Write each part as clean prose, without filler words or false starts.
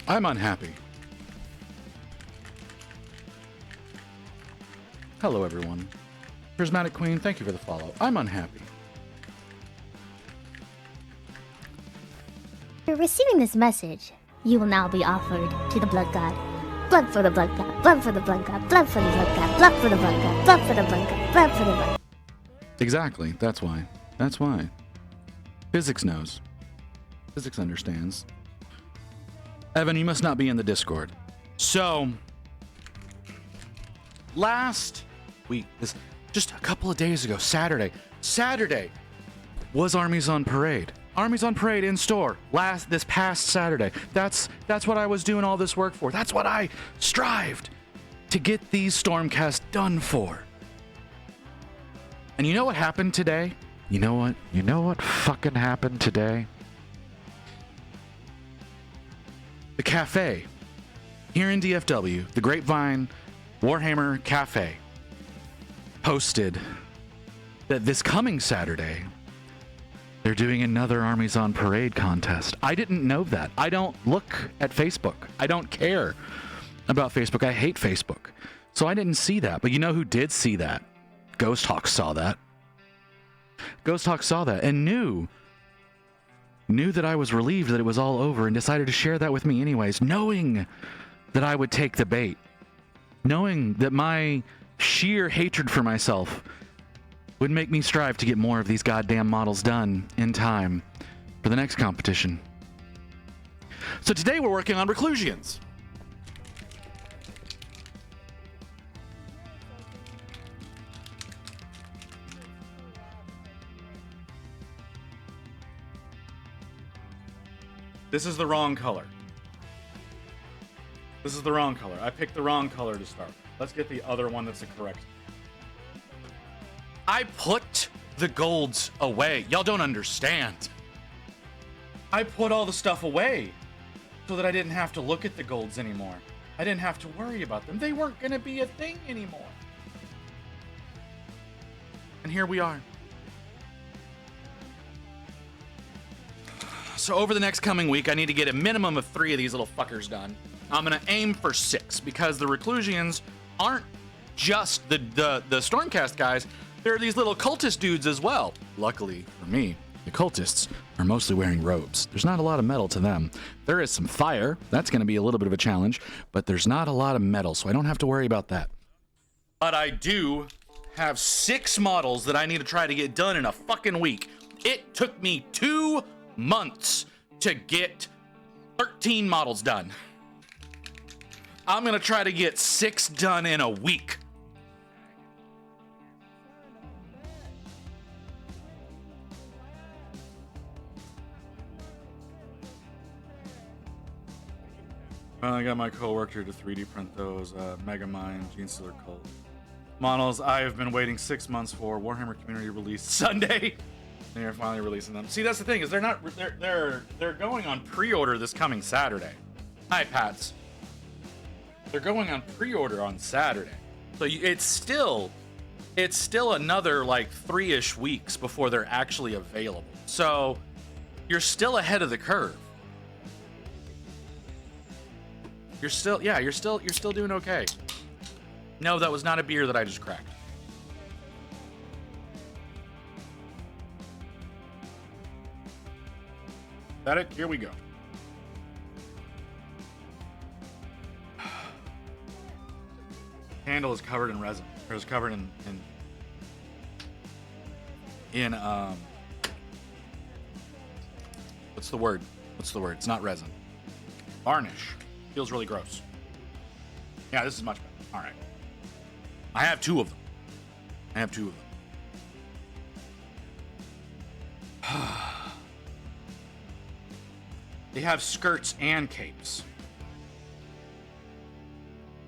I'm unhappy. Hello, everyone. Prismatic Queen, thank you for the follow. I'm unhappy. After receiving this message, you will now be offered to the Blood God. Blood for the Blood God, blood for the Blood God, blood for the Blood God, blood for the Blood God, blood for the Blood God, blood for the Blood God. Exactly. That's why. That's why. Physics knows. Physics understands. Evan, you must not be in the Discord. So, last week, just a couple of days ago, Saturday was Armies on Parade. Armies on Parade in store this past Saturday. That's what I was doing all this work for. That's what I strived to get these Stormcast done for. And you know what happened today? You know what fucking happened today? The cafe here in DFW, the Grapevine Warhammer Cafe, posted that this coming Saturday, they're doing another Armies on Parade contest. I didn't know that. I don't look at Facebook. I don't care about Facebook. I hate Facebook. So I didn't see that. But you know who did see that? Ghost Hawk saw that. Ghost Hawk saw that and knew that I was relieved that it was all over and decided to share that with me anyways, knowing that I would take the bait, knowing that my sheer hatred for myself would make me strive to get more of these goddamn models done in time for the next competition. So today we're working on Reclusians. This is the wrong color. This is the wrong color. I picked the wrong color to start. Let's get the other one that's the correct. I put the golds away. Y'all don't understand. I put all the stuff away so that I didn't have to look at the golds anymore. I didn't have to worry about them. They weren't going to be a thing anymore. And here we are. So over the next coming week, I need to get a minimum of 3 of these little fuckers done. I'm going to aim for 6 because the Reclusians aren't just the Stormcast guys. There are these little cultist dudes as well. Luckily for me, the cultists are mostly wearing robes. There's not a lot of metal to them. There is some fire. That's going to be a little bit of a challenge, but there's not a lot of metal, so I don't have to worry about that. But I do have 6 models that I need to try to get done in a fucking week. It took me 2 months to get 13 models done. I'm going to try to get 6 done in a week. Well, I got my coworker to 3D print those Megamind Genestealer Cult models I have been waiting 6 months for. Warhammer Community release Sunday. They're finally releasing them. See, that's the thing is they're going on pre-order this coming Saturday. Hi, Pats. They're going on pre-order on Saturday, so it's still another like 3-ish weeks before they're actually available. So you're still ahead of the curve. You're still doing okay. No, that was not a beer that I just cracked. Is that it? Here we go. Handle is covered in resin. Or is covered in what's the word? It's not resin. Varnish. Feels really gross. Yeah, this is much better. All right. I have 2 of them. They have skirts and capes.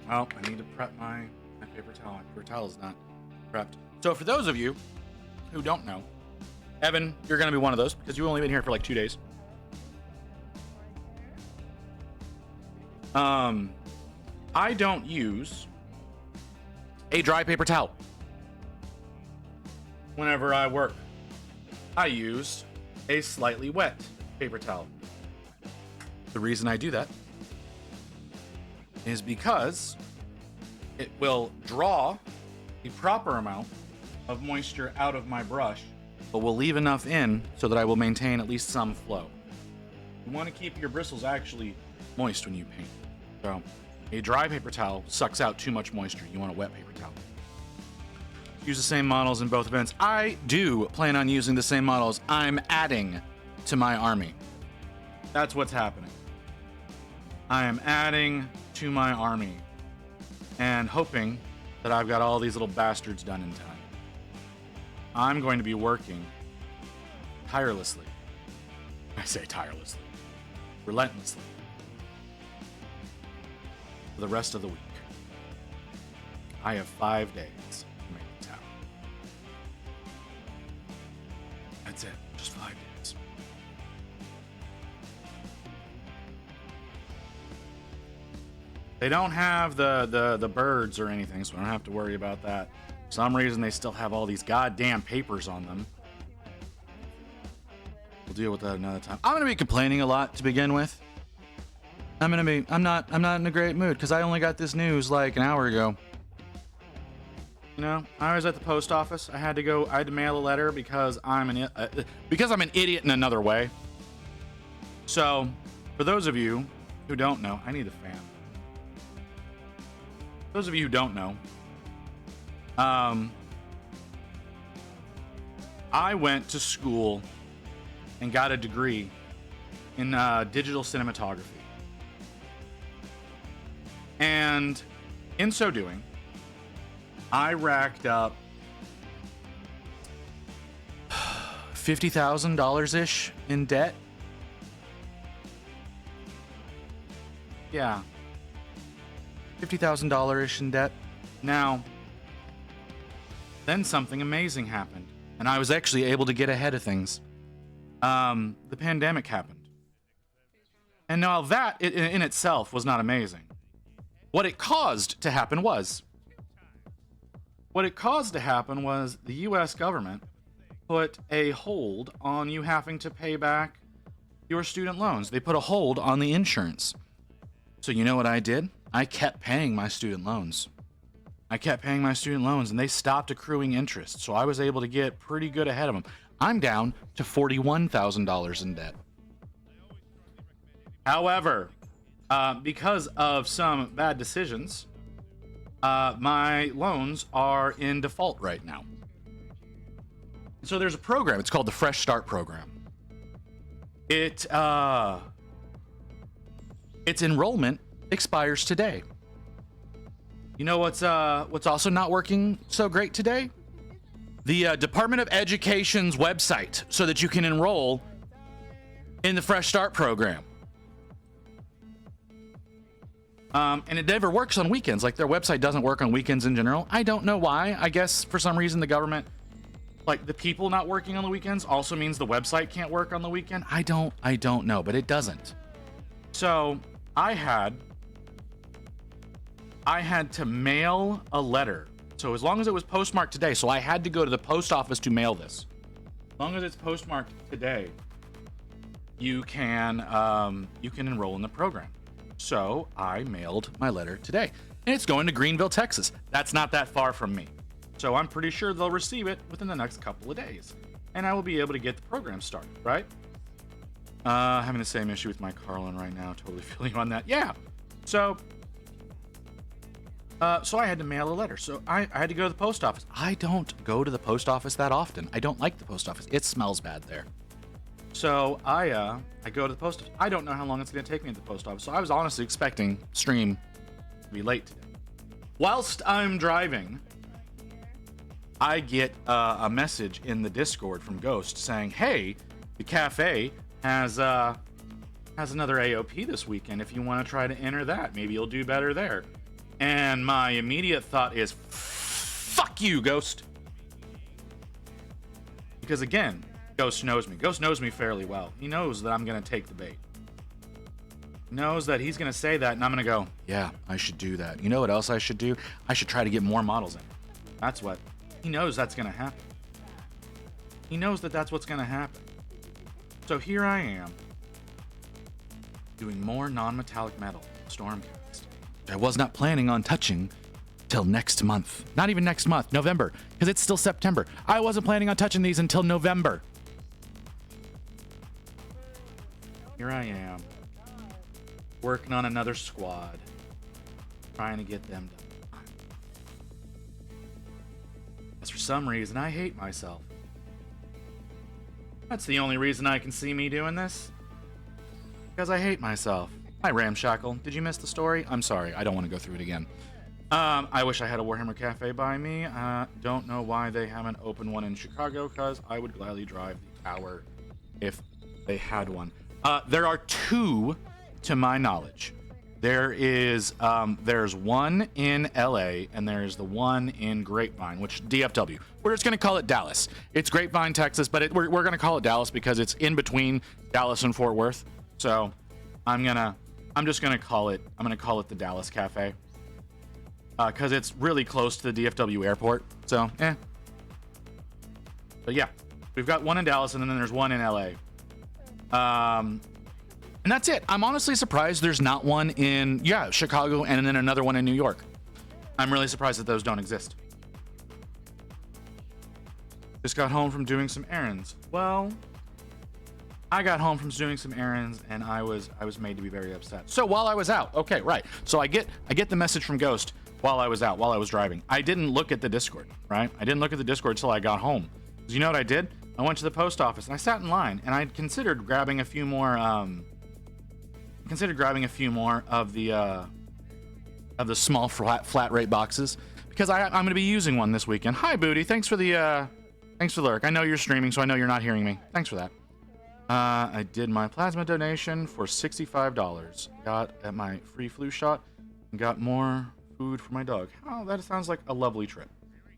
Well, I need to prep my paper towel. My paper towel is not prepped. So for those of you who don't know, Evan, you're going to be one of those because you've only been here for like 2 days. I don't use a dry paper towel whenever I work. I use a slightly wet paper towel. The reason I do that is because it will draw the proper amount of moisture out of my brush, but will leave enough in so that I will maintain at least some flow. You want to keep your bristles actually moist when you paint. So a dry paper towel sucks out too much moisture. You want a wet paper towel. Use the same models in both events. I do plan on using the same models I'm adding to my army. That's what's happening. I am adding to my army and hoping that I've got all these little bastards done in time. I'm going to be working tirelessly. I say tirelessly, relentlessly, for the rest of the week. I have 5 days to make the tower. That's it, just 5 days. They don't have the birds or anything, so I don't have to worry about that. For some reason, they still have all these goddamn papers on them. We'll deal with that another time. I'm gonna be complaining a lot to begin with. I'm not in a great mood because I only got this news like an hour ago. You know, I was at the post office. I had to mail a letter because I'm an idiot in another way. So, for those of you who don't know, I need a fan. Those of you who don't know, I went to school and got a degree in digital cinematography. And in so doing, I racked up $50,000-ish in debt. Yeah. $50,000-ish in debt. Now, then something amazing happened, and I was actually able to get ahead of things. The pandemic happened. And now that in itself was not amazing. What it caused to happen was the US government put a hold on you having to pay back your student loans. They put a hold on the insurance. So you know what I did? I kept paying my student loans. And they stopped accruing interest. So I was able to get pretty good ahead of them. I'm down to $41,000 in debt. However, because of some bad decisions, my loans are in default right now. So there's a program. It's called the Fresh Start program. Its enrollment expires today. You know what's also not working so great today? The Department of Education's website, so that you can enroll in the Fresh Start program. And it never works on weekends. Like, their website doesn't work on weekends in general. I don't know why. I guess for some reason the government, like, the people not working on the weekends also means the website can't work on the weekend. I don't know, but it doesn't. So I had to mail a letter. So as long as it was postmarked today, so I had to go to the post office to mail this. As long as it's postmarked today, you can enroll in the program. So I mailed my letter today, and it's going to Greenville, Texas. That's not that far from me. So I'm pretty sure they'll receive it within the next couple of days, and I will be able to get the program started, right? Having the same issue with my Carlin right now. Totally feel you on that. Yeah. So I had to mail a letter. So I had to go to the post office. I don't go to the post office that often. I don't like the post office. It smells bad there. So I go to the post office. I don't know how long it's going to take me at the post office. So I was honestly expecting stream to be late today. Whilst I'm driving, I get a message in the Discord from Ghost saying, "Hey, the cafe has another AOP this weekend. If you want to try to enter that, maybe you'll do better there." And my immediate thought is, fuck you, Ghost. Because again, Ghost knows me. Ghost knows me fairly well. He knows that I'm going to take the bait. He knows that he's going to say that, and I'm going to go, yeah, I should do that. You know what else I should do? I should try to get more models in. That's what. He knows that's going to happen. He knows that that's what's going to happen. So here I am, doing more non-metallic metal, Stormcast. I was not planning on touching till next month. Not even next month, November, because it's still September. I wasn't planning on touching these until November. Here I am, working on another squad, trying to get them done. As for some reason, I hate myself. That's the only reason I can see me doing this. Because I hate myself. Hi, Ramshackle. Did you miss the story? I'm sorry. I don't want to go through it again. I wish I had a Warhammer Cafe by me. Don't know why they haven't opened one in Chicago, because I would gladly drive the hour if they had one. There are two, to my knowledge. There's one in LA, and there's the one in Grapevine, which DFW. We're just going to call it Dallas. It's Grapevine, Texas, but we're going to call it Dallas because it's in between Dallas and Fort Worth. So I'm going to call it the Dallas Cafe. Because it's really close to the DFW airport. So, But yeah, we've got one in Dallas, and then there's one in LA. And that's it. I'm honestly surprised there's not one in, Chicago, and then another one in New York. I'm really surprised that those don't exist. Just got home from doing some errands. Well, I got home from doing some errands, and I was made to be very upset. So while I was out, okay, right. So I get the message from Ghost while I was out, while I was driving. I didn't look at the Discord, right? I didn't look at the Discord till I got home. Because you know what I did? I went to the post office and I sat in line, and I considered grabbing a few more. Of the small flat rate boxes, because I'm going to be using one this weekend. Hi, Booty. Thanks for the lurk. I know you're streaming, so I know you're not hearing me. Thanks for that. I did my plasma donation for $65. Got at my free flu shot and got more food for my dog. Oh, that sounds like a lovely trip.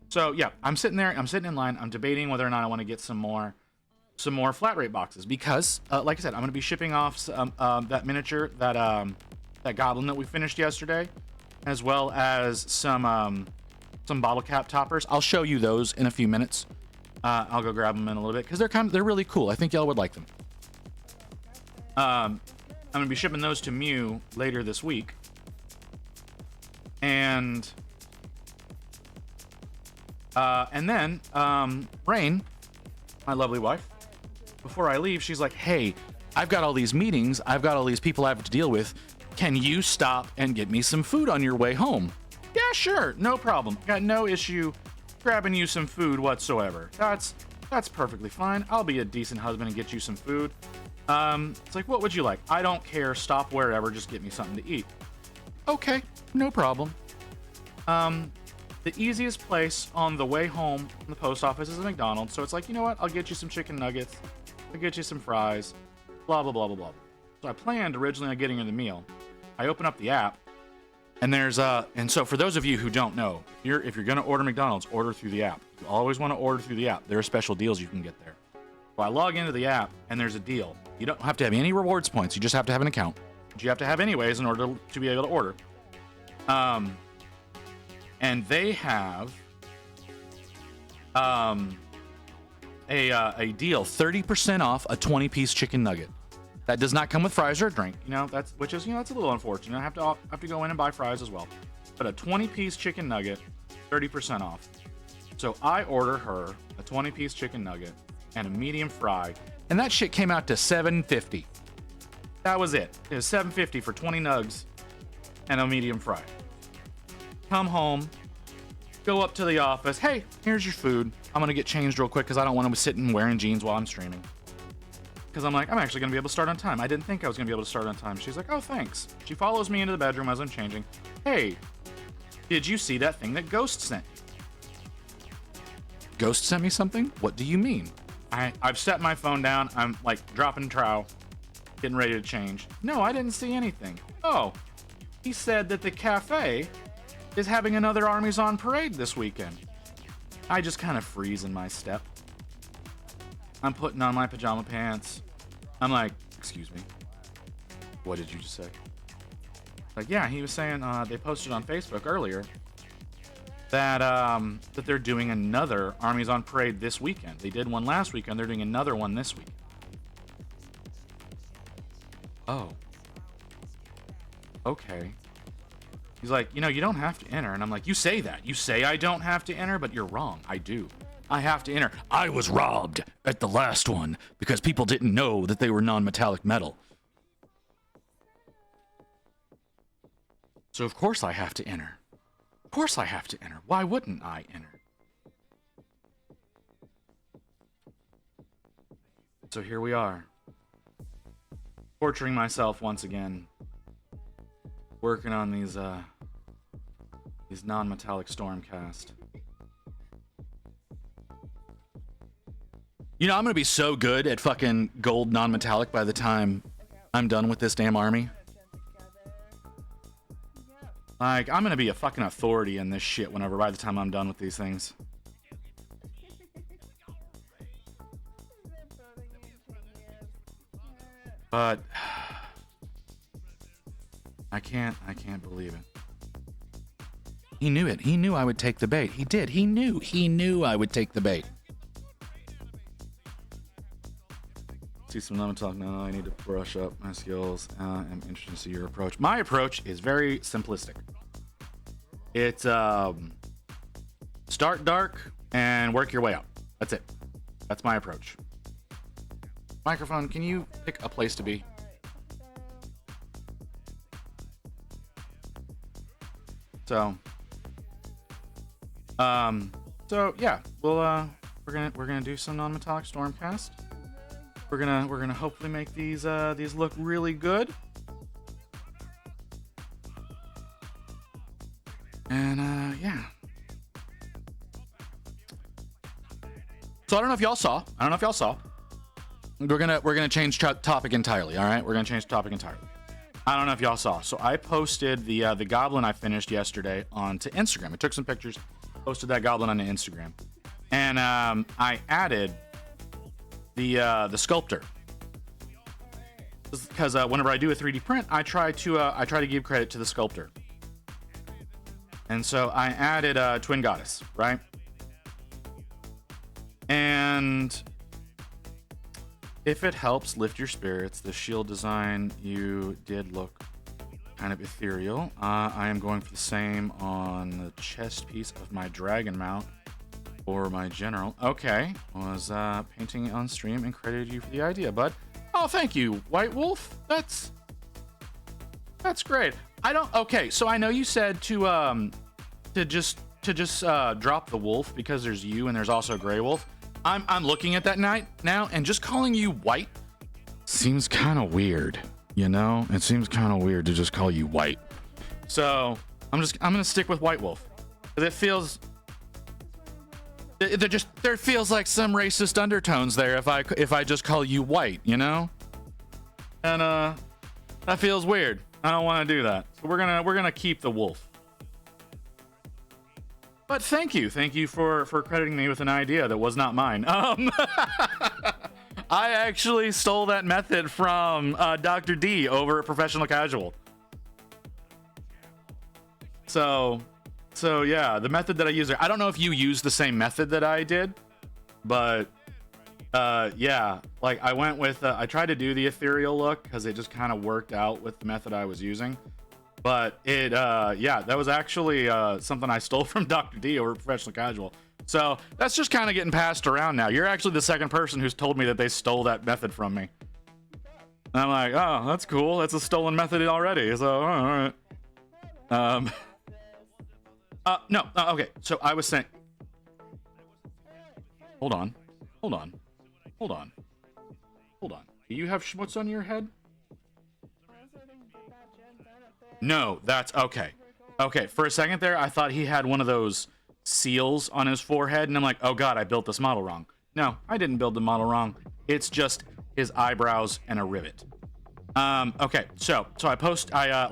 So yeah, I'm sitting in line. I'm debating whether or not I want to get some more flat rate boxes, because like I said, I'm going to be shipping off that miniature, that goblin that we finished yesterday, as well as some bottle cap toppers. I'll show you those in a few minutes. I'll go grab them in a little bit, because they're really cool. I think y'all would like them. I'm going to be shipping those to Mew later this week. And then Rain, my lovely wife, before I leave, she's like, hey, I've got all these meetings. I've got all these people I have to deal with. Can you stop and get me some food on your way home? Yeah, sure. No problem. Got no issue grabbing you some food whatsoever. That's perfectly fine. I'll be a decent husband and get you some food. It's like, what would you like? I don't care. Stop wherever. Just get me something to eat. Okay, no problem. The easiest place on the way home from the post office is a McDonald's. So it's like, you know what? I'll get you some chicken nuggets. I'll get you some fries. Blah, blah, blah, blah, blah. So I planned originally on getting her the meal. I open up the app, and and so for those of you who don't know, if you're going to order McDonald's, order through the app. You always want to order through the app. There are special deals you can get there. So I log into the app, and there's a deal. You don't have to have any rewards points. You just have to have an account, which you have to have anyways in order to be able to order. And they have a deal, 30% off a 20-piece chicken nugget. That does not come with fries or a drink, that's a little unfortunate. I have to go in and buy fries as well. But a 20-piece chicken nugget, 30% off. So I order her a 20-piece chicken nugget and a medium fry, and that shit came out to $7.50. That was it. It was $7.50 for 20 nugs and a medium fry. Come home, go up to the office. Hey, here's your food. I'm going to get changed real quick because I don't want to be sitting wearing jeans while I'm streaming. Because I'm like, I'm actually going to be able to start on time. I didn't think I was going to be able to start on time. She's like, oh, thanks. She follows me into the bedroom as I'm changing. Hey, did you see that thing that Ghost sent you? Ghost sent me something? What do you mean? I've set my phone down. I'm like dropping trow, getting ready to change. No, I didn't see anything. Oh, he said that the cafe is having another Armies on Parade this weekend. I just kind of freeze in my step. I'm putting on my pajama pants. I'm like, excuse me. What did you just say? Like, yeah, he was saying they posted on Facebook earlier that that they're doing another Armies on Parade this weekend. They did one last weekend. They're doing another one this week. Oh. Okay. He's like, you know, you don't have to enter. And I'm like, you say that. You say I don't have to enter, but you're wrong. I do. I have to enter. I was robbed at the last one because people didn't know that they were non-metallic metal. So of course I have to enter. Of course I have to enter. Why wouldn't I enter? So here we are. Torturing myself once again. Working on these non-metallic Stormcast. You know, I'm gonna be so good at fucking gold non-metallic by the time I'm done with this damn army. Like, I'm gonna be a fucking authority in this shit whenever, by the time I'm done with these things. But I can't believe it. He knew it. He knew I would take the bait. He did. He knew I would take the bait. See some lemon talk now. I need to brush up my skills. I'm interested to see your approach. My approach is very simplistic. It's start dark and work your way up. That's it. That's my approach. Microphone, can you pick a place to be? So yeah, we're gonna do some non-metallic Stormcast. We're gonna hopefully make these look really good. And yeah. So I don't know if y'all saw. We're gonna change topic entirely. All right, we're gonna change topic entirely. I don't know if y'all saw. So I posted the goblin I finished yesterday onto Instagram. I took some pictures, posted that goblin onto Instagram, and I added the sculptor, because whenever I do a 3D print, I try to give credit to the sculptor. And so I added Twin Goddess, right? And if it helps lift your spirits, the shield design you did look kind of ethereal. I am going for the same on the chest piece of my dragon mount for my general. Okay, was painting on stream and credited you for the idea, bud. Oh, thank you, White Wolf. That's great. Okay, so I know you said to just drop the wolf because there's you and there's also Grey Wolf. I'm looking at that now, and just calling you White seems kind of weird. You know, it seems kind of weird to just call you White. So I'm gonna stick with White Wolf, because there feels like some racist undertones there if I just call you White, you know? And that feels weird. I don't want to do that. So we're gonna keep the wolf. But thank you for crediting me with an idea that was not mine. I actually stole that method from Dr. D over at Professional Casual. So yeah, the method that I use there. I don't know if you used the same method that I did, but yeah, like I went with I tried to do the ethereal look because it just kind of worked out with the method I was using. But it yeah, that was actually something I stole from Dr. D over at Professional Casual. So that's just kind of getting passed around now. You're actually the second person who's told me that they stole that method from me. And I'm like, oh, that's cool. That's a stolen method already. So all right. No, okay. So I was saying, hold on. Do you have schmutz on your head? No, that's okay. Okay, for a second there, I thought he had one of those seals on his forehead, and I'm like, oh god, I built this model wrong. No, I didn't build the model wrong. It's just his eyebrows and a rivet. Okay, so I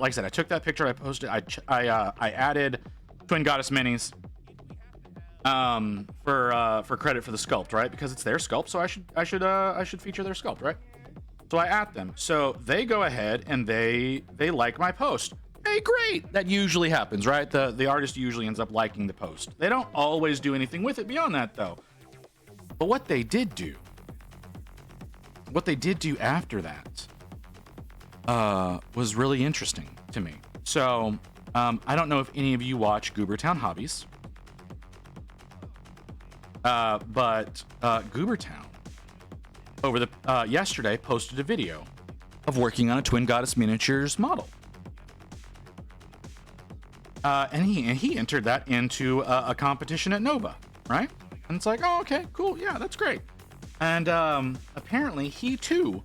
like I said, I took that picture, I posted, I added Twin Goddess minis for credit for the sculpt, right? Because it's their sculpt, so I should feature their sculpt, right? So I at them. So they go ahead and they like my post. Hey, great. That usually happens, right? The artist usually ends up liking the post. They don't always do anything with it beyond that, though. But what they did do after that was really interesting to me. So I don't know if any of you watch Goobertown Hobbies, but Goobertown over the yesterday posted a video of working on a Twin Goddess miniatures model. And he entered that into a competition at Nova, right? And it's like, oh, okay, cool, yeah, that's great. And apparently he too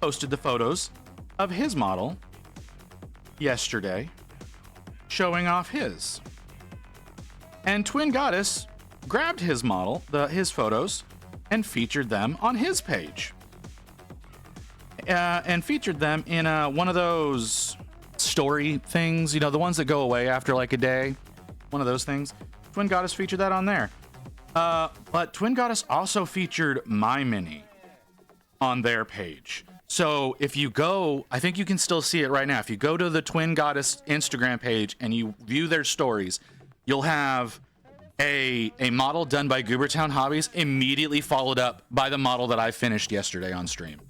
posted the photos of his model yesterday, showing off his. And Twin Goddess grabbed his model, his photos, and featured them on his page. And featured them in one of those story things, you know, the ones that go away after like a day. One of those things. Twin Goddess featured that on there. But Twin Goddess also featured my mini on their page. So if you go, I think you can still see it right now. If you go to the Twin Goddess Instagram page and you view their stories, you'll have a model done by Goobertown Hobbies immediately followed up by the model that I finished yesterday on stream.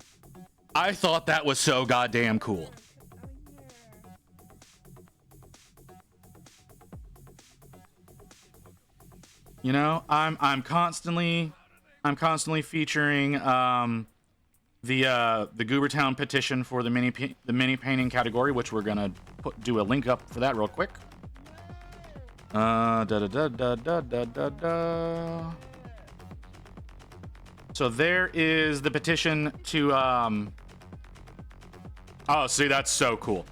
I thought that was so goddamn cool. You know, I'm constantly featuring the Goobertown petition for the mini painting category, which we're gonna do a link up for that real quick. So there is the petition to oh, see, that's so cool.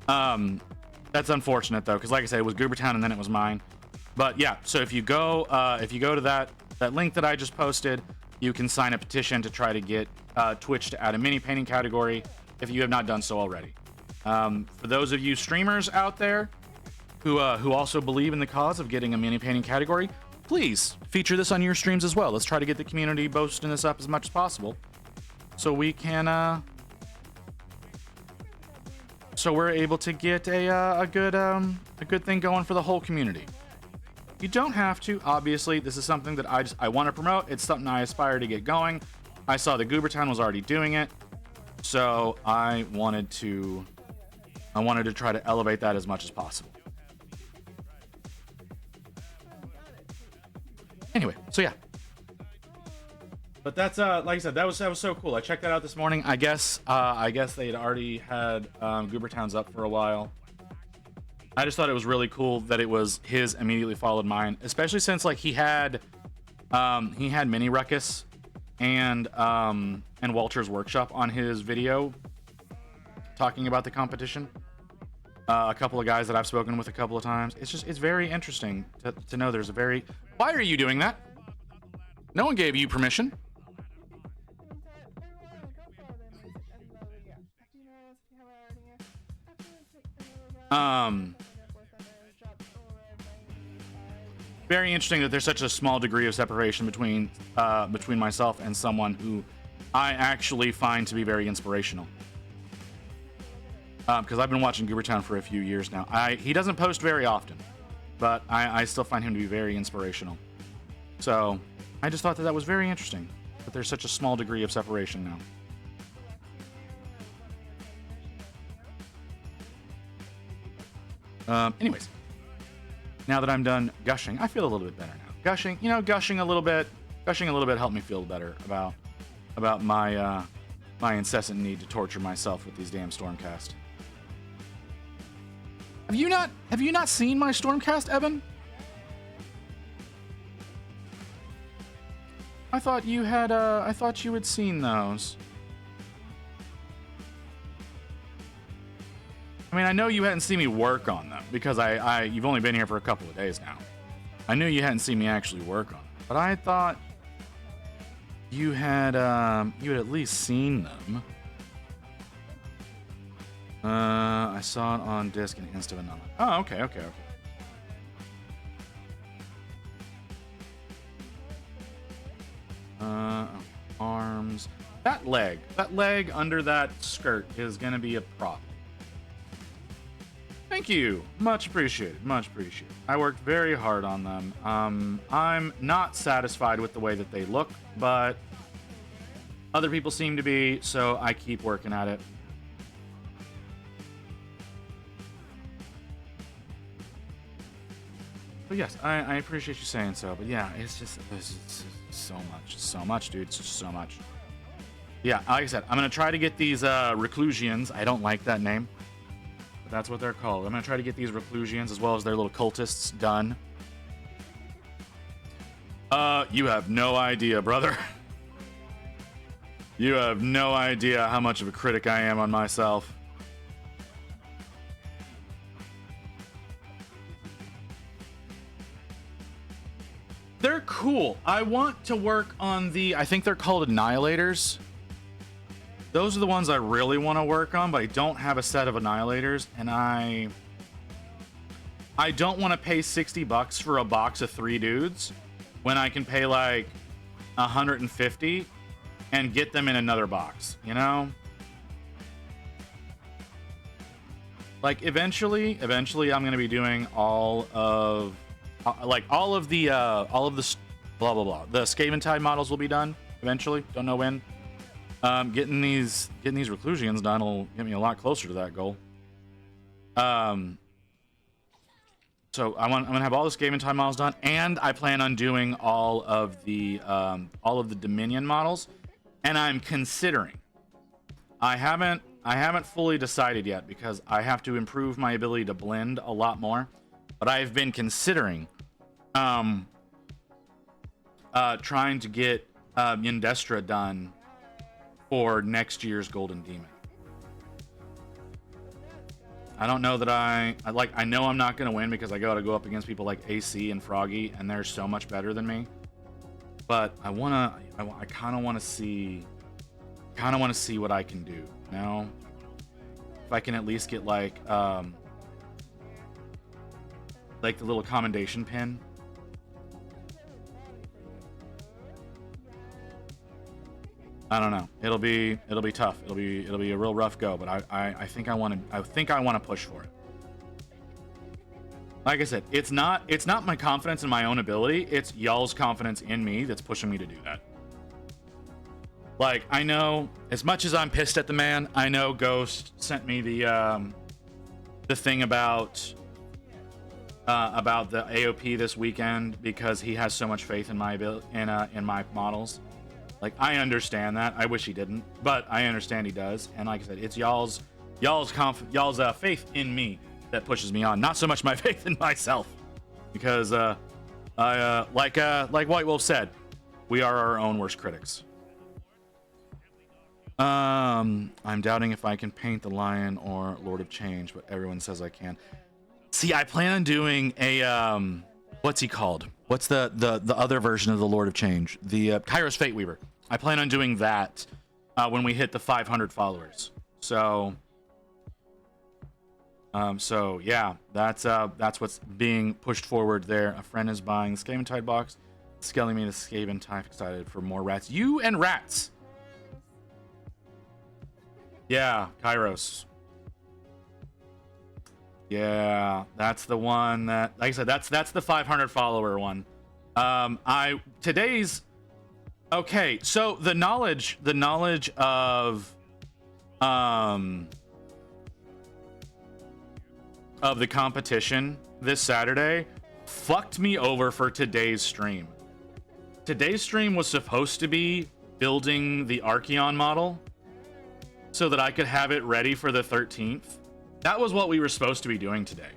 That's unfortunate though, because like I said, it was Goobertown and then it was mine. But yeah, so if you go to that link that I just posted, you can sign a petition to try to get Twitch to add a mini painting category if you have not done so already. For those of you streamers out there who also believe in the cause of getting a mini painting category, please feature this on your streams as well. Let's try to get the community boasting this up as much as possible, so we can so we're able to get a good thing going for the whole community. You don't have to, obviously. This is something that I want to promote. It's something I aspire to get going. I saw that Goobertown was already doing it, so I wanted to try to elevate that as much as possible. Anyway, so yeah. But that's like I said, that was so cool. I checked that out this morning. I guess they had already had Goobertown's up for a while. I just thought it was really cool that it was his immediately followed mine, especially since like he had Mini Ruckus and Walter's Workshop on his video talking about the competition. A couple of guys that I've spoken with a couple of times. It's very interesting to know there's a very... Why are you doing that? No one gave you permission. Very interesting that there's such a small degree of separation between myself and someone who I actually find to be very inspirational. Because I've been watching Goobertown for a few years now. He doesn't post very often, but I still find him to be very inspirational. So I just thought that was very interesting, that there's such a small degree of separation now. Anyways, now that I'm done gushing, I feel a little bit better now. Gushing a little bit helped me feel better about my incessant need to torture myself with these damn Stormcast. Have you not seen my Stormcast, Evan? I thought you had seen those. I mean, I know you hadn't seen me work on them because you've only been here for a couple of days now. I knew you hadn't seen me actually work on them, but I thought you had at least seen them. I saw it on disc and Insta Vanilla. Oh, okay. Arms. That leg under that skirt is gonna be a problem. Thank you. Much appreciated. I worked very hard on them. I'm not satisfied with the way that they look, but other people seem to be, so I keep working at it. But yes, I appreciate you saying so. But yeah, it's just so much, dude. It's just so much. Yeah, like I said, I'm gonna try to get these reclusians. I don't like that name, but that's what they're called. I'm gonna try to get these reclusians as well as their little cultists done. You have no idea, brother. You have no idea how much of a critic I am on myself. They're cool. I want to work on the, I think they're called Annihilators. Those are the ones I really want to work on, but I don't have a set of Annihilators, and I don't want to pay $60 for a box of 3 dudes when I can pay like 150 and get them in another box, you know? Like eventually I'm going to be doing all of the blah blah blah. The Skaven Tide models will be done eventually. Don't know when. Getting these reclusians done will get me a lot closer to that goal. So I'm gonna have all the Skaven Tide models done, and I plan on doing all of the Dominion models. And I'm considering. I haven't fully decided yet because I have to improve my ability to blend a lot more. But I've been considering trying to get Yndestra done for next year's Golden Demon. I don't know that I know I'm not going to win because I got to go up against people like AC and Froggy, and they're so much better than me. But I kind of want to see what I can do, you know? If I can at least get like the little commendation pin. I don't know. It'll be tough. It'll be a real rough go, but I think I want to push for it. Like I said, it's not my confidence in my own ability, it's y'all's confidence in me that's pushing me to do that. Like, I know, as much as I'm pissed at the man, I know Ghost sent me the thing about the AOP this weekend because he has so much faith in my in my models. Like, I understand that. I wish he didn't, but I understand he does. And like I said, it's y'all's faith in me that pushes me on, not so much my faith in myself. Because like White Wolf said, we are our own worst critics. I'm doubting if I can paint the Lion or Lord of Change, but everyone says I can. See, I plan on doing a what's he called? What's the other version of the Lord of Change? The Kairos Fateweaver. I plan on doing that when we hit the 500 followers. So yeah, that's what's being pushed forward there. A friend is buying the Skaven Tide box, scaling me the Skaven Tide. Excited for more rats. You and rats. Yeah, Kairos. Yeah, that's the one that, like I said, that's the 500 follower one. Okay, so the knowledge of the competition this Saturday fucked me over for today's stream. Today's stream was supposed to be building the Archeon model so that I could have it ready for the 13th. That was what we were supposed to be doing today.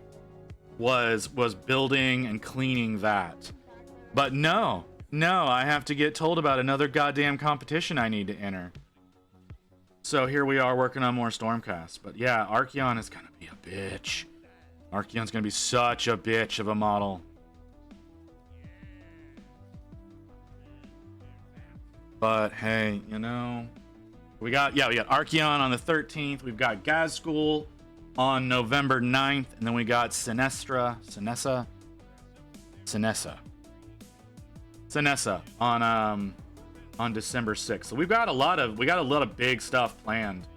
Was building and cleaning that. But no, I have to get told about another goddamn competition I need to enter. So here we are working on more Stormcast. But yeah, Archeon is gonna be a bitch. Archeon's gonna be such a bitch of a model. But hey, you know, we got Archeon on the 13th. We've got Gazgul on November 9th, and then we got Sinessa on December 6th. So we've got a lot of big stuff planned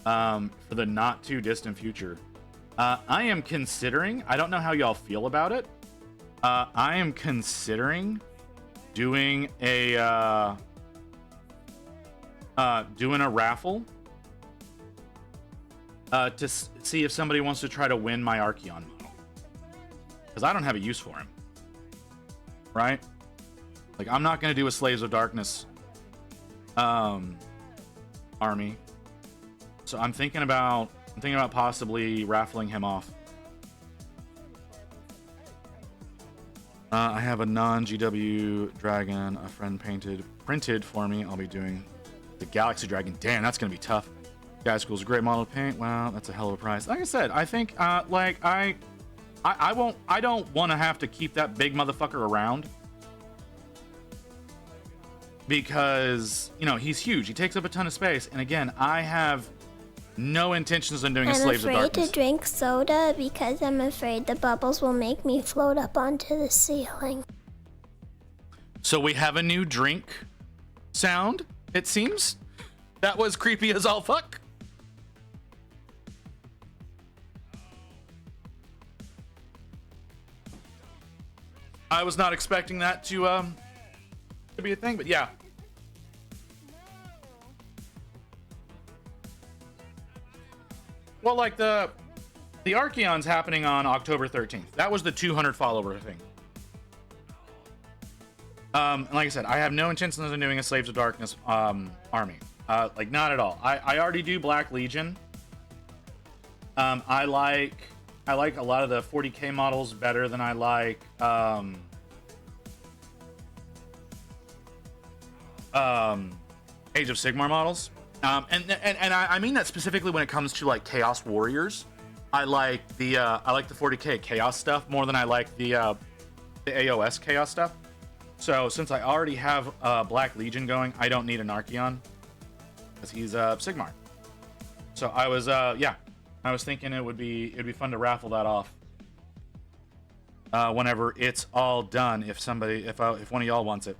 for the not too distant future. I am considering, I don't know how y'all feel about it. I am considering doing a raffle to see if somebody wants to try to win my Archeon model. because I don't have a use for him. Right? Like, I'm not gonna do a Slaves of Darkness army. So I'm thinking about possibly raffling him off. I have a non-GW dragon a friend printed for me. I'll be doing the Galaxy Dragon. Damn, that's gonna be tough. Guy School's a great model to paint. Wow, that's a hell of a price. Like I said, I think like I don't want to have to keep that big motherfucker around, because you know he's huge. He takes up a ton of space, and again, I have no intentions on doing a Slaves of Darkness. I'm afraid to drink soda because I'm afraid the bubbles will make me float up onto the ceiling. So we have a new drink sound, it seems. That was creepy as all fuck. I was not expecting that to be a thing, but yeah. Well, like the Archeon's happening on October 13th. That was the 200 follower thing. And like I said, I have no intentions of doing a Slaves of Darkness army. Like, not at all. I already do Black Legion. I like a lot of the 40k models better than I like Age of Sigmar models. And I mean that specifically when it comes to like Chaos Warriors. I like the 40k Chaos stuff more than I like the AOS Chaos stuff. So since I already have Black Legion going, I don't need an Archeon because he's Sigmar. So I was thinking it'd be fun to raffle that off whenever it's all done. If one of y'all wants it,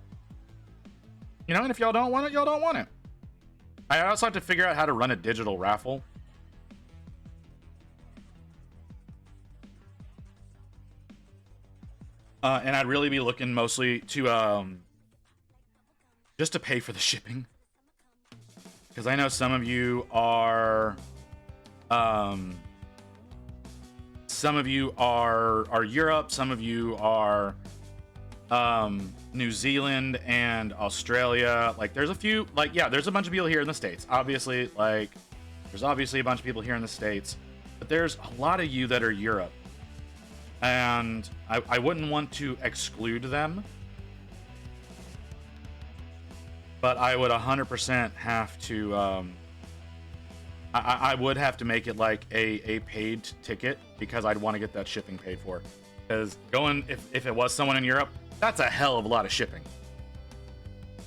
you know, and if y'all don't want it, y'all don't want it. I also have to figure out how to run a digital raffle. And I'd really be looking mostly to just to pay for the shipping, because I know some of you are Europe, some of you are New Zealand and Australia. Like, there's a few, like, yeah, there's a bunch of people here in the States. Obviously, like, there's obviously a bunch of people here in the States, but there's a lot of you that are Europe. And I wouldn't want to exclude them, but I would 100% have to, I would have to make it like a paid ticket, because I'd want to get that shipping paid for. Because if it was someone in Europe, that's a hell of a lot of shipping.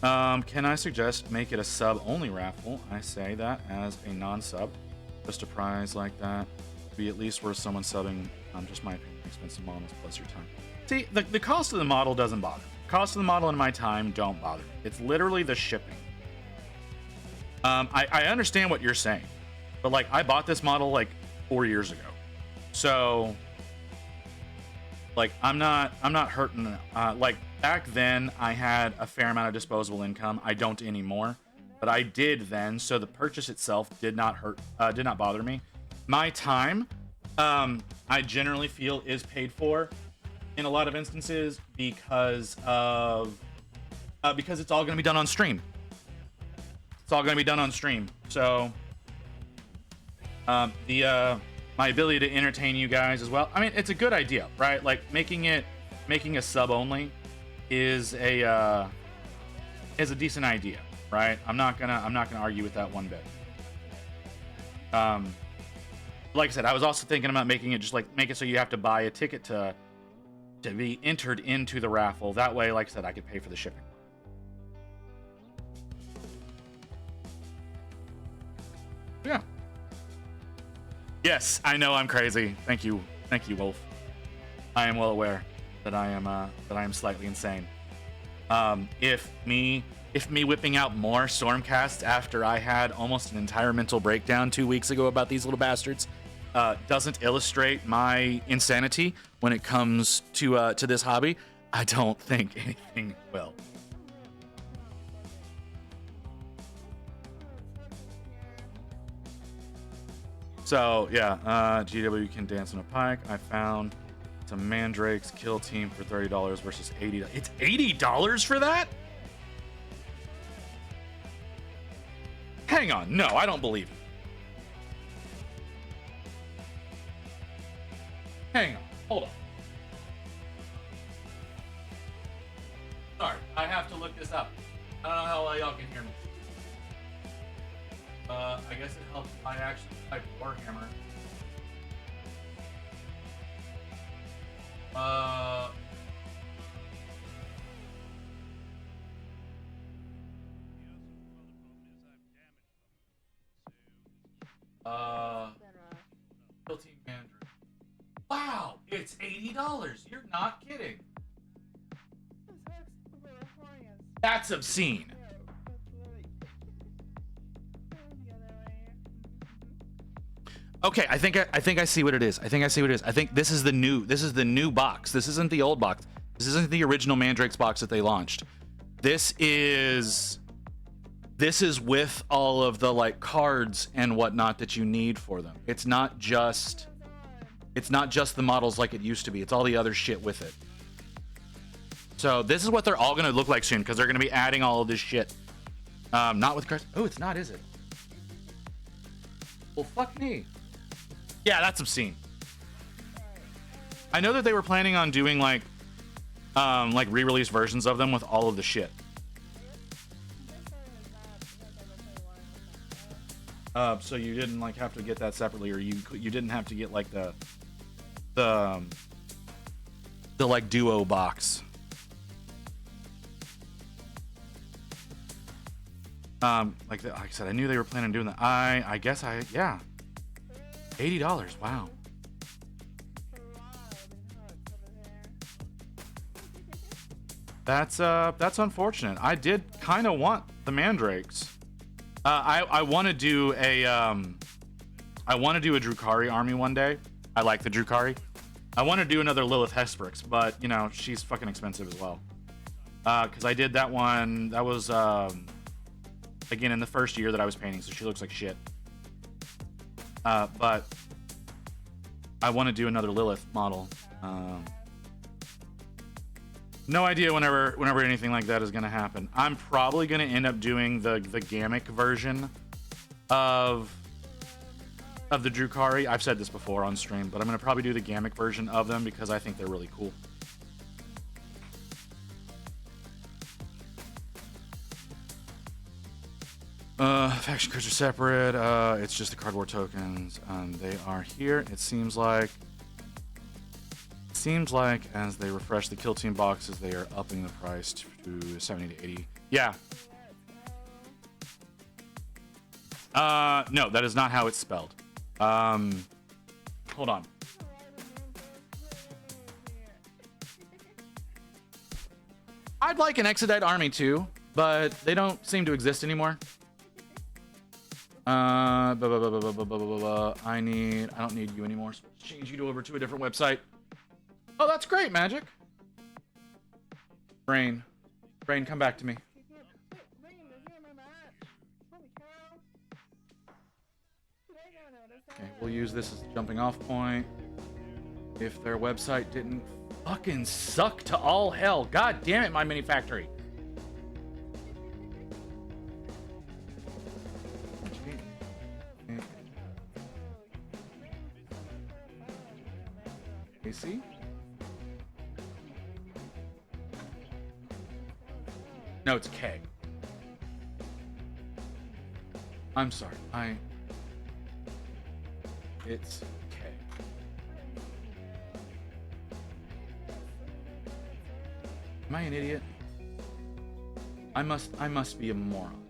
Can I suggest make it a sub-only raffle? I say that as a non-sub. Just a prize like that be at least worth someone subbing. Just my opinion. Expensive models plus your time. See, the cost of the model doesn't bother me. Cost of the model and my time don't bother me. It's literally the shipping. I understand what you're saying, but like, I bought this model like 4 years ago, so like I'm not hurting. Like, back then I had a fair amount of disposable income. I don't anymore, but I did then. So the purchase itself did not bother me. My time, I generally feel is paid for in a lot of instances because it's all going to be done on stream. It's all going to be done on stream. So my ability to entertain you guys as well. I mean, it's a good idea, right? Like, making a sub only is a decent idea, right? I'm not gonna argue with that one bit. Like I said, I was also thinking about making it make it so you have to buy a ticket to be entered into the raffle. That way, like I said, I could pay for the shipping. Yeah. Yes, I know I'm crazy. Thank you, Wolf. I am well aware that I am slightly insane. If me whipping out more Stormcast after I had almost an entire mental breakdown 2 weeks ago about these little bastards doesn't illustrate my insanity when it comes to this hobby, I don't think anything will. So yeah, GW can dance on a pike. I found It's a Mandrake's Kill Team for $30 versus $80. It's $80 for that? Hang on. No, I don't believe it. Hang on. Hold on. Sorry, I have to look this up. I don't know how well y'all can hear me. I guess it helps if I actually type Warhammer. Kill Team Mandarin. Wow, it's $80. You're not kidding. That's obscene. Okay, I think I see what it is. I think this is the new box. This isn't the old box. This isn't the original Mandrake's box that they launched. This is with all of the like cards and whatnot that you need for them. It's not just the models like it used to be. It's all the other shit with it. So this is what they're all gonna look like soon, because they're gonna be adding all of this shit. Not with cards. Oh, it's not, is it? Well, fuck me. Yeah, that's obscene. I know that they were planning on doing like re-release versions of them with all of the shit. So you didn't like have to get that separately, or you didn't have to get like the like duo box. Like I said, I knew they were planning on doing that. I guess yeah. $80. Wow. That's unfortunate. I did kind of want the Mandrakes. I want to do a Drukhari army one day. I like the Drukhari. I want to do another Lilith Hesperix, but you know she's fucking expensive as well. Because I did that one. That was again in the first year that I was painting, so she looks like shit. But I want to do another Lilith model. No idea whenever anything like that is going to happen. I'm probably going to end up doing the Gamic version of the Drukhari. I've said this before on stream, but I'm going to probably do the Gamic version of them because I think they're really cool. Faction cards are separate. It's just the card war tokens. They are here. It seems like as they refresh the Kill Team boxes, they are upping the price to 70 to 80. Yeah. No, that is not how it's spelled. Hold on. I'd like an Exodite army too, but they don't seem to exist anymore. I don't need you anymore, so let's change you over to a different website. Oh, that's great, Magic. Brain, come back to me. Okay, we'll use this as a jumping off point. If their website didn't fucking suck to all hell. God damn it, my mini factory. AC? No, it's K. I'm sorry. It's K. Am I an idiot? I must be a moron.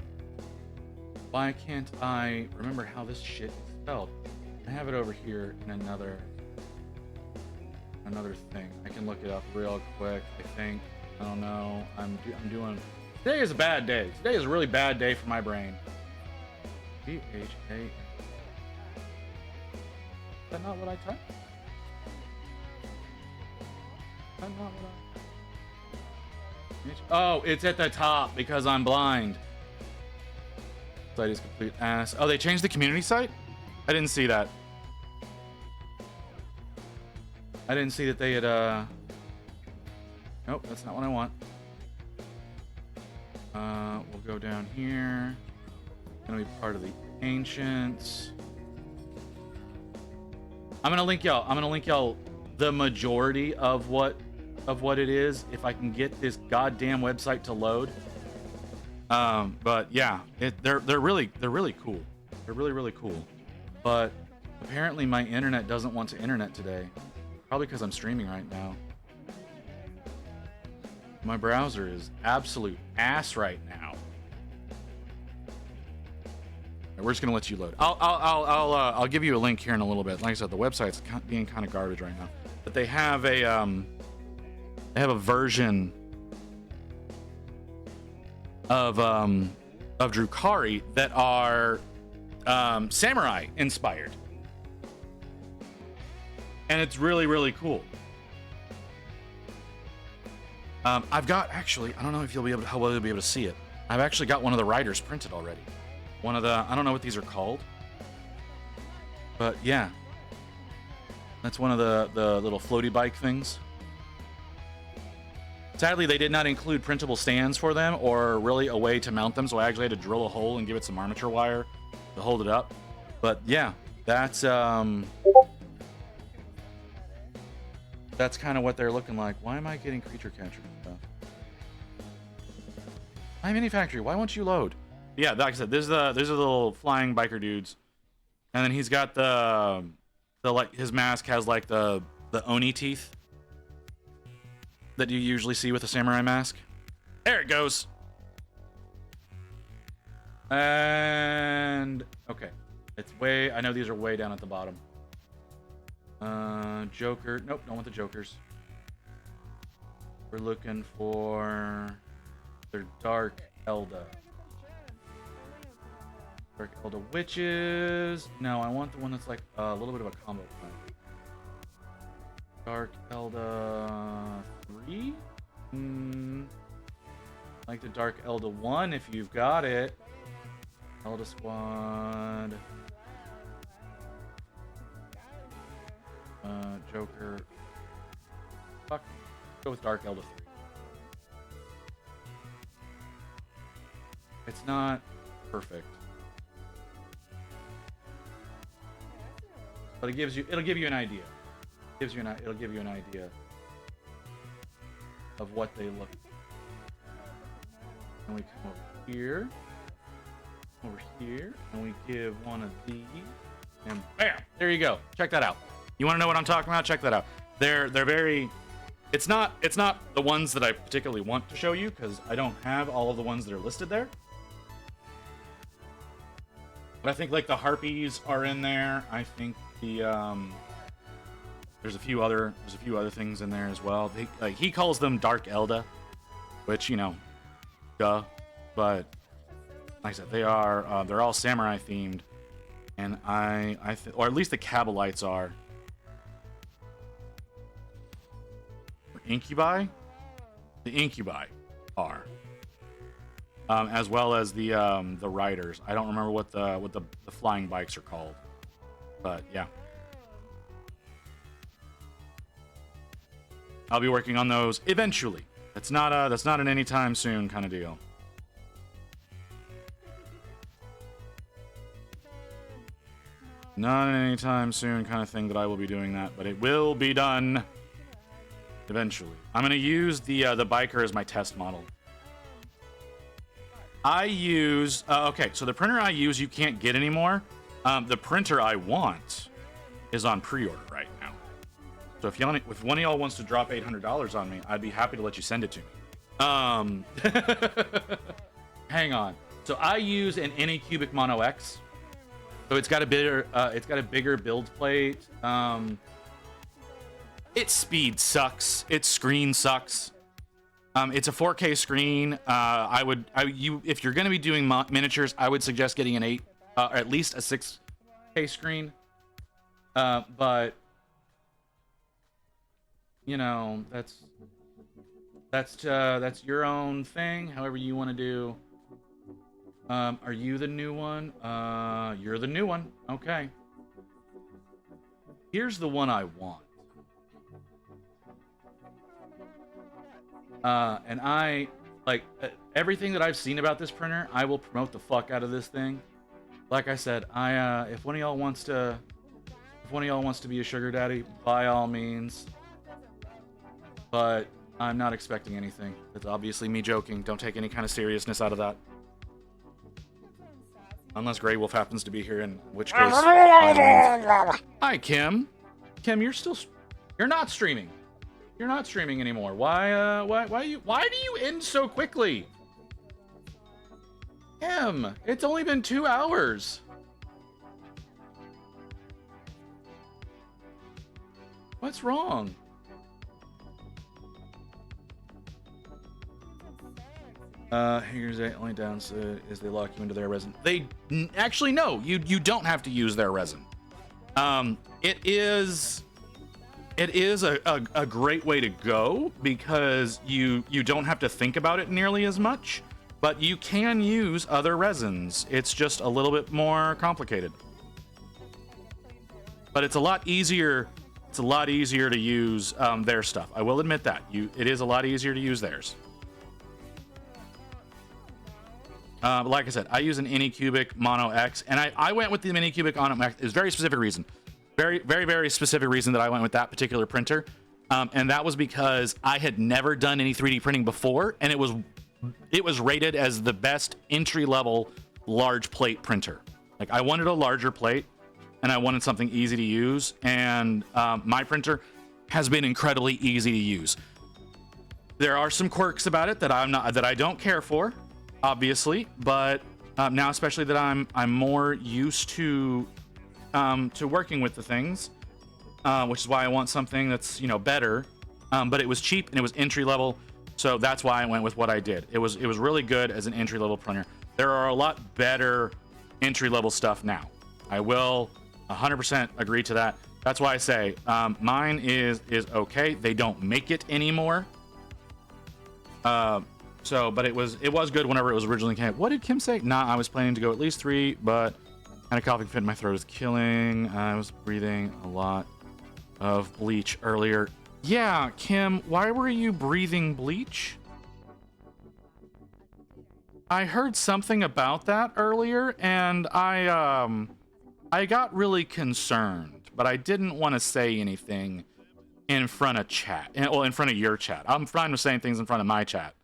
Why can't I remember how this shit is spelled? I have it over here in another thing. I can look it up real quick. I think. I don't know. I'm doing. Today is a bad day. Today is a really bad day for my brain. B-H-A. Is that not what I typed? Is that not what I... Oh, it's at the top because I'm blind. Site is complete ass. Oh, they changed the community site? I didn't see that. I didn't see that they had, nope, that's not what I want. We'll go down here. Gonna be part of the Ancients. I'm gonna link y'all the majority of what it is if I can get this goddamn website to load. But yeah, they're really cool. They're really cool. But apparently my internet doesn't want to internet today. Probably because I'm streaming right now. My browser is absolute ass right now. We're just gonna let you load. I'll give you a link here in a little bit. Like I said, the website's being kind of garbage right now, but they have a version of Drukhari that are samurai inspired, and it's really cool. I've got, actually, I don't know if you'll be able to, how well you'll be able to see it. I've actually got one of the riders printed already. One of the, I don't know what these are called, but yeah, that's one of the little floaty bike things. Sadly, they did not include printable stands for them or really a way to mount them, so I actually had to drill a hole and give it some armature wire to hold it up. But yeah, that's kind of what they're looking like. Why am I getting creature catcher stuff? My mini factory, why won't you load? Yeah, like I said, there's the little flying biker dudes, and then he's got the like, his mask has like the oni teeth that you usually see with a samurai mask. There it goes. And okay, it's way, I know these are way down at the bottom. Joker, nope, don't want the Jokers. We're looking for their Dark Elda. Dark Elda Witches. No, I want the one that's like a little bit of a combo plan. Dark Elda 3? Like the Dark Elda 1 if you've got it. Elda Squad. Joker. Fuck. Go with Dark Elda 3. It's not perfect, but it'll give you an idea. It'll give you an idea of what they look like. And we come over here, and we give one of these, and bam! There you go. Check that out. You want to know what I'm talking about? Check that out. They're very. It's not the ones that I particularly want to show you because I don't have all of the ones that are listed there. But I think like the harpies are in there. I think the there's a few other things in there as well. He calls them Dark Elda, which, you know, duh. But like I said, they're all samurai themed, and or at least the Kabalites are. Incubi? The Incubi are. As well as the riders. I don't remember what the flying bikes are called. But yeah. I'll be working on those eventually. That's not an anytime soon kind of deal. Not an anytime soon kind of thing that I will be doing that, but it will be done eventually. I'm going to use the biker as my test model. I use okay, so the printer I use you can't get anymore. The printer I want is on pre-order right now. So if one of y'all wants to drop $800 on me, I'd be happy to let you send it to me. Hang on. So I use an Anycubic Mono X. So it's got a bigger build plate. Its speed sucks. Its screen sucks. It's a 4K screen. If you're going to be doing miniatures, I would suggest getting an 8, or at least a 6K screen. But you know, that's your own thing. However you want to do. Are you the new one? You're the new one. Okay. Here's the one I want. And I like everything that I've seen about this printer. I will promote the fuck out of this thing. Like I said, if one of y'all wants to be a sugar daddy, by all means. But I'm not expecting anything. It's obviously me joking. Don't take any kind of seriousness out of that. Unless Grey Wolf happens to be here, in which case. Hi, Kim. Kim, you're not streaming. You're not streaming anymore. Why do you end so quickly? Kim, it's only been 2 hours. What's wrong? Here's the only downside is they lock you into their resin. Actually, no, you don't have to use their resin. It is a great way to go because you don't have to think about it nearly as much, but you can use other resins. It's just a little bit more complicated. But it's a lot easier. It's a lot easier to use their stuff. I will admit that. It is a lot easier to use theirs. But like I said, I use an Anycubic Mono X, and I went with the Anycubic Mono X. It's a very specific reason. Very, very, very specific reason that I went with that particular printer. And that was because I had never done any 3D printing before, and it was rated as the best entry-level large plate printer. Like, I wanted a larger plate, and I wanted something easy to use, and my printer has been incredibly easy to use. There are some quirks about it that I don't care for, obviously, but now especially that I'm more used to working with the things, which is why I want something that's better. But it was cheap and it was entry level, so that's why I went with what I did. It was really good as an entry level printer. There are a lot better entry level stuff now. I will 100% agree to that. That's why I say mine is okay. They don't make it anymore. But it was good whenever it was originally came. What did Kim say? Nah, I was planning to go at least 3, but kind of coughing fit in my throat is killing. I was breathing a lot of bleach earlier. Yeah, Kim, why were you breathing bleach? I heard something about that earlier, and I got really concerned, but I didn't want to say anything in front of chat. Well, in front of your chat. I'm fine with saying things in front of my chat.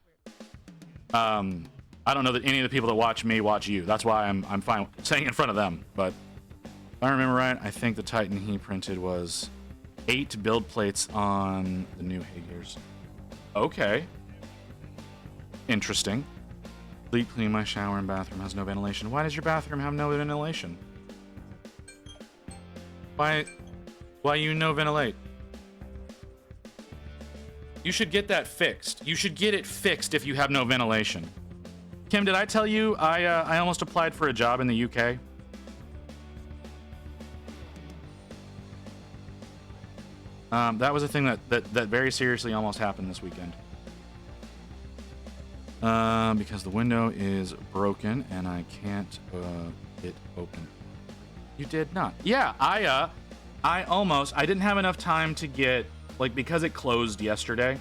I don't know that any of the people that watch me watch you. That's why I'm fine saying it in front of them. But if I remember right, I think the Titan he printed was 8 build plates on the new Hagears. Okay. Interesting. Deep clean my shower and bathroom has no ventilation. Why does your bathroom have no ventilation? Why you no ventilate? You should get that fixed. You should get it fixed if you have no ventilation. Kim, did I tell you I almost applied for a job in the UK? That was a thing that very seriously almost happened this weekend. Because the window is broken and I can't get open. You did not. Yeah, I didn't have enough time to get, like, because it closed yesterday.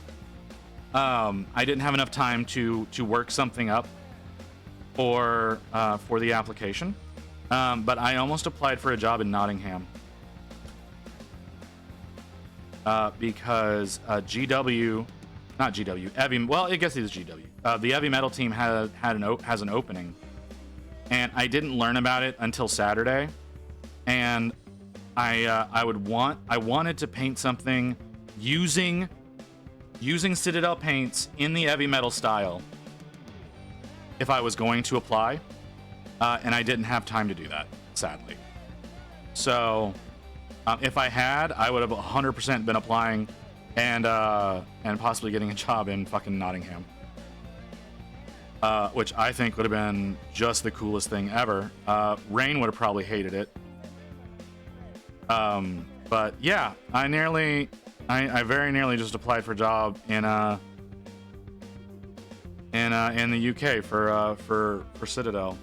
I didn't have enough time to work something up for the application. But I almost applied for a job in Nottingham. Because GW, not GW, Heavy, well, I guess it is GW. The Heavy Metal team has an opening, and I didn't learn about it until Saturday. And I wanted to paint something using Citadel paints in the Heavy Metal style if I was going to apply, and I didn't have time to do that, sadly. So if I had, I would have 100% been applying and possibly getting a job in fucking Nottingham, which I think would have been just the coolest thing ever. Rain would have probably hated it. But yeah, I very nearly just applied for a job in the UK for Citadel.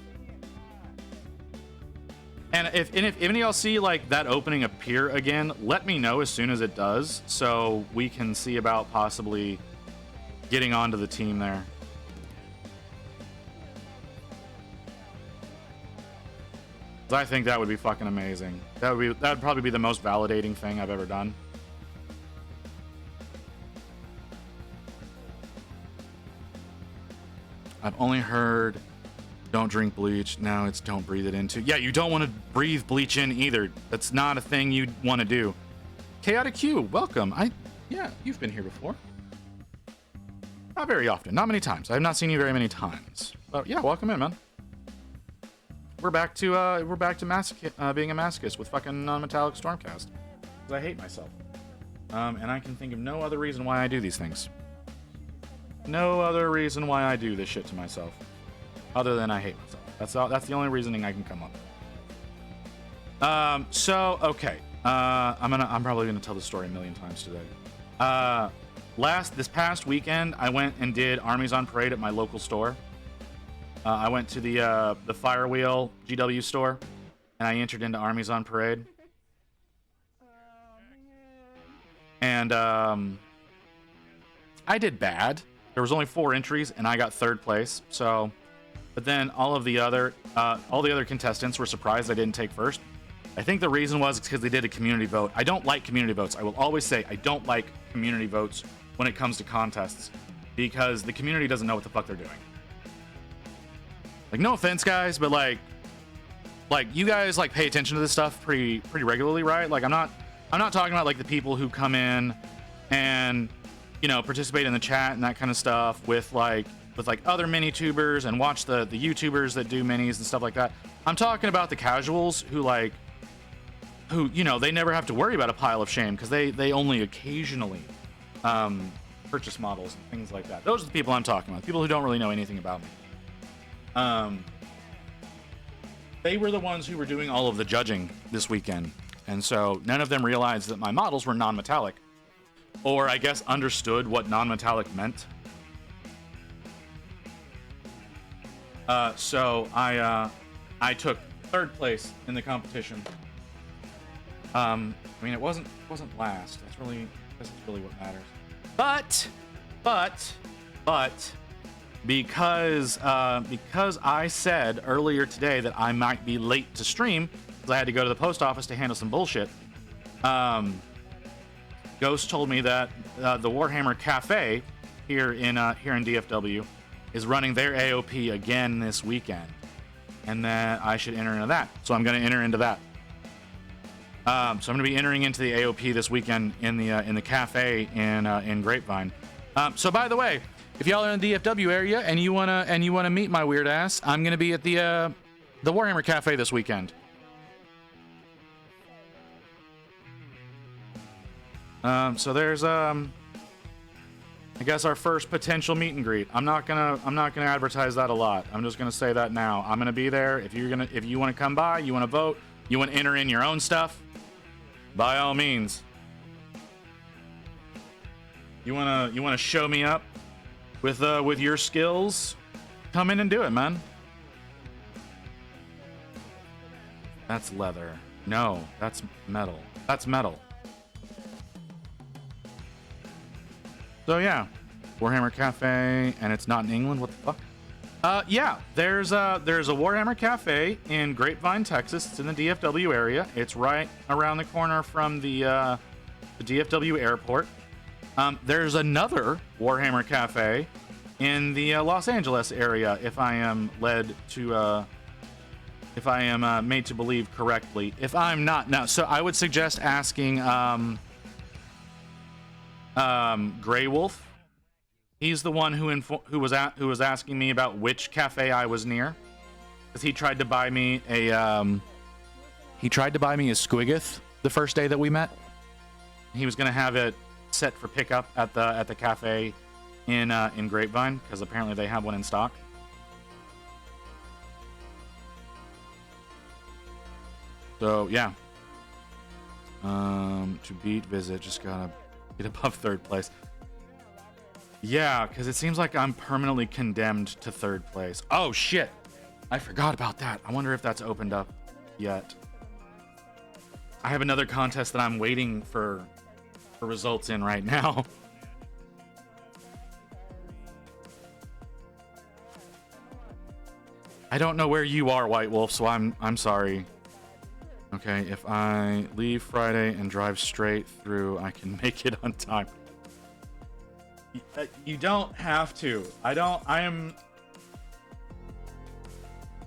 And if any of y'all see like that opening appear again, let me know as soon as it does, so we can see about possibly getting onto the team there. I think that would be fucking amazing. That would probably be the most validating thing I've ever done. I've only heard don't drink bleach. Now it's don't breathe it into. Yeah, you don't want to breathe bleach in either. That's not a thing you'd want to do. Chaotic Q, welcome. Yeah, you've been here before. Not very often, not many times. I have not seen you very many times. But yeah, welcome in, man. We're back to being a masochist with fucking non-metallic Stormcast. Because I hate myself. And I can think of no other reason why I do these things. No other reason why I do this shit to myself. Other than I hate myself. That's the only reasoning I can come up with. So, okay. I'm probably gonna tell the story a million times today. This past weekend, I went and did Armies on Parade at my local store. I went to the Firewheel GW store, and I entered into Armies on Parade. And I did bad. There was only 4 entries, and I got 3rd place. So, but then all the other contestants were surprised I didn't take 1st. I think the reason was because they did a community vote. I don't like community votes. I will always say I don't like community votes when it comes to contests, because the community doesn't know what the fuck they're doing. Like, no offense, guys, but like you guys like pay attention to this stuff pretty regularly, right? Like, I'm not talking about like the people who come in and, you know, participate in the chat and that kind of stuff with other mini tubers and watch the YouTubers that do minis and stuff like that. I'm talking about the casuals who, you know, they never have to worry about a pile of shame because they only occasionally purchase models and things like that. Those are the people I'm talking about. People who don't really know anything about me. They were the ones who were doing all of the judging this weekend, and so none of them realized that my models were non-metallic, or I guess understood what non-metallic meant. So I took 3rd place in the competition. I mean, it wasn't last. That's really what matters. But because I said earlier today that I might be late to stream because I had to go to the post office to handle some bullshit. Ghost told me that the Warhammer Cafe here in DFW is running their AOP again this weekend, and that I should enter into that. So I'm going to enter into that. So I'm going to be entering into the AOP this weekend in the cafe in Grapevine. So by the way, if y'all are in the DFW area and you wanna meet my weird ass, I'm going to be at the Warhammer Cafe this weekend. So there's I guess our first potential meet and greet. I'm not gonna advertise that a lot. I'm just gonna say that now. I'm gonna be there. If you want to come by, you want to vote, you want to enter in your own stuff, by all means. You wanna show me up with your skills, come in and do it, man. That's leather. No, that's metal. That's metal. So yeah, Warhammer Cafe, and it's not in England. What the fuck? Yeah, there's a Warhammer Cafe in Grapevine, Texas. It's in the DFW area. It's right around the corner from the DFW airport. There's another Warhammer Cafe in the Los Angeles area, if I am made to believe correctly. If I'm not, no. So I would suggest asking Grey Wolf. He's the one who was asking me about which cafe I was near, because he tried to buy me a Squiggoth the first day that we met. He was gonna have it set for pickup at the cafe in Grapevine, because apparently they have one in stock. So yeah, to beat visit, just gotta get above 3rd place. Yeah, because it seems like I'm permanently condemned to 3rd place. Oh shit, I forgot about that. I wonder if that's opened up yet. I have another contest that I'm waiting for results in right now. I don't know where you are, White Wolf, so I'm sorry. Okay, if I leave Friday and drive straight through, I can make it on time. You don't have to. I don't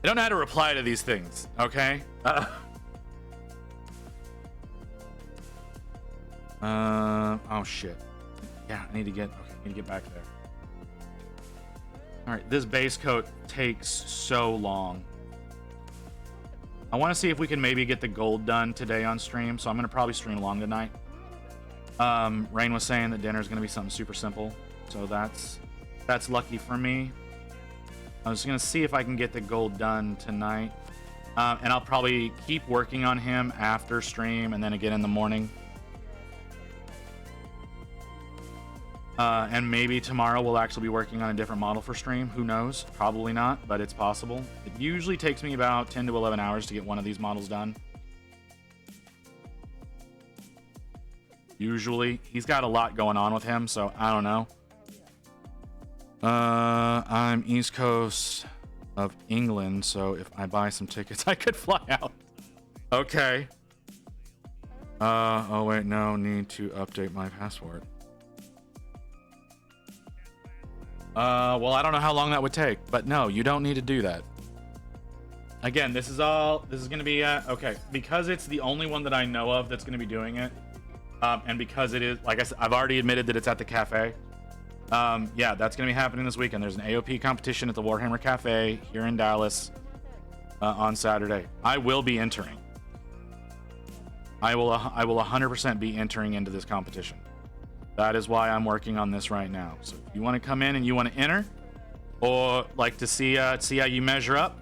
know how to reply to these things, okay? Oh shit. Yeah, I need to get back there. All right, this base coat takes so long. I want to see if we can maybe get the gold done today on stream, so I'm going to probably stream along tonight. Rain was saying that dinner is going to be something super simple, so that's lucky for me. I was going to see if I can get the gold done tonight, and I'll probably keep working on him after stream and then again in the morning. And maybe tomorrow we'll actually be working on a different model for stream. Who knows? Probably not, but it's possible. It usually takes me about 10 to 11 hours to get one of these models done. Usually. He's got a lot going on with him, so I don't know. I'm East Coast of England, so if I buy some tickets, I could fly out. Okay. Oh wait, no, need to update my passport. Well, I don't know how long that would take, but no, you don't need to do that. Again, this is going to be, okay, because it's the only one that I know of that's going to be doing it, and because it is, like I said, I've already admitted that it's at the cafe. Yeah, that's going to be happening this weekend. There's an AOP competition at the Warhammer Cafe here in Dallas, on Saturday. I will be entering. I will 100% be entering into this competition. That is why I'm working on this right now. So if you want to come in and you want to enter, or like to see how you measure up,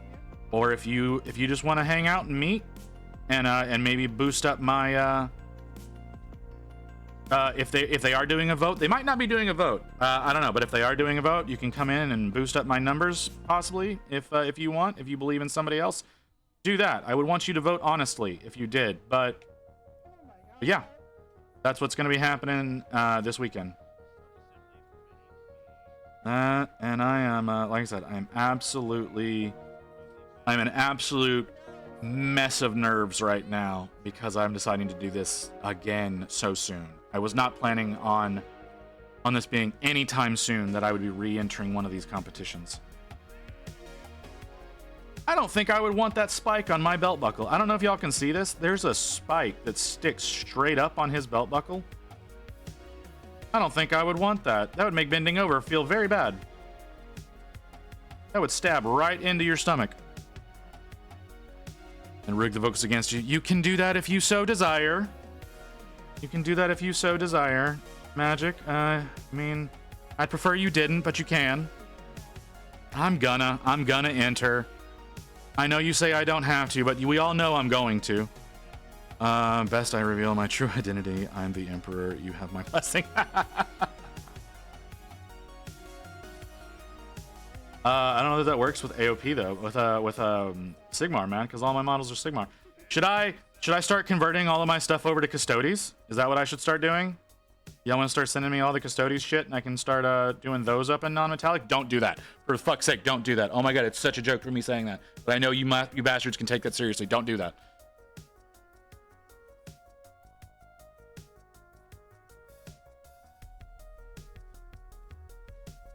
or if you just want to hang out and meet, and maybe boost up my if they are doing a vote, they might not be doing a vote. I don't know, but if they are doing a vote, you can come in and boost up my numbers possibly if you want, if you believe in somebody else, do that. I would want you to vote honestly if you did, but yeah. That's what's going to be happening this weekend. And I am, like I said, I'm an absolute mess of nerves right now because I'm deciding to do this again so soon. I was not planning on this being anytime soon that I would be re-entering one of these competitions. I don't think I would want that spike on my belt buckle. I don't know if y'all can see this. There's a spike that sticks straight up on his belt buckle. I don't think I would want that. That would make bending over feel very bad. That would stab right into your stomach. And rig the vocals against you. You can do that if you so desire. You can do that if you so desire. Magic. I mean, I'd prefer you didn't, but you can. I'm gonna enter. I know you say I don't have to, but we all know I'm going to. Best I reveal my true identity. I'm the Emperor. You have my blessing. I don't know if that works with AOP though. With Sigmar, man, because all my models are Sigmar. Should I start converting all of my stuff over to Custodes? Is that what I should start doing? Y'all want to start sending me all the Custodes shit, and I can start doing those up in non-metallic? Don't do that. For fuck's sake, don't do that. Oh my god, it's such a joke for me saying that. But I know you bastards can take that seriously. Don't do that.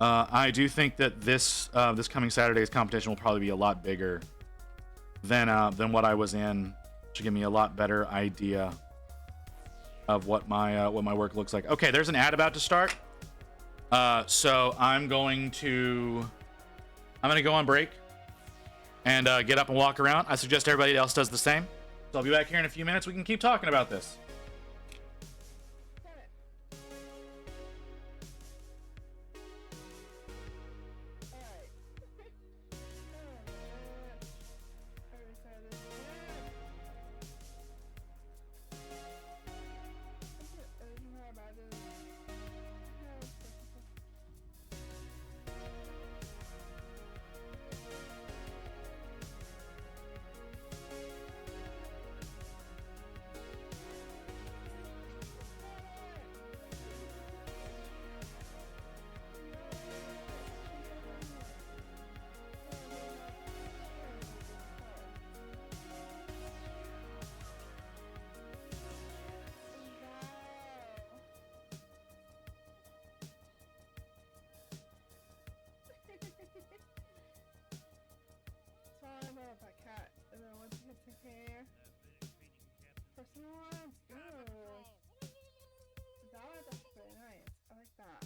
I do think that this coming Saturday's competition will probably be a lot bigger than what I was in. Should give me a lot better idea of what my work looks like. Okay, there's an ad about to start. So I'm gonna go on break and get up and walk around. I suggest everybody else does the same. So I'll be back here in a few minutes. We can keep talking about this. That's pretty nice. I like that.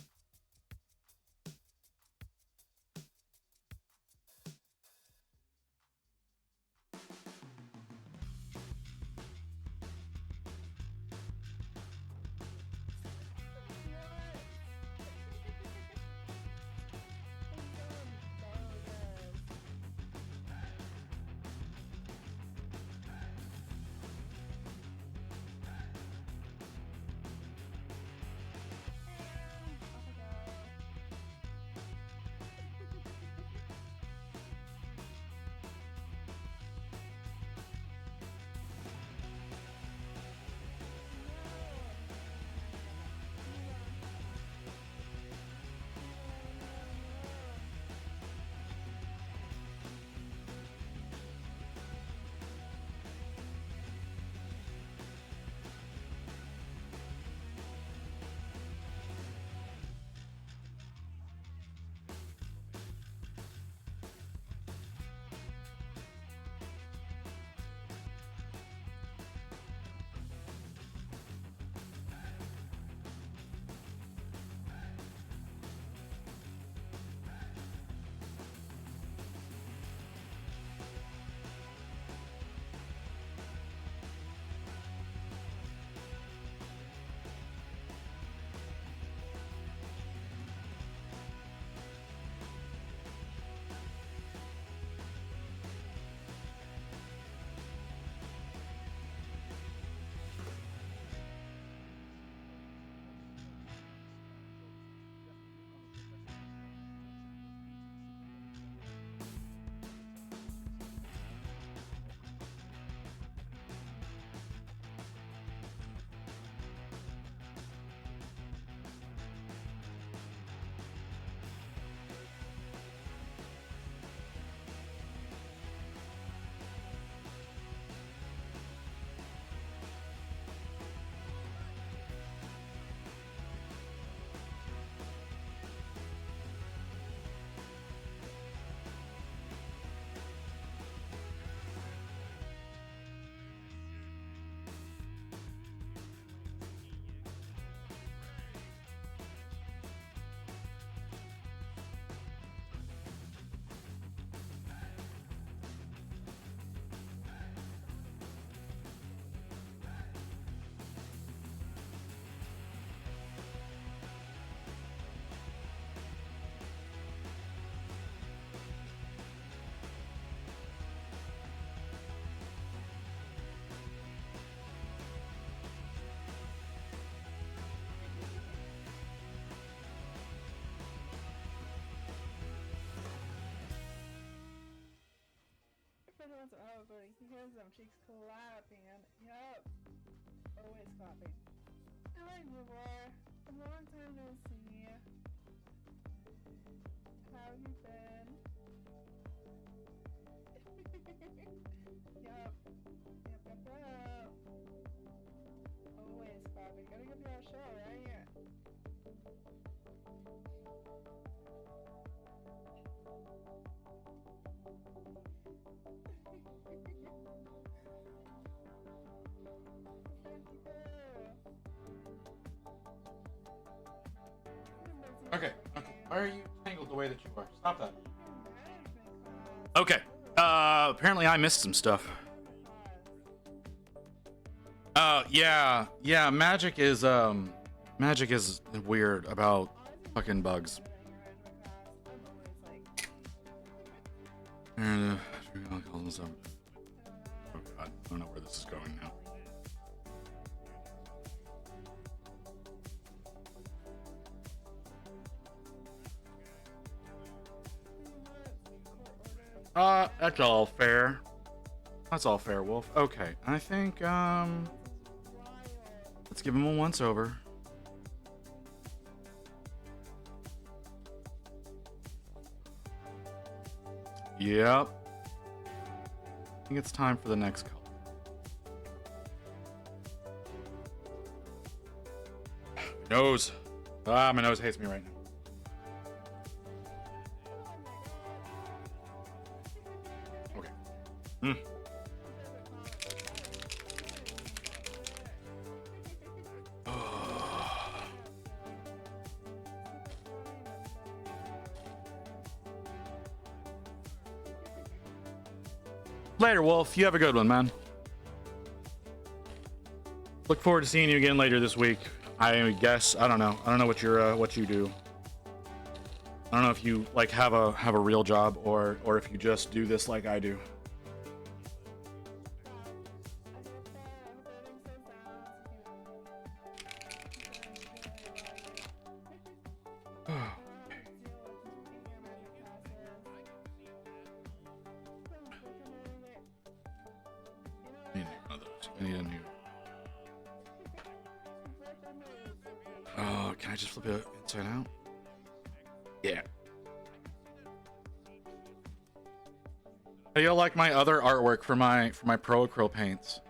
Oh, buddy, he hears them. She's clapping. Yup. Always clapping. Hi, Roar. A long time no see. How have you been? Yup. Yup. Always clapping. Gotta give you a show, right? Okay. Why are you tangled the way that you are? Stop that. Okay. Apparently I missed some stuff. Yeah, magic is weird about fucking bugs. Oh god, I don't know where this is going now. That's all fair. That's all fair, Wolf. Okay, I think, let's give him a once-over. Yep. I think it's time for the next color. Nose. My nose hates me right now. Later, Wolf. You have a good one, man. Look forward to seeing you again later this week. I guess I don't know. I don't know what you do. I don't know if you like have a real job or if you just do this like I do. I need a new. Oh, can I just flip it inside out? Yeah. Hey, y'all like my other artwork for my Pro Acryl paints?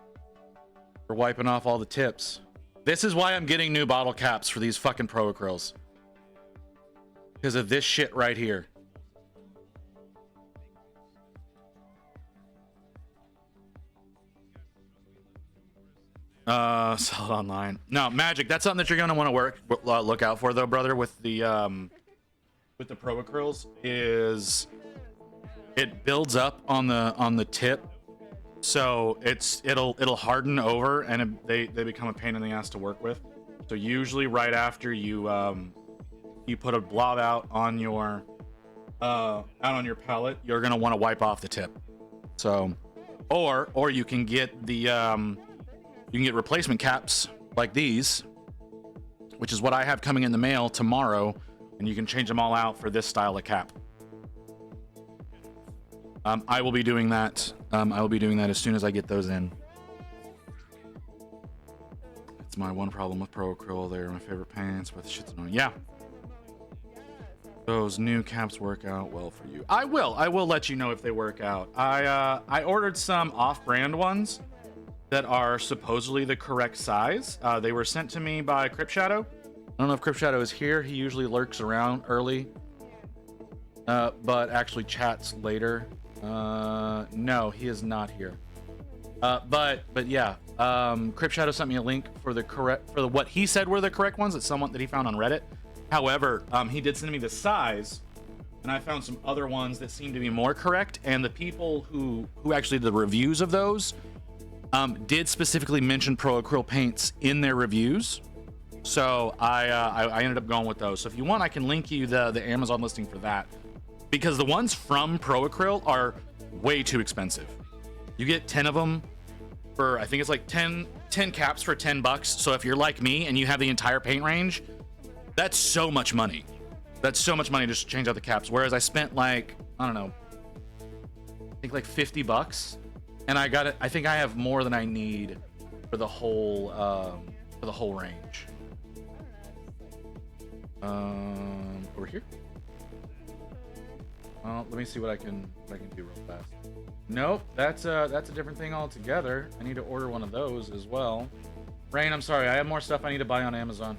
For wiping off all the tips. This is why I'm getting new bottle caps for these fucking Pro Acryls. Because of this shit right here. Sell it online. No, Magic, that's something that you're gonna want to look out for though, brother, with the Pro Acryls is it builds up on the tip, so it'll harden over and they become a pain in the ass to work with. So usually right after you put a blob out on your palette, you're gonna want to wipe off the tip. So, or you can get the you can get replacement caps like these, which is what I have coming in the mail tomorrow, and you can change them all out for this style of cap. I will be doing that. I will be doing that as soon as I get those in. It's my one problem with Pro Acryl. They're my favorite paints, but the shit's annoying. Yeah. Those new caps work out well for you. I will let you know if they work out. I ordered some off-brand ones that are supposedly the correct size. They were sent to me by Crypt Shadow. I don't know if Crypt Shadow is here. He usually lurks around early, but actually chats later. No, he is not here. But yeah, Crypt Shadow sent me a link for what he said were the correct ones. It's someone that he found on Reddit. However, he did send me the size, and I found some other ones that seem to be more correct. And the people who actually did the reviews of those did specifically mention Pro Acryl paints in their reviews. So I ended up going with those. So if you want, I can link you the Amazon listing for that, because the ones from Pro Acryl are way too expensive. You get 10 of them for, I think it's like 10 caps for $10. So if you're like me and you have the entire paint range, that's so much money. That's so much money just to change out the caps. Whereas I spent like, I don't know, I think like $50, and I got it. I think I have more than I need for the whole range. Over here. Let me see what I can do real fast. Nope, that's a different thing altogether. I need to order one of those as well. Rain, I'm sorry, I have more stuff I need to buy on Amazon.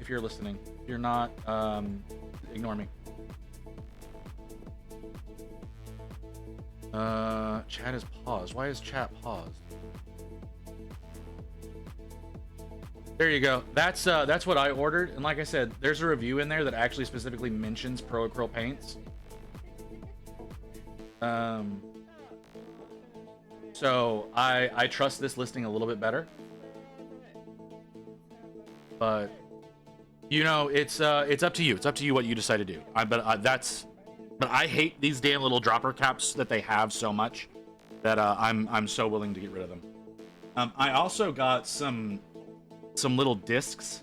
If you're listening, if you're not, ignore me. Chat is paused. Why is chat paused? There you go. That's what I ordered, and like I said, there's a review in there that actually specifically mentions Pro Acryl paints. So I trust this listing a little bit better. But you know, it's up to you. It's up to you what you decide to do. But I hate these damn little dropper caps that they have so much that I'm so willing to get rid of them. I also got some little discs,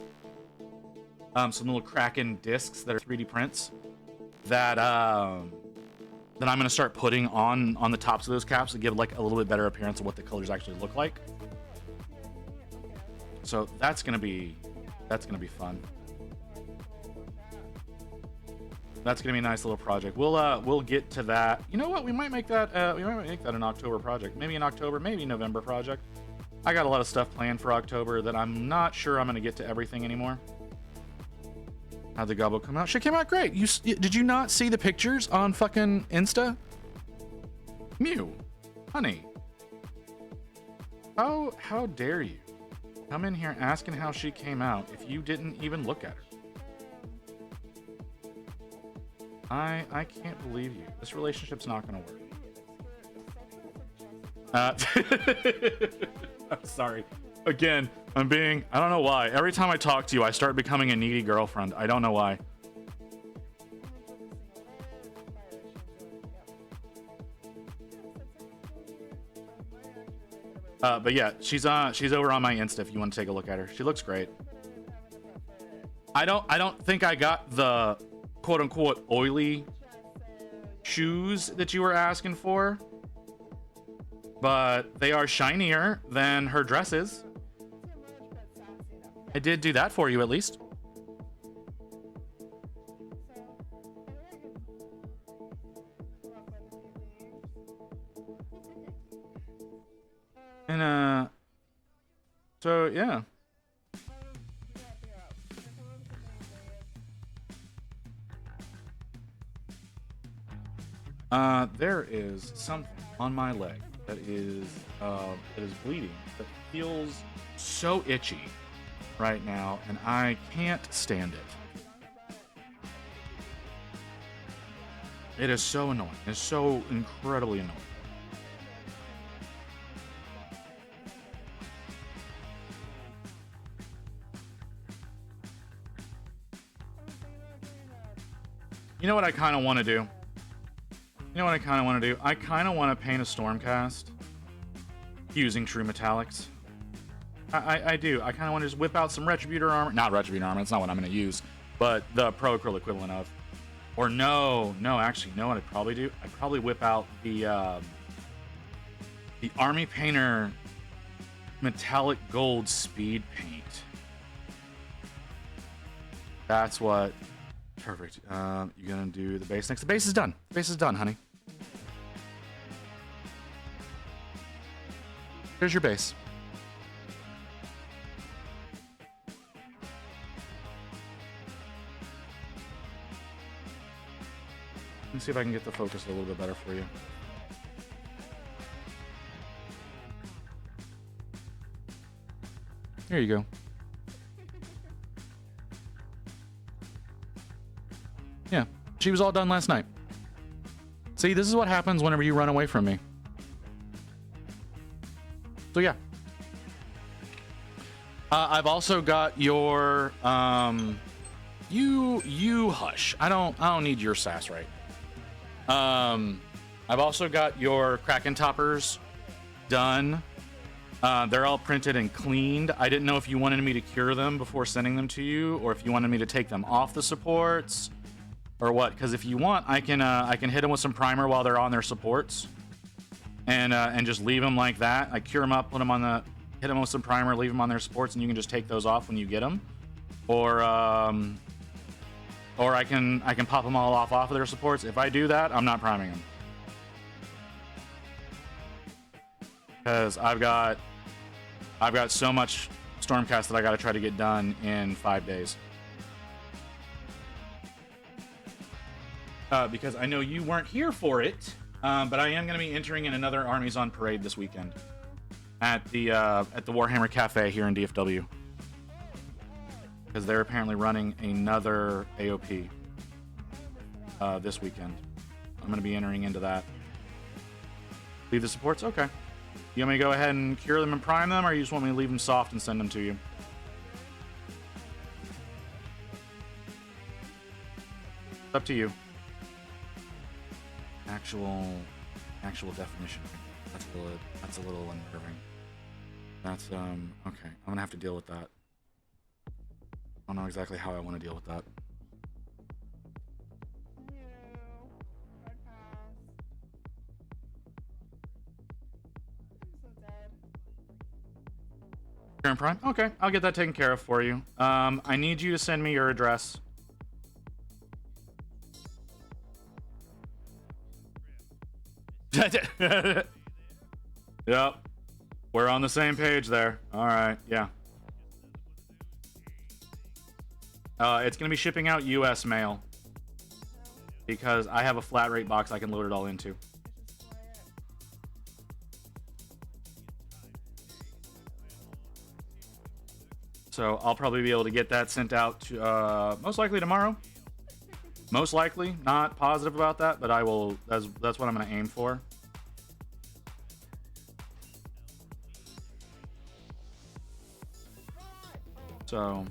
some little Kraken discs that are 3D prints that I'm gonna start putting on the tops of those caps to give like a little bit better appearance of what the colors actually look like. So that's gonna be fun. That's gonna be a nice little project. We'll get to that. You know what? We might make that an October project. Maybe in October, maybe November project. I got a lot of stuff planned for October that I'm not sure I'm gonna get to everything anymore. How'd the gobble come out? She came out great. Did you not see the pictures on fucking Insta? Mew, honey. How dare you come in here asking how she came out if you didn't even look at her? I can't believe you. This relationship's not gonna work. I'm sorry. Again, I don't know why. Every time I talk to you, I start becoming a needy girlfriend. I don't know why. But yeah, she's over on my Insta if you want to take a look at her. She looks great. I don't think I got the quote unquote oily shoes that you were asking for, but they are shinier than her dresses. I did do that for you at least. And so yeah. There is something on my leg that is bleeding, that feels so itchy right now, and I can't stand it. It is so annoying. It's so incredibly annoying. You know what I kind of want to do? I kind of want to paint a Stormcast using True Metallics. I do. I kind of want to just whip out some Retributor armor. Not Retributor armor. That's not what I'm going to use. But the Pro Acryl equivalent of. Or no. Actually, know what I'd probably do? I'd probably whip out the Army Painter metallic gold speed paint. That's what. Perfect. You're gonna do the base next. The base is done. The base is done, honey. Here's your base. Let me see if I can get the focus a little bit better for you. There you go. Yeah, she was all done last night. See, this is what happens whenever you run away from me. So yeah. I've also got your you hush. I don't need your sass, right? I've also got your Kraken toppers done. They're all printed and cleaned. I didn't know if you wanted me to cure them before sending them to you, or if you wanted me to take them off the supports, or what. Because if you want, I can hit them with some primer while they're on their supports, and just leave them like that. I cure them up, hit them with some primer, leave them on their supports, and you can just take those off when you get them. Or I can pop them all off of their supports. If I do that, I'm not priming them, because I've got so much Stormcast that I got to try to get done in 5 days. Because I know you weren't here for it, but I am going to be entering in another Armies on Parade this weekend at the Warhammer Cafe here in DFW, because they're apparently running another AOP this weekend. I'm going to be entering into that. Leave the supports? Okay. You want me to go ahead and cure them and prime them, or you just want me to leave them soft and send them to you? It's up to you. Actual definition. That's a little unnerving. That's okay. I'm gonna have to deal with that. I don't know exactly how I want to deal with that. Current Prime? Okay, I'll get that taken care of for you. I need you to send me your address. Yep. We're on the same page there. Alright, yeah. It's going to be shipping out US mail, because I have a flat rate box I can load it all into. So I'll probably be able to get that sent out to, most likely tomorrow. Most likely, not positive about that, but I will. That's what I'm going to aim for. So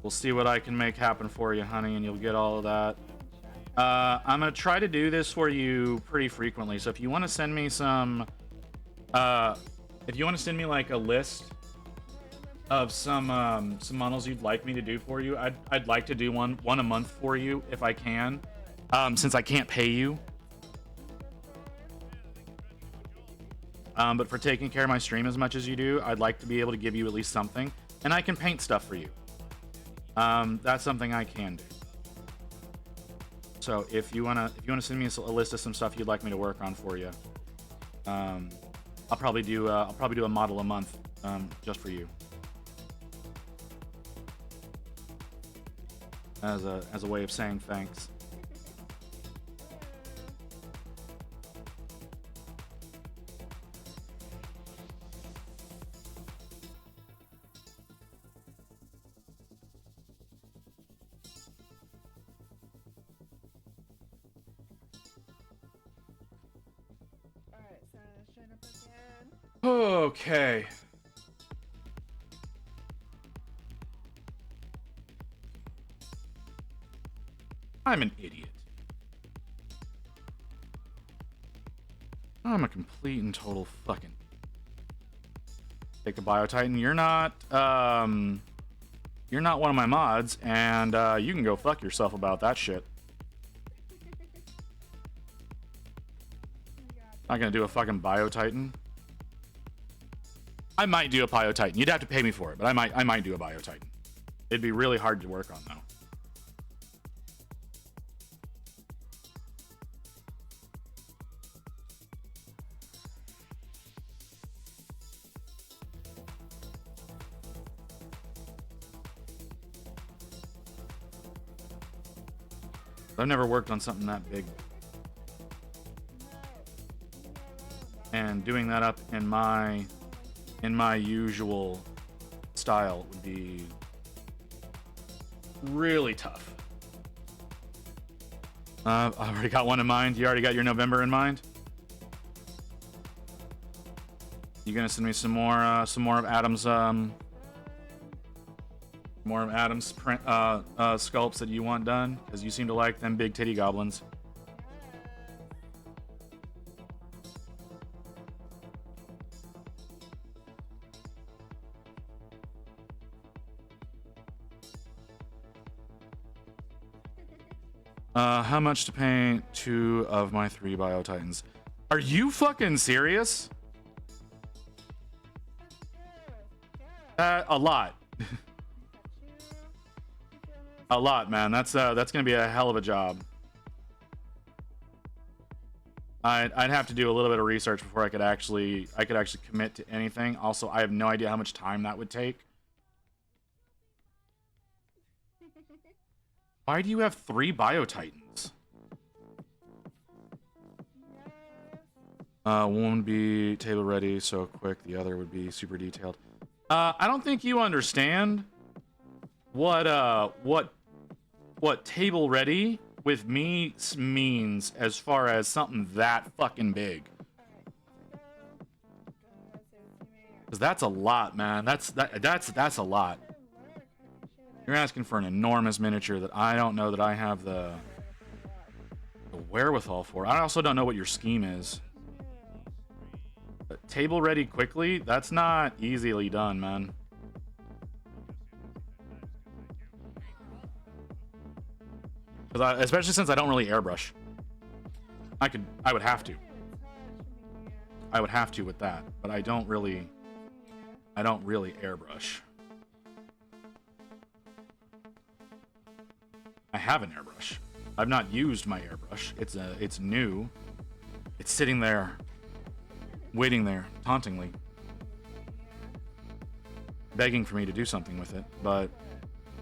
we'll see what I can make happen for you, honey, and you'll get all of that. I'm gonna try to do this for you pretty frequently. So if you want to send me some, if you want to send me like a list of some models you'd like me to do for you, I'd like to do one a month for you if I can, since I can't pay you. But for taking care of my stream as much as you do, I'd like to be able to give you at least something, and I can paint stuff for you. That's something I can do. So if you wanna send me a list of some stuff you'd like me to work on for you, I'll probably do a model a month, just for you, as a way of saying thanks. Alright, so showing up again. Okay. I'm an idiot. I'm a complete and total fucking... Take a Biotitan. You're not one of my mods, and you can go fuck yourself about that shit. Not gonna do a fucking Biotitan. I might do a Biotitan. You'd have to pay me for it, but I might do a Biotitan. It'd be really hard to work on, though. I've never worked on something that big. And doing that up in my usual style would be really tough. I've already got one in mind. You already got your November in mind? You gonna send me some more of Adam's print sculpts that you want done? Because you seem to like them big titty goblins. How much to paint 2 of my 3 Biotitans? Are you fucking serious? A lot. A lot, man. That's gonna be a hell of a job. I'd have to do a little bit of research before I could actually commit to anything. Also, I have no idea how much time that would take. Why do you have 3 Biotitans? One would be table ready, so quick. The other would be super detailed. I don't think you understand what table ready with me means as far as something that fucking big. Because that's a lot, man. That's a lot. You're asking for an enormous miniature that I don't know that I have the wherewithal for. I also don't know what your scheme is. But table ready quickly, that's not easily done, man. Especially since I don't really airbrush. I would have to. I would have to with that, but I don't really airbrush. I have an airbrush. I've not used my airbrush. It's new. It's sitting there, waiting there, tauntingly, begging for me to do something with it, but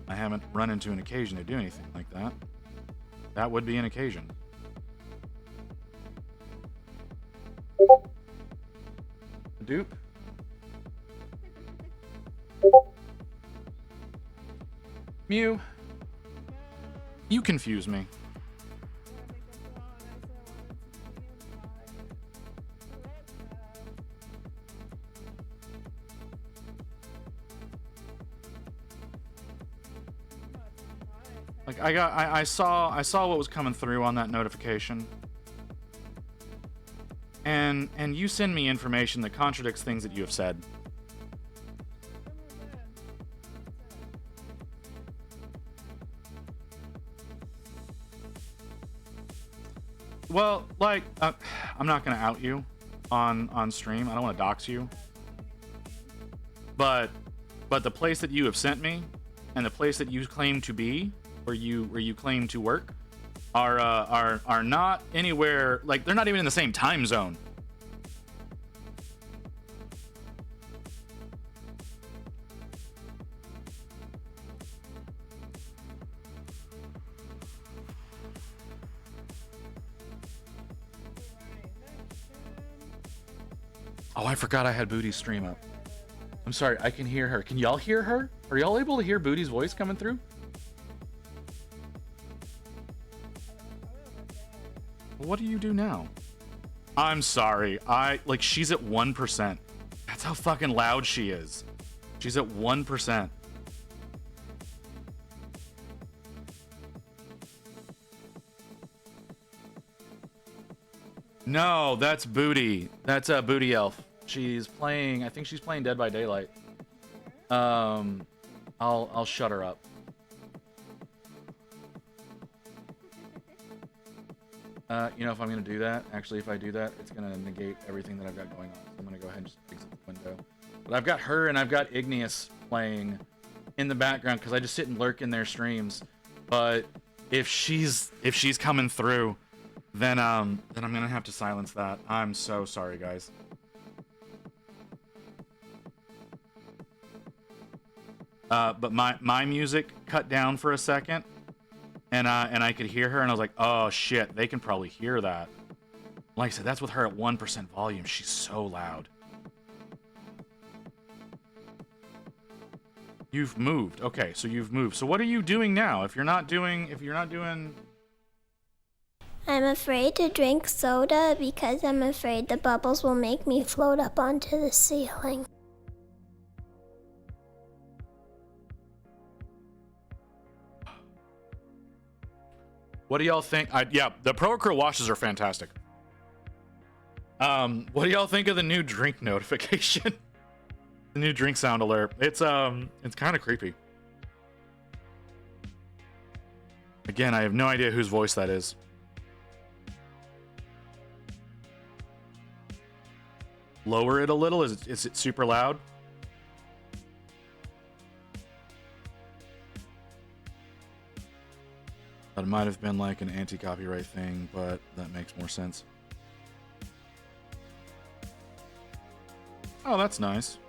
I haven't run into an occasion to do anything like that. That would be an occasion. Dupe. Mew. You confuse me. Like I saw what was coming through on that notification. And you send me information that contradicts things that you have said. Well, like, I'm not gonna out you on stream. I don't want to dox you. But the place that you have sent me, and the place that you claim to be, where you claim to work, are not anywhere. Like, they're not even in the same time zone. Oh, I forgot I had Booty's stream up. I'm sorry, I can hear her. Can y'all hear her? Are y'all able to hear Booty's voice coming through? What do you do now? I'm sorry. She's at 1%. That's how fucking loud she is. She's at 1%. No, that's Booty. That's a Booty Elf. She's playing, I think she's playing Dead by Daylight. I'll shut her up. You know, if I'm gonna do that, actually, if I do that, it's gonna negate everything that I've got going on. So I'm gonna go ahead and just exit the window. But I've got her and I've got Igneous playing in the background because I just sit and lurk in their streams. But if she's coming through, then I'm gonna have to silence that. I'm so sorry, guys. But my music cut down for a second, and I could hear her, and I was like, oh shit, they can probably hear that. Like I said, that's with her at 1% volume. She's so loud. You've moved. Okay, so you've moved. So what are you doing now? If you're not doing I'm afraid to drink soda because I'm afraid the bubbles will make me float up onto the ceiling. What do y'all think? Yeah, the Pro Acryl washes are fantastic. What do y'all think of the new drink notification? The new drink sound alert. It's kind of creepy. Again, I have no idea whose voice that is. Lower it a little. Is it super loud? That might have been like an anti-copyright thing, but that makes more sense. Oh, that's nice.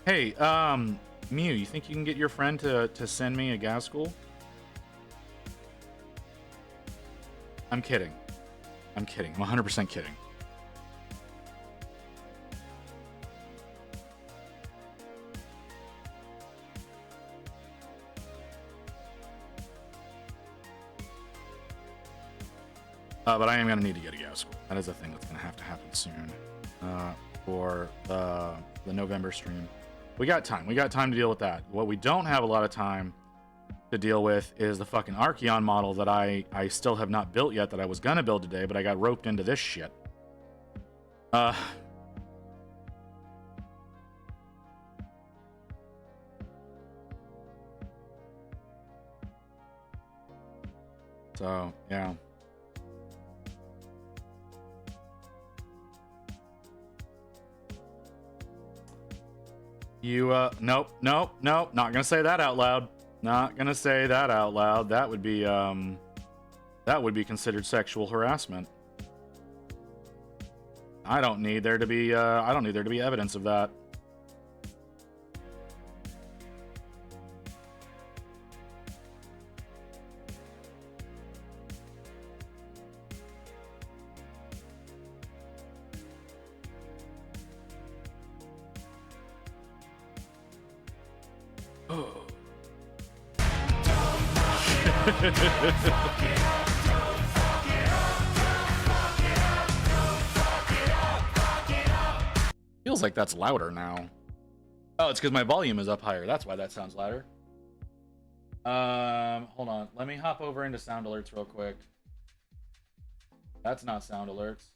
Hey, Mew, you think you can get your friend to send me a gas school? I'm kidding. I'm kidding. I'm 100% kidding. But I am going to need to get a gas school. That is a thing that's going to happen soon for the November stream. We got time. We got time to deal with that. What we don't have a lot of time to deal with is the fucking Archeon model that I still have not built yet, that I was gonna build today, but I got roped into this shit. So, yeah. You, nope, not gonna say that out loud. Not gonna say that out loud. That would be considered sexual harassment. I don't need there to be evidence of that. feels like that's louder now. Oh, it's because my volume is up higher. That's why that sounds louder. Hold on. Let me hop over into sound alerts real quick. That's not sound alerts.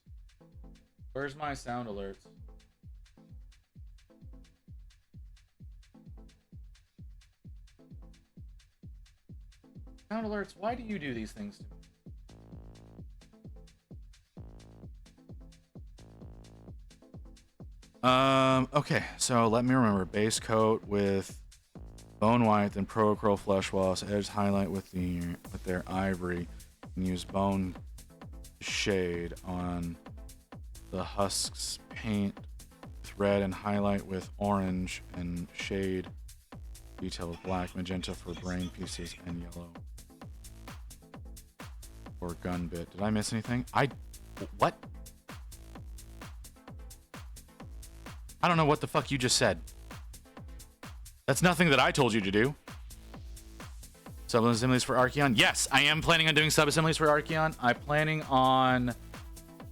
Where's my sound alerts? Sound alerts, why do you do these things to me? Okay, so let me remember. Base coat with bone white, then Pro Acryl flesh wash, edge highlight with their ivory, and use bone shade on the husks, paint with red and highlight with orange, and shade detail with black, magenta for brain pieces, and yellow for gun bit. Did I miss anything? What? I don't know what the fuck you just said. That's nothing that I told you to do. Sub-assemblies for Archeon? Yes, I am planning on doing sub-assemblies for Archeon. I'm planning on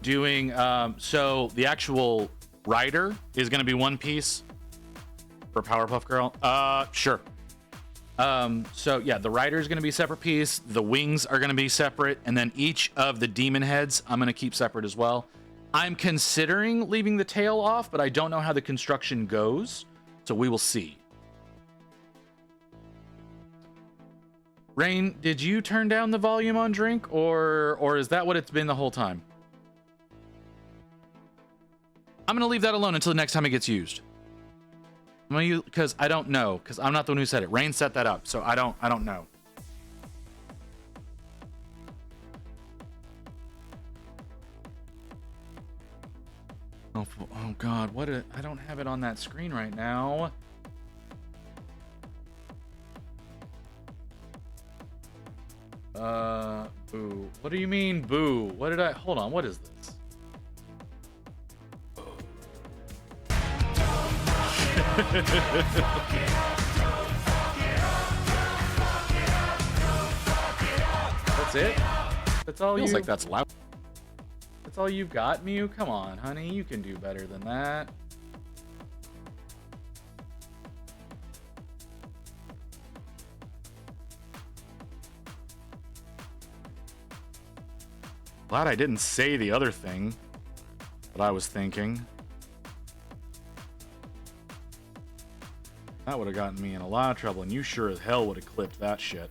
doing... so the actual rider is going to be one piece for Powerpuff Girl. Sure. So yeah, the rider is going to be a separate piece. The wings are going to be separate. And then each of the demon heads, I'm going to keep separate as well. I'm considering leaving the tail off, but I don't know how the construction goes. So we will see. Rain, did you turn down the volume on drink, or is that what it's been the whole time? I'm gonna leave that alone until the next time it gets used. Because I don't know, because I'm not the one who set it. Rain set that up, so I don't know. Oh God, I don't have it on that screen right now. Boo. What do you mean, boo? Hold on, what is this? That's it? That's all Feels like that's loud. That's all you've got, Mew? Come on, honey, you can do better than that. Glad I didn't say the other thing that I was thinking. That would have gotten me in a lot of trouble, and you sure as hell would have clipped that shit.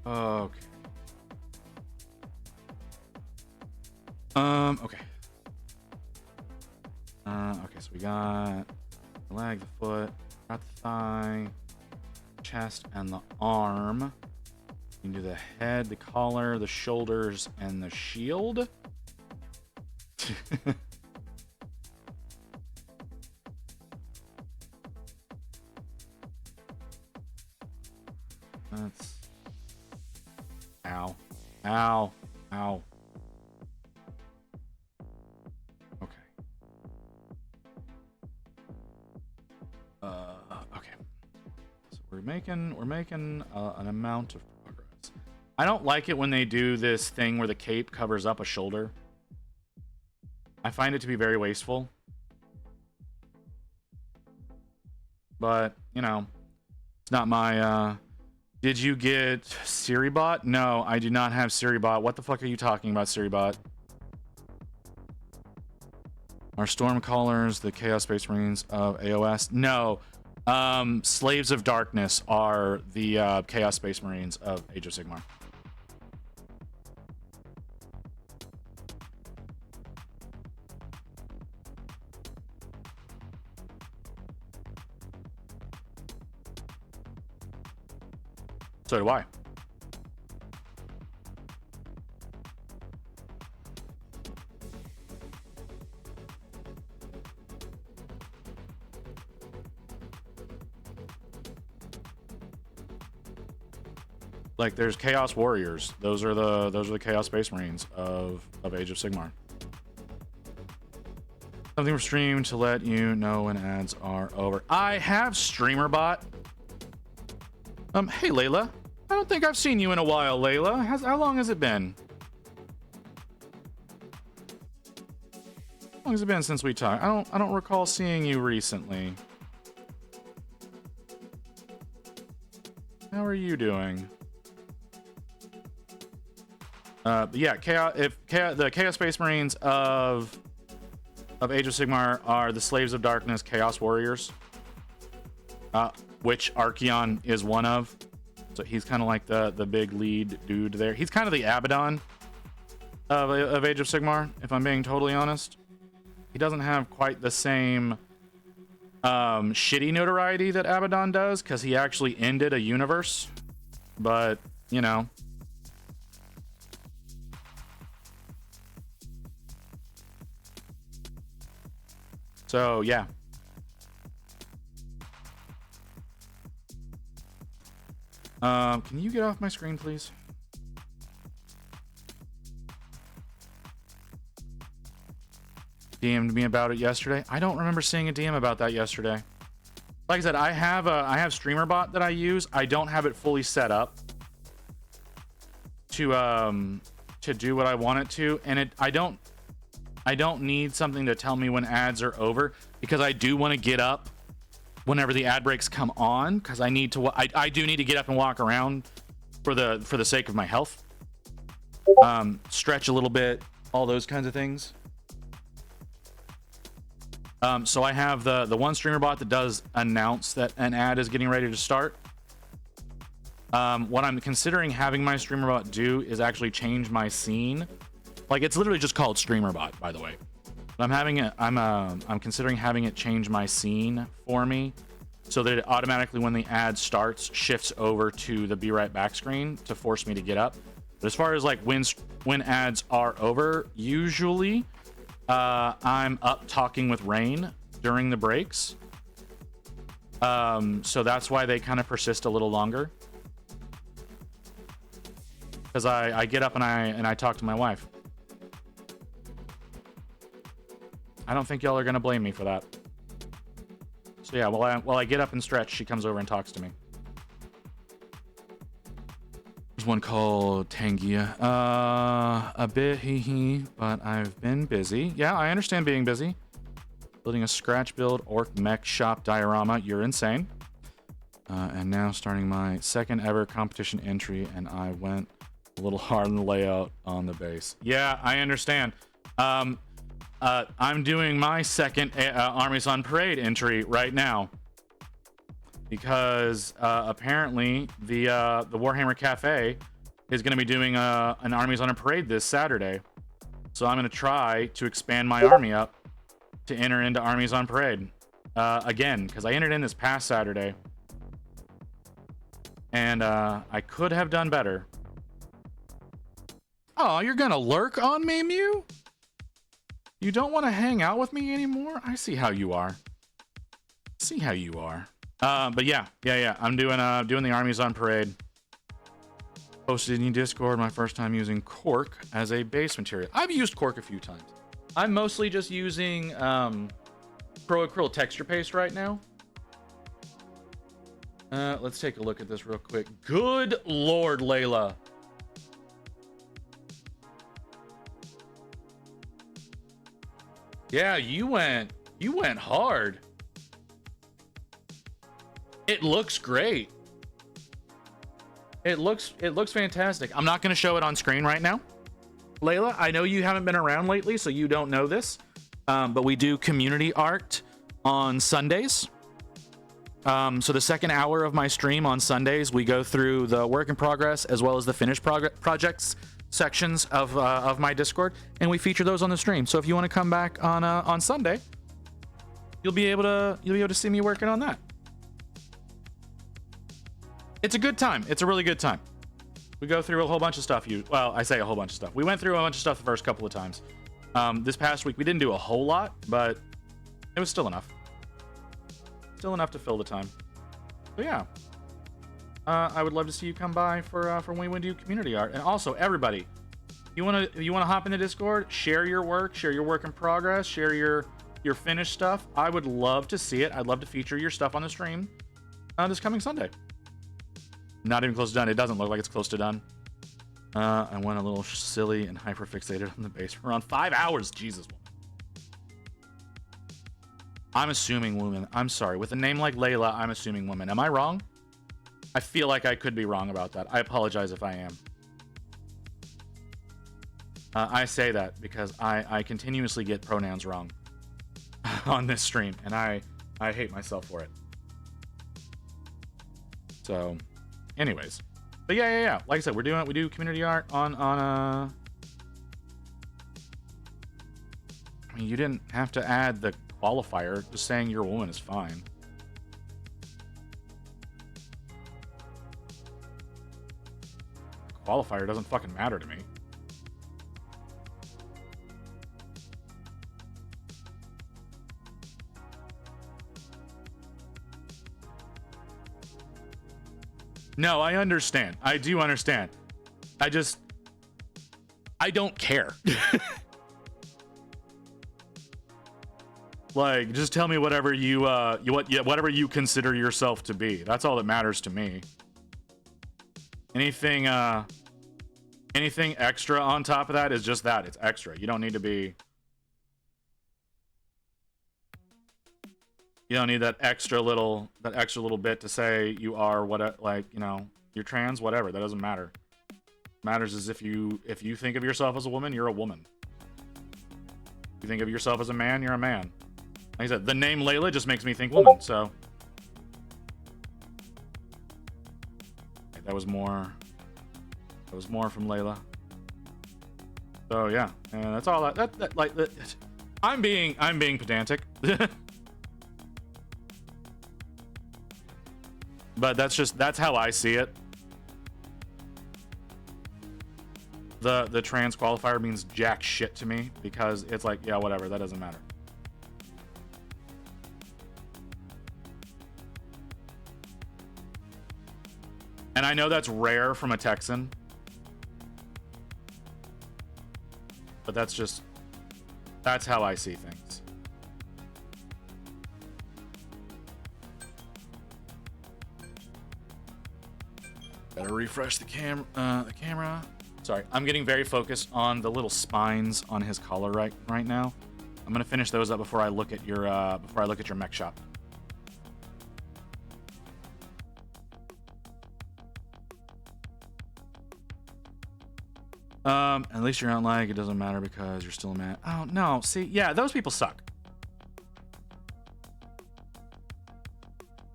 Okay. Okay. Okay, so we got the leg, the foot, got the thigh, chest, and the arm. You can do the head, the collar, the shoulders, and the shield. That's... Ow. Ow. Ow. Okay. Okay. So we're making an amount of progress. I don't like it when they do this thing where the cape covers up a shoulder. I find it to be very wasteful. But, you know, it's not my, Did you get Siribot? No, I do not have Siribot. What the fuck are you talking about, Siribot? Are Stormcallers the Chaos Space Marines of AOS? No. Slaves of Darkness are the Chaos Space Marines of Age of Sigmar. So do I. Like there's Chaos Warriors. Those are the Chaos Space Marines of Age of Sigmar. Something for stream to let you know when ads are over. I have StreamerBot. Hey, Layla. I don't think I've seen you in a while, Layla. How long has it been? How long has it been since we talked? I don't recall seeing you recently. How are you doing? Yeah, the Chaos Space Marines of Age of Sigmar are the Slaves of Darkness Chaos Warriors, which Archeon is one of. So he's kind of like the big lead dude there. He's kind of the Abaddon of Age of Sigmar, if I'm being totally honest. He doesn't have quite the same shitty notoriety that Abaddon does, because he actually ended a universe. But, you know. So, yeah. Can you get off my screen, please? DM'd me about it yesterday. I don't remember seeing a DM about that yesterday. Like I said, I have StreamerBot that I use. I don't have it fully set up to do what I want it to, and I don't need something to tell me when ads are over, because I do want to get up whenever the ad breaks come on, because I do need to get up and walk around for the sake of my health, stretch a little bit, all those kinds of things. So I have the one streamer bot that does announce that an ad is getting ready to start. What I'm considering having my streamer bot do is actually change my scene. Like, it's literally just called streamer bot, by the way. But I'm considering having it change my scene for me, so that it automatically, when the ad starts, shifts over to the be right back screen to force me to get up. But as far as like when ads are over, usually I'm up talking with Rain during the breaks. So that's why they kind of persist a little longer. Because I get up and I talk to my wife. I don't think y'all are gonna blame me for that. So yeah, while I get up and stretch, she comes over and talks to me. There's one called Tangia. A bit hee, but I've been busy. Yeah, I understand being busy. Building a scratch build orc mech shop diorama. You're insane. And now starting my second ever competition entry, and I went a little hard on the layout on the base. Yeah, I understand. I'm doing my second Armies on Parade entry right now, because apparently the Warhammer Cafe is going to be doing an Armies on a Parade this Saturday. So I'm going to try to expand my army up to enter into Armies on Parade again, because I entered in this past Saturday, and I could have done better. Oh, you're going to lurk on me, Mew? You don't want to hang out with me anymore? I see how you are. See how you are. But yeah. I'm doing the Armies on Parade. Posted in your Discord my first time using cork as a base material. I've used cork a few times. I'm mostly just using Pro-Acryl texture paste right now. Let's take a look at this real quick. Good Lord, Layla. Yeah, you went hard. It looks great. It looks fantastic. I'm not going to show it on screen right now. Layla, I know you haven't been around lately, so you don't know this. But we do community art on Sundays. So the second hour of my stream on Sundays, we go through the work in progress as well as the finished projects sections of my Discord, and we feature those on the stream. So if you want to come back on Sunday, you'll be able to see me working on that. It's a good time. It's a really good time. We go through a whole bunch of stuff. Well, I say a whole bunch of stuff. We went through a bunch of stuff the first couple of times. This past week we didn't do a whole lot, but it was still enough. Still enough to fill the time. So yeah. I would love to see you come by for when we do community art. And also, everybody, you wanna hop in the Discord, share your work in progress, share your finished stuff. I would love to see it. I'd love to feature your stuff on the stream this coming Sunday. Not even close to done. It doesn't look like it's close to done. I went a little silly and hyperfixated on the base. We're on 5 hours. Jesus. I'm assuming woman. I'm sorry. With a name like Layla, I'm assuming woman. Am I wrong? I feel like I could be wrong about that. I apologize if I am. I say that because I continuously get pronouns wrong on this stream, and I hate myself for it. So, anyways, but yeah. Like I said, we do community art on I mean, you didn't have to add the qualifier. Just saying you're a woman is fine. Qualifier doesn't fucking matter to me. No, I understand. I do understand. I don't care. Like, just tell me whatever whatever you consider yourself to be. That's all that matters to me. Anything extra on top of that is just that. It's extra. You don't need to be. You don't need that extra little bit to say you are what, like, you know, you're trans, whatever. That doesn't matter. Matters is if you think of yourself as a woman, you're a woman. If you think of yourself as a man, you're a man. Like I said, the name Layla just makes me think woman, so. That was more from Layla. So yeah, and that's all I'm being pedantic. But that's how I see it. The trans qualifier means jack shit to me because it's like, yeah, whatever, that doesn't matter. And I know that's rare from a Texan. But that's how I see things. Better refresh the camera. Sorry, I'm getting very focused on the little spines on his collar right now. I'm gonna finish those up before I look at your mech shop. At least you're not like it doesn't matter because you're still a man. Oh no, see, yeah, those people suck.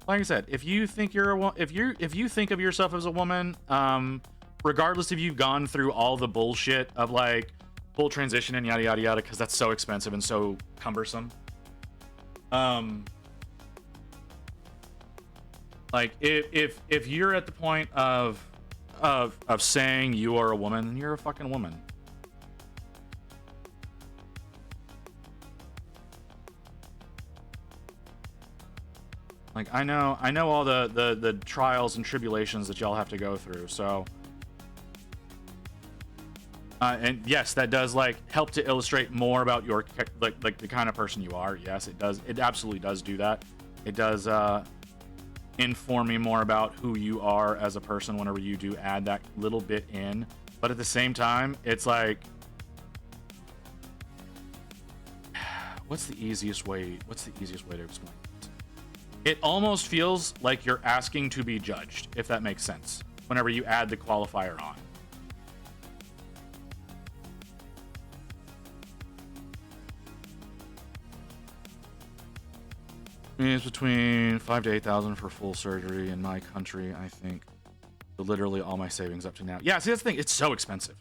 Like I said, if you think if you think of yourself as a woman, regardless if you've gone through all the bullshit of like full transition and yada yada yada, because that's so expensive and so cumbersome. Like if you're at the point of saying you are a woman, then you're a fucking woman. Like I know all the trials and tribulations that y'all have to go through, so and yes, that does like help to illustrate more about your like the kind of person you are. Yes, it does. It absolutely does do that. It does inform me more about who you are as a person whenever you do add that little bit in. But at the same time, it's like, what's the easiest way to explain it? It almost feels like you're asking to be judged, if that makes sense, whenever you add the qualifier on. It's between 5,000 to 8,000 for full surgery in my country, I think. So literally all my savings up to now. Yeah, see, that's the thing. It's so expensive.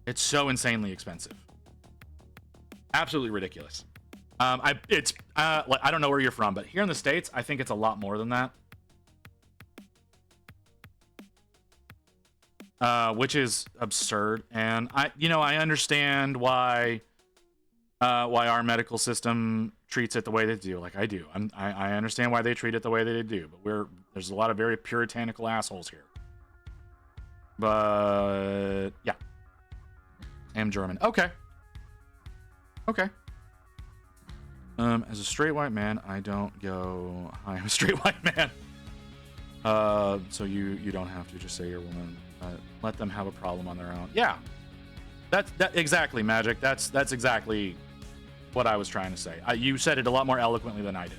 It's so insanely expensive. Absolutely ridiculous. I don't know where you're from, but here in the States, I think it's a lot more than that. Which is absurd. And I understand why our medical system treats it the way they do. Like I do. I understand why they treat it the way they do, but there's a lot of very puritanical assholes here. But yeah. I am German. Okay. As a straight white man, I don't go, hi, I'm a straight white man. So you don't have to just say you're a woman. Let them have a problem on their own. Yeah, that exactly, Magic. That's exactly what I was trying to say. You said it a lot more eloquently than I did.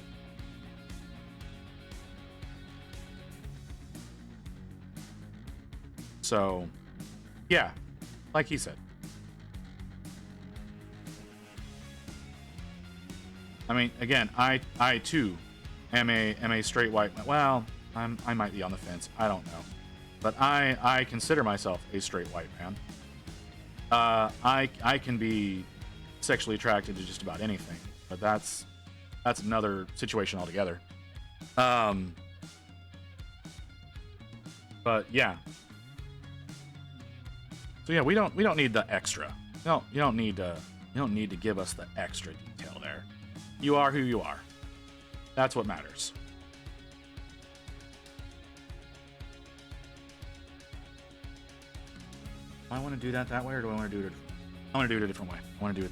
So, yeah, like he said. I mean, again, I too am a straight white man. Well, I might be on the fence. I don't know, but I consider myself a straight white man. I can be sexually attracted to just about anything, but that's another situation altogether. But yeah. So yeah, we don't need the extra. No, you don't need to give us the extra detail there. You are who you are. That's what matters. Do I want to do that way, or do I want to do it? I want to do it a different way. I want to do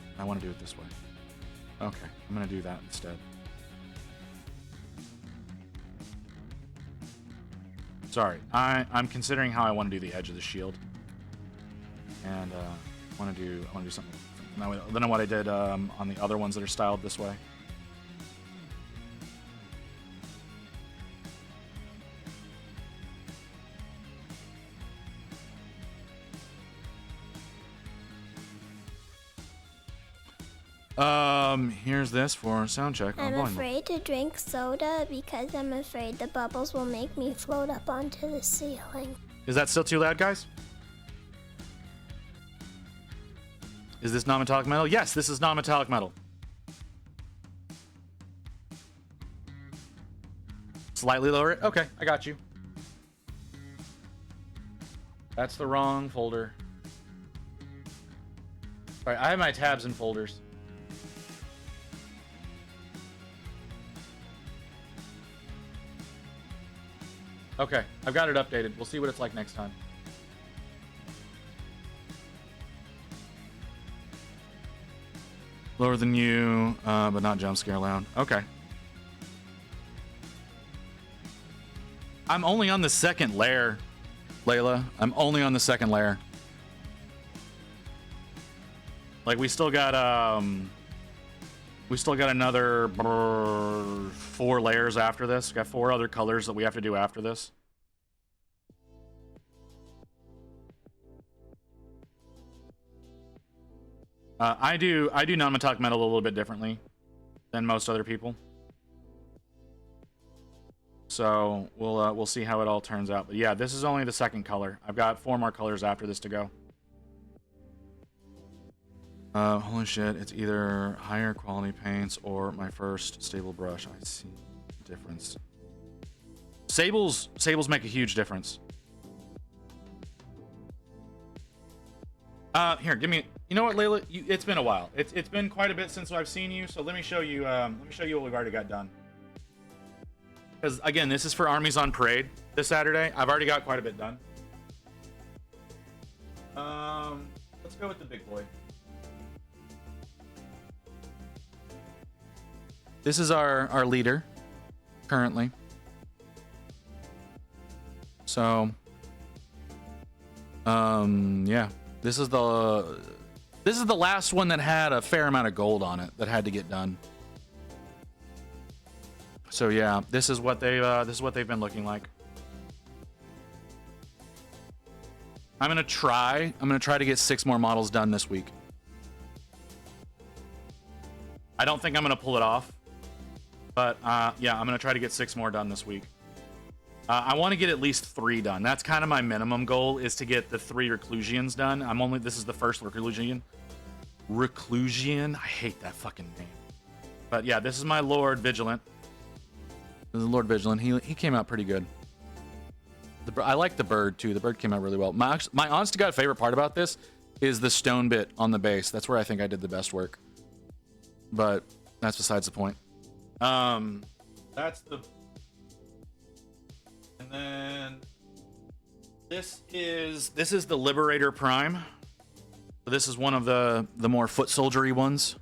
it this way. Okay, I'm gonna do that instead. Sorry, I'm considering how I want to do the edge of the shield, and I want to do something different than what I did on the other ones that are styled this way. Here's this for sound check. I'm afraid to drink soda because I'm afraid the bubbles will make me float up onto the ceiling. Is that still too loud, guys? Is this non-metallic metal? Yes, this is non-metallic metal. Slightly lower it? Okay, I got you. That's the wrong folder. All right, I have my tabs and folders. Okay, I've got it updated. We'll see what it's like next time. Lower than you, but not jump scare loud. Okay. I'm only on the second layer, Layla. I'm only on the second layer. Like, we still got another 4 layers after this. Got 4 other colors that we have to do after this. I do non-metallic metal a little bit differently than most other people. So we'll see how it all turns out. But yeah, this is only the second color. I've got 4 more colors after this to go. Holy shit, it's either higher quality paints or my first stable brush. I see the difference. Sables make a huge difference. Here, give me. You know what, Layla? It's been a while. It's been quite a bit since I've seen you. So let me show you. Let me show you what we've already got done. Because again, this is for Armies on Parade this Saturday. I've already got quite a bit done. Let's go with the big boy. This is our leader currently. So, yeah, this is the last one that had a fair amount of gold on it that had to get done. So yeah, this is what they've been looking like. I'm gonna try to get 6 more models done this week. I don't think I'm gonna pull it off. But yeah, I'm gonna try to get 6 more done this week. I want to get at least 3 done. That's kind of my minimum goal, is to get the 3 Reclusians done. This is the first Reclusian. Reclusian? I hate that fucking name. But yeah, this is my Lord Vigilant. This is Lord Vigilant. He came out pretty good. I like the bird too. The bird came out really well. My honest to God favorite part about this is the stone bit on the base. That's where I think I did the best work. But that's besides the point. That's the, and then this is the Liberator Prime. So this is one of the more foot soldiery ones.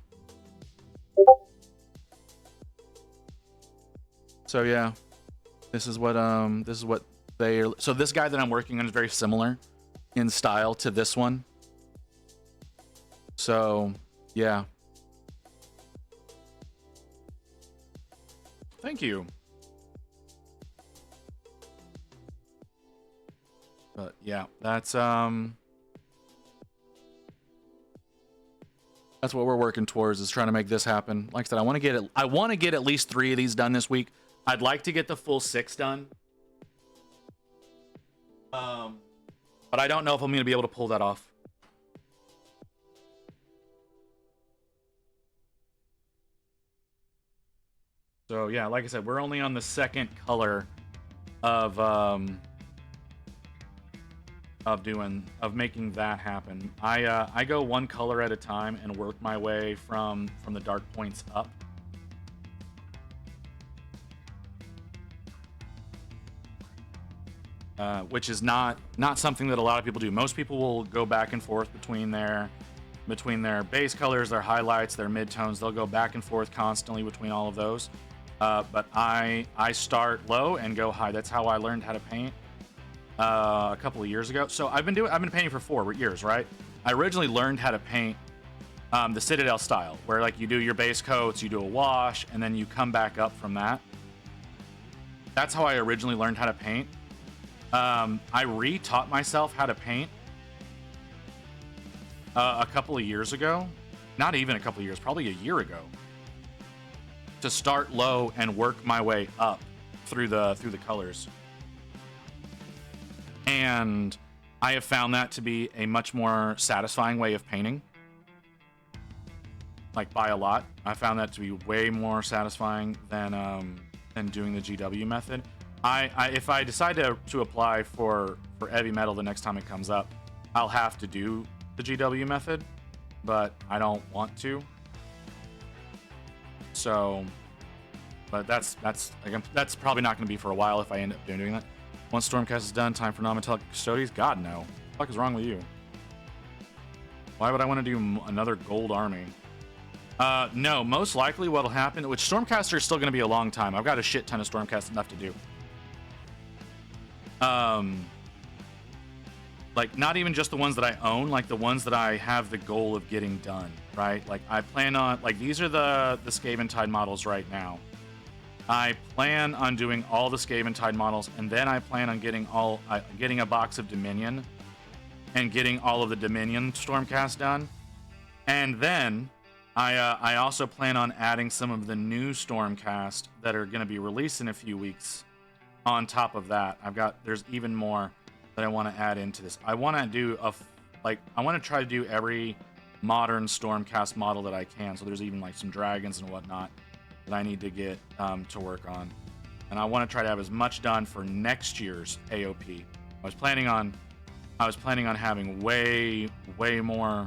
So yeah, This is what they are. So this guy that I'm working on is very similar in style to this one. So, yeah. Thank you. But yeah, that's what we're working towards, is trying to make this happen. Like I said, I want to get at least 3 of these done this week. I'd like to get the full 6 done. But I don't know if I'm going to be able to pull that off. So yeah, like I said, we're only on the second color of making that happen. I go one color at a time and work my way from the dark points up. Which is not something that a lot of people do. Most people will go back and forth between their base colors, their highlights, their midtones. They'll go back and forth constantly between all of those. But I start low and go high. That's how I learned how to paint a couple of years ago. So I've been painting for 4 years, right? I originally learned how to paint the Citadel style, where like you do your base coats, you do a wash, and then you come back up from that. That's how I originally learned how to paint. I re-taught myself how to paint a couple of years ago. Not even a couple of years, probably a year ago. To start low and work my way up through the colors. And I have found that to be a much more satisfying way of painting. Like by a lot. I found that to be way more satisfying than doing the GW method. If I decide to apply for heavy metal the next time it comes up, I'll have to do the GW method, but I don't want to. So, but that's probably not going to be for a while if I end up doing that. Once Stormcast is done, time for non-metallic custodies? God, no. What the fuck is wrong with you? Why would I want to do another gold army? No, most likely what'll happen, which Stormcaster is still going to be a long time. I've got a shit ton of Stormcast left to do. Like not even just the ones that I own, like the ones that I have the goal of getting done, right? Like I plan on, like these are the Skaven Tide models right now. I plan on doing all the Skaven Tide models, and then I plan on getting a box of Dominion and getting all of the Dominion Stormcast done. And then I also plan on adding some of the new Stormcast that are going to be released in a few weeks on top of that. There's even more that I want to add into this. I want to do I want to try to do every modern Stormcast model that I can. So there's even like some dragons and whatnot that I need to get to work on. And I want to try to have as much done for next year's AOP. I was planning on having way more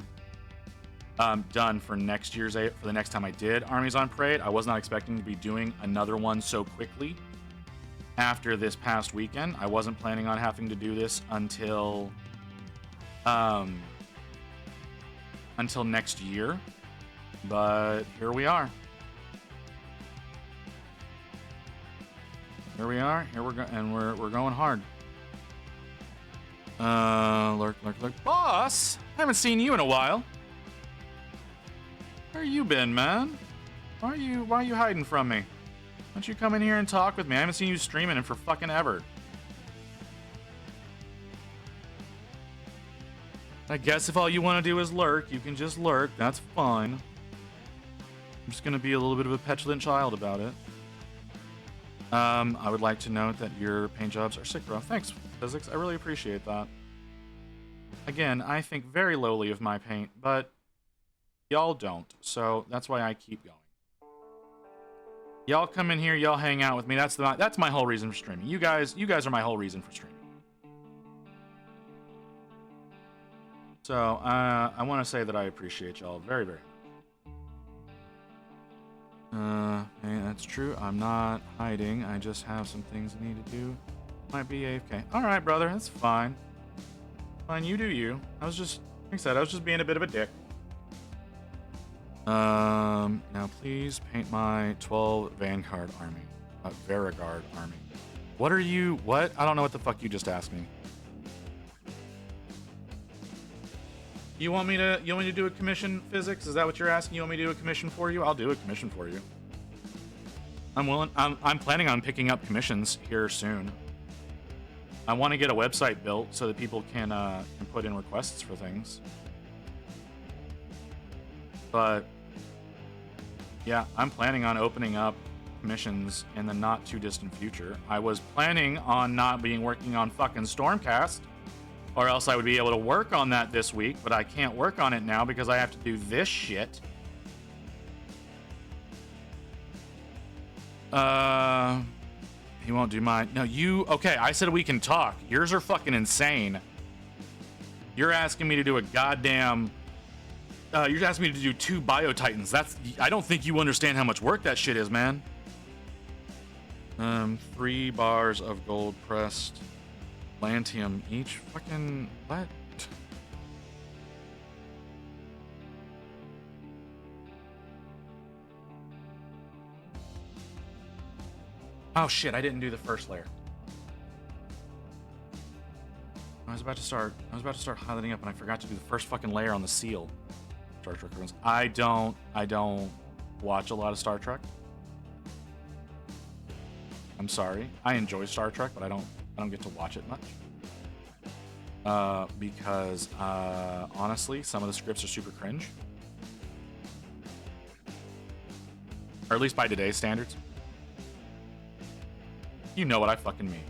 done for next year's for the next time I did Armies on Parade. I was not expecting to be doing another one so quickly after this past weekend. I wasn't planning on having to do this until next year, but here we are. Here we are. Here we're going hard. Lurk. Boss, I haven't seen you in a while. Where you been, man? Why are you hiding from me? Why don't you come in here and talk with me? I haven't seen you streaming in for fucking ever. I guess if all you want to do is lurk, you can just lurk. That's fine. I'm just gonna be a little bit of a petulant child about it. I would like to note that your paint jobs are sick, bro. Thanks, Physics. I really appreciate that. Again, I think very lowly of my paint, but y'all don't, so that's why I keep going. Y'all come in here, y'all hang out with me. That's my whole reason for streaming. You guys are my whole reason for streaming. So I want to say that I appreciate y'all very, very much. Hey, that's true. I'm not hiding. I just have some things I need to do. Might be AFK. All right, brother. That's fine. Fine, you do you. I was just, like I said, I was just being a bit of a dick. Now please paint my 12 Vanguard army. Varigard army. What are you? What? I don't know what the fuck you just asked me. You want me to do a commission, Physics? Is that what you're asking? You want me to do a commission for you? I'll do a commission for you. I'm willing. I'm planning on picking up commissions here soon. I want to get a website built so that people can put in requests for things. But yeah, I'm planning on opening up commissions in the not too distant future. I was planning on not working on fucking Stormcast, or else I would be able to work on that this week, but I can't work on it now because I have to do this shit. He won't do mine. No, you... Okay, I said we can talk. Yours are fucking insane. You're asking me to do a goddamn... you're asking me to do 2 Biotitans. That's... I don't think you understand how much work that shit is, man. 3 bars of gold pressed Lantium each. Fucking... What? Oh shit, I didn't do the first layer. I was about to start highlighting up and I forgot to do the first fucking layer on the seal. Star Trek runs. I don't watch a lot of Star Trek. I'm sorry. I enjoy Star Trek, but I don't get to watch it much. Because honestly, some of the scripts are super cringe. Or at least by today's standards. You know what I fucking mean.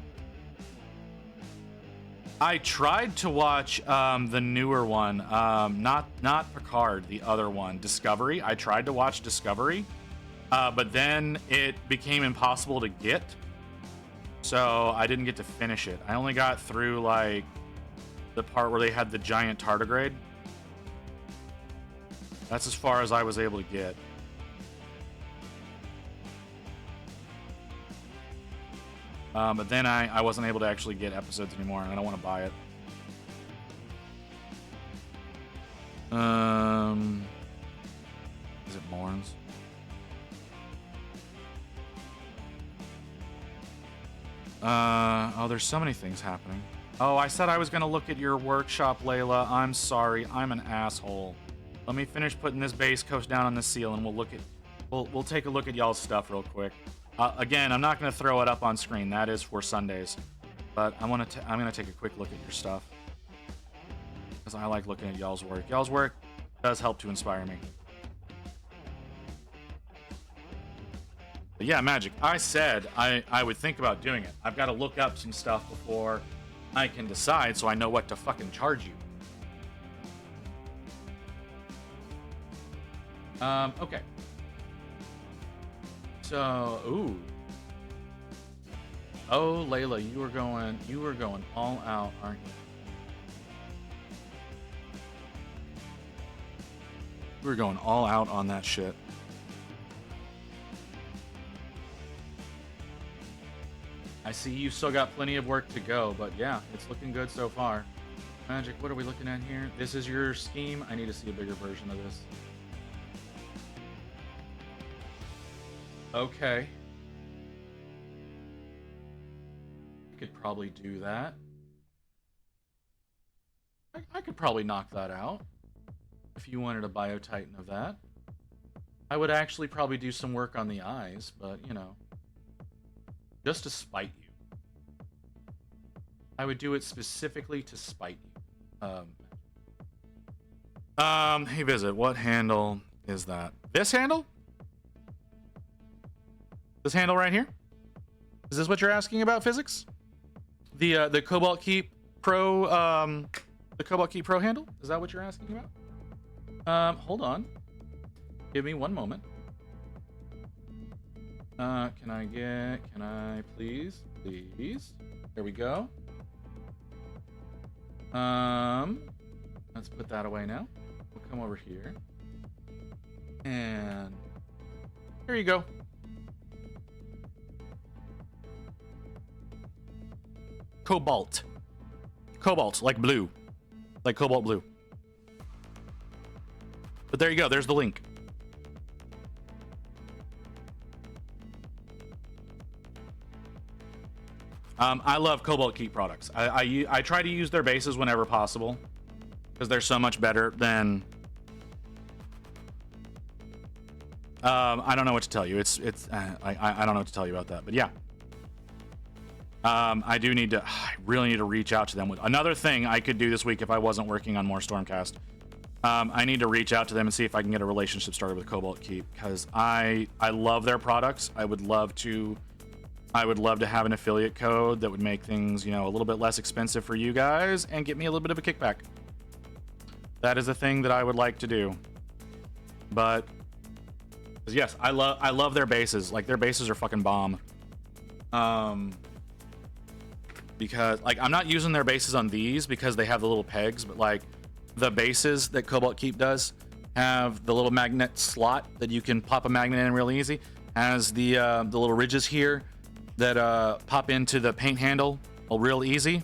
I tried to watch the newer one, not Picard, the other one, Discovery. I tried to watch Discovery, but then it became impossible to get, so I didn't get to finish it. I only got through like the part where they had the giant tardigrade. That's as far as I was able to get. But then I wasn't able to actually get episodes anymore, and I don't want to buy it. Is it Morns? Oh, there's so many things happening. Oh, I said I was gonna look at your workshop, Layla. I'm sorry, I'm an asshole. Let me finish putting this base coat down on the seal, and we'll take a look at y'all's stuff real quick. Again, I'm not going to throw it up on screen. That is for Sundays. But I'm going to take a quick look at your stuff. Because I like looking at y'all's work. Y'all's work does help to inspire me. But yeah, Magic. I said I would think about doing it. I've got to look up some stuff before I can decide so I know what to fucking charge you. Okay. So, ooh. Oh, Layla, you were going all out, aren't you? You were going all out on that shit. I see you still got plenty of work to go, but yeah, it's looking good so far. Magic, what are we looking at here? This is your scheme. I need to see a bigger version of this. Okay. I could probably do that. I could probably knock that out. If you wanted a Biotitan of that. I would actually probably do some work on the eyes, but, you know. Just to spite you. I would do it specifically to spite you. Hey, Visit, what handle is that? This handle? This handle right here? Is this what you're asking about, Physics? The Cobalt Keep Pro the Cobalt Keep Pro handle? Is that what you're asking about? Hold on. Give me one moment. Can I please? There we go. Let's put that away now. We'll come over here. And here you go. Cobalt, like blue, like cobalt blue. But there you go. There's the link. I love Cobalt Keep products. I try to use their bases whenever possible because they're so much better than. I don't know what to tell you. I don't know what to tell you about that, but yeah. I really need to reach out to them with another thing I could do this week if I wasn't working on more Stormcast. I need to reach out to them and see if I can get a relationship started with Cobalt Keep because I love their products. I would love to have an affiliate code that would make things, a little bit less expensive for you guys and get me a little bit of a kickback. That is a thing that I would like to do. But yes, I love their bases. Like their bases are fucking bomb. Because I'm not using their bases on these because they have the little pegs, but like the bases that Cobalt Keep does have the little magnet slot that you can pop a magnet in really easy. Has the little ridges here that pop into the paint handle real easy.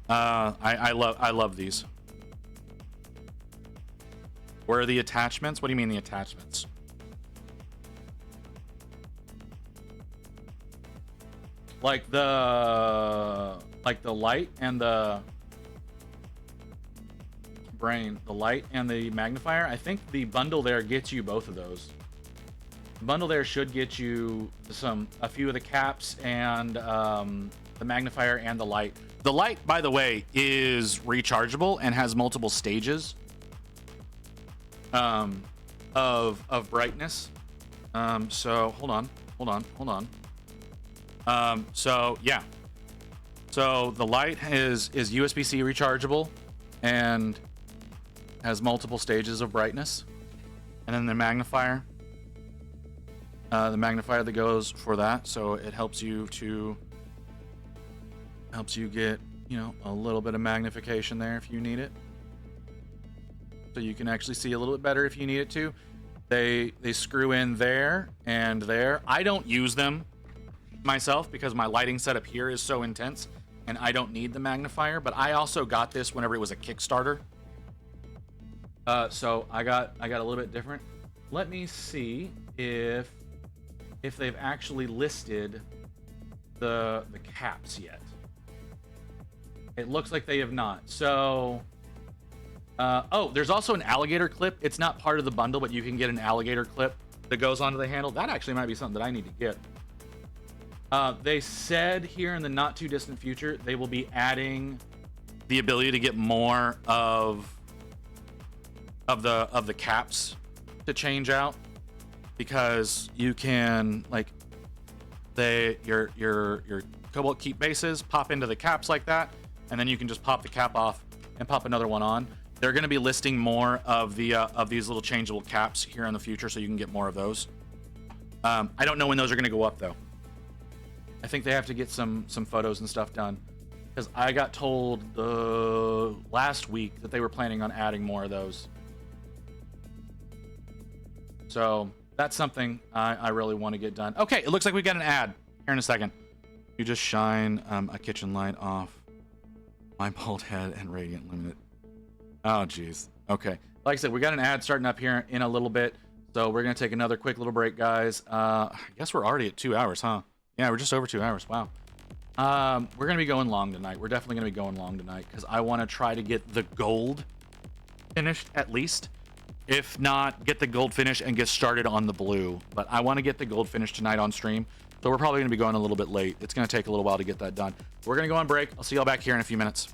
I love these. Where are the attachments? What do you mean the attachments? Like the light and the brain, the light and the magnifier. I think the bundle there gets you both of those. The bundle there should get you a few of the caps and the magnifier and the light. The light, by the way, is rechargeable and has multiple stages of brightness. So hold on. So yeah. So the light is USB-C rechargeable and has multiple stages of brightness. And then the magnifier that goes for that, so it helps you get, a little bit of magnification there if you need it. So you can actually see a little bit better if you need it to. They screw in there and there. I don't use them myself because my lighting setup here is so intense and I don't need the magnifier, but I also got this whenever it was a Kickstarter. So I got a little bit different. Let me see if they've actually listed the caps yet. It looks like they have not. So there's also an alligator clip. It's not part of the bundle, but you can get an alligator clip that goes onto the handle. That actually might be something that I need to get. They said here in the not too distant future, they will be adding the ability to get more of the caps to change out, because you can your Cobalt Keep bases pop into the caps like that, and then you can just pop the cap off and pop another one on. They're going to be listing more of the of these little changeable caps here in the future, so you can get more of those. I don't know when those are going to go up though. I think they have to get some photos and stuff done, because I got told last week that they were planning on adding more of those. So that's something I really want to get done. Okay, it looks like we got an ad here in a second. You just shine a kitchen light off my bald head and radiant limited. Oh, geez. Okay. Like I said, we got an ad starting up here in a little bit, so we're going to take another quick little break, guys. I guess we're already at 2 hours, huh? Yeah, we're just over 2 hours. Wow. We're going to be going long tonight. We're definitely going to be going long tonight, because I want to try to get the gold finished at least. If not, get the gold finish and get started on the blue. But I want to get the gold finish tonight on stream, so we're probably going to be going a little bit late. It's going to take a little while to get that done. We're going to go on break. I'll see y'all back here in a few minutes.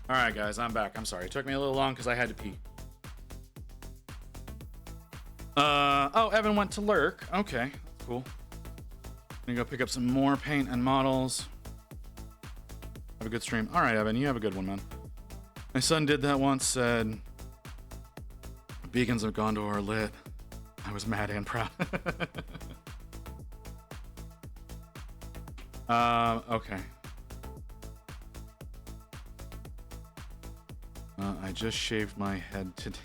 All right, guys, I'm back. I'm sorry. It took me a little long because I had to pee. Oh, Evan went to lurk. Okay, that's cool. I'm gonna go pick up some more paint and models. Have a good stream. All right, Evan, you have a good one, man. My son did that once, said, Beacons of Gondor are lit. I was mad and proud. Okay. I just shaved my head today.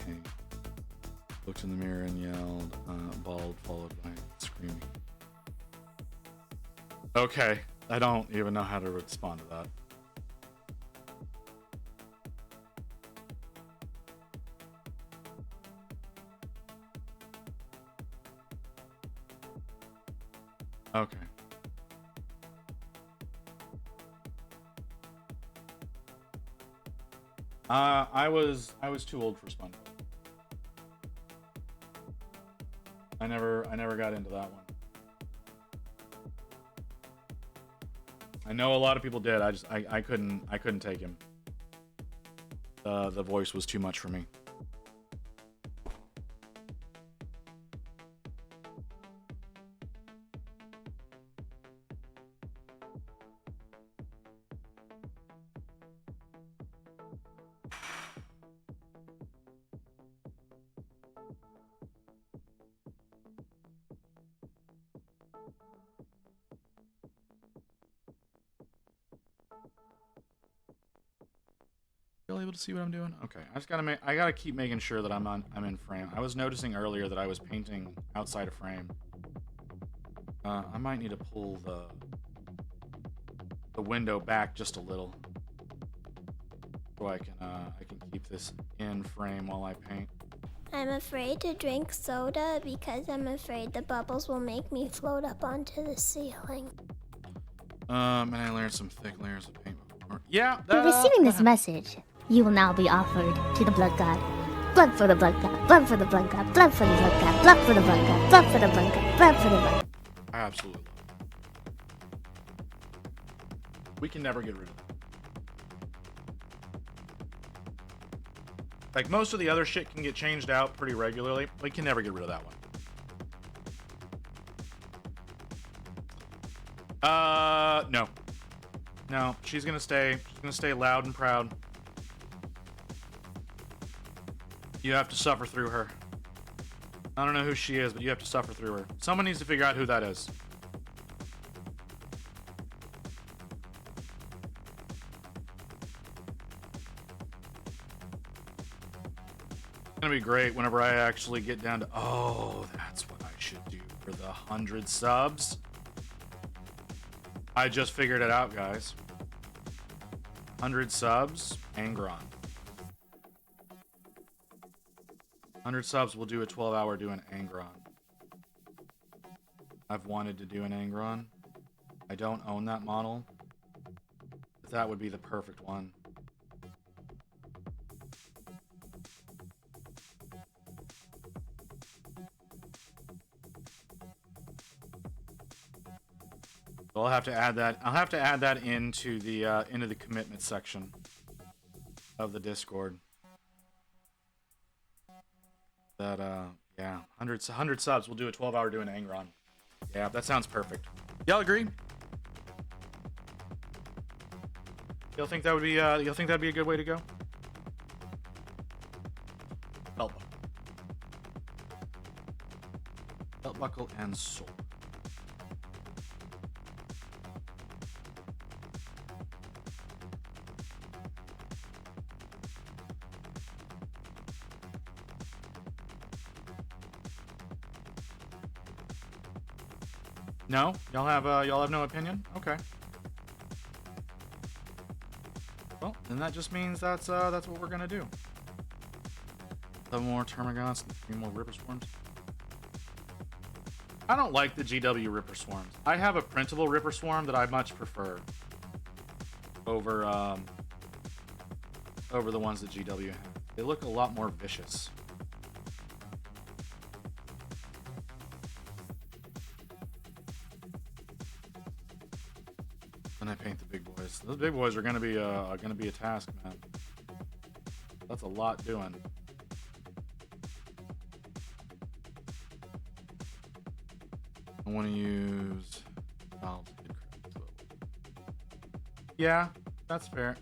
Looked in the mirror and yelled, bald, followed by screaming. Okay, I don't even know how to respond to that. Okay. I was too old for SpongeBob. I never got into that one. I know a lot of people did. I couldn't take him. The voice was too much for me. Able to see what I'm doing? Okay, I gotta keep making sure that I'm in frame. I was noticing earlier that I was painting outside of frame. I might need to pull the window back just a little so I can keep this in frame while I paint. I'm afraid to drink soda because I'm afraid the bubbles will make me float up onto the ceiling. And I learned some thick layers of paint before. Yeah, For receiving this message, you will now be offered to the blood god. Blood for the blood god. Blood for the blood god. Blood for the blood god. Blood for the blood god. Blood for the blood god. Blood for the blood. I absolutely love it. We can never get rid of that. Like, most of the other shit can get changed out pretty regularly. We can never get rid of that one. No. No, she's gonna stay loud and proud. You have to suffer through her. I don't know who she is, but you have to suffer through her. Someone needs to figure out who that is. It's gonna be great whenever I actually get down to, oh, that's what I should do for the 100 subs. I just figured it out, guys. 100 subs, Angron. 100 subs, we'll do a 12-hour doing Angron. I've wanted to do an Angron. I don't own that model, but that would be the perfect one. So I'll have to add that. I'll have to add that into the commitment section of the Discord. That yeah, 100 subs. We'll do a 12-hour doing Angron. Yeah, that sounds perfect. Y'all agree? Y'all think that would be y'all think that'd be a good way to go? Belt buckle. Belt buckle and sword. No? Y'all have no opinion? Okay. Well, then that just means that's what we're gonna do. 7 more Termagants and 3 more Ripper Swarms. I don't like the GW Ripper Swarms. I have a printable Ripper Swarm that I much prefer over the ones that GW have. They look a lot more vicious. When I paint the big boys, those big boys are gonna be a task, man. That's a lot doing. I want to use valves. Yeah, that's fair.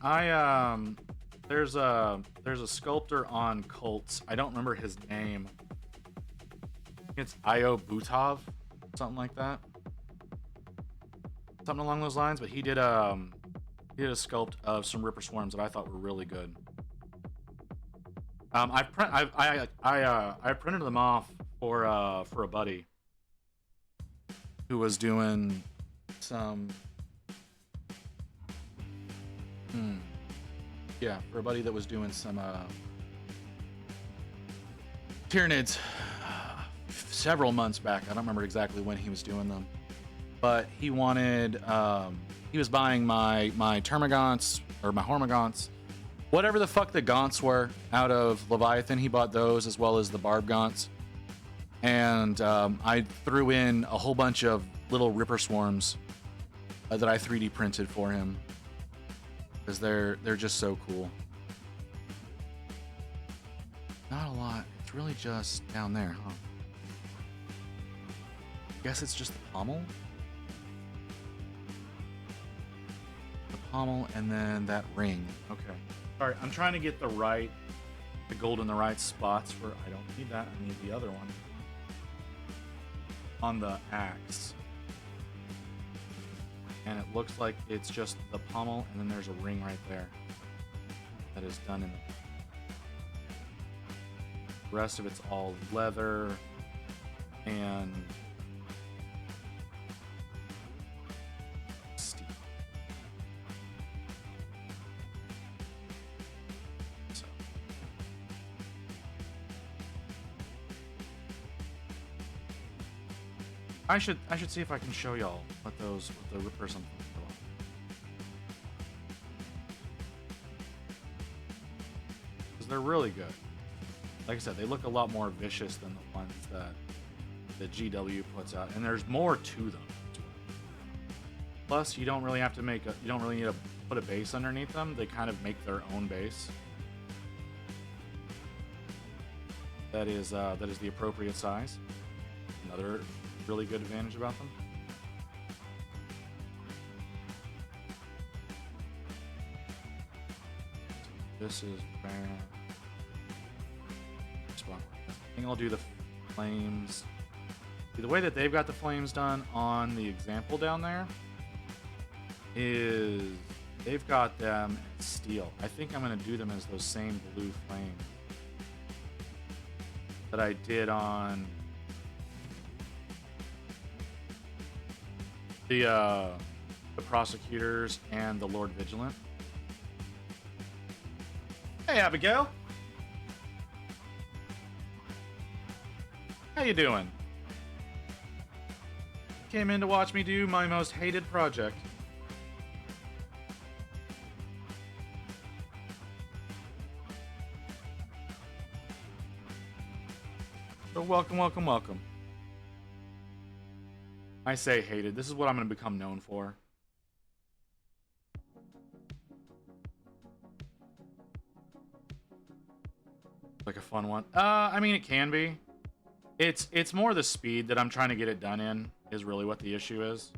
There's a sculptor on Cults. I don't remember his name. I think it's Io Butov, something like that. Something along those lines. But he did a sculpt of some Ripper Swarms that I thought were really good. I printed them off for a buddy who was doing some. Yeah, for a buddy that was doing some Tyranids several months back. I don't remember exactly when he was doing them, but he wanted. He was buying my Termagants or my Hormagaunts, whatever the fuck the Gaunts were out of Leviathan. He bought those as well as the Barb Gaunts, and I threw in a whole bunch of little Ripper Swarms that I 3D printed for him. Because they're just so cool. Not a lot. It's really just down there, huh? Guess it's just the pommel. The pommel and then that ring. Okay. Alright, I'm trying to get the gold in the right spots for. I don't need that. I need the other one. On the axe. And it looks like it's just the pommel, and then there's a ring right there that is done in the rest of it's all leather and steel. So. I should see if I can show y'all what the Rippers and because they're really good. Like I said, they look a lot more vicious than the ones that the GW puts out, and there's more to them. Plus, you don't really have to you don't really need to put a base underneath them. They kind of make their own base. That is the appropriate size. Another really good advantage about them. This is bad. I think I'll do the flames. See, the way that they've got the flames done on the example down there is they've got them in steel. I think I'm going to do them as those same blue flames that I did on the prosecutors and the Lord Vigilant. Hey, Abigail. How you doing? Came in to watch me do my most hated project. So welcome, welcome, welcome. I say hated. This is what I'm going to become known for. Like a fun one. I mean, it can be. It's more the speed that I'm trying to get it done in is really what the issue is.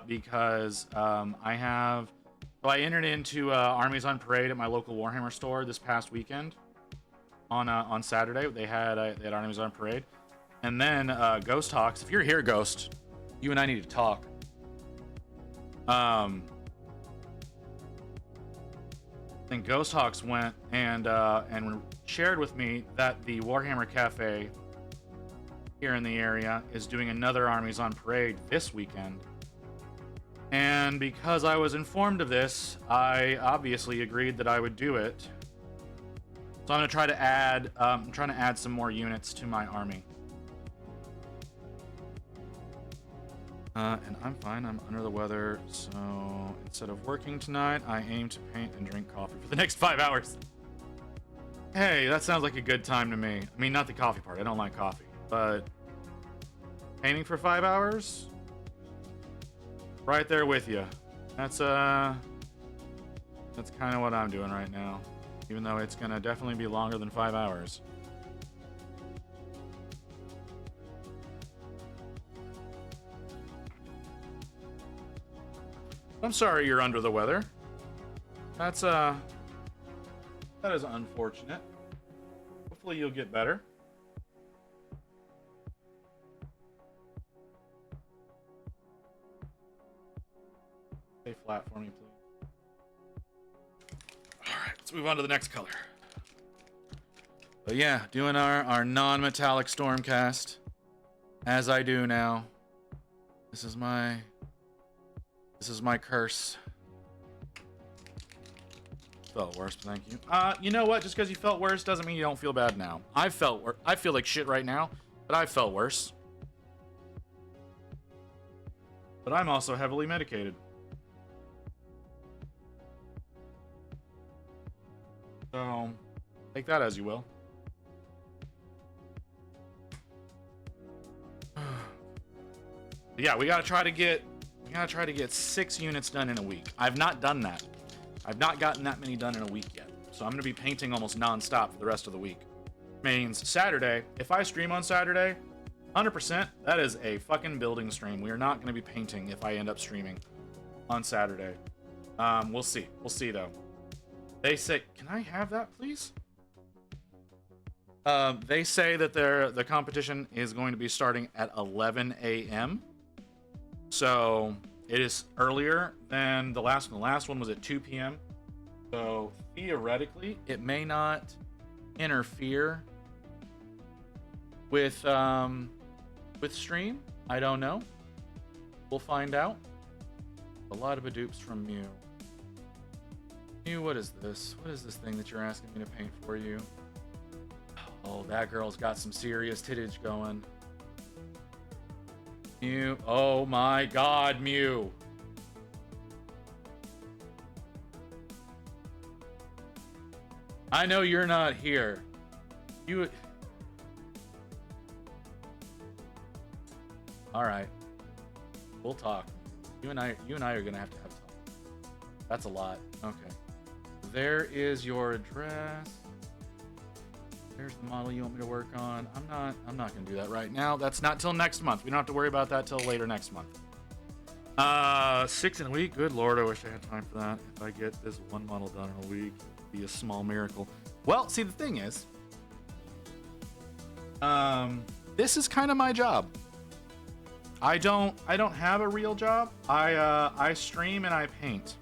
Because I entered into Armies on Parade at my local Warhammer store this past weekend. On Saturday, they had Armies on Parade, and then Ghost Talks. If you're here, Ghost, you and I need to talk. Then Ghost Hawks went and shared with me that the Warhammer Cafe here in the area is doing another Armies on Parade this weekend. And because I was informed of this, I obviously agreed that I would do it. So I'm gonna try to add. I'm trying to add some more units to my army. And I'm fine. I'm under the weather, so instead of working tonight, I aim to paint and drink coffee for the next 5 hours. Hey, that sounds like a good time to me. I mean, not the coffee part. I don't like coffee, but painting for 5 hours, right there with you. That's kind of what I'm doing right now. Even though it's gonna definitely be longer than 5 hours. I'm sorry you're under the weather. That is unfortunate. Hopefully you'll get better. Stay flat for me, please. Alright, let's move on to the next color. But yeah, doing our non-metallic Stormcast. As I do now. This is my curse. Felt worse, but thank you. You know what? Just because you felt worse doesn't mean you don't feel bad now. I feel like shit right now, but I felt worse. But I'm also heavily medicated. So, take that as you will. Yeah, we gotta try to get 6 units done in a week. I've not done that. I've not gotten that many done in a week yet. So I'm gonna be painting almost non-stop for the rest of the week. Means Saturday, if I stream on Saturday, 100%, that is a fucking building stream. We are not gonna be painting if I end up streaming on Saturday. We'll see. We'll see though. They say, can I have that, please? They say that the competition is going to be starting at 11 a.m. So it is earlier than the last one. The last one was at 2 p.m. So theoretically, it may not interfere with stream. I don't know. We'll find out. A lot of adupes from Mew. Mew, what is this? What is this thing that you're asking me to paint for you? Oh, that girl's got some serious tittage going. Mew. Oh my god, Mew. I know you're not here. You... Alright. We'll talk. You and I are gonna have to have talk. That's a lot. Okay. There is your address. There's the model you want me to work on. I'm not gonna do that right now. That's not till next month. We don't have to worry about that till later next month. 6 in a week. Good lord, I wish I had time for that. If I get this one model done in a week, it'd be a small miracle. Well, see, the thing is, this is kind of my job. I don't have a real job. I stream and I paint.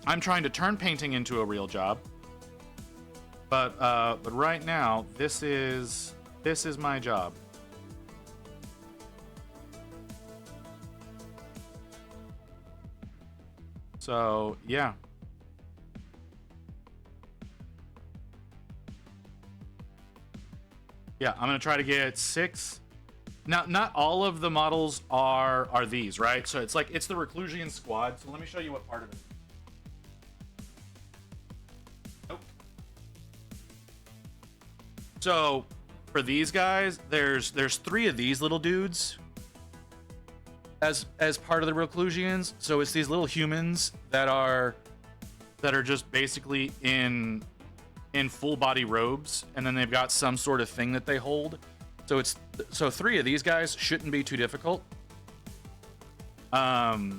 I'm trying to turn painting into a real job. But right now, this is my job. So, yeah. Yeah, I'm gonna try to get 6. Now, not all of the models are these, right? So it's the Reclusian squad. So let me show you what part of it. Nope. So for these guys, there's 3 of these little dudes as part of the Reclusians. So it's these little humans that are just basically in full body robes, and then they've got some sort of thing that they hold. So 3 of these guys shouldn't be too difficult. But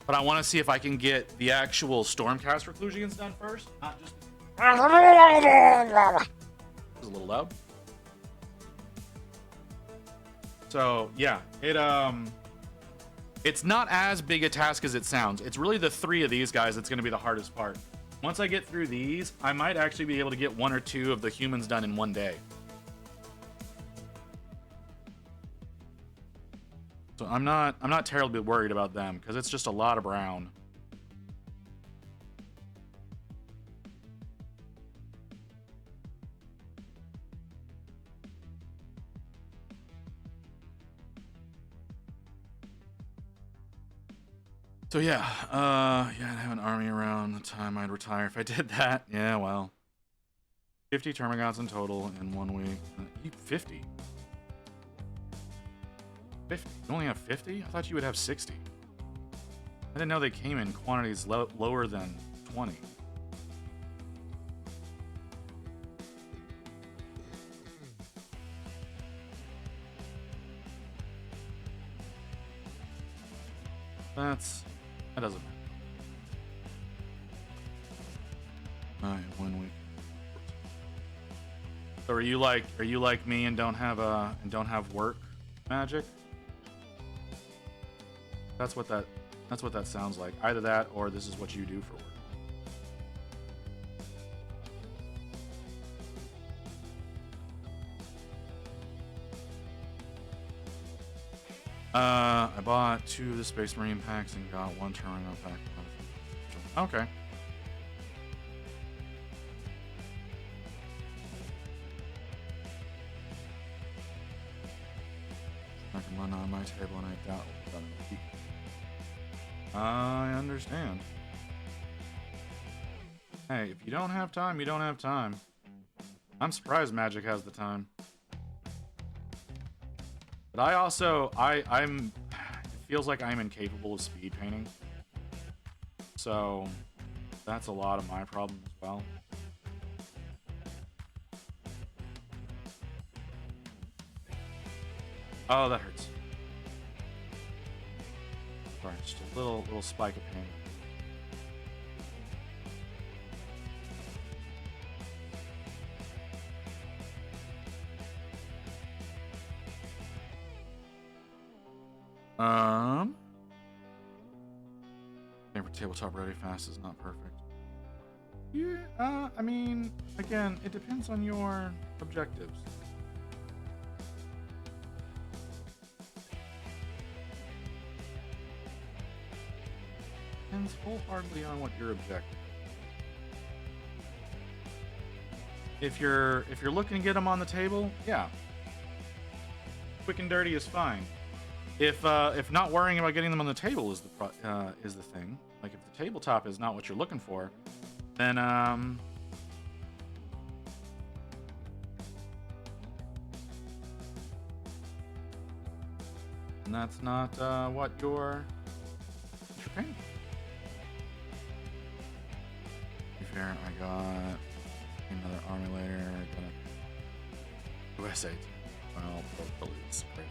I want to see if I can get the actual Stormcast Reclusians done first, not just. It was a little loud. So yeah, it's not as big a task as it sounds. It's really the 3 of these guys that's going to be the hardest part. Once I get through these, I might actually be able to get 1 or 2 of the humans done in one day. So I'm not terribly worried about them because it's just a lot of brown. So yeah, I'd have an army around the time I'd retire if I did that. Yeah, well, 50 Termagants in total in 1 week. 50. 50. You only have 50? I thought you would have 60. I didn't know they came in quantities lower than 20. That doesn't matter. Alright, 1 week. So are you like me and don't have work magic? That's what that sounds like. Either that or this is what you do for work. I bought 2 of the Space Marine packs and got 1 Terminal pack. Okay. I can run on my table and I doubt it. I understand. Hey, if you don't have time, you don't have time. I'm surprised Magic has the time. But I also, I'm, it feels like I'm incapable of speed painting. So, that's a lot of my problem as well. Oh, that hurts. Sorry, just a little spike of pain. Favorite tabletop ready fast is not perfect. Yeah, I mean, again, it depends on your objectives. Depends wholeheartedly on what your objective. If you're looking to get them on the table, yeah, quick and dirty is fine. If not worrying about getting them on the table is the thing, like if the tabletop is not what you're looking for, then and that's not what you're paying for. To be fair, I got another army later. USA. Well, police. Great.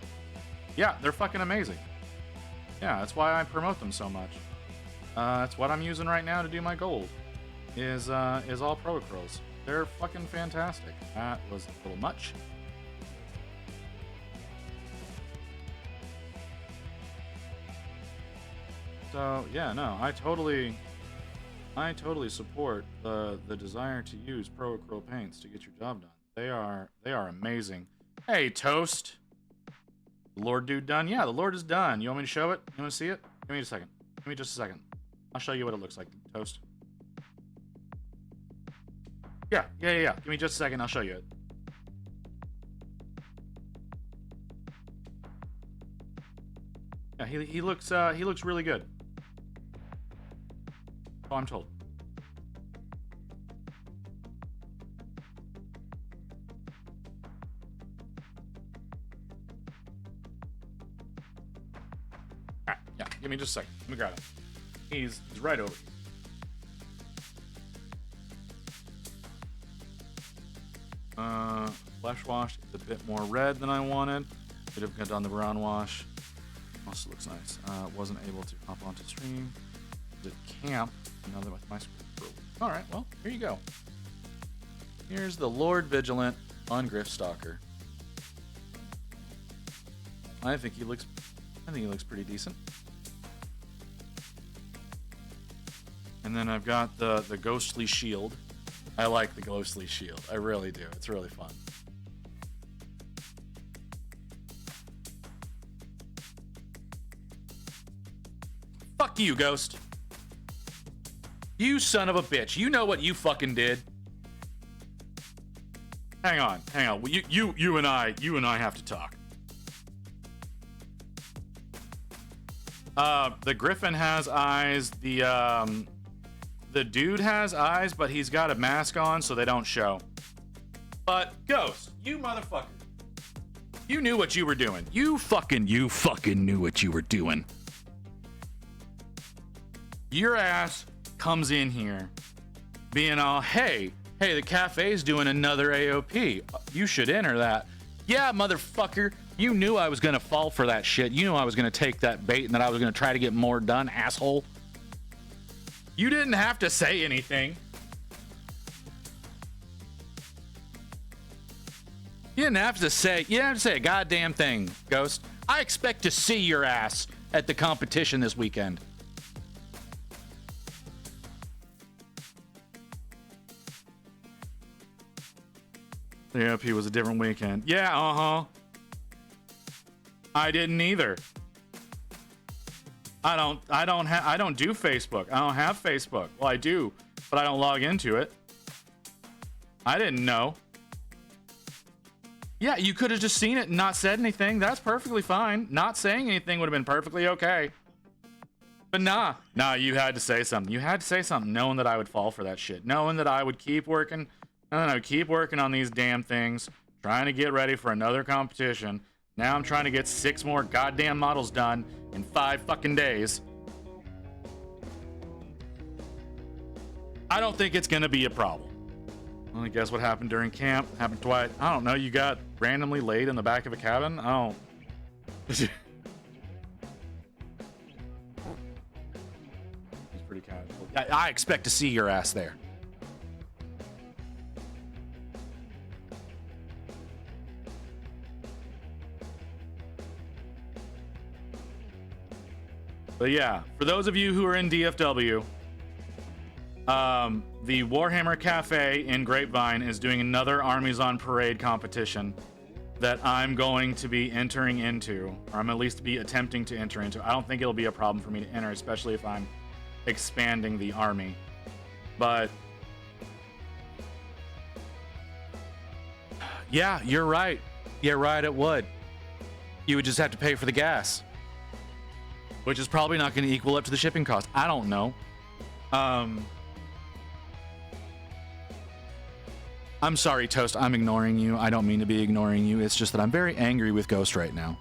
Yeah, they're fucking amazing. Yeah, that's why I promote them so much. That's what I'm using right now to do my gold. Is all Pro Acryls. They're fucking fantastic. That was a little much. So yeah, no, I totally support the desire to use Pro Acryl paints to get your job done. They are amazing. Hey, Toast. Lord dude done? Yeah, the Lord is done. You want me to show it? You want to see it? Give me a second. Give me just a second. I'll show you what it looks like, Toast. Yeah. Give me just a second. I'll show you it. Yeah, he looks really good. Oh, I'm told. Alright, yeah, give me just a second. Let me grab him. He's right over here. Flesh wash is a bit more red than I wanted. Could have done the brown wash. Also looks nice. Wasn't able to hop onto stream. Did camp another with my screen. Alright, well, here you go. Here's the Lord Vigilant on Gryph-stalker. I think he looks pretty decent. And then I've got the Ghostly Shield. I like the Ghostly Shield. I really do. It's really fun. Fuck you, Ghost. You son of a bitch. You know what you fucking did. Hang on. You and I have to talk. The Griffin has eyes. The dude has eyes, but he's got a mask on, so they don't show. But Ghost, you motherfucker. You knew what you were doing. You fucking knew what you were doing. Your ass comes in here being all, hey, the cafe's doing another AOP. You should enter that. Yeah, motherfucker. You knew I was going to fall for that shit. You knew I was going to take that bait and that I was going to try to get more done, asshole. You didn't have to say anything. You didn't have to say a goddamn thing, Ghost. I expect to see your ass at the competition this weekend. Yep, he was a different weekend. Yeah, uh-huh. I didn't either. I don't do Facebook. I don't have Facebook. Well, I do, but I don't log into it. I didn't know. Yeah, you could have just seen it and not said anything. That's perfectly fine. Not saying anything would have been perfectly okay. But nah, you had to say something. You had to say something, knowing that I would fall for that shit. Knowing that I would keep working, and then I would keep working on these damn things, trying to get ready for another competition. Now I'm trying to get 6 more goddamn models done in 5 fucking days. I don't think it's gonna be a problem. Well, I guess what happened during camp happened twice. I don't know. You got randomly laid in the back of a cabin? I don't. It's pretty casual. I expect to see your ass there. But yeah, for those of you who are in DFW, the Warhammer Cafe in Grapevine is doing another Armies on Parade competition that I'm going to be entering into, or I'm at least be attempting to enter into. I don't think it'll be a problem for me to enter, especially if I'm expanding the army. But yeah, you're right. You're right, it would. You would just have to pay for the gas, which is probably not going to equal up to the shipping cost. I don't know. I'm sorry, Toast. I'm ignoring you. I don't mean to be ignoring you. It's just that I'm very angry with Ghost right now.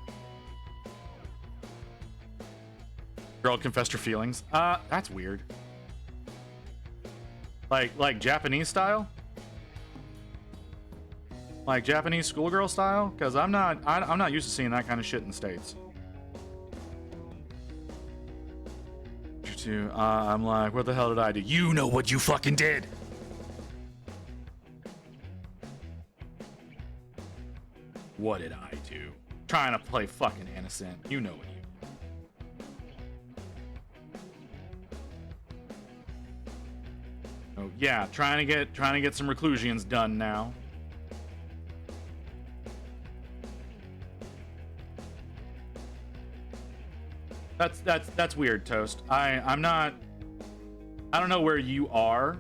Girl confessed her feelings. That's weird. Like Japanese style? Like Japanese schoolgirl style? Because I'm not used to seeing that kind of shit in the States. I'm like, what the hell did I do? You know what you fucking did. What did I do? Trying to play fucking innocent. You know what you. Oh yeah, trying to get some reclusions done now. That's weird, Toast. I don't know where you are.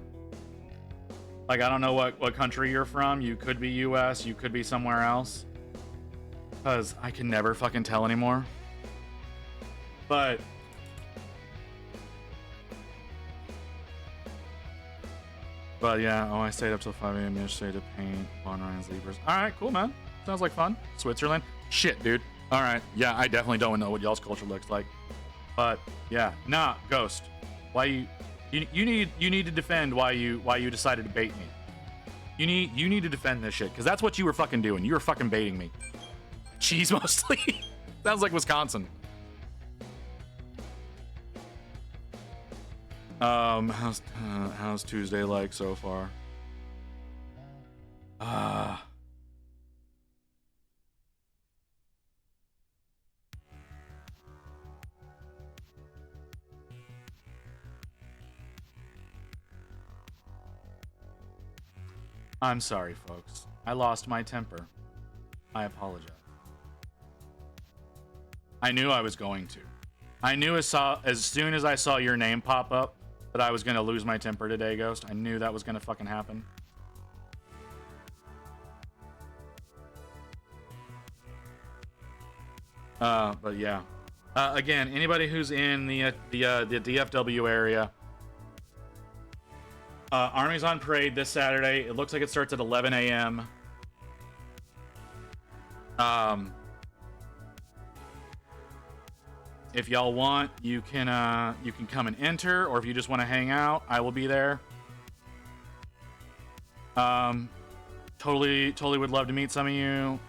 Like, I don't know what country you're from. You could be US, you could be somewhere else. Cause I can never fucking tell anymore. But yeah, I stayed up till 5 a.m. yesterday to paint Von Ryan's Libras. Alright, cool, man. Sounds like fun. Switzerland. Shit, dude. Alright, yeah, I definitely don't know what y'all's culture looks like. But yeah, nah, Ghost. Why you need to defend why you decided to bait me. You need to defend this shit, because that's what you were fucking doing. You were fucking baiting me. Cheese mostly. Sounds like Wisconsin. How's Tuesday like so far? I'm sorry, folks. I lost my temper. I apologize. I knew I was going to. I knew as soon as I saw your name pop up that I was going to lose my temper today, Ghost. I knew that was going to fucking happen. But yeah. Again, anybody who's in the DFW area, Armies on Parade this Saturday. It looks like it starts at 11 a.m. If y'all want, you can come and enter, or if you just want to hang out, I will be there. Totally would love to meet some of you.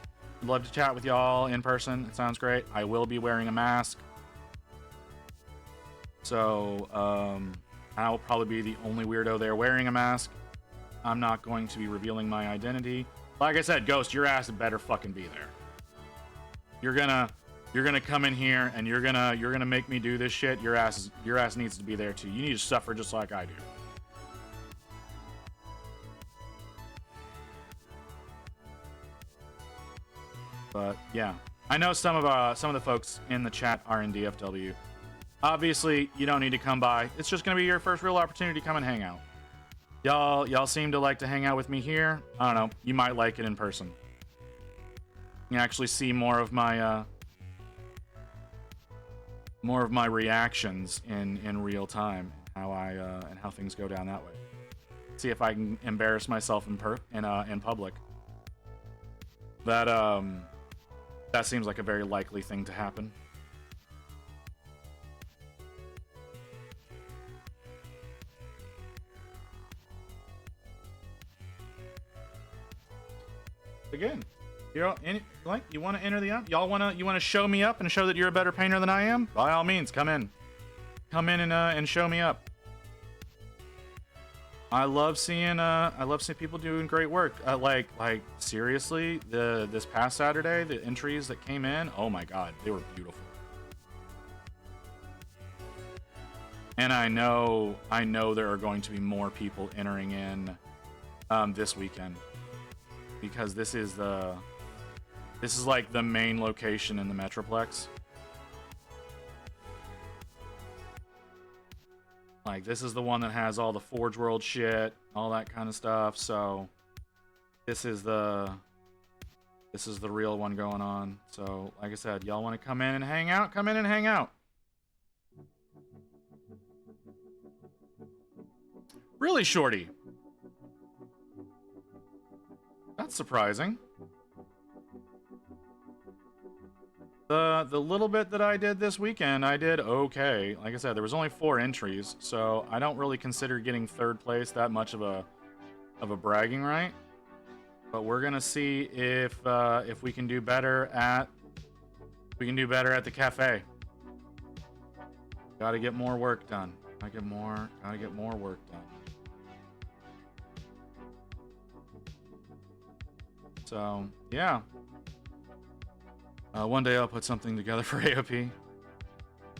love to chat with y'all in person. It sounds great. I will be wearing a mask. So, I will probably be the only weirdo there wearing a mask. I'm not going to be revealing my identity. Like I said, Ghost, your ass better fucking be there. You're gonna come in here and you're gonna make me do this shit. Your ass needs to be there too. You need to suffer just like I do. But yeah, I know some of the folks in the chat are in DFW. Obviously, you don't need to come by. It's just gonna be your first real opportunity to come and hang out. Y'all seem to like to hang out with me here. I don't know. You might like it in person. You can actually see more of my reactions in real time, and how things go down that way. See if I can embarrass myself in public. That seems like a very likely thing to happen. Again, you want to enter the y'all want to show me up and show that you're a better painter than I am? By all means, come in and show me up. I love seeing people doing great work. Like seriously, this past Saturday, the entries that came in, oh my god, they were beautiful. And I know there are going to be more people entering in this weekend, because this is like the main location in the Metroplex. Like, this is the one that has all the Forge World shit, all that kind of stuff. So this is the real one going on. So like I said, y'all want to come in and hang out? Come in and hang out. Really, Shorty? That's surprising. The little bit that I did this weekend, I did okay. Like I said, there was only 4 entries, so I don't really consider getting 3rd place that much of a bragging right. But we're gonna see if we can do better at the cafe. Gotta get more work done. Gotta get more work done. So yeah. One day I'll put something together for AOP.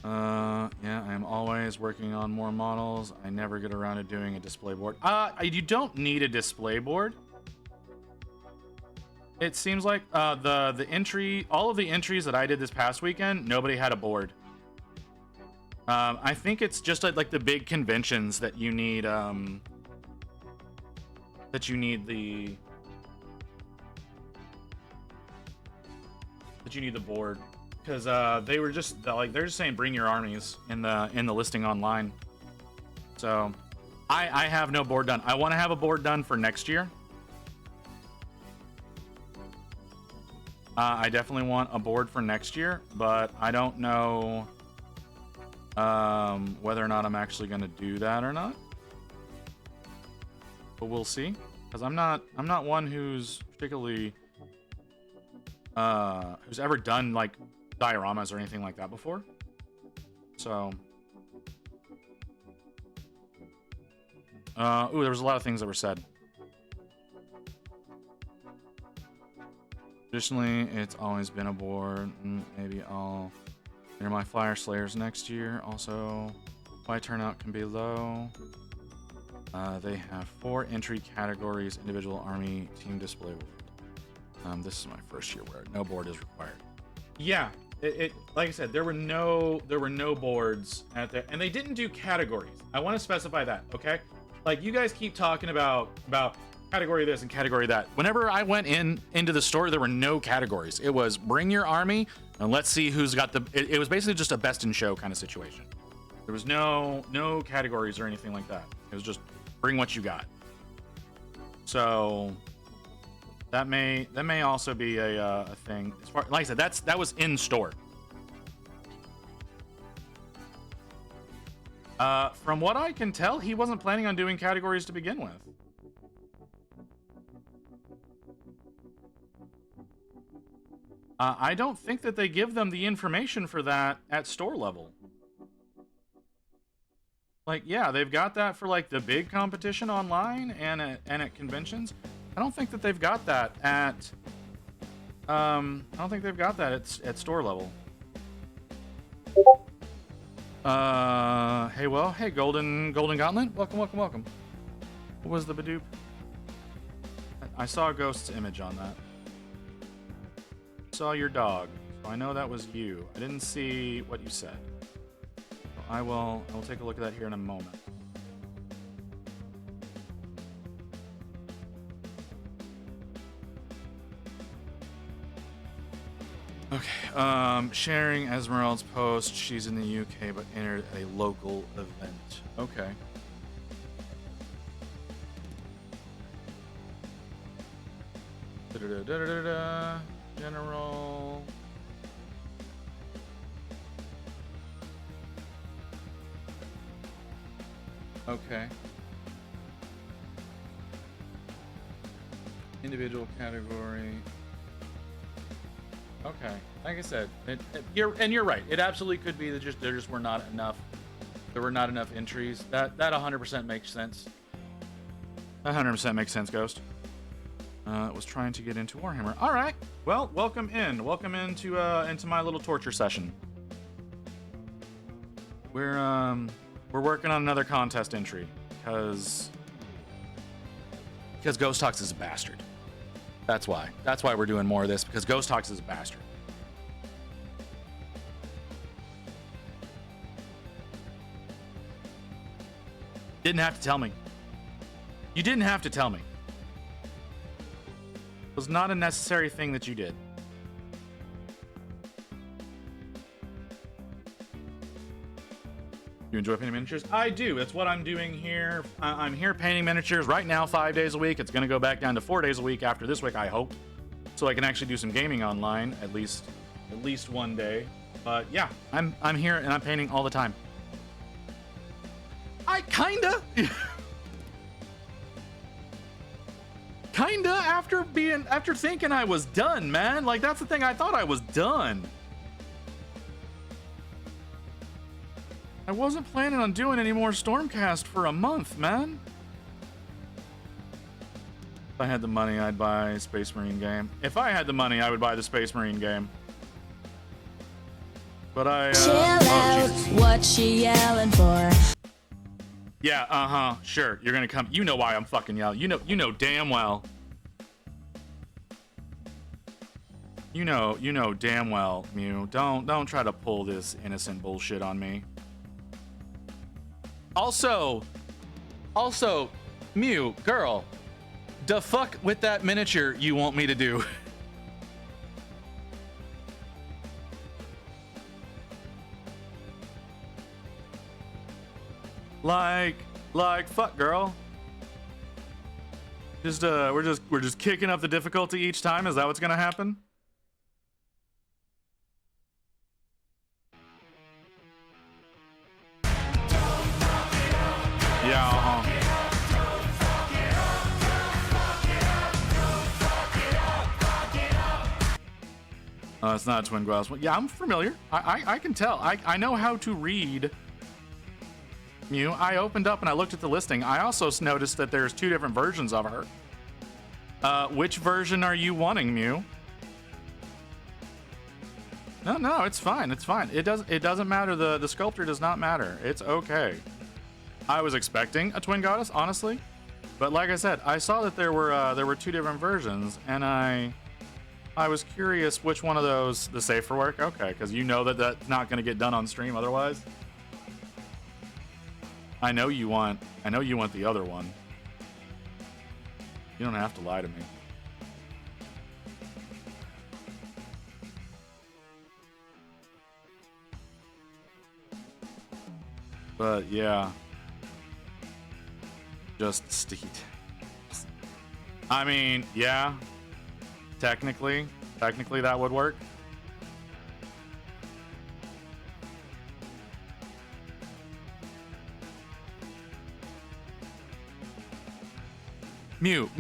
Yeah, I'm always working on more models. I never get around to doing a display board. You don't need a display board. It seems like all of the entries that I did this past weekend, nobody had a board. I think it's just like the big conventions that you need the board, because they're just saying bring your armies in the listing online. So I have no board done. I want to have a board done for next year. I definitely want a board for next year, but I don't know whether or not I'm actually going to do that or not. But we'll see, because I'm not one who's particularly who's ever done like dioramas or anything like that before. So there was a lot of things that were said. Traditionally, it's always been a board. Maybe I'll enter my Flyer Slayers next year. Also, my turnout can be low. They have 4 entry categories: individual, army, team, display. This is my first year where no board is required. Yeah, it like I said, there were no boards at there, and they didn't do categories. I want to specify that, okay? Like, you guys keep talking about category this and category that. Whenever I went into the store, there were no categories. It was bring your army and let's see who's got the. It was basically just a best in show kind of situation. There was no categories or anything like that. It was just bring what you got. So that may also be a thing. As far, like I said, that was in store. From what I can tell, he wasn't planning on doing categories to begin with. I don't think that they give them the information for that at store level. Like, yeah, they've got that for like the big competition online and at conventions. I don't think that they've got that at I don't think they've got that at store level. Hey, Golden Gauntlet, welcome. What was the Badoop? I saw a ghost's image on that. Saw your dog, so I know that was you. I didn't see what you said. So I will take a look at that here in a moment. Okay, sharing Esmeralda's post. She's in the UK but entered a local event. Okay. Da-da-da-da-da-da. General. Okay. Individual category. Okay. Like I said, you're right. It absolutely could be that there just were not enough. There were not enough entries. That 100% makes sense. That 100% makes sense, Ghost. Was trying to get into Warhammer. All right. Well, welcome into my little torture session. We're working on another contest entry because Ghost Talks is a bastard. That's why we're doing more of this, because Ghost Talks is a bastard. Didn't have to tell me. You didn't have to tell me. It was not a necessary thing that you did. You enjoy painting miniatures? I do. That's what I'm doing here. I'm here painting miniatures right now 5 days a week. It's going to go back down to 4 days a week after this week, I hope. So I can actually do some gaming online at least one day. But yeah, I'm here and I'm painting all the time. I kinda after thinking I was done, man. Like, that's the thing, I thought I was done. I wasn't planning on doing any more Stormcast for a month, man. If I had the money, I'd buy a Space Marine game. If I had the money, I would buy the Space Marine game. But I Chill out, what she yelling for? Yeah, sure. You're gonna come. You know why I'm fucking yelling. You know damn well. You know damn well, Mew. Don't try to pull this innocent bullshit on me. Also, Mew, girl, the fuck with that miniature you want me to do? like fuck, girl. Just we're just kicking up the difficulty each time. Is that what's gonna happen? Yeah, it's not a Twin Growls. Yeah, I'm familiar. I can tell. I know how to read Mew. I opened up and I looked at the listing. I also noticed that there's 2 different versions of her. Which version are you wanting, Mew? No, it's fine. It's fine. It doesn't matter. The sculptor does not matter. It's okay. I was expecting a Twin Goddess, honestly, but like I said, I saw that there were 2 different versions, and I was curious which one of those the safe for work. Okay, because you know that that's not going to get done on stream otherwise. I know you want the other one. You don't have to lie to me. But yeah. Just Steed. I mean, yeah. Technically that would work. Mew,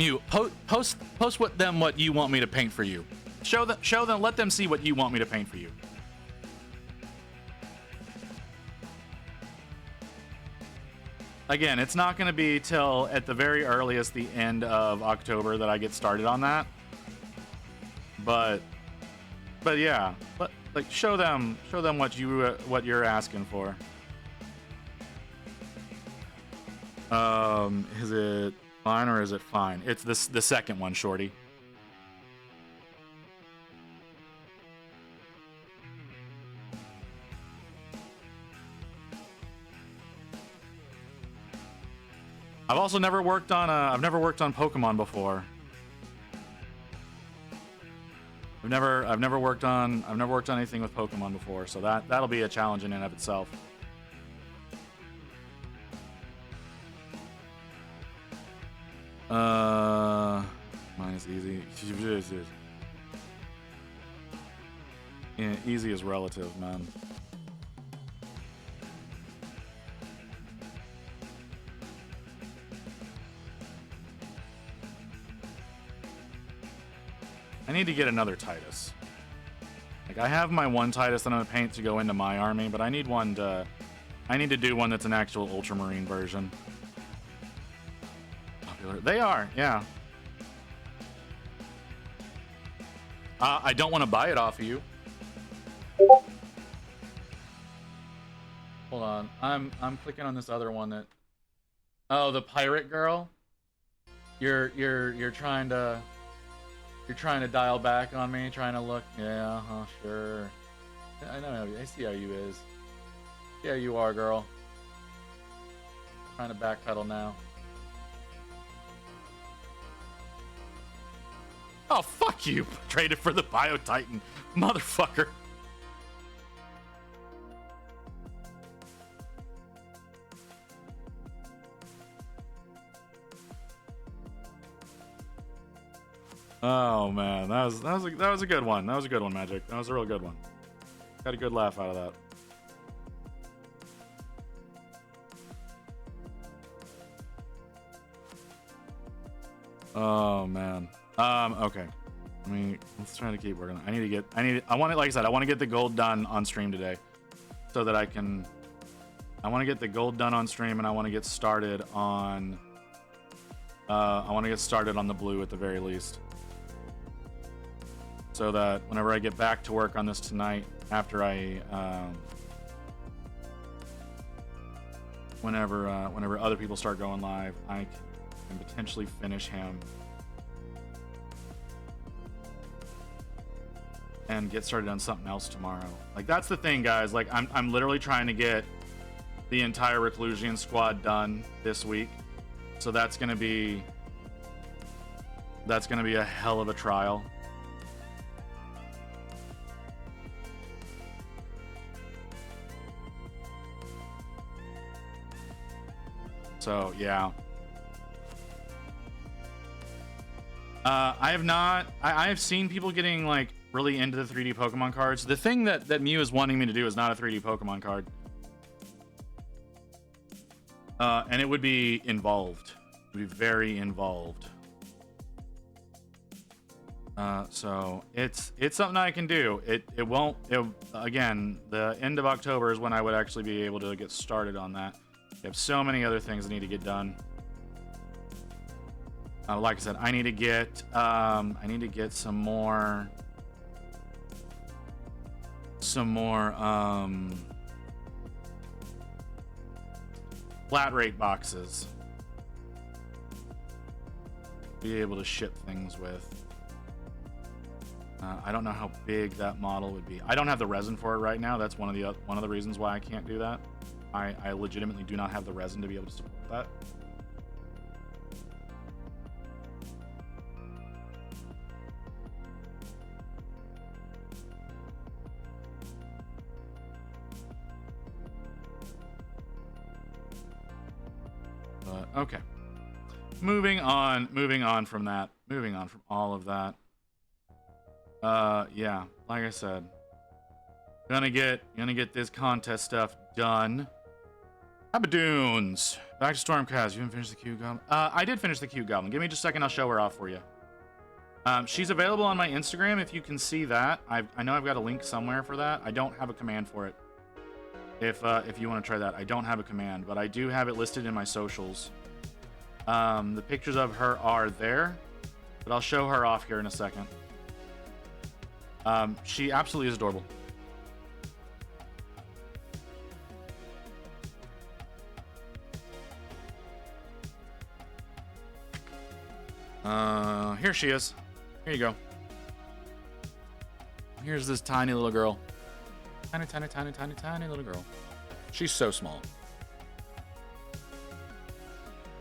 post what you want me to paint for you. Show them. Let them see what you want me to paint for you. Again, it's not going to be till at the very earliest the end of October that I get started on that. But yeah, like show them what you're asking for. Is it fine or is it fine? It's the second one, shorty. I've also never worked on Pokemon before. I've never worked on anything with Pokemon before, so that'll be a challenge in and of itself. Mine is easy. Yeah, easy is relative, man. I need to get another Titus. Like, I have my one Titus that I'm gonna paint to go into my army, but I need to do one that's an actual Ultramarine version. Popular. They are, yeah. I don't want to buy it off of you. Hold on. I'm clicking on this other one that. Oh, the pirate girl. You're trying to. You're trying to dial back on me, trying to look. Yeah, sure. I know. I see how you is. Yeah, you are, girl. Trying to backpedal now. Oh, fuck you! Traded for the Bio Titan, motherfucker. Oh man, that was a good one. That was a good one, Magic. That was a real good one. Got a good laugh out of that. Oh man. Okay. I mean, let's try to keep working. I want it, like I said, I want to get the gold done on stream today, so that I want to get the gold done on stream, and I want to get started on. I want to get started on the blue at the very least, so that whenever I get back to work on this tonight, after whenever other people start going live, I can potentially finish him and get started on something else tomorrow. Like, that's the thing, guys. Like, I'm literally trying to get the entire Reclusian squad done this week, so that's gonna be a hell of a trial. So yeah, I have seen people getting like really into the 3D Pokemon cards. The thing that Mew is wanting me to do is not a 3D Pokemon card, and it would be involved. It would be very involved. So it's something I can do. Again, the end of October is when I would actually be able to get started on that. I have so many other things that need to get done. Like I said, I need to get some more flat rate boxes to be able to ship things with. I don't know how big that model would be. I don't have the resin for it right now. That's one of the reasons why I can't do that. I legitimately do not have the resin to be able to support that. But okay. Moving on from that. Moving on from all of that. Yeah, like I said, gonna get this contest stuff done. Abadoons. Back to Stormcast. You haven't finished the Cube Goblin? I did finish the Cube Goblin. Give me just a second. I'll show her off for you. She's available on my Instagram if you can see that. I know I've got a link somewhere for that. I don't have a command for it. If you want to try that, I don't have a command, but I do have it listed in my socials. The pictures of her are there, but I'll show her off here in a second. She absolutely is adorable. Here she is. Here you go. Here's this tiny little girl. Tiny, tiny, tiny, tiny, tiny little girl. She's so small.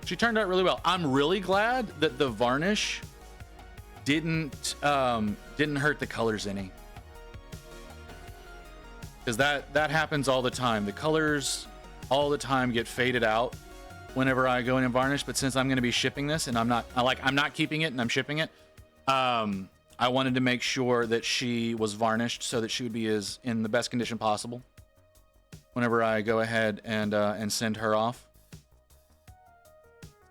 She turned out really well. I'm really glad that the varnish didn't hurt the colors any. Because that happens all the time. The colors all the time get faded out whenever I go in and varnish, but since I'm going to be shipping this and I'm not keeping it and I'm shipping it, I wanted to make sure that she was varnished so that she would be in the best condition possible whenever I go ahead and send her off.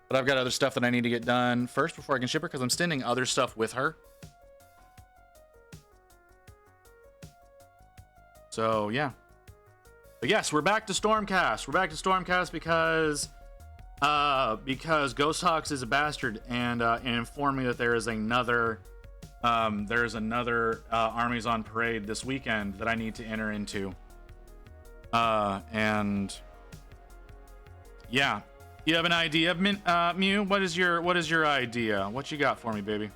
But I've got other stuff that I need to get done first before I can ship her because I'm sending other stuff with her. So yeah. But yes, we're back to Stormcast. We're back to Stormcast because Ghost Hawks is a bastard and informed me that there is another Armies on Parade this weekend that I need to enter into. And yeah, you have an idea, Mew? What is your idea? What you got for me, baby?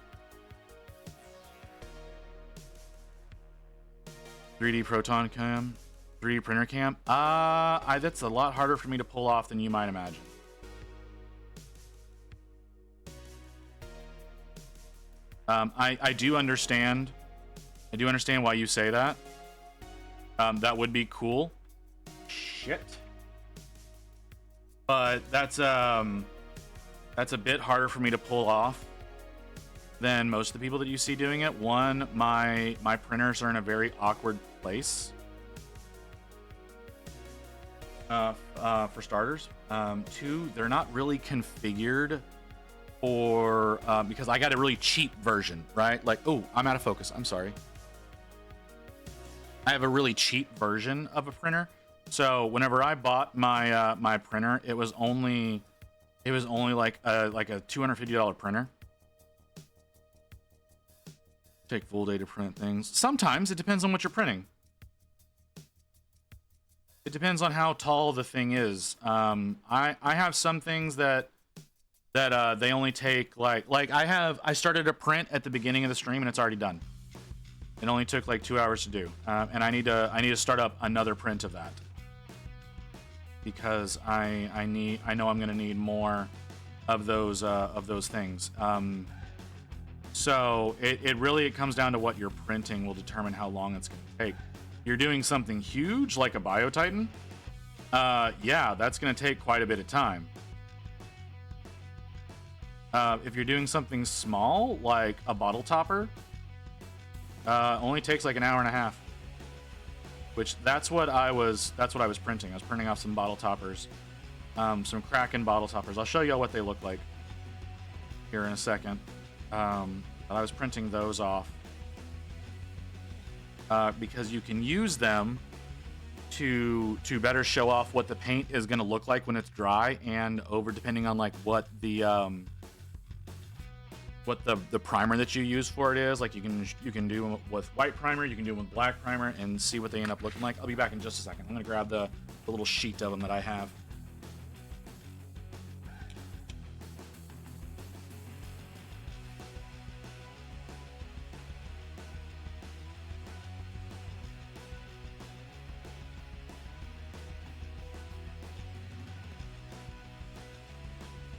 3D proton cam, 3D printer cam. That's a lot harder for me to pull off than you might imagine. I do understand. I do understand why you say that. That would be cool. Shit. But that's a bit harder for me to pull off than most of the people that you see doing it. One, my printers are in a very awkward place. For starters. Two, they're not really configured for because I got a really cheap version, right? Like, oh, I'm out of focus. I'm sorry. I have a really cheap version of a printer. So whenever I bought my my printer, it was only like a $250 printer. Take full day to print things. Sometimes it depends on what you're printing. It depends on how tall the thing is. I have some things that they only take like I started a print at the beginning of the stream and it's already done. It only took like 2 hours to do, and I need to start up another print of that because I know I'm gonna need more of those things. So it really comes down to what you're printing will determine how long it's gonna take. You're doing something huge like a BioTitan, yeah, that's gonna take quite a bit of time. If you're doing something small like a bottle topper, only takes like an hour and a half. Which that's what I was printing. I was printing off some bottle toppers, some Kraken bottle toppers. I'll show you all what they look like here in a second. But I was printing those off because you can use them to better show off what the paint is going to look like when it's dry and over, depending on like what the primer that you use for it is. Like you can do with white primer, you can do with black primer, and see what they end up looking like. I'll be back in just a second. I'm gonna grab the little sheet of them that I have.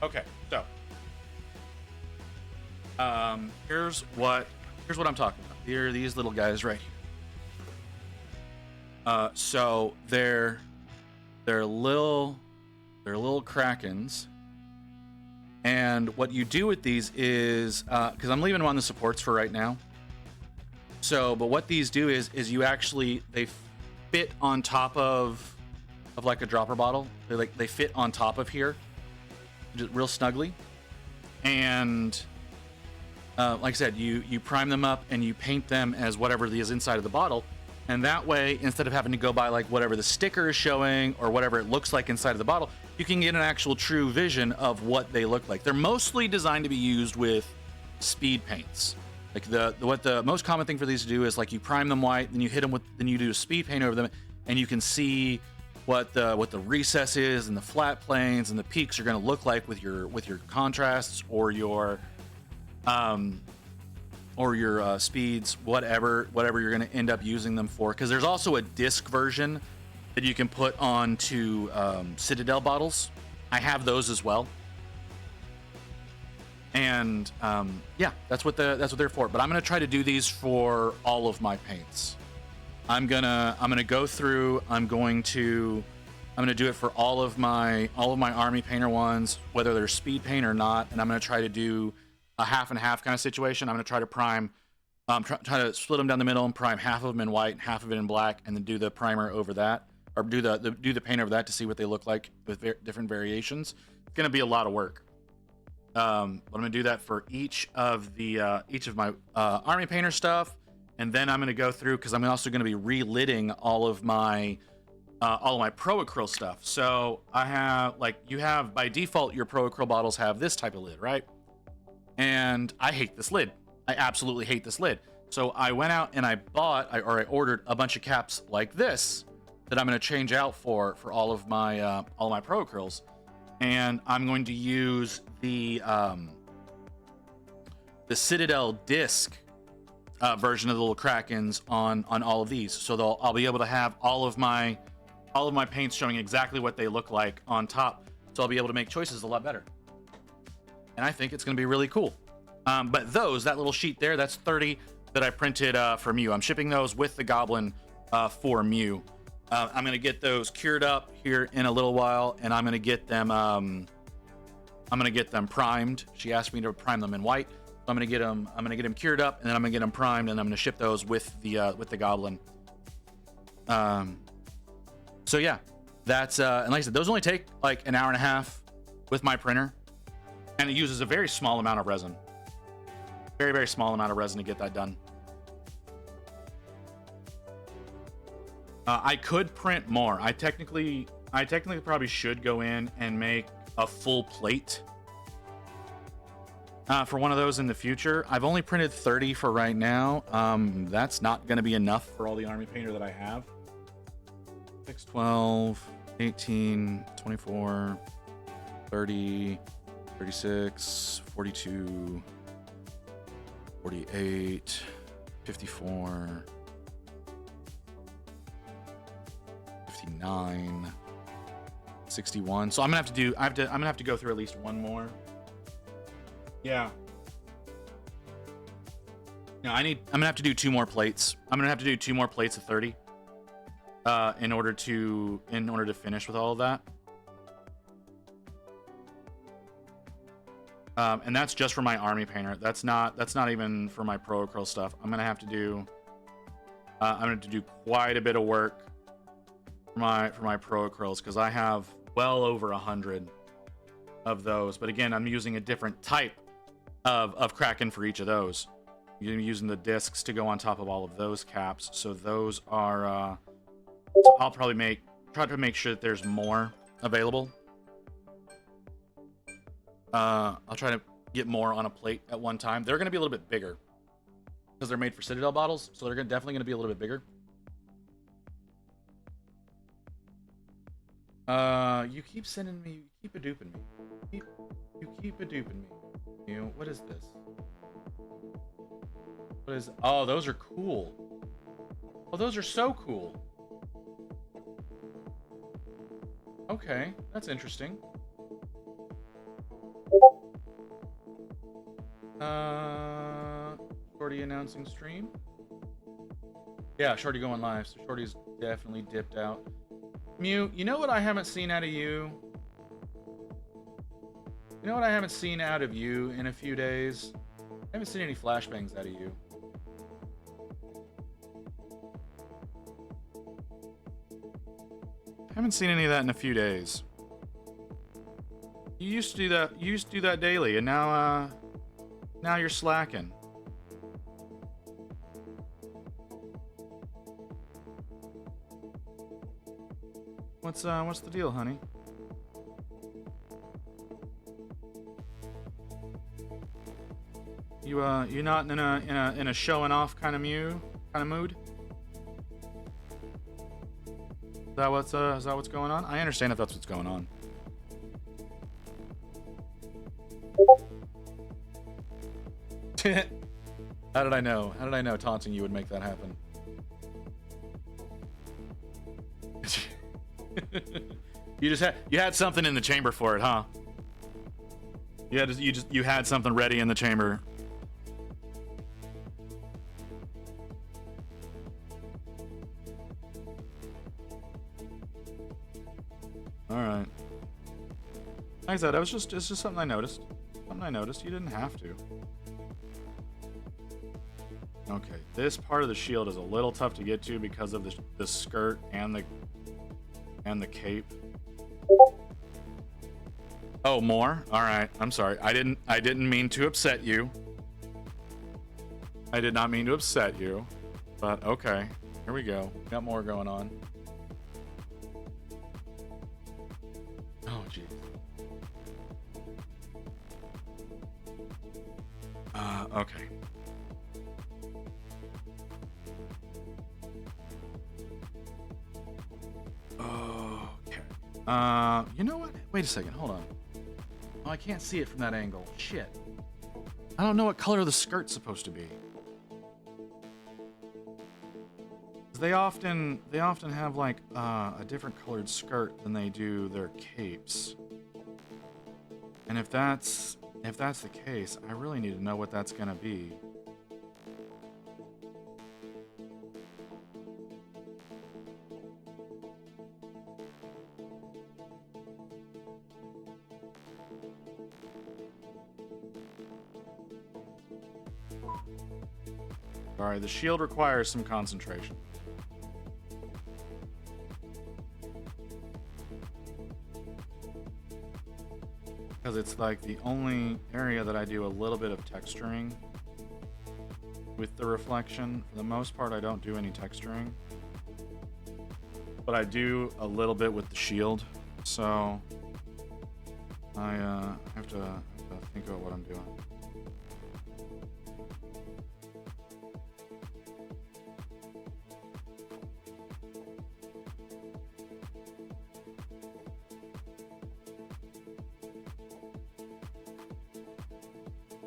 Okay, so here's what I'm talking about. Here are these little guys right here. So they're little Krakens, and what you do with these is because I'm leaving them on the supports for right now. So, but what these do is you actually they fit on top of like a dropper bottle. They fit on top of here, just real snugly, and like I said, you prime them up and you paint them as whatever is inside of the bottle. And that way, instead of having to go by like whatever the sticker is showing or whatever it looks like inside of the bottle, you can get an actual true vision of what they look like. They're mostly designed to be used with speed paints. Like what the most common thing for these to do is like you prime them white, then you hit them with, then you do a speed paint over them, and you can see what the recess is and the flat planes and the peaks are going to look like with your contrasts or your speeds, whatever you're going to end up using them for. Because there's also a disc version that you can put onto Citadel bottles. I have those as well. And yeah, that's what they're for. But I'm gonna try to do these for all of my paints. I'm gonna go through. I'm gonna do it for all of my army painter ones, whether they're speed paint or not. And I'm gonna try to do a half and half kind of situation. I'm gonna try to prime, try to split them down the middle and prime half of them in white and half of it in black, and then do the primer over that, or do the paint over that to see what they look like with different variations. It's gonna be a lot of work. But I'm gonna do that for each of my army painter stuff, and then I'm gonna go through because I'm also gonna be relidding all of my Pro Acryl stuff. So I have by default your Pro Acryl bottles have this type of lid, right? And I hate this lid. I absolutely hate this lid. So I went out and I ordered a bunch of caps like this that I'm gonna change out for all of my Pro Acryls. And I'm going to use the Citadel disc version of the little Krakens on all of these. So I'll be able to have all of my paints showing exactly what they look like on top. So I'll be able to make choices a lot better. And I think it's going to be really cool. But that little sheet there, that's 30 that I printed for Mew. I'm shipping those with the Goblin for Mew. I'm gonna get those cured up here in a little while, and I'm gonna get them primed. She asked me to prime them in white, so I'm gonna get them cured up, and then I'm gonna get them primed, and I'm gonna ship those with the Goblin. So yeah, that's and like I said, those only take like an hour and a half with my printer, and it uses a very small amount of resin, very, very small amount of resin to get that done. I could print more. I technically probably should go in and make a full plate for one of those in the future. I've only printed 30 for right now. That's not going to be enough for all the army painter that I have. 6, 12, 18, 24, 30, 36, 42, 48, 54, 59, 61. So I'm gonna have to go through at least one more. Yeah. No, I'm gonna have to do 2 more plates. I'm gonna have to do 2 more plates of 30 in order to finish with all of that. And that's just for my army painter. That's not even for my Pro Acryl stuff. I'm gonna have to do quite a bit of work for my Pro Acryls, because I have well over 100 of those. But again, I'm using a different type of Kraken for each of those. You're using the discs to go on top of all of those caps. So those are so I'll probably try to make sure that there's more available. I'll try to get more on a plate at one time. They're going to be a little bit bigger because they're made for Citadel bottles, so they're definitely going to be a little bit bigger. You keep sending me, you keep a-duping me. You keep a-duping me. What is this? What is, oh, those are cool. Oh, those are so cool. Okay, that's interesting. Shorty announcing stream. Yeah, Shorty going live, so Shorty's definitely dipped out. Mew, you know what I haven't seen out of you? You know what I haven't seen out of you in a few days? I haven't seen any flashbangs out of you. I haven't seen any of that in a few days. You used to do that. You used to do that daily, and now Now you're slacking. What's the deal, honey? You not in a showing off kind of mood? Is that what's going on? I understand if that's what's going on. How did I know? How did I know taunting you would make that happen? You had something in the chamber for it, huh? You had something ready in the chamber. All right. Like I said, it's just something I noticed. Something I noticed. You didn't have to. Okay, this part of the shield is a little tough to get to because of the skirt and the cape. Oh, more? All right. I'm sorry. I didn't mean to upset you. I did not mean to upset you. But okay. Here we go. Got more going on. Oh, geez. Okay. Okay. You know what? Wait a second. Hold on. Oh, I can't see it from that angle. Shit. I don't know what color the skirt's supposed to be. They often have like a different colored skirt than they do their capes. And if that's the case, I really need to know what that's gonna be. Sorry, the shield requires some concentration. Because it's like the only area that I do a little bit of texturing with the reflection. For the most part, I don't do any texturing. But I do a little bit with the shield. So I have to think about what I'm doing.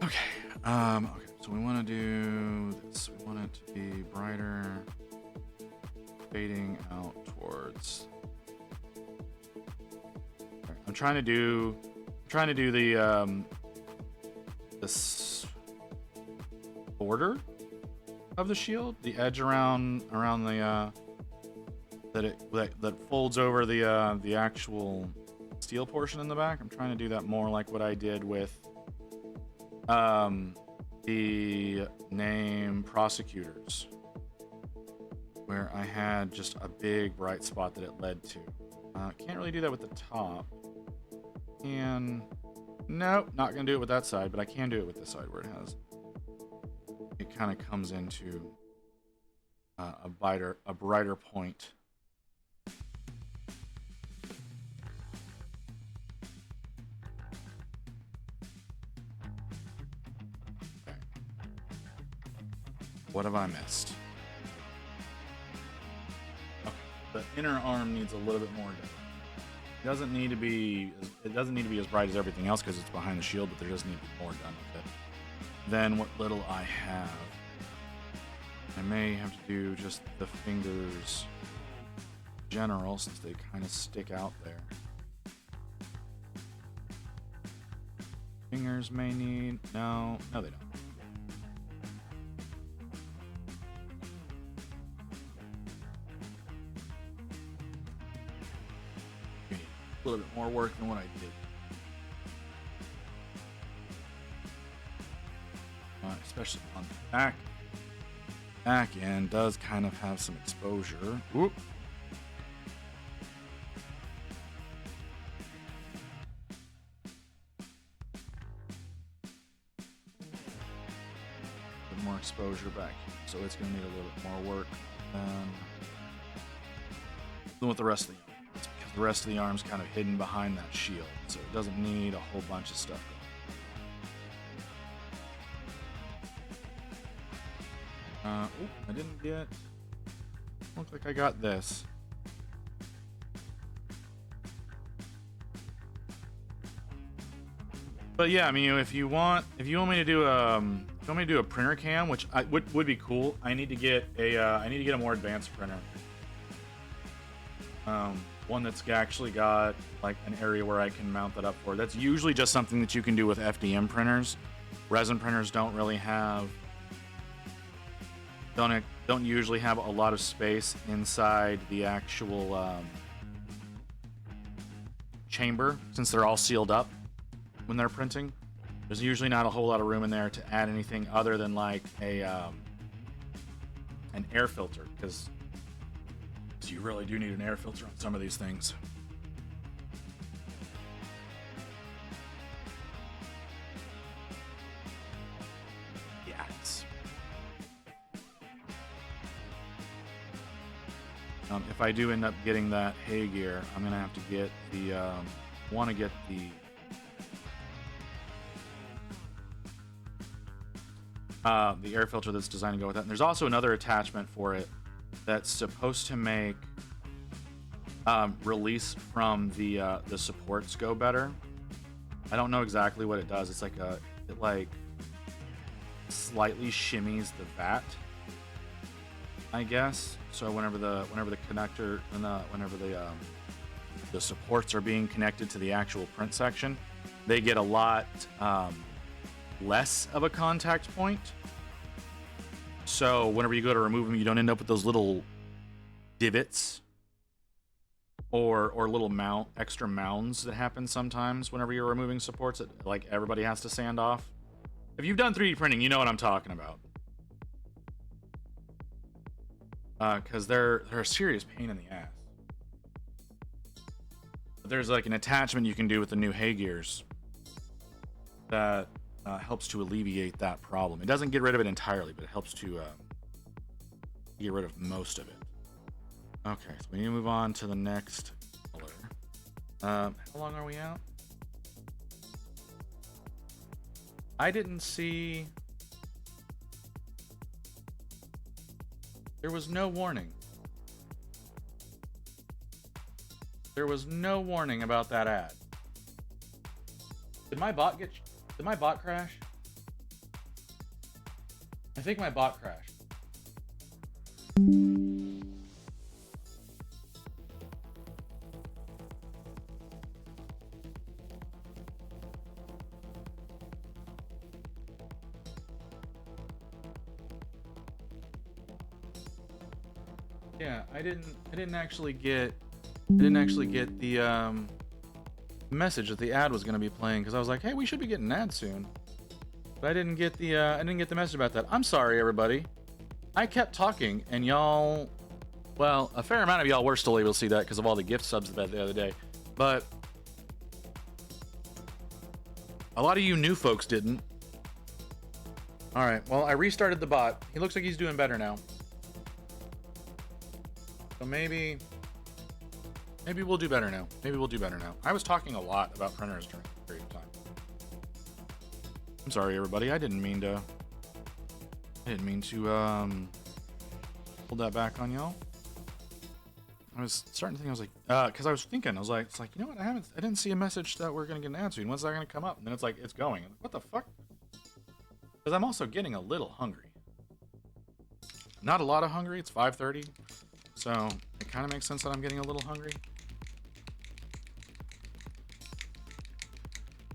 Okay, so we want to do this. We want it to be brighter, fading out towards. Okay, I'm trying to do the this border of the shield, the edge around the that folds over the actual steel portion in the back. I'm trying to do that more like what I did with the name Prosecutors, where I had just a big bright spot that it led to. Can't really do that with the top. And nope, not gonna do it with that side, but I can do it with this side where it kind of comes into a brighter point. What have I missed? Okay, the inner arm needs a little bit more done. It doesn't need to be as bright as everything else because it's behind the shield, but there does need to be more done with it than what little I have. I may have to do just the fingers general since they kind of stick out there. Fingers may need no they don't. A little bit more work than what I did. Especially on the back. Back end does kind of have some exposure. Whoop. enclosure back here, so it's going to need a little bit more work than with the rest of the arm. It's because the rest of the arm's kind of hidden behind that shield, so it doesn't need a whole bunch of stuff going. I didn't get... Look like I got this. But yeah, I mean, if you want me to do a printer cam, which would be cool, I need to get a more advanced printer. One that's actually got like an area where I can mount that up for. That's usually just something that you can do with FDM printers. Resin printers don't really have don't usually have a lot of space inside the actual chamber, since they're all sealed up when they're printing. There's usually not a whole lot of room in there to add anything other than like an air filter, because you really do need an air filter on some of these things. Yes. If I do end up getting that hay gear, I'm gonna have to get the the air filter that's designed to go with that. And there's also another attachment for it that's supposed to make release from the supports go better. I don't know exactly what it does. It's like it slightly shimmies the vat, I guess. So whenever the connector and whenever the supports are being connected to the actual print section, they get a lot less of a contact point. So whenever you go to remove them, you don't end up with those little divots or little extra mounds that happen sometimes whenever you're removing supports that like everybody has to sand off. If you've done 3D printing, you know what I'm talking about. Because they're a serious pain in the ass. But there's like an attachment you can do with the new hay gears that helps to alleviate that problem. It doesn't get rid of it entirely, but it helps to get rid of most of it. Okay, so we need to move on to the next color. How long are we out? I didn't see... There was no warning. There was no warning about that ad. Did my bot crash? I think my bot crashed. Yeah, I didn't actually get the message that the ad was going to be playing, because I was like, hey, we should be getting an ad soon. But I didn't get the message about that. I'm sorry, everybody. I kept talking, and y'all, well, a fair amount of y'all were still able to see that because of all the gift subs that the other day. But a lot of you new folks didn't. All right, well, I restarted the bot. He looks like he's doing better now. So maybe we'll do better now. Maybe we'll do better now. I was talking a lot about printers during the period of time. I'm sorry, everybody. I didn't mean to hold that back on y'all. I was starting to think, I was like, because I was thinking, I was like, it's like, you know what? I didn't see a message that we're gonna get an ad soon. When's that gonna come up? And then it's like, it's going. I'm like, what the fuck? Because I'm also getting a little hungry. Not a lot of hungry. It's 5:30. So it kind of makes sense that I'm getting a little hungry.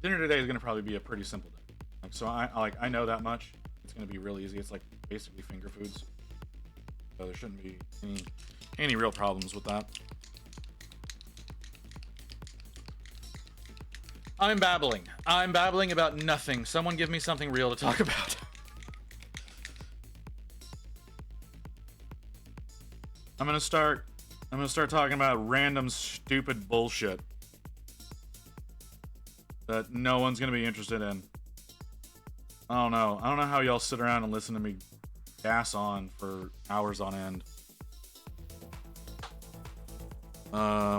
Dinner today is going to probably be a pretty simple day. Like, so I know that much. It's going to be real easy. It's like basically finger foods. So there shouldn't be any real problems with that. I'm babbling. I'm babbling about nothing. Someone give me something real to talk about. I'm gonna start talking about random stupid bullshit that no one's gonna be interested in. I don't know how y'all sit around and listen to me gas on for hours on end.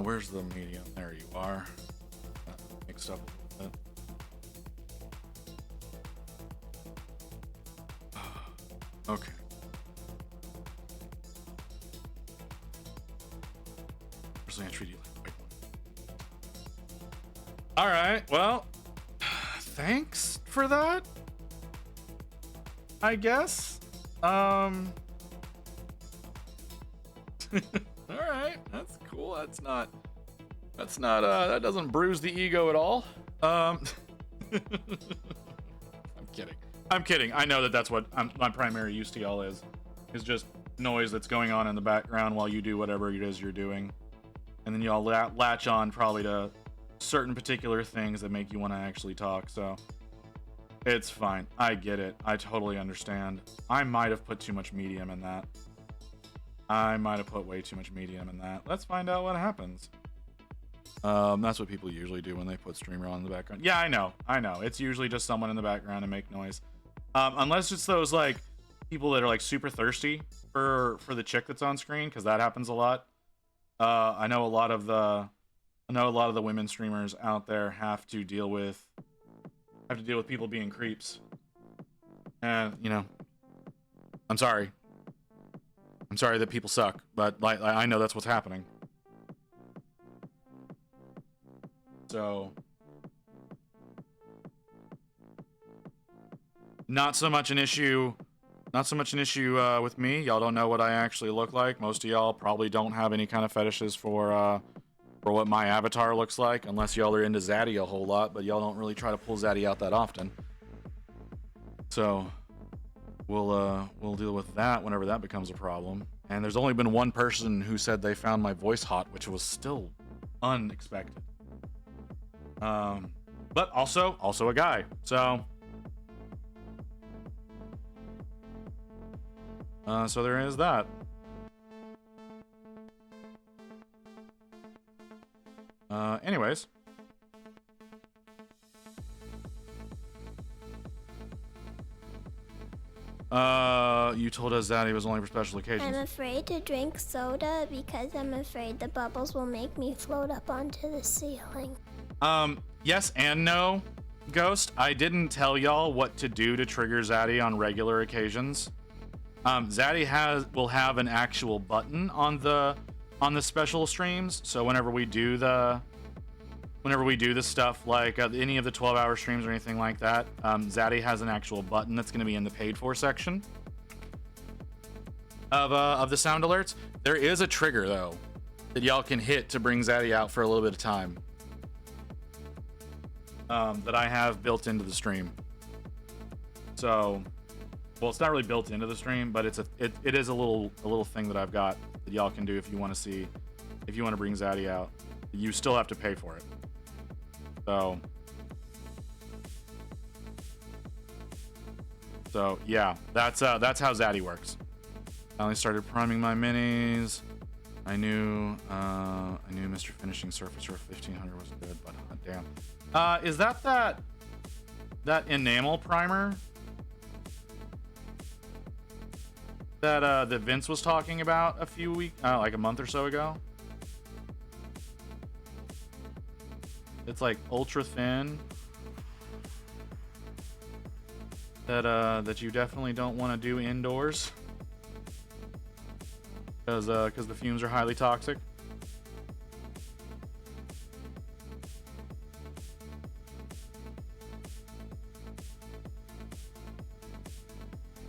Where's the medium? There you are. Mixed up a little bit. Okay. Personally, I treat you like a white one. All right. Well, thanks for that. I guess. All right. That's cool. That doesn't bruise the ego at all. I'm kidding. I know that's what my primary use to y'all is just noise that's going on in the background while you do whatever it is you're doing. And then y'all latch on probably to certain particular things that make you want to actually talk. So it's fine. I get it. I totally understand. I might have put too much medium in that. I might have put way too much medium in that. Let's find out what happens. That's what people usually do when they put streamer on in the background. Yeah, I know. It's usually just someone in the background to make noise. Unless it's those like people that are like super thirsty for the chick that's on screen, because that happens a lot. I know a lot of the women streamers out there have to deal with people being creeps. And I'm sorry that people suck, but like I know that's what's happening. So not so much an issue with me. Y'all don't know what I actually look like. Most of y'all probably don't have any kind of fetishes for what my avatar looks like, unless y'all are into Zaddy a whole lot, but y'all don't really try to pull Zaddy out that often. So we'll deal with that whenever that becomes a problem. And there's only been one person who said they found my voice hot, which was still unexpected. But also a guy. So there is that. Anyways. You told us that it was only for special occasions. I'm afraid to drink soda because I'm afraid the bubbles will make me float up onto the ceiling. Yes and no, Ghost. I didn't tell y'all what to do to trigger Zaddy on regular occasions. Zaddy will have an actual button on the special streams. So whenever we do the stuff like any of the 12-hour streams or anything like that, Zaddy has an actual button that's going to be in the paid for section of the sound alerts. There is a trigger though that y'all can hit to bring Zaddy out for a little bit of time. That I have built into the stream. So, well, it's not really built into the stream, but it is a little thing that I've got that y'all can do if you want to bring Zaddy out. You still have to pay for it. So yeah, that's how Zaddy works. I only started priming my minis. I knew Mr. Finishing Surface for 1500 was good, but damn. Is that enamel primer that Vince was talking about like a month or so ago? It's like ultra thin. That you definitely don't want to do indoors, because the fumes are highly toxic.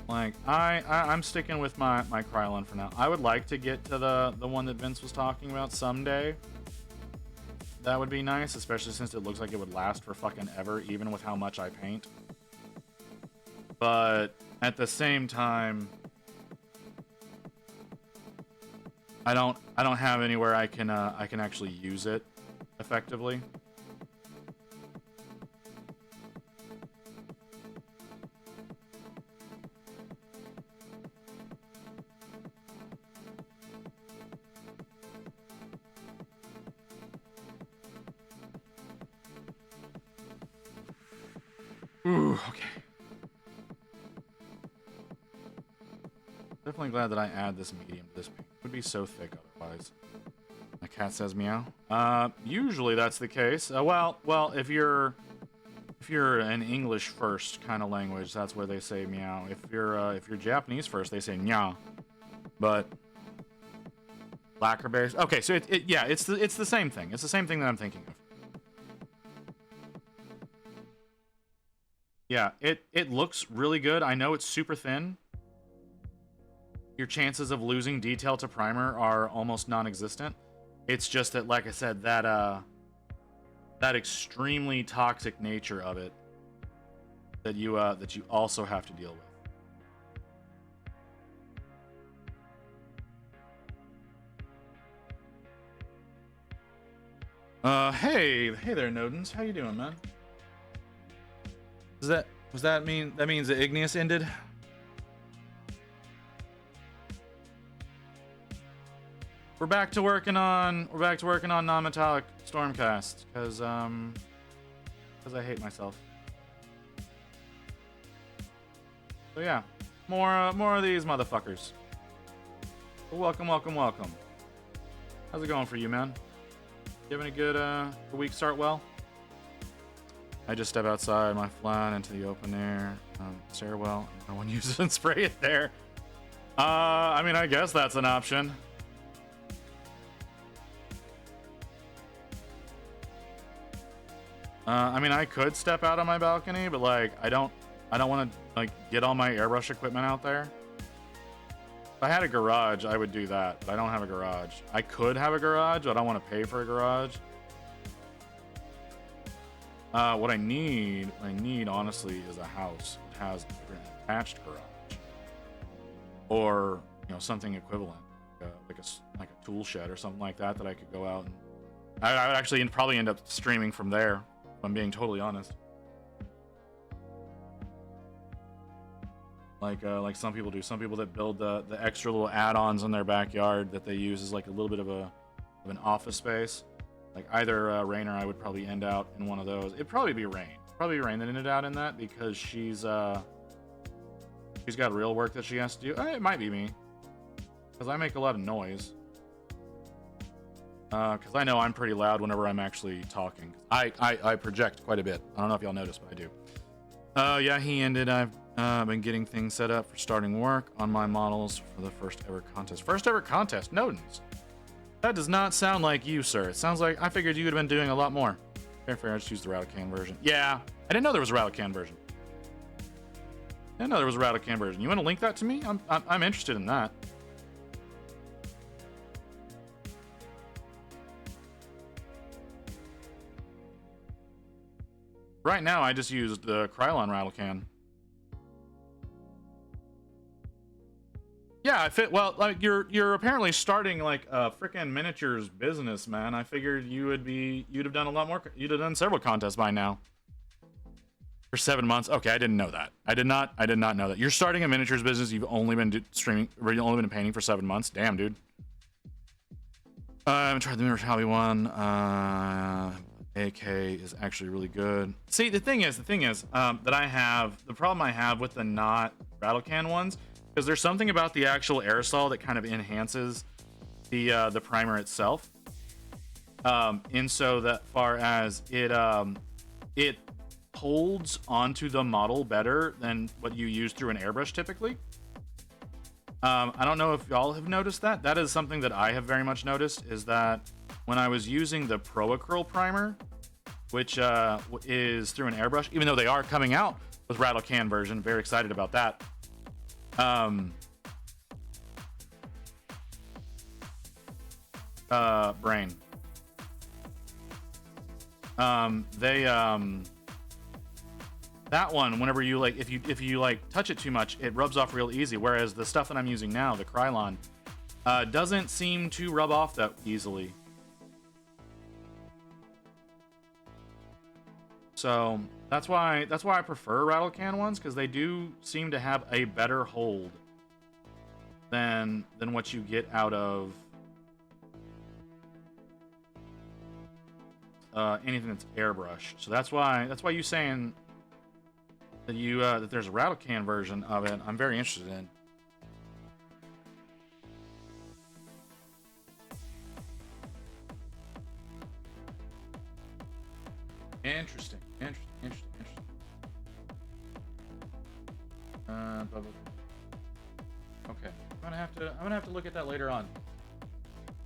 Like I'm sticking with my Krylon for now. I would like to get to the one that Vince was talking about someday. That would be nice, especially since it looks like it would last for fucking ever, even with how much I paint. But at the same time, I don't have anywhere I can actually use it effectively. Ooh, okay. definitely glad that I add this medium to this paint. It would be so thick otherwise. My cat says meow. Usually that's the case. Well, if you're an English first kind of language, that's where they say meow. If you're Japanese first, they say nya. But lacquer base. Okay, so it's the same thing. It's the same thing that I'm thinking of. Yeah, it looks really good. I know it's super thin. Your chances of losing detail to primer are almost non-existent. It's just that, like I said, that extremely toxic nature of it that you also have to deal with. Hey there, Nodens. How you doing, man? Was that mean that means the Igneous ended? We're back to working on non-metallic Stormcast because I hate myself. So yeah, more of these motherfuckers. Well, welcome. How's it going for you, man? You having a good week start well? I just step outside my flat into the open air stairwell. No one uses it and spray it there. I mean, I guess that's an option. I mean, I could step out on my balcony, but like, I don't want to like get all my airbrush equipment out there. If I had a garage, I would do that, but I don't have a garage. I could have a garage, but I don't want to pay for a garage. What I need honestly is a house that has an attached garage, or something equivalent, like a tool shed or something like that I could go out and I would actually probably end up streaming from there. If I'm being totally honest. Like some people do. Some people that build the extra little add-ons in their backyard that they use as like a little bit of an office space. Like either Rain or I would probably end out in one of those. It'd probably be Rain. Probably Rain that ended out in that because she's got real work that she has to do. It might be me because I make a lot of noise. Because I know I'm pretty loud whenever I'm actually talking. I project quite a bit. I don't know if y'all noticed, but I do. Yeah, he ended. I've been getting things set up for starting work on my models for the first ever contest. First ever contest, Nodens. That does not sound like you, sir. It sounds like I figured you would have been doing a lot more. Fair, I just used the Rattlecan version. Yeah, I didn't know there was a Rattlecan version. I didn't know there was a Rattlecan version. You want to link that to me? I'm interested in that. Right now, I just used the Krylon Rattlecan. Yeah, I fit well. Like you're apparently starting like a freaking miniatures business, man. I figured you'd have done a lot more. You'd have done several contests by now. For 7 months. Okay, I didn't know that. I did not know that. You're starting a miniatures business. You've only been streaming. You've only been painting for 7 months. Damn, dude. I haven't tried the Mirror Hobby one. AK is actually really good. See, the thing is that I have the problem I have with the not Rattlecan ones because there's something about the actual aerosol that kind of enhances the primer itself. And so that far as it holds onto the model better than what you use through an airbrush typically. I don't know if y'all have noticed that. That is something that I have very much noticed is that when I was using the Pro-Acryl primer, which is through an airbrush, even though they are coming out with Rattlecan version, very excited about that. Brain. That one, whenever you like, if you like touch it too much, it rubs off real easy. Whereas the stuff that I'm using now, the Krylon, doesn't seem to rub off that easily. So that's why I prefer Rattlecan ones because they do seem to have a better hold than what you get out of anything that's airbrush. So that's why you saying that that there's a Rattlecan version of it. I'm very interested in. Interesting. Okay. I'm gonna have to look at that later on.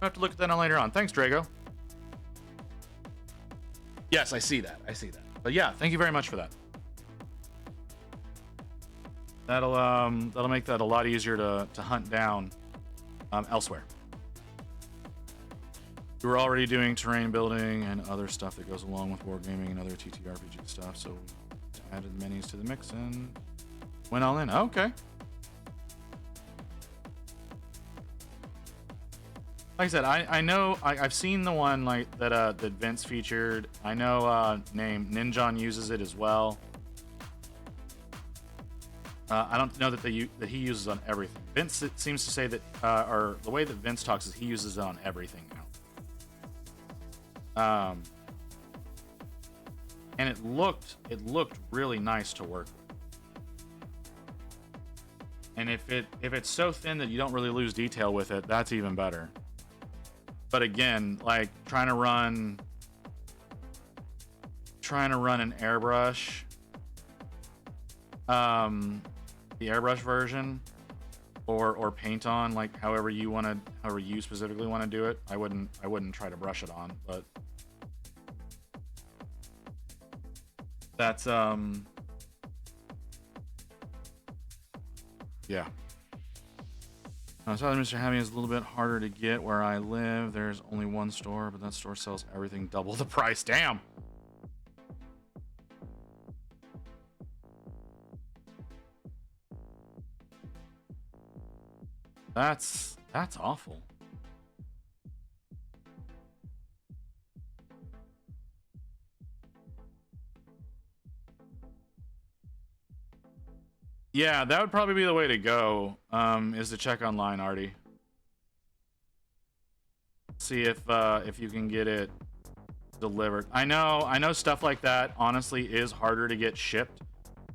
Thanks, Drago. Yes, I see that. But yeah, thank you very much for that. That'll make that a lot easier to hunt down elsewhere. We were already doing terrain building and other stuff that goes along with wargaming and other TTRPG stuff, so we added minis to the mix and went all in. Okay. Like I said, I know I've seen the one like that Vince featured. I know name Ninjon uses it as well. I don't know that he uses it on everything. Vince seems to say that, or the way that Vince talks is he uses it on everything now. And it looked really nice to work with. And if it's so thin that you don't really lose detail with it, that's even better. But again, like trying to run an airbrush, the airbrush version, or paint on, like however you specifically want to do it. I wouldn't try to brush it on, but that's yeah. Southern Mr. Happy is a little bit harder to get where I live. There's only one store, but that store sells everything double the price. Damn. That's awful. Yeah, that would probably be the way to go, is to check online, Artie. See if you can get it delivered. I know stuff like that honestly is harder to get shipped.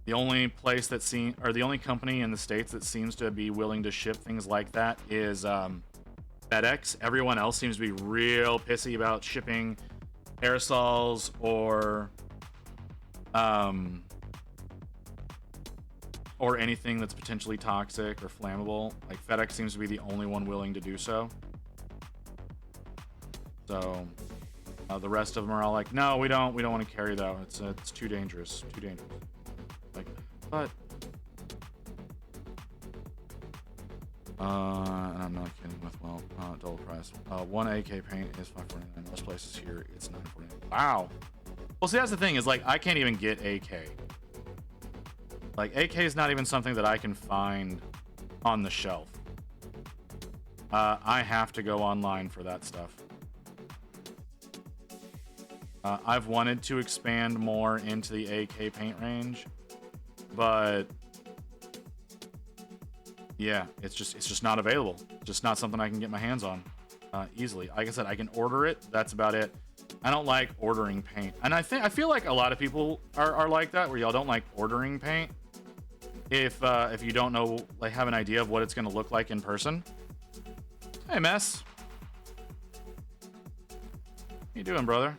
The only place that the only company in the States that seems to be willing to ship things like that is FedEx. Everyone else seems to be real pissy about shipping aerosols or anything that's potentially toxic or flammable. Like FedEx seems to be the only one willing to do so. So the rest of them are all like, no, we don't want to carry that. It's too dangerous. Like, but and I'm not kidding with double price. One AK paint is $5.49. Most places here it's $9.49. Wow. Well, see, that's the thing is like I can't even get AK. Like AK is not even something that I can find on the shelf. I have to go online for that stuff. I've wanted to expand more into the AK paint range, but yeah, it's just not available. Just not something I can get my hands on easily. Like I said, I can order it. That's about it. I don't like ordering paint, and I feel like a lot of people are like that, where y'all don't like ordering paint if you don't know, like, have an idea of what it's going to look like in person. Hey, Mess. How you doing, brother?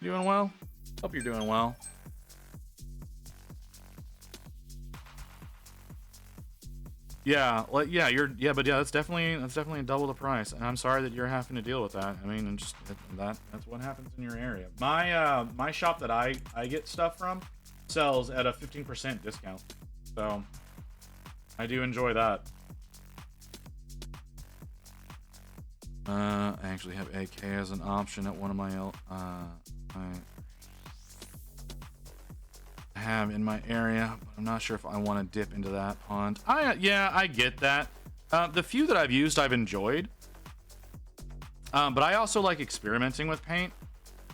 Doing well? Hope you're doing well. Yeah, well, yeah, but that's definitely double the price, and I'm sorry that you're having to deal with that. I mean, and just that's what happens in your area. My shop that I get stuff from sells at a 15% discount, so I do enjoy that. I actually have AK as an option at one of my I have in my area, but I'm not sure if I want to dip into that pond. I get that. The few that I've used, I've enjoyed. But I also like experimenting with paint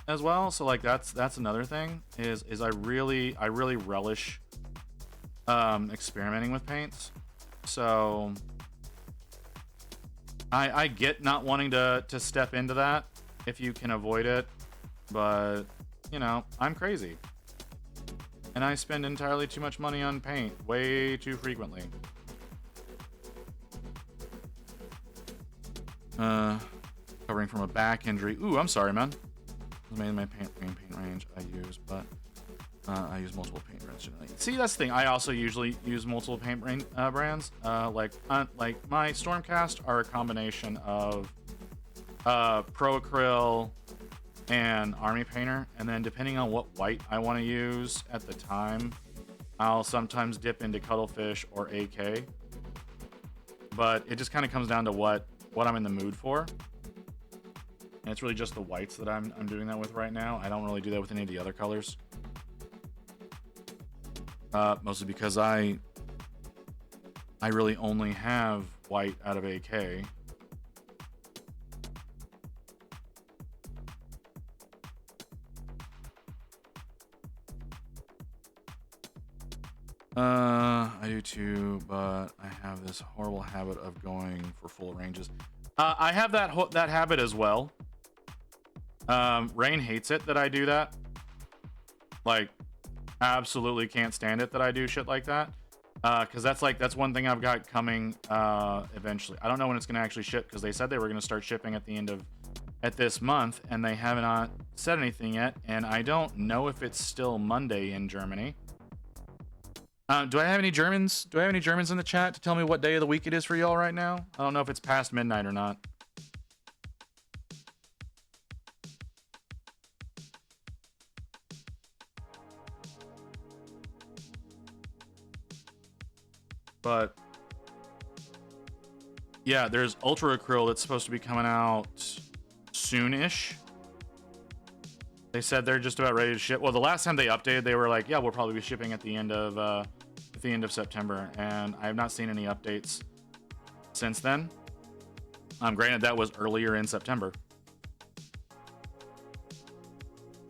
as well. So like that's another thing is I really relish experimenting with paints. So I get not wanting to step into that if you can avoid it, but you know, I'm crazy. And I spend entirely too much money on paint way too frequently. Recovering from a back injury. Ooh, I'm sorry, man. This is mainly my main paint range I use, but I use multiple paint brands generally. See, that's the thing. I also usually use multiple paint brands. Like my Stormcast are a combination of Pro Acryl and Army Painter, and then depending on what white I want to use at the time, I'll sometimes dip into Cuttlefish or AK. But it just kind of comes down to what I'm in the mood for. And it's really just the whites that I'm doing that with right now. I don't really do that with any of the other colors. Mostly because I really only have white out of AK. I do too, but I have this horrible habit of going for full ranges. I have that habit as well. Rain hates it that I do that. Like, absolutely can't stand it that I do shit like that. Because that's one thing I've got coming eventually. I don't know when it's gonna actually ship, because they said they were gonna start shipping at this month, and they have not said anything yet. And I don't know if it's still Monday in Germany. Do I have any Germans? Do I have any Germans in the chat to tell me what day of the week it is for y'all right now? I don't know if it's past midnight or not. But yeah, there's Ultra Acryl that's supposed to be coming out soonish. They said they're just about ready to ship. Well, the last time they updated, they were like, yeah, we'll probably be shipping at the end of September, and I have not seen any updates since then. Granted, that was earlier in September.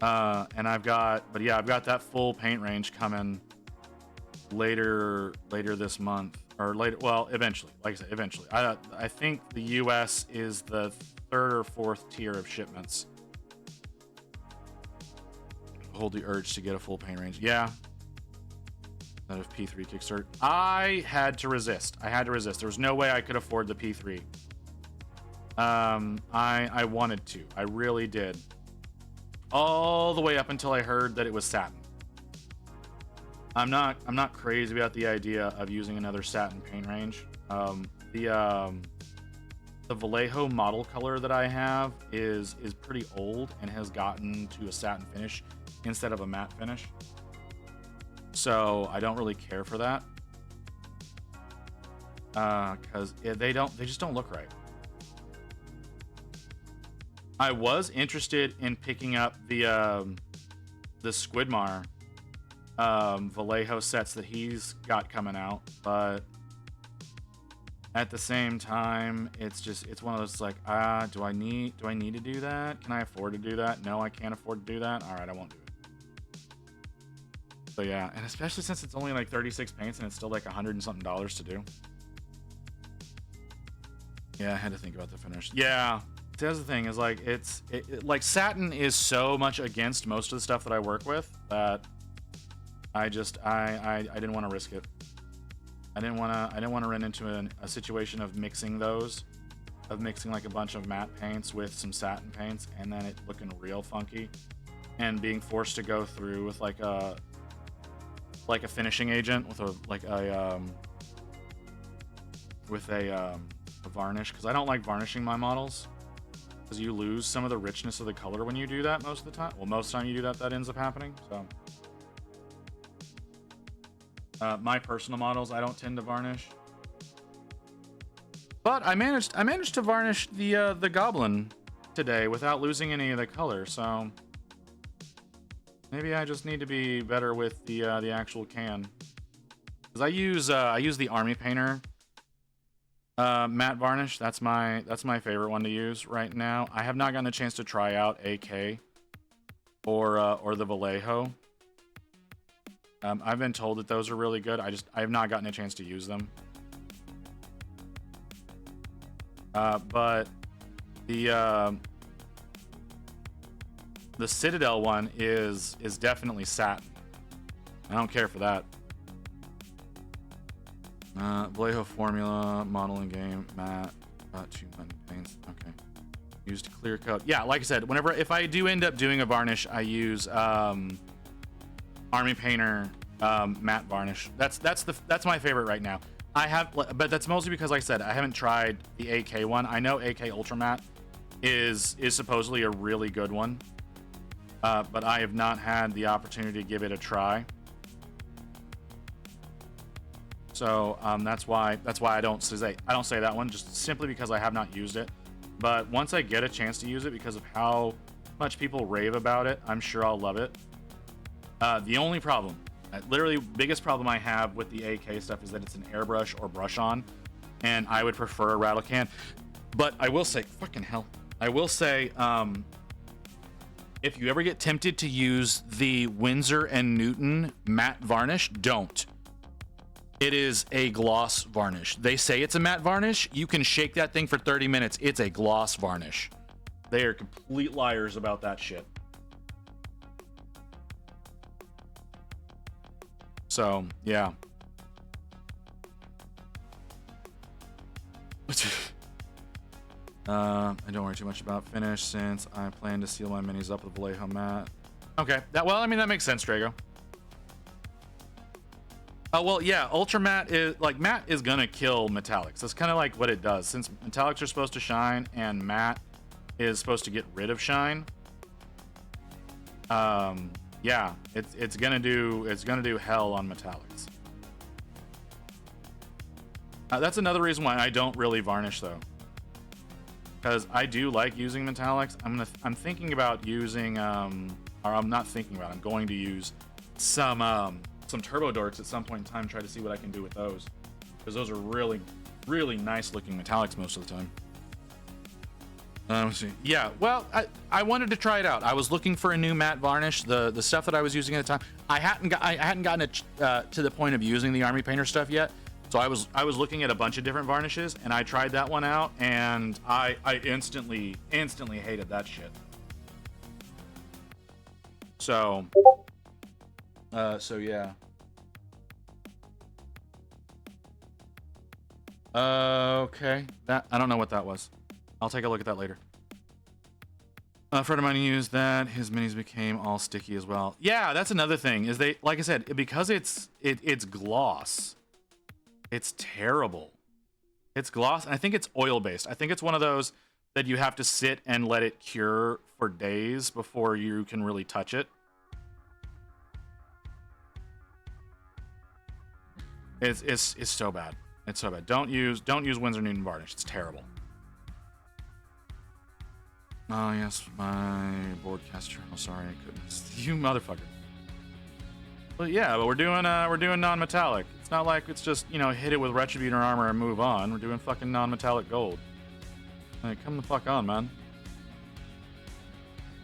And I've got that full paint range coming later this month, or later. Well, eventually, like I said, eventually. I think the U.S. is the 3rd or 4th tier of shipments. Hold the urge to get a full paint range. Yeah. Out of P3 Kickstart. I had to resist. There was no way I could afford the P3. I wanted to. I really did. All the way up until I heard that it was satin. I'm not crazy about the idea of using another satin paint range. The Vallejo model color that I have is pretty old and has gotten to a satin finish instead of a matte finish. So I don't really care for that. Because they just don't look right. I was interested in picking up the Squidmar Vallejo sets that he's got coming out, but at the same time, it's one of those like, do I need to do that? Can I afford to do that? No, I can't afford to do that. All right, I won't do it. So yeah, and especially since it's only like 36 paints and it's still like $100 and something to do. Yeah, I had to think about the finish. Yeah, that's the thing is like like satin is so much against most of the stuff that I work with that I didn't want to risk it. I didn't want to run into a situation of mixing like a bunch of matte paints with some satin paints and then it looking real funky and being forced to go through with like a finishing agent with a varnish, because I don't like varnishing my models because you lose some of the richness of the color when you do that most of the time. Well, most of the time you do that ends up happening. So my personal models I don't tend to varnish, but I managed to varnish the Goblin today without losing any of the color. So maybe I just need to be better with the actual can, because I use the Army Painter matte varnish. That's my favorite one to use right now. I have not gotten a chance to try out AK or the Vallejo. I've been told that those are really good. I have not gotten a chance to use them. But the Citadel one is definitely satin. I don't care for that. Vallejo formula, modeling game, matte, Too many paints. Okay. Used to clear coat. Yeah, like I said, whenever if I do end up doing a varnish, I use Army Painter matte varnish. That's my favorite right now. But that's mostly because, like I said, I haven't tried the AK one. I know AK Ultra Matte is supposedly a really good one, but I have not had the opportunity to give it a try. So that's why I don't say that one, just simply because I have not used it. But once I get a chance to use it, because of how much people rave about it, I'm sure I'll love it. The only problem, literally biggest problem I have with the AK stuff is that it's an airbrush or brush on, and I would prefer a rattle can. But I will say, fucking hell, I will say, if you ever get tempted to use the Winsor and Newton matte varnish, don't. It is a gloss varnish. They say it's a matte varnish. You can shake that thing for 30 minutes. It's a gloss varnish. They are complete liars about that shit. So, yeah. I don't worry too much about finish since I plan to seal my minis up with Vallejo matte. Okay, that makes sense, Drago. Oh, well, yeah, Ultra Matte is gonna kill metallics. That's kind of like what it does. Since metallics are supposed to shine and matte is supposed to get rid of shine. Yeah, it's gonna do hell on metallics. That's another reason why I don't really varnish though, because I do like using metallics. I'm thinking about using or I'm not thinking about. I'm going to use some turbo dorks at some point in time, try to see what I can do with those, because those are really, really nice looking metallics most of the time. Let's see. Yeah, well, I wanted to try it out. I was looking for a new matte varnish. The stuff that I was using at the time, I hadn't gotten it to the point of using the Army Painter stuff yet. So I was looking at a bunch of different varnishes, and I tried that one out, and I instantly hated that shit. So yeah. Okay. I don't know what that was. I'll take a look at that later. A friend of mine used that. His minis became all sticky as well. Yeah, that's another thing. Is they, like I said, because it's gloss. It's terrible. It's gloss, and I think it's oil based. I think it's one of those that you have to sit and let it cure for days before you can really touch it. It's so bad. It's so bad. Don't use Winsor Newton varnish. It's terrible. Oh yes, my broadcast journal. Sorry, I couldn't. You motherfucker. But yeah, but we're doing non-metallic. It's not like it's just, hit it with Retributor armor and move on. We're doing fucking non-metallic gold. Like, come the fuck on, man.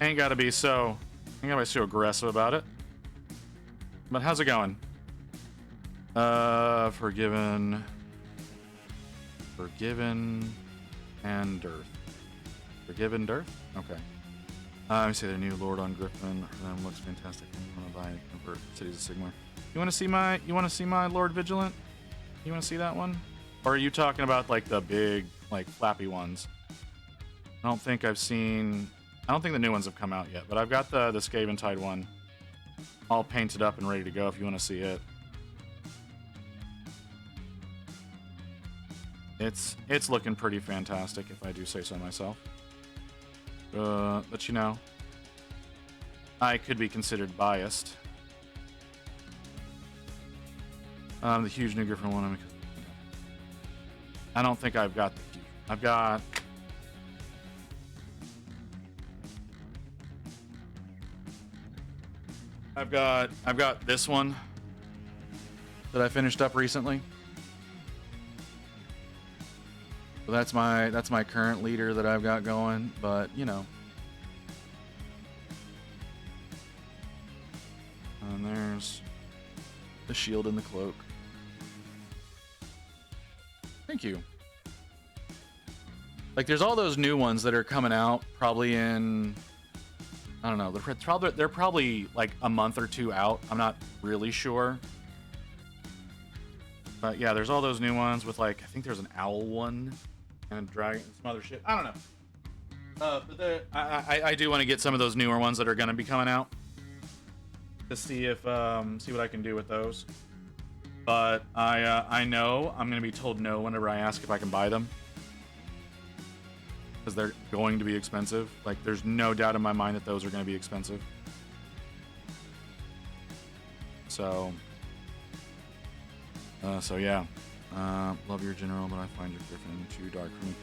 Ain't gotta be so aggressive about it. But how's it going? Forgiven and Dearth. Forgiven Dearth? Okay. Let me see their new Lord on Griffin. Looks fantastic. I want to buy it. Convert Cities of Sigmar. You want to see my Lord Vigilant? You want to see that one? Or are you talking about like the big, like flappy ones? I don't think the new ones have come out yet, but I've got the Skaven Tide one all painted up and ready to go if you want to see it. It's looking pretty fantastic, if I do say so myself. But I could be considered biased. The huge new Griffin one. I don't think I've got I've got this one that I finished up recently. So that's my current leader that I've got going, but And there's the shield and the cloak. Thank you. Like, there's all those new ones that are coming out probably in, I don't know, they're probably like a month or two out. I'm not really sure. But yeah, there's all those new ones with, like, I think there's an owl one. and Dragon, some other shit. I don't know. But I do want to get some of those newer ones that are going to be coming out to see if see what I can do with those. But I know I'm going to be told no whenever I ask if I can buy them, because they're going to be expensive. Like, there's no doubt in my mind that those are going to be expensive. So yeah. Love your general, but I find your Griffin too dark for me.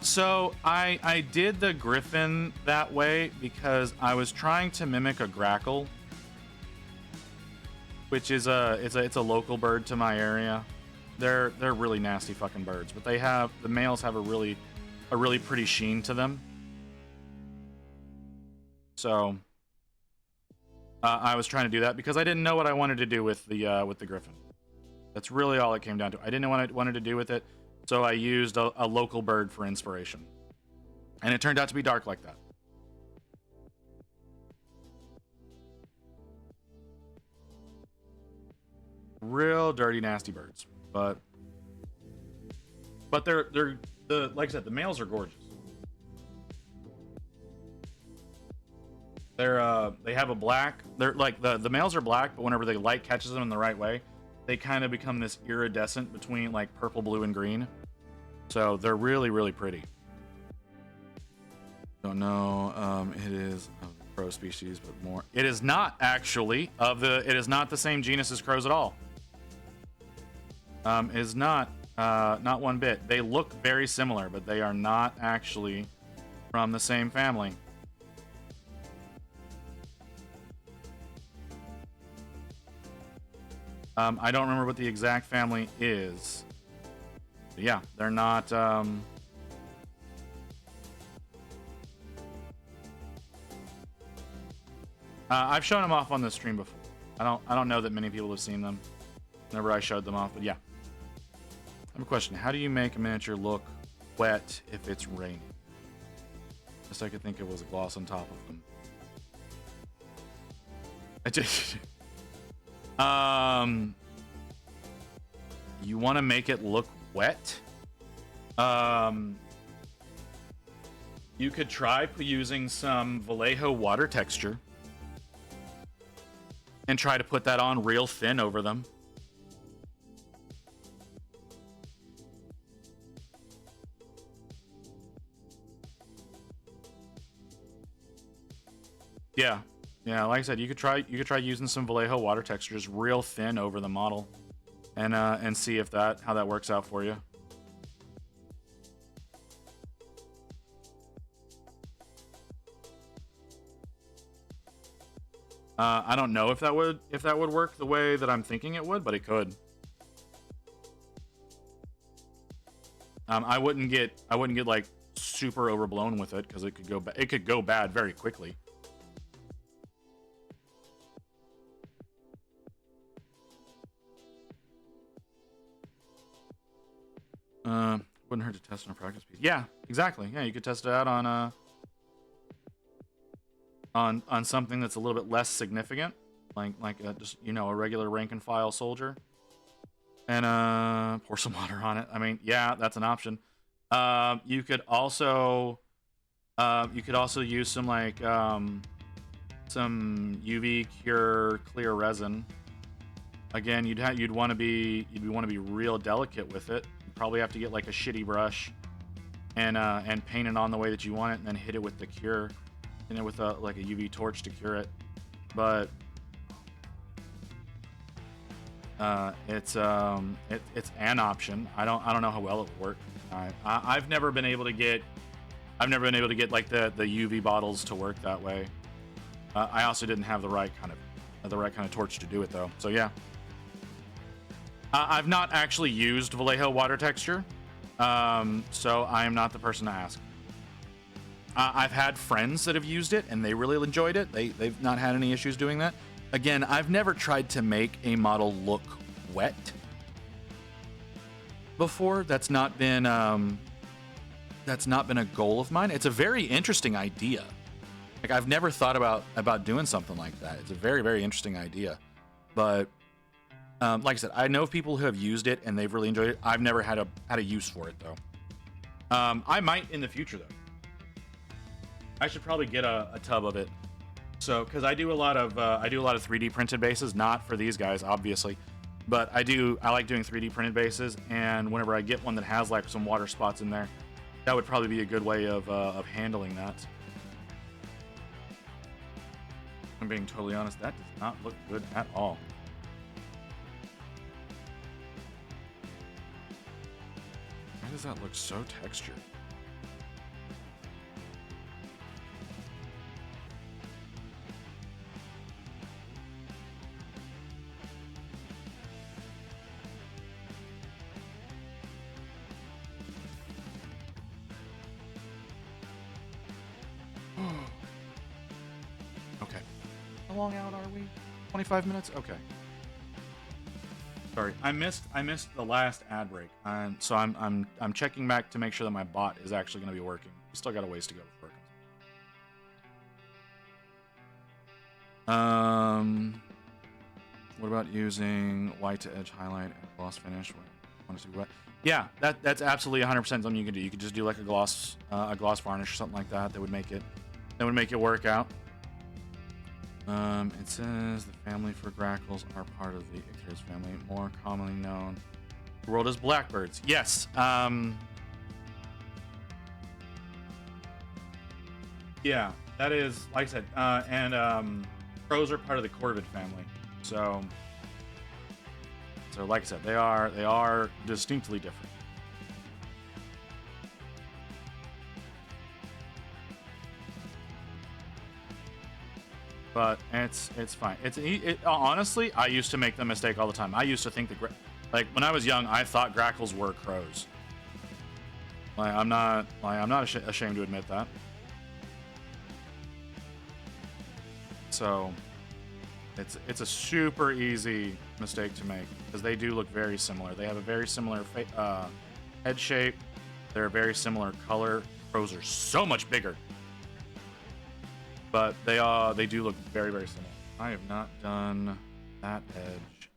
So I did the Griffin that way because I was trying to mimic a Grackle, which is it's a local bird to my area. They're really nasty fucking birds, but the males have a really pretty sheen to them. So I was trying to do that because I didn't know what I wanted to do with the Griffin. That's really all it came down to. I didn't know what I wanted to do with it, so I used a local bird for inspiration. And it turned out to be dark like that. Real dirty, nasty birds. But they're like I said, the males are gorgeous. They have a black, they're like the males are black, but whenever the light catches them in the right way, they kind of become this iridescent between like purple, blue, and green. So they're really, really pretty. Don't know. It is of the crow species, but more. It is not actually it is not the same genus as crows at all. It is not one bit. They look very similar, but they are not actually from the same family. I don't remember what the exact family is. But yeah, they're not. I've shown them off on the stream before. I don't know that many people have seen them whenever I showed them off, but yeah. I have a question. How do you make a miniature look wet if it's raining? Best I could think of was a gloss on top of them. I just. You want to make it look wet? You could try using some Vallejo water texture and try to put that on real thin over them. Yeah. Yeah, like I said, you could try using some Vallejo water textures real thin over the model, and see if how that works out for you. I don't know if that would work the way that I'm thinking it would, but it could. I wouldn't get like super overblown with it because it could go bad very quickly. Wouldn't hurt to test on a practice piece. Yeah, exactly. Yeah, you could test it out on something that's a little bit less significant, like just a regular rank and file soldier, and pour some water on it. I mean, yeah, that's an option. You could also use some some UV cure clear resin. Again, you'd want to be real delicate with it. You'd probably have to get like a shitty brush and paint it on the way that you want it, and then hit it with the cure, and then with like a UV torch to cure it. But it's an option. I don't know how well it would work. I've never been able to get like the UV bottles to work that way. I also didn't have the right kind of torch to do it though. So yeah. I've not actually used Vallejo water texture, so I am not the person to ask. I've had friends that have used it, and they really enjoyed it. They've not had any issues doing that. Again, I've never tried to make a model look wet before. That's not been a goal of mine. It's a very interesting idea. Like, I've never thought about doing something like that. It's a very, very interesting idea, but. Like I said, I know people who have used it and they've really enjoyed it. I've never had a use for it though. I might in the future though. I should probably get a tub of it. So, because I do a lot of 3D printed bases, not for these guys, obviously, but I like doing 3D printed bases, and whenever I get one that has like some water spots in there, that would probably be a good way of handling that. I'm being totally honest, that does not look good at all. Why does that look so textured? Okay. How long out are we? 25 minutes? Okay. Sorry, I missed the last ad break, and so I'm checking back to make sure that my bot is actually going to be working. We still got a ways to go before it comes. What about using white to edge highlight and gloss finish? Want to do what? Yeah, that's absolutely 100% something you can do. You could just do like a gloss varnish or something like that. That would make it work out. It says the family for grackles are part of the Ichthys family, more commonly known in the world as blackbirds. Yes. Yeah, that is, like I said, and crows are part of the corvid family. So like I said, they are distinctly different. But it's fine. Honestly, I used to make the mistake all the time. I used to think that, like when I was young, I thought grackles were crows. I'm not ashamed to admit that. So it's a super easy mistake to make because they do look very similar. They have a very similar head shape. They're a very similar color. Crows are so much bigger. But they do look very, very similar. I have not done that edge.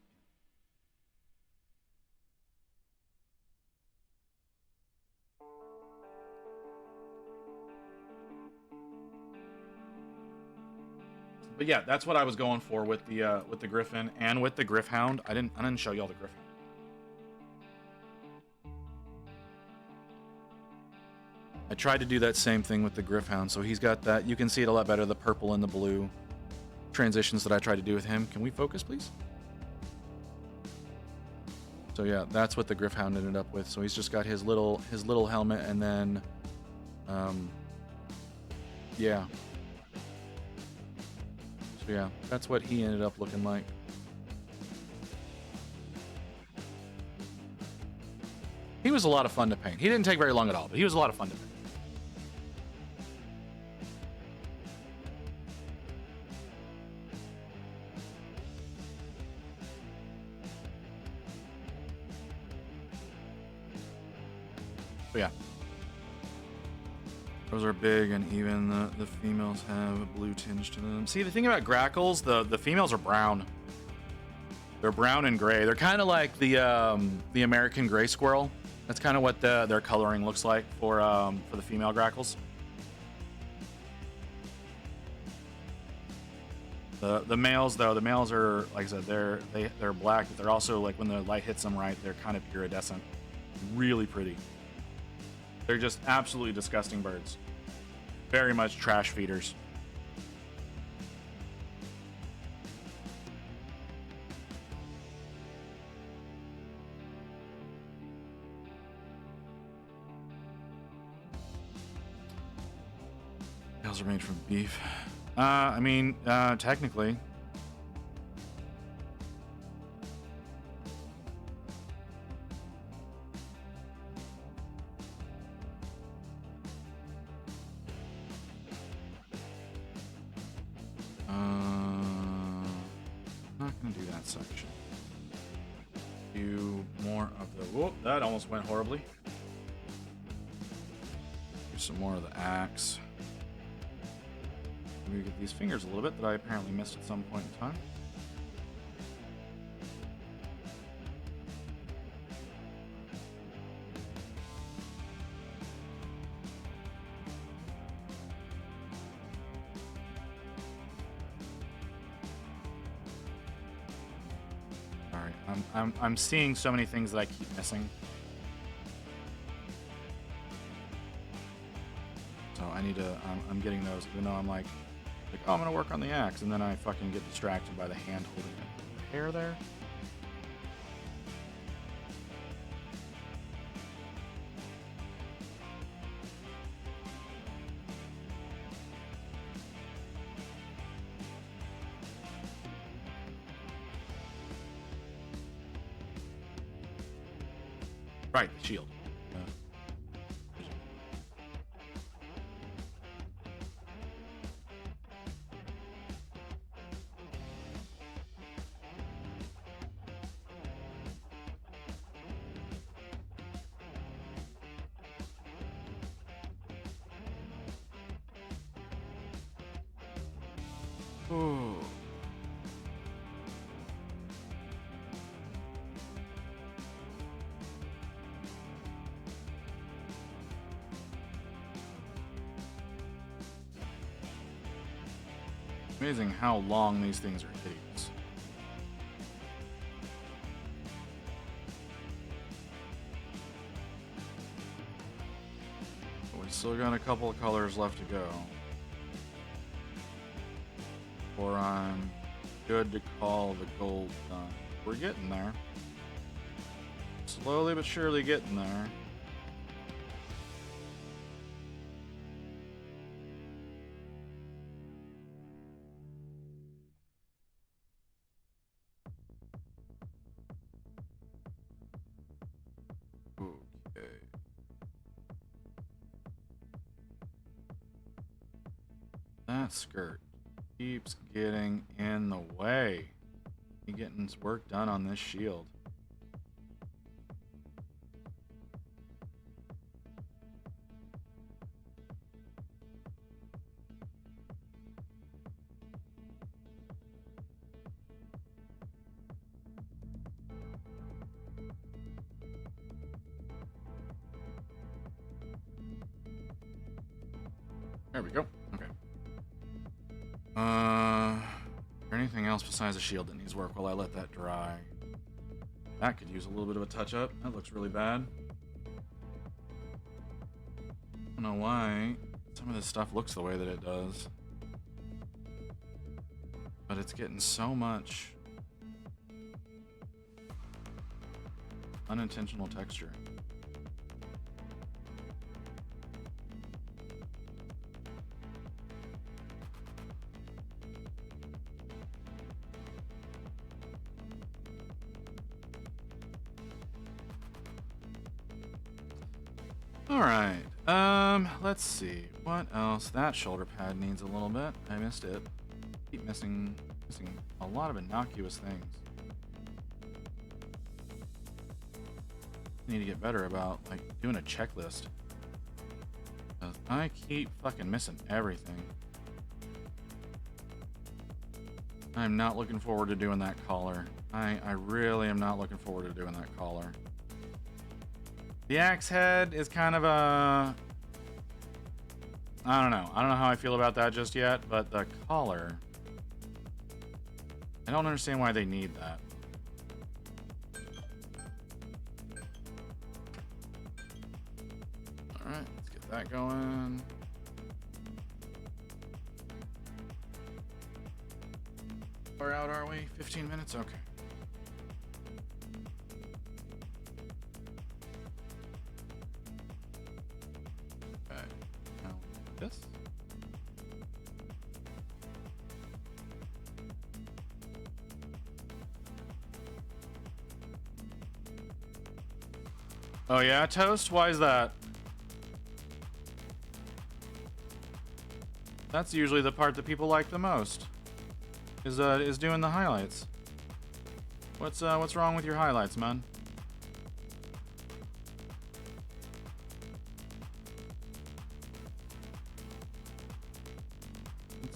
But yeah, that's what I was going for with the Griffin and with the Gryph-hound. I didn't show y'all the Gryph-hound. I tried to do that same thing with the Gryph-hound, so he's got that. You can see it a lot better, the purple and the blue transitions that I tried to do with him. Can we focus, please? So yeah, that's what the Gryph-hound ended up with. So he's just got his little helmet, and then, yeah. So yeah, that's what he ended up looking like. He was a lot of fun to paint. He didn't take very long at all, but he was a lot of fun to paint. But yeah, those are big, and even the females have a blue tinge to them. See, the thing about grackles, the females are brown. They're brown and gray. They're kind of like the American gray squirrel. That's kind of what their coloring looks like for the female grackles. The males, though, the males are, like I said, they're black, but they're also, like, when the light hits them right, they're kind of iridescent. Really pretty. They're just absolutely disgusting birds. Very much trash feeders. Tails are made from beef. I mean, technically. Not gonna do that section. Do more of the. Whoop! That almost went horribly. Do some more of the axe. Maybe get these fingers a little bit that I apparently missed at some point in time. sorry. I'm seeing so many things that I keep missing. So I need to. I'm getting those, even though I'm like, oh, I'm gonna work on the axe, and then I fucking get distracted by the hand holding the hair there. Right, the shield. Ooh. Amazing how long these things are hideous. But we still got a couple of colors left to go. Or I'm good to call the gold done. We're getting there. Slowly but surely getting there. Okay. That skirt keeps getting in the way. He getting his work done on this shield. There we go. Okay. Is there anything else besides the shield that needs work while I let that dry? That could use a little bit of a touch-up. That looks really bad. I don't know why some of this stuff looks the way that it does. But it's getting so much unintentional texture. Alright, let's see. What else? That shoulder pad needs a little bit. I missed it. Keep missing a lot of innocuous things. Need to get better about, like, doing a checklist. 'Cause I keep fucking missing everything. I'm not looking forward to doing that collar. I really am not looking forward to doing that collar. The axe head is kind of a... I don't know. I don't know how I feel about that just yet, but the collar... I don't understand why they need that. Alright, let's get that going. Far out are we? 15 minutes? Okay. This. Oh yeah, toast? Why is that? That's usually the part that people like the most. Is doing the highlights. What's wrong with your highlights, man?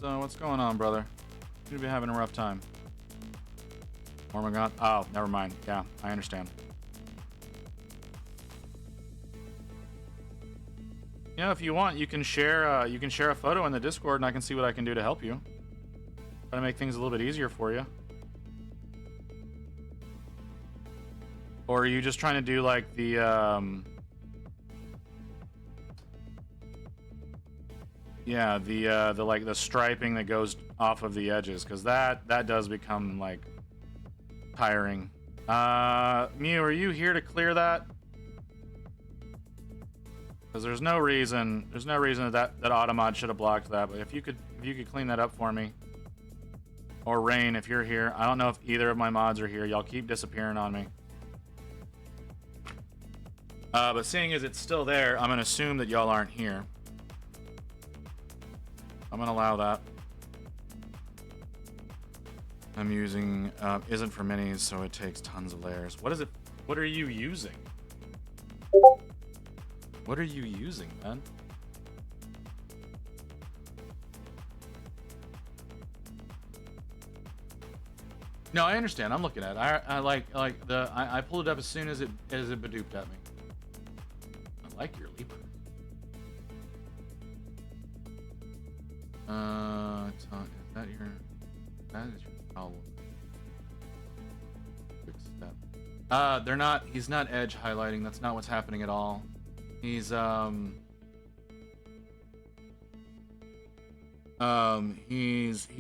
What's going on, brother? You'd be having a rough time. Oh my god. Oh, never mind. Yeah, I understand. Yeah, if you want, you can share a photo in the Discord, and I can see what I can do to help you. Try to make things a little bit easier for you. Or are you just trying to do like the yeah, the like the striping that goes off of the edges, because that does become like tiring. Mew, are you here to clear that? Because there's no reason that Automod should have blocked that. But if you could clean that up for me, or Rain, if you're here. I don't know if either of my mods are here. Y'all keep disappearing on me. But seeing as it's still there, I'm gonna assume that y'all aren't here. I'm gonna allow that. I'm using isn't for minis, so it takes tons of layers. What is it? What are you using? What are you using, man? No, I understand. I'm looking at it. I pulled it up as soon as it badooped at me. I like your leaper. Is that your? That is your problem. Fix that. They're not. He's not edge highlighting. That's not what's happening at all. He's he's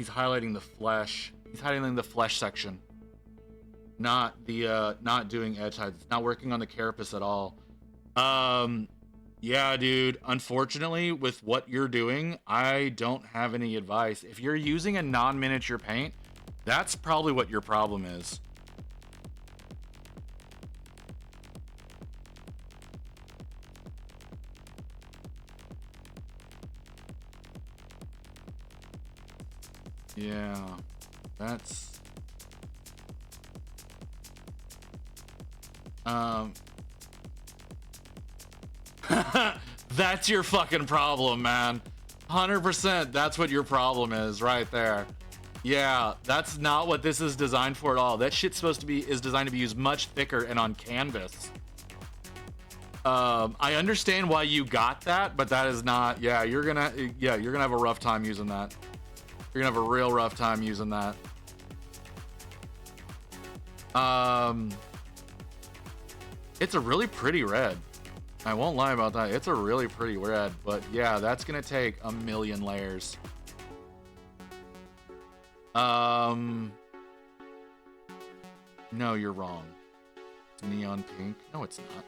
highlighting the flesh. He's highlighting the flesh section, not the not doing edge highlights. It's not working on the carapace at all. Yeah, dude. Unfortunately, with what you're doing, I don't have any advice. If you're using a non-miniature paint, that's probably what your problem is. Yeah, that's that's your fucking problem, man. 100%. That's what your problem is right there. Yeah, that's not what this is designed for at all. That shit's supposed to be designed to be used much thicker and on canvas. I understand why you got that, but that is not. Yeah, you're gonna have a rough time using that. You're gonna have a real rough time using that. It's a really pretty red. I won't lie about that. It's a really pretty red, but yeah, that's gonna take a million layers. No, you're wrong. It's neon pink. No, it's not.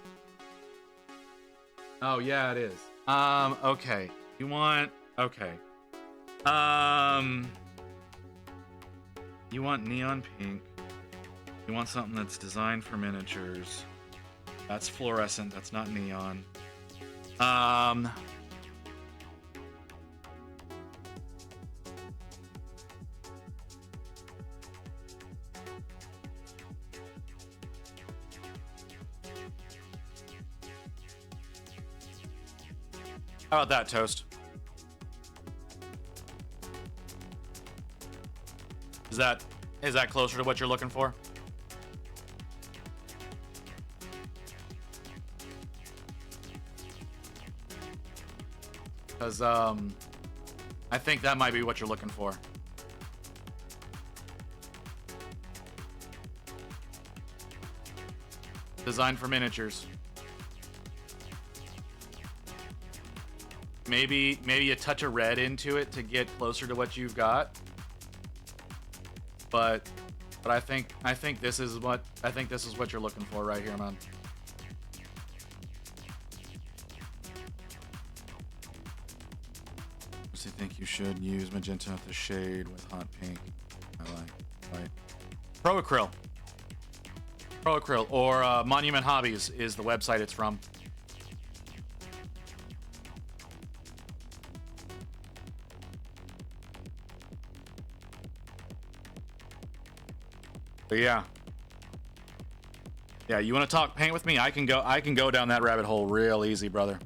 Oh yeah, it is. Okay. You want? Okay. You want neon pink. You want something that's designed for miniatures. That's fluorescent, that's not neon. How about that, Toast? Is that closer to what you're looking for? Because I think that might be what you're looking for. Designed for miniatures. Maybe a touch of red into it to get closer to what you've got. But I think this is what you're looking for right here, man. I think you should use magenta with the shade with hot pink. I like Pro Acryl or Monument Hobbies is the website it's from. But yeah, you want to talk paint with me? I can go down that rabbit hole real easy, brother.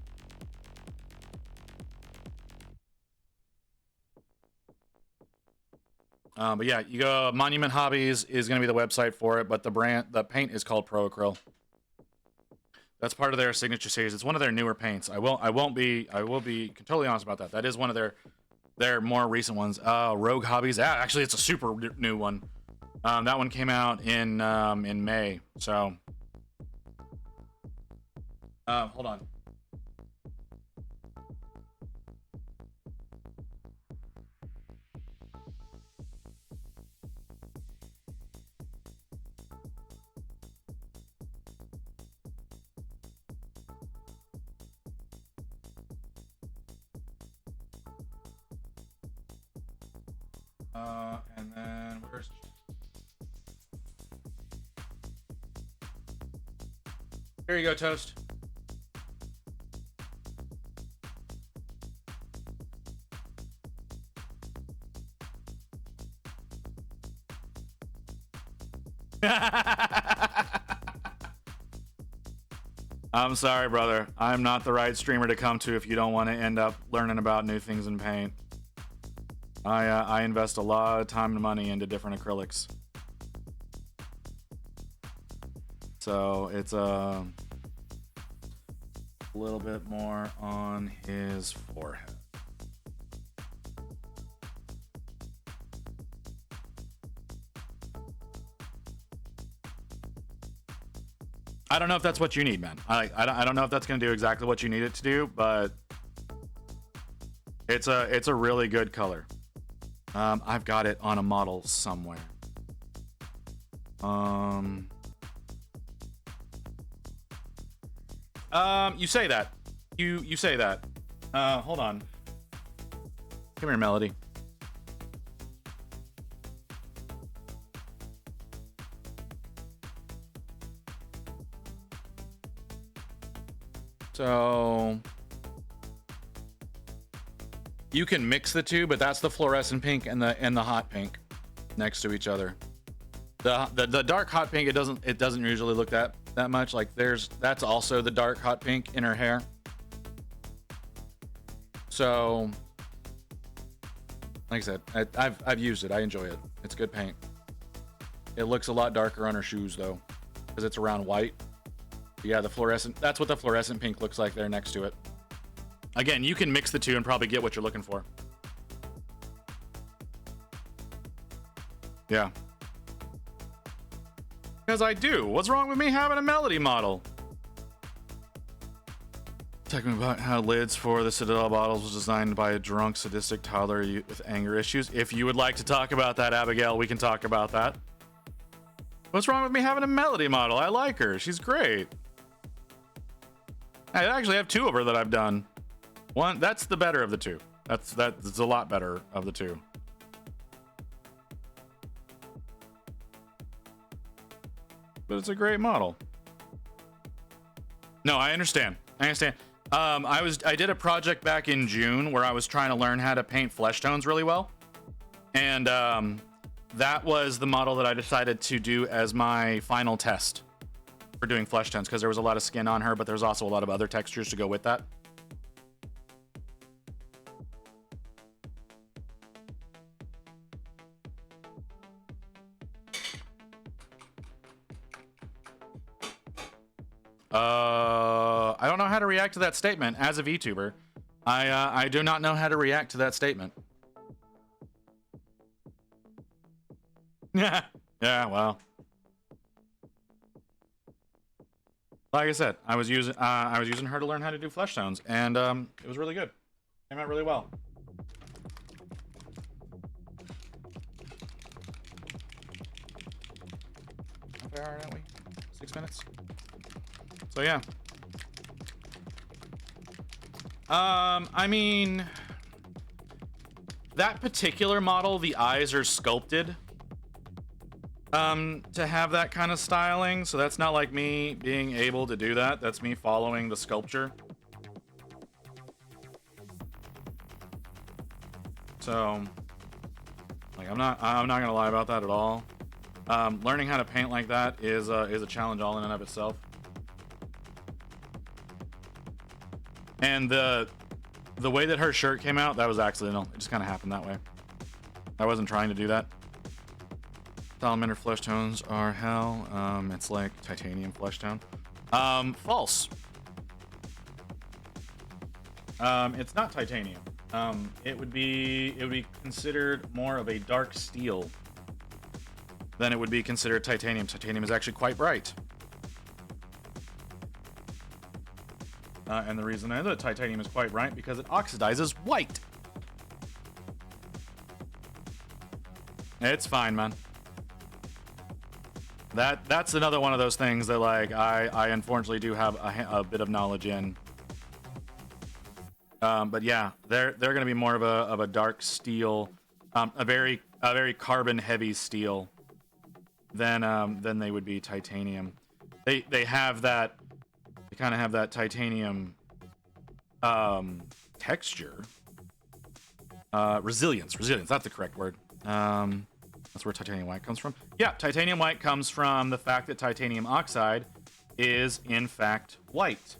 But yeah, you go. Monument Hobbies is going to be the website for it, but the paint is called Pro Acryl. That's part of their signature series. It's one of their newer paints. I will be totally honest about that. That is one of their more recent ones. Rogue Hobbies. Actually, it's a super new one. That one came out in May. So Hold on. And then where's... Here you go, Toast. I'm sorry, brother. I'm not the right streamer to come to if you don't want to end up learning about new things in paint. I invest a lot of time and money into different acrylics. So it's a little bit more on his forehead. I don't know if that's what you need, man. I don't know if that's going to do exactly what you need it to do, but it's a really good color. I've got it on a model somewhere. You say that. You say that. Hold on. Come here, Melody. So you can mix the two, but that's the fluorescent pink and the hot pink next to each other. The dark hot pink, it doesn't usually look that much. Like that's also the dark hot pink in her hair. So like I said, I've used it. I enjoy it. It's good paint. It looks a lot darker on her shoes though, because it's around white. Yeah, the fluorescent, that's what the fluorescent pink looks like there next to it. Again, you can mix the two and probably get what you're looking for. Yeah. Because I do. What's wrong with me having a Melody model? Talking about how lids for the Citadel bottles was designed by a drunk, sadistic toddler with anger issues. If you would like to talk about that, Abigail, we can talk about that. What's wrong with me having a Melody model? I like her. She's great. I actually have two of her that I've done. One, that's the better of the two. That's a lot better of the two. But it's a great model. No, I understand. I did a project back in June where I was trying to learn how to paint flesh tones really well. And that was the model that I decided to do as my final test for doing flesh tones, because there was a lot of skin on her, but there's also a lot of other textures to go with that. I don't know how to react to that statement as a VTuber. I do not know how to react to that statement. Yeah, well. Like I said, I was using her to learn how to do flesh tones, and it was really good. Came out really well. How far aren't we? 6 minutes. So yeah. I mean, that particular model, the eyes are sculpted to have that kind of styling, so that's not like me being able to do that. That's me following the sculpture. So like I'm not gonna lie about that at all. Learning how to paint like that is a challenge all in and of itself. And the way that her shirt came out, that was accidental. It just kind of happened that way. I wasn't trying to do that. Salamander flesh tones are hell. It's like titanium flesh tone. False. It's not titanium. It would be considered more of a dark steel than it would be considered titanium. Titanium is actually quite bright. And the reason I know that titanium is quite bright because it oxidizes white. It's fine, man. That's another one of those things that, like, I unfortunately do have a bit of knowledge in. But yeah, they're going to be more of a dark steel, a very carbon heavy steel than they would be titanium. They have that. They kind of have that titanium texture. Resilience. That's the correct word. That's where titanium white comes from. Yeah, titanium white comes from the fact that titanium oxide is in fact white.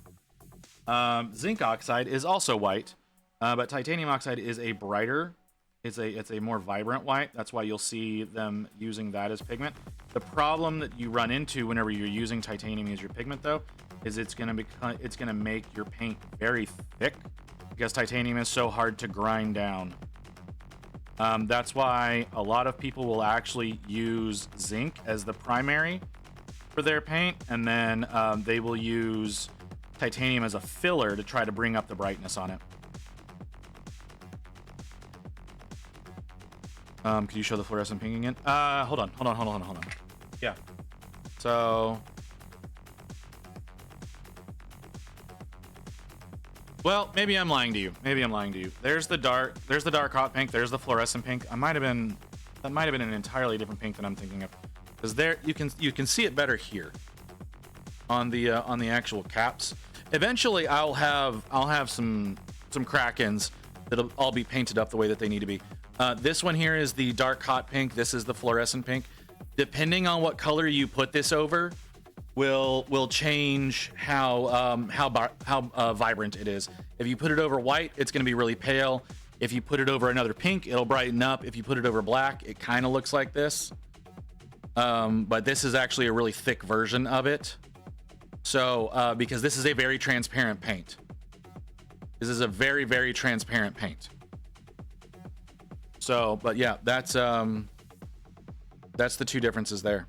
Zinc oxide is also white, but titanium oxide is a brighter. It's a more vibrant white. That's why you'll see them using that as pigment. The problem that you run into whenever you're using titanium as your pigment, though, is it's gonna make your paint very thick because titanium is so hard to grind down. That's why a lot of people will actually use zinc as the primary for their paint, and then they will use titanium as a filler to try to bring up the brightness on it. Could you show the fluorescent pink again? Hold on. Yeah. So, well, maybe I'm lying to you. There's the dark hot pink. There's the fluorescent pink. That might have been an entirely different pink than I'm thinking of. Because there you can see it better here on the actual caps. Eventually, I'll have some Krakens that'll all be painted up the way that they need to be. This one here is the dark hot pink. This is the fluorescent pink. Depending on what color you put this over, will change how vibrant it is. If you put it over white, it's going to be really pale. If you put it over another pink, it'll brighten up. If you put it over black, it kind of looks like this. But this is actually a really thick version of it. So, because this is a very transparent paint. This is a very, very transparent paint. So, but yeah, that's the two differences there.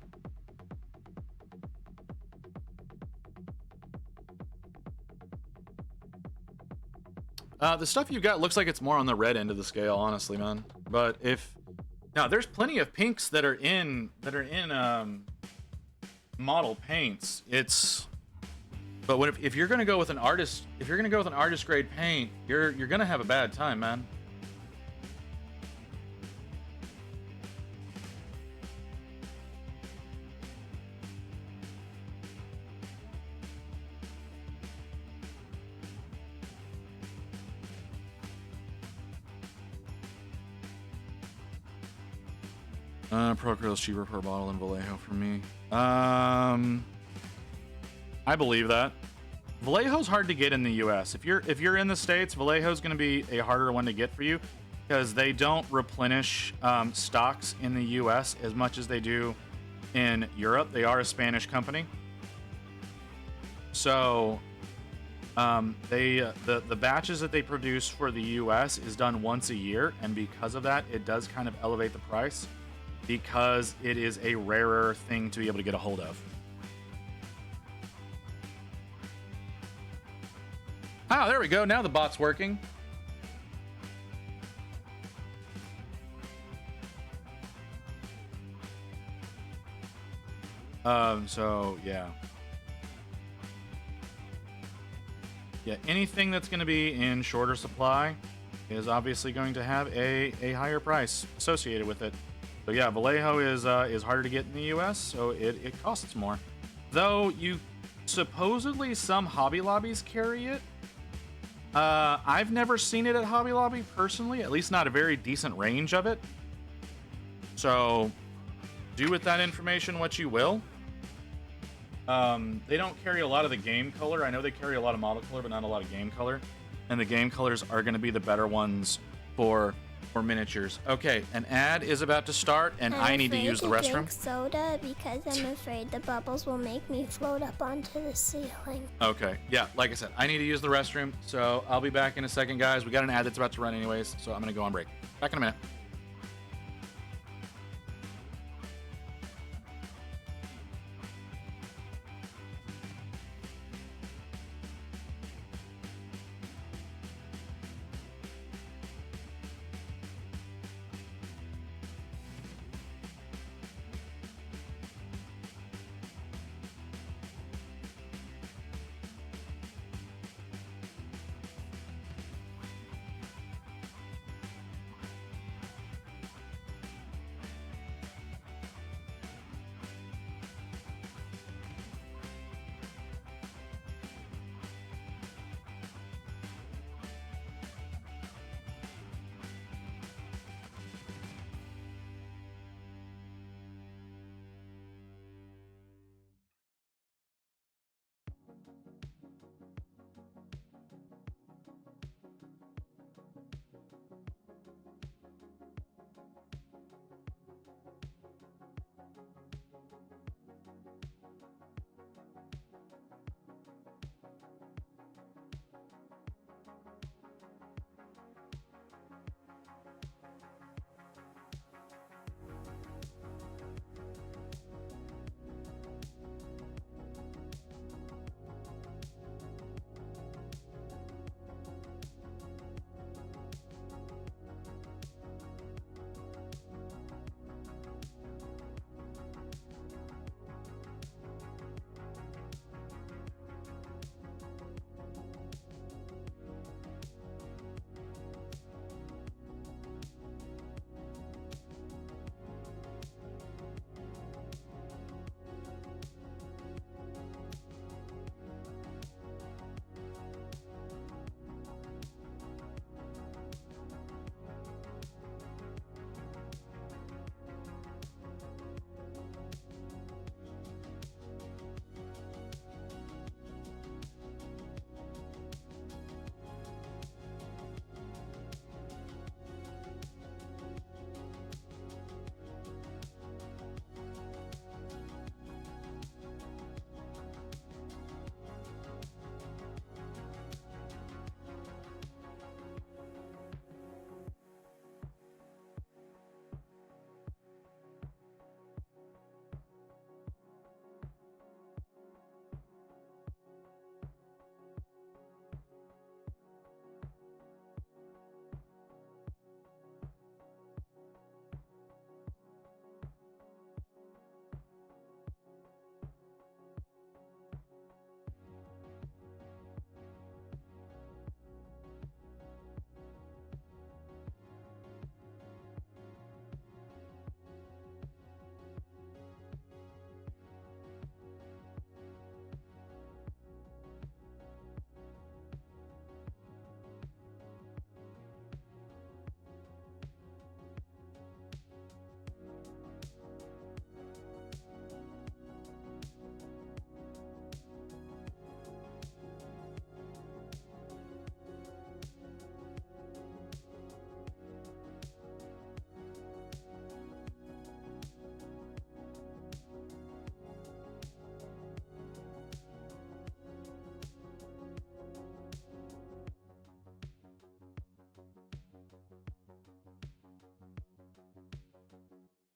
The stuff you've got looks like it's more on the red end of the scale, honestly, man. But now there's plenty of pinks that are in model paints. But if you're gonna go with an artist grade paint, you're gonna have a bad time, man. Procreal's cheaper per bottle than Vallejo for me. I believe that. Vallejo's hard to get in the US. If you're in the States, Vallejo's going to be a harder one to get for you because they don't replenish stocks in the US as much as they do in Europe. They are a Spanish company. So the batches that they produce for the US is done once a year, and because of that, it does kind of elevate the price because it is a rarer thing to be able to get a hold of. Ah, there we go. Now the bot's working. So yeah. Yeah, anything that's going to be in shorter supply is obviously going to have a higher price associated with it. So yeah, Vallejo is harder to get in the US, so it costs more. Though supposedly some Hobby Lobbies carry it. I've never seen it at Hobby Lobby personally, at least not a very decent range of it. So do with that information what you will. They don't carry a lot of the game color. I know they carry a lot of model color, but not a lot of game color. And the game colors are going to be the better ones for miniatures. Okay, an ad is about to start, and I need to use the restroom. Drink soda because I'm afraid the bubbles will make me float up onto the ceiling. Okay, yeah, like I said, I need to use the restroom, so I'll be back in a second, guys. We got an ad that's about to run anyways, so I'm going to go on break. Back in a minute.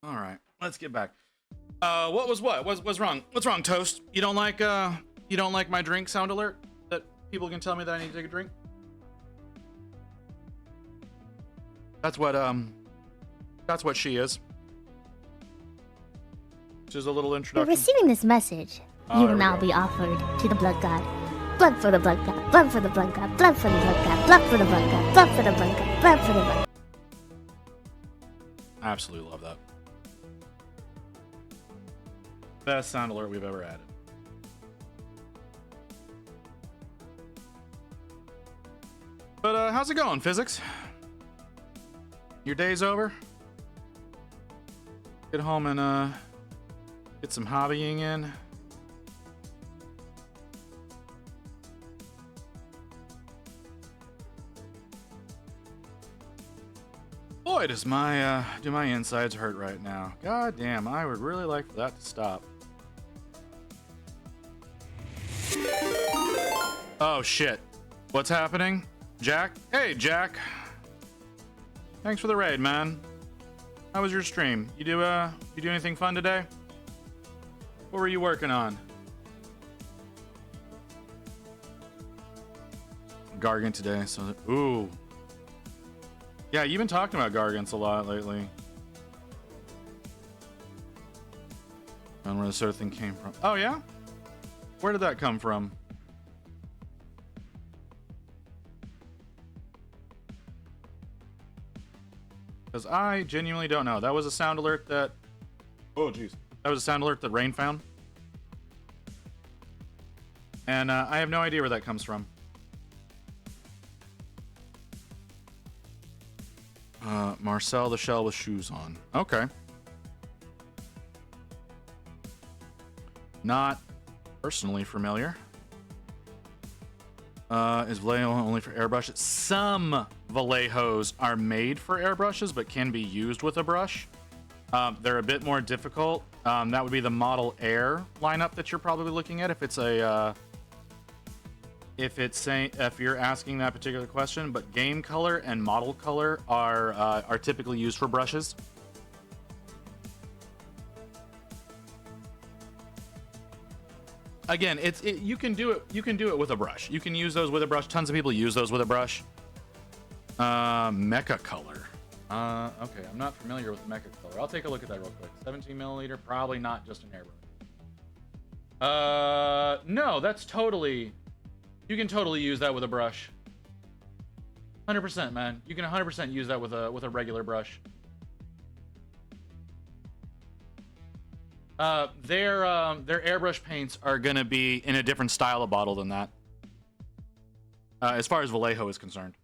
All right, let's get back. What was what? What's wrong? What's wrong, Toast? You don't like my drink sound alert that people can tell me that I need to take a drink? That's what she is. Just a little You're introduction. receiving this message. Oh, You there will we now go. be offered to the blood god. Blood for the blood god. Blood for the blood god. Blood for the blood god. Blood for the blood god. Blood for the blood god. Blood for the blood. Absolutely love that. Best sound alert we've ever added. But how's it going, physics? Your day's over? Get home and get some hobbying in. Boy, do my insides hurt right now. God damn, I would really like for that to stop. Oh shit. What's happening? Jack? Hey, Jack. Thanks for the raid, man. How was your stream? You do anything fun today? What were you working on? Gargant today, so ooh. Yeah, you've been talking about Gargants a lot lately. And where this sort of thing came from. Oh yeah? Where did that come from? Because I genuinely don't know. That was a sound alert that... Oh, jeez. That was a sound alert that Rain found. And I have no idea where that comes from. Marcel the Shell with shoes on. Okay. Not personally familiar. Is Vallejo only for airbrushes? Some Vallejos are made for airbrushes, but can be used with a brush. They're a bit more difficult. That would be the Model Air lineup that you're probably looking at. If you're asking that particular question, but Game Color and Model Color are typically used for brushes. Again, you can do it with a brush. You can use those with a brush. Tons of people use those with a brush. Mecha Color. Okay, I'm not familiar with Mecha Color. I'll take a look at that real quick. 17 milliliter, probably not just an airbrush. No, that's totally. You can totally use that with a brush. 100%, man. You can 100% use that with a regular brush. Their airbrush paints are gonna be in a different style of bottle than that. As far as Vallejo is concerned.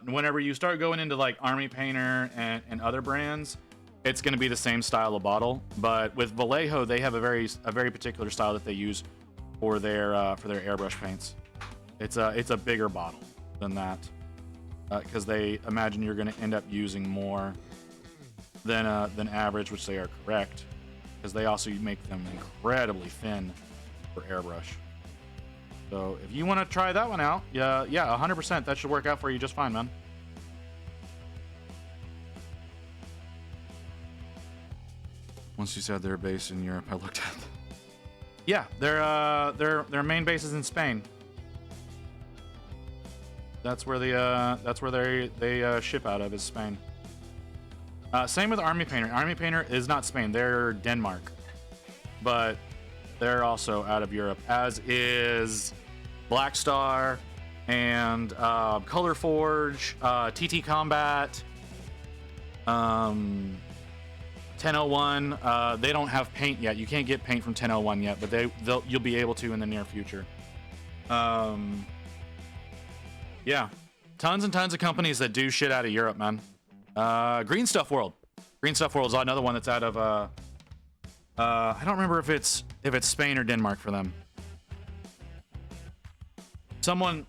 Whenever you start going into like Army Painter and other brands, it's gonna be the same style of bottle. But with Vallejo, they have a very particular style that they use for their airbrush paints. It's a bigger bottle than that, because they imagine you're gonna end up using more than average, which they are correct. Because they also make them incredibly thin for airbrush. So if you want to try that one out, yeah, 100%, that should work out for you just fine, man. Once you said they're based in Europe, I looked at them. Yeah, their main base is in Spain. That's where they ship out of, is Spain. Same with Army Painter. Army Painter is not Spain. They're Denmark. But they're also out of Europe, as is Black Star and Color Forge, TT Combat, 1001. They don't have paint yet. You can't get paint from 1001 yet, but you'll be able to in the near future. Yeah. Tons and tons of companies that do shit out of Europe, man. Green Stuff World. Green Stuff World is another one that's out of I don't remember if it's Spain or Denmark for them. Someone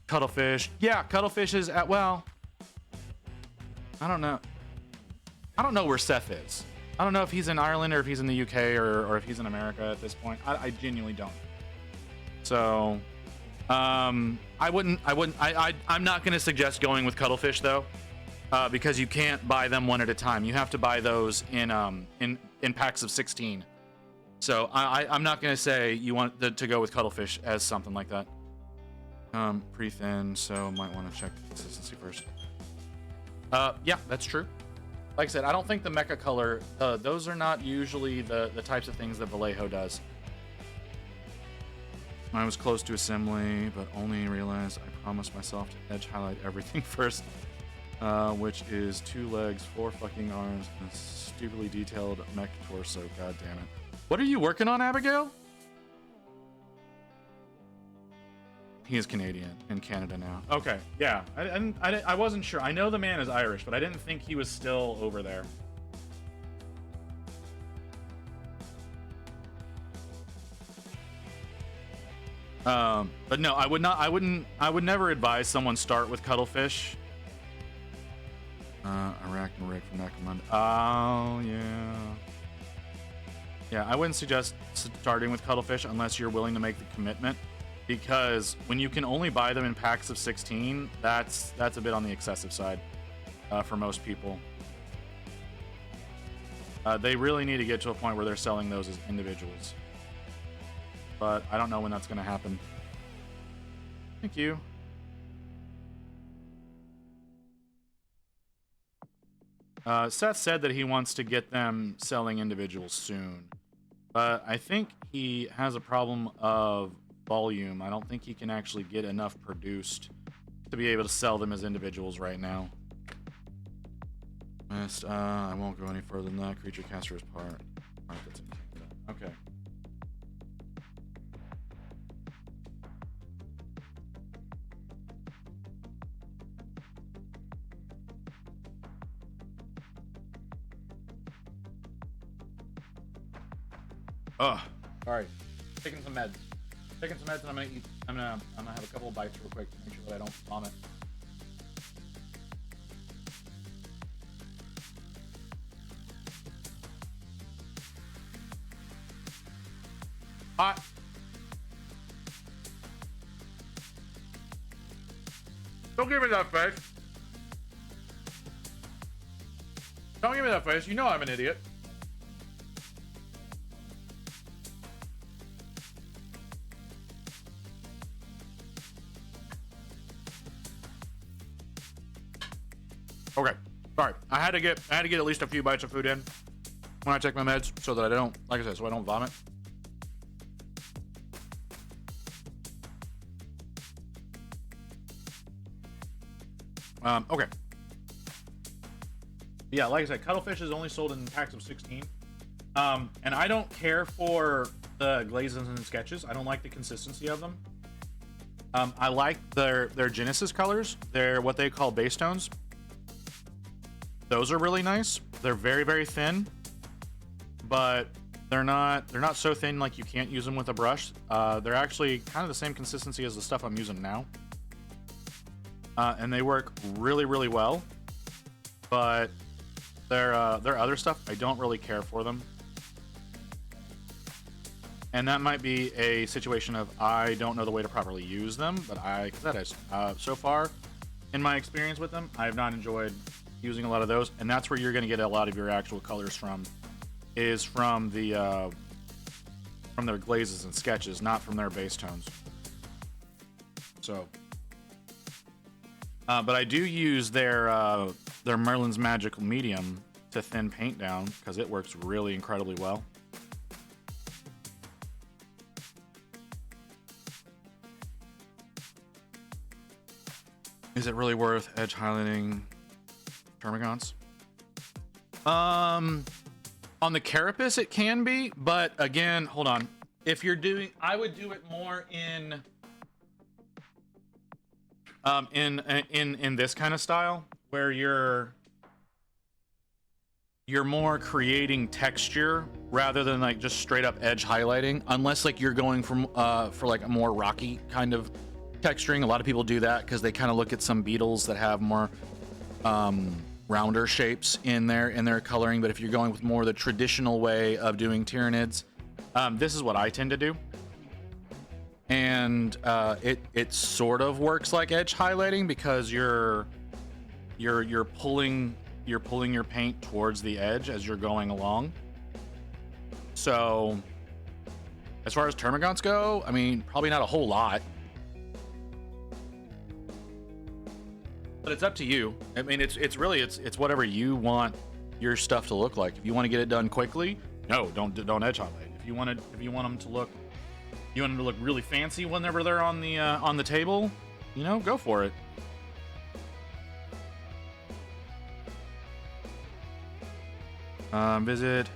Cuttlefish. Yeah, Cuttlefish is at, well, I don't know. I don't know where Seth is. I don't know if he's in Ireland or if he's in the UK or if he's in America at this point. I genuinely don't. So I'm not going to suggest going with Cuttlefish though. because you can't buy them one at a time. You have to buy those in packs of 16. So I'm not gonna say you want to go with cuttlefish as something like that. Pretty thin, so might want to check the consistency first. Yeah, that's true. Like I said, I don't think the mecha color, those are not usually the types of things that Vallejo does. I was close to assembly, but only realized I promised myself to edge highlight everything first, which is 2 legs, 4 fucking arms, and a stupidly detailed mech torso. God damn it. What are you working on, Abigail? He is Canadian, in Canada now. Okay, yeah. I wasn't sure. I know the man is Irish, but I didn't think he was still over there. But no, I would never advise someone start with cuttlefish. Arachnid rig from Necromund. Oh, yeah. Yeah, I wouldn't suggest starting with cuttlefish unless you're willing to make the commitment, because when you can only buy them in packs of 16, that's a bit on the excessive side for most people. They really need to get to a point where they're selling those as individuals. But I don't know when that's going to happen. Thank you. Seth said that he wants to get them selling individuals soon. But I think he has a problem of volume. I don't think he can actually get enough produced to be able to sell them as individuals right now. I won't go any further than that. Creature caster is part. Alright, that's in Canada. Okay. Oh, sorry. Taking some meds. Taking some meds, and I'm gonna eat. I'm gonna have a couple of bites real quick to make sure that I don't vomit. Hot. Don't give me that face. Don't give me that face. You know I'm an idiot. Okay, sorry. I had to get at least a few bites of food in when I take my meds, so that I don't, like I said, so I don't vomit. Okay. Yeah, like I said, cuttlefish is only sold in packs of 16. And I don't care for the glazes and sketches. I don't like the consistency of them. I like their Genesis colors. They're what they call base tones. Those are really nice. They're very, very thin, but they're not so thin like you can't use them with a brush. They're actually kind of the same consistency as the stuff I'm using now. And they work really, really well. But their other stuff, I don't really care for them. And that might be a situation of I don't know the way to properly use them, but so far in my experience with them, I have not enjoyed using a lot of those, and that's where you're going to get a lot of your actual colors from, is from their glazes and sketches, not from their base tones. So, but I do use their Merlin's Magical Medium to thin paint down because it works really incredibly well. Is it really worth edge highlighting Termagants? On the Carapace it can be, but again, hold on. If you're doing, I would do it more in this kind of style where you're more creating texture rather than like just straight up edge highlighting, unless like you're going for like a more rocky kind of texturing. A lot of people do that because they kind of look at some beetles that have more rounder shapes in their coloring. But if you're going with more the traditional way of doing Tyranids, this is what I tend to do, and it sort of works like edge highlighting because you're you're pulling your paint towards the edge as you're going along. So as far as termagants go, I mean, probably not a whole lot. But it's up to you. I mean, it's really whatever you want your stuff to look like. If you want to get it done quickly, no, don't edge highlight. If you want them to look, really fancy whenever they're on the table, you know, go for it. Visit.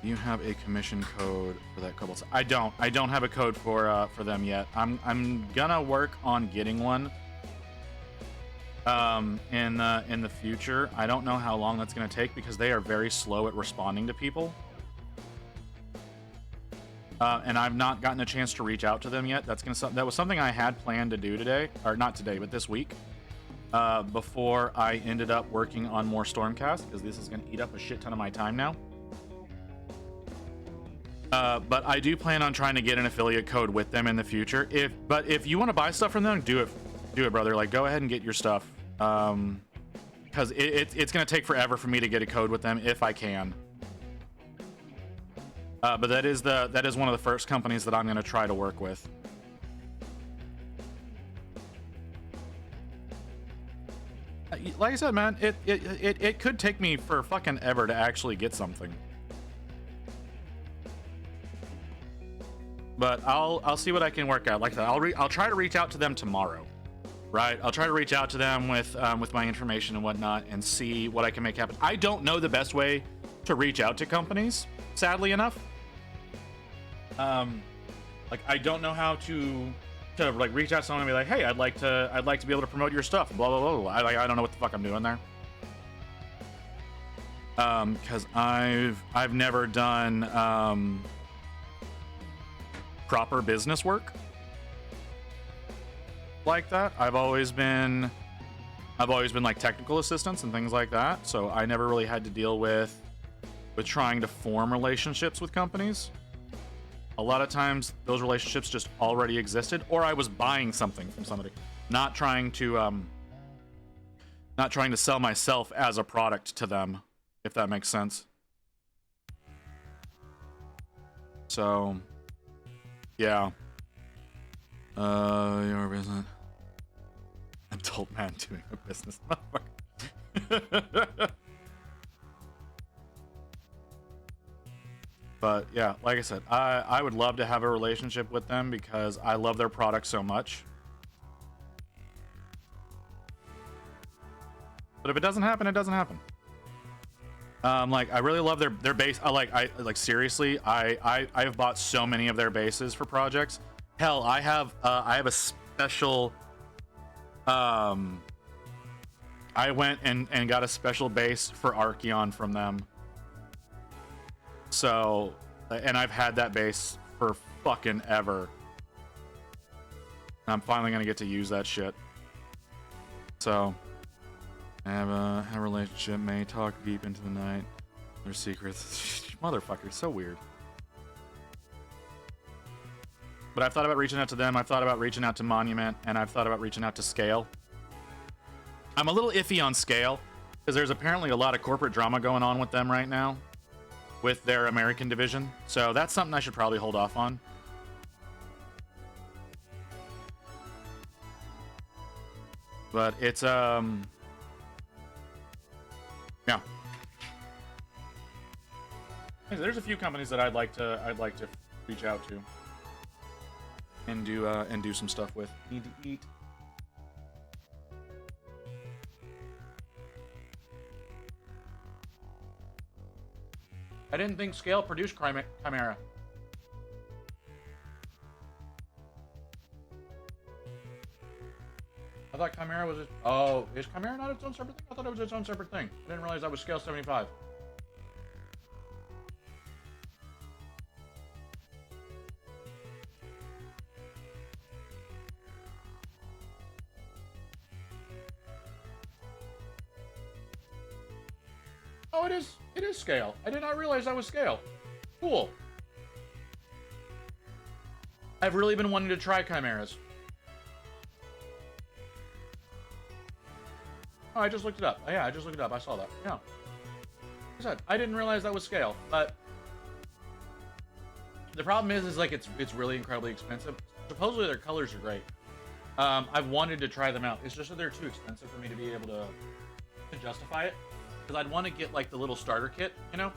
You have a commission code for that couple. I don't have a code for them yet. I'm gonna work on getting one. In the future. I don't know how long that's gonna take because they are very slow at responding to people. And I've not gotten a chance to reach out to them yet. That was something I had planned to do today, or not today, but this week. Before I ended up working on more Stormcast, because this is going to eat up a shit ton of my time now. But I do plan on trying to get an affiliate code with them in the future. If you want to buy stuff from them, do it, brother. Like, go ahead and get your stuff. Because it's going to take forever for me to get a code with them if I can. But that is one of the first companies that I'm going to try to work with. Like I said, man, it could take me for fucking ever to actually get something. But I'll see what I can work out. Like that, I'll try to reach out to them tomorrow, right? I'll try to reach out to them with my information and whatnot and see what I can make happen. I don't know the best way to reach out to companies, sadly enough. Like I don't know how to like reach out to someone and be like, hey, I'd like to be able to promote your stuff, blah blah blah, blah. I don't know what the fuck I'm doing there. Because I've never done proper business work like that. I've always been like technical assistants and things like that, so I never really had to deal with trying to form relationships with companies. A lot of times those relationships just already existed, or I was buying something from somebody, not trying to sell myself as a product to them, if that makes sense. So yeah. Your business. Adult man doing a business. But yeah, like I said, I would love to have a relationship with them because I love their product so much. But if it doesn't happen, it doesn't happen. Like I really love their base. I seriously, I have bought so many of their bases for projects. Hell, I have a special. I went and got a special base for Archeon from them. So, and I've had that base for fucking ever. I'm finally gonna get to use that shit. So, have a relationship, may talk deep into the night. Their secrets. Motherfucker, so weird. But I've thought about reaching out to them. I've thought about reaching out to Monument, and I've thought about reaching out to Scale. I'm a little iffy on Scale because there's apparently a lot of corporate drama going on with them right now, with their American division. So that's something I should probably hold off on. But it's yeah. There's a few companies that I'd like to reach out to and do some stuff with. Need to eat. I didn't think Scale produced Chimera. I thought Chimera was oh, is Chimera not its own separate thing? I thought it was its own separate thing. I didn't realize that was Scale 75. Oh, it is Scale. I did not realize that was Scale. Cool. I've really been wanting to try Chimeras. Oh, I just looked it up. Yeah, I just looked it up. I saw that. Yeah. Like I said, I didn't realize that was scale, but the problem is like it's really incredibly expensive. Supposedly their colors are great. I've wanted to try them out. It's just that they're too expensive for me to be able to justify it. Because I'd want to get like the little starter kit, you know,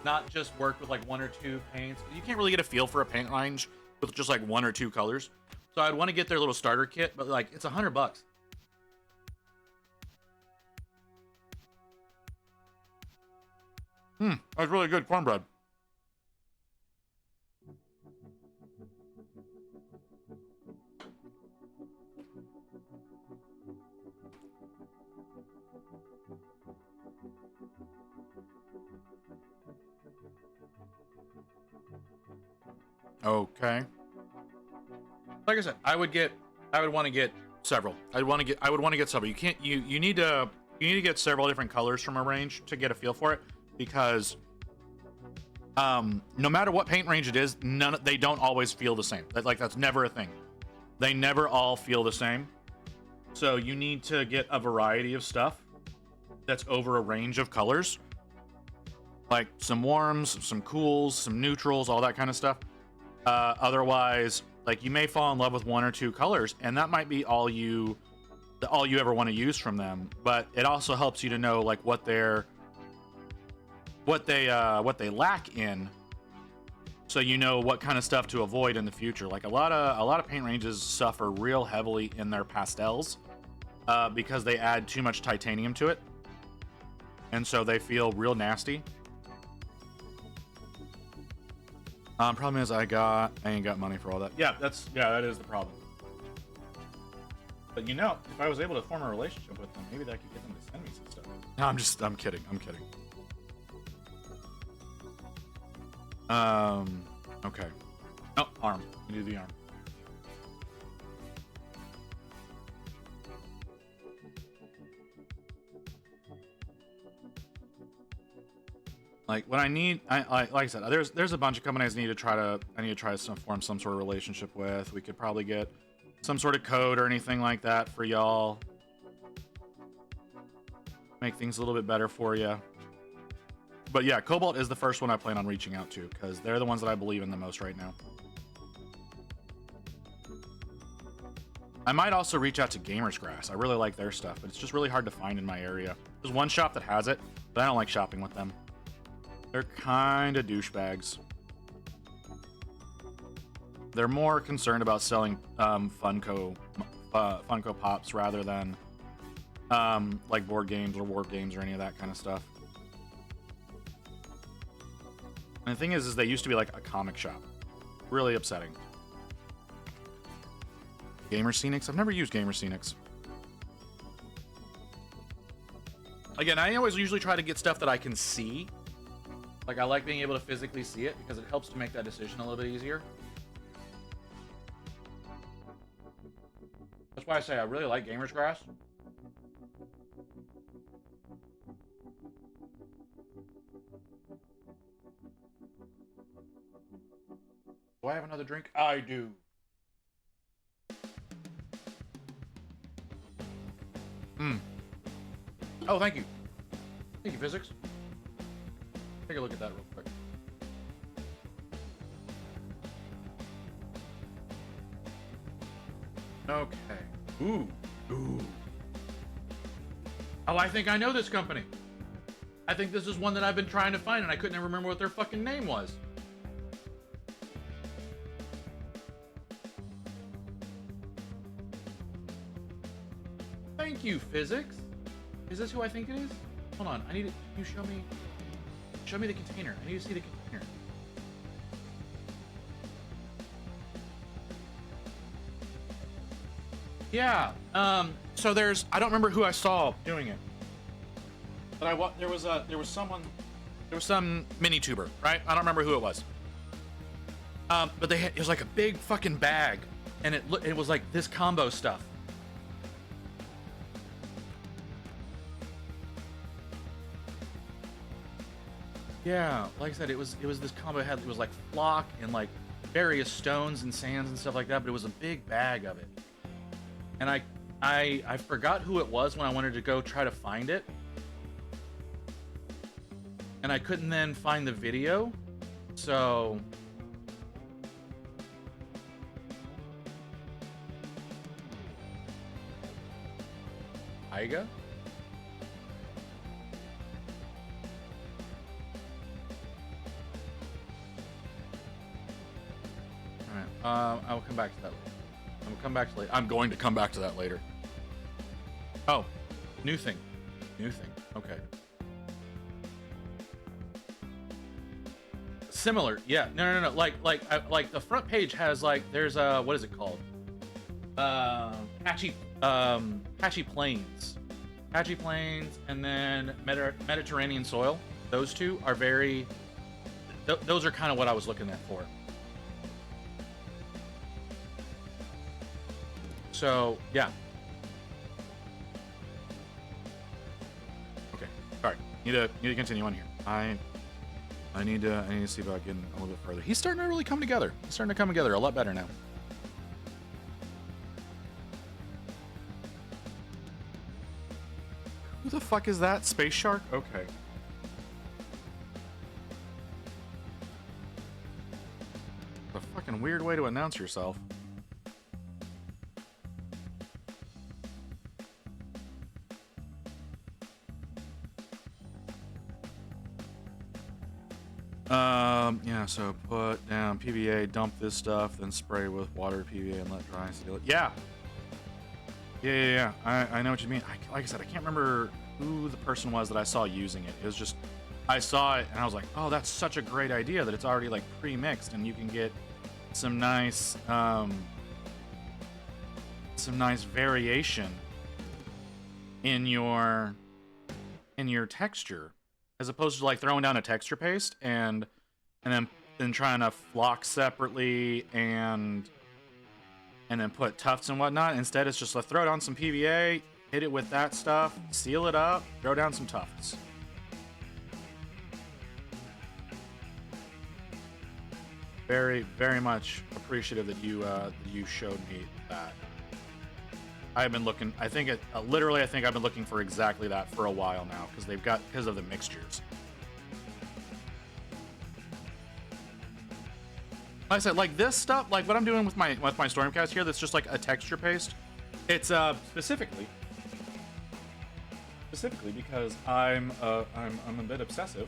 not just work with like one or two paints. You can't really get a feel for a paint range with just like one or two colors. So I'd want to get their little starter kit, but like it's $100. That's really good cornbread. Okay. Like I said, I would want to get several. I would want to get several. You need to get several different colors from a range to get a feel for it, because no matter what paint range it is, they don't always feel the same. That's never a thing. They never all feel the same. So you need to get a variety of stuff that's over a range of colors, like some warms, some cools, some neutrals, all that kind of stuff. Otherwise, like, you may fall in love with one or two colors, and that might be all you ever want to use from them. But it also helps you to know like what they lack in, so you know what kind of stuff to avoid in the future. Like a lot of paint ranges suffer real heavily in their pastels because they add too much titanium to it, and so they feel real nasty. Problem is I ain't got money for all that. Yeah, that is the problem. But you know, if I was able to form a relationship with them, maybe that could get them to send me some stuff. No, I'm kidding. Okay. Oh, arm. You do the arm. Like what I need, like I said, there's a bunch of companies I need to try to form some sort of relationship with. We could probably get some sort of code or anything like that for y'all. Make things a little bit better for you. But yeah, Cobalt is the first one I plan on reaching out to, because they're the ones that I believe in the most right now. I might also reach out to Gamers Grass. I really like their stuff, but it's just really hard to find in my area. There's one shop that has it, but I don't like shopping with them. They're kind of douchebags. They're more concerned about selling Funko Pops rather than like board games or war games or any of that kind of stuff. And the thing is they used to be like a comic shop. Really upsetting. Gamer Scenics? I've never used Gamer Scenics. Again, I always usually try to get stuff that I can see. Like, I like being able to physically see it because it helps to make that decision a little bit easier. That's why I say I really like Gamers Grass. Do I have another drink? I do. Oh, thank you. Thank you, Physics. Take a look at that real quick. Okay. Ooh. Oh, I think I know this company. I think this is one that I've been trying to find, and I couldn't ever remember what their fucking name was. Thank you, Physics. Is this who I think it is? Hold on. I need it. You show me the container. I need to see the container. Yeah. So I don't remember who I saw doing it, but there was some mini tuber, right? I don't remember who it was. But it was like a big fucking bag, and it was like this combo stuff. Yeah, like I said, it was this combo. It was like flock and like various stones and sands and stuff like that, but it was a big bag of it. And I I forgot who it was when I wanted to go try to find it. And I couldn't then find the video. So Aiga? Alright, I will come back to that later. I'm going to come back to that later. Oh, new thing. Okay. Similar, yeah. No. Like the front page has like there's a what is it called? Patchy Plains, and then Mediterranean soil. Those two are very. Those are kind of what I was looking at for. So yeah. Okay. Sorry. Need to continue on here. I need to see about getting a little bit further. He's starting to really come together. He's starting to come together a lot better now. Who the fuck is that? Space Shark? Okay. A fucking weird way to announce yourself. Yeah, so put down PVA, dump this stuff, then spray with water PVA and let dry, seal it. Yeah. I know what you mean. Like I said, I can't remember who the person was that I saw using it. It was just, I saw it and I was like, oh, that's such a great idea that it's already like pre-mixed and you can get some nice variation in your texture, as opposed to like throwing down a texture paste and then trying to flock separately and then put tufts and whatnot. Instead, it's just like throw down some PVA, hit it with that stuff, seal it up, throw down some tufts. Very, very much appreciative that you showed me that. I've been looking. I think I've been looking for exactly that for a while now because of the mixtures. Like I said, like this stuff, like what I'm doing with my Stormcast here, that's just like a texture paste. It's specifically because I'm a bit obsessive.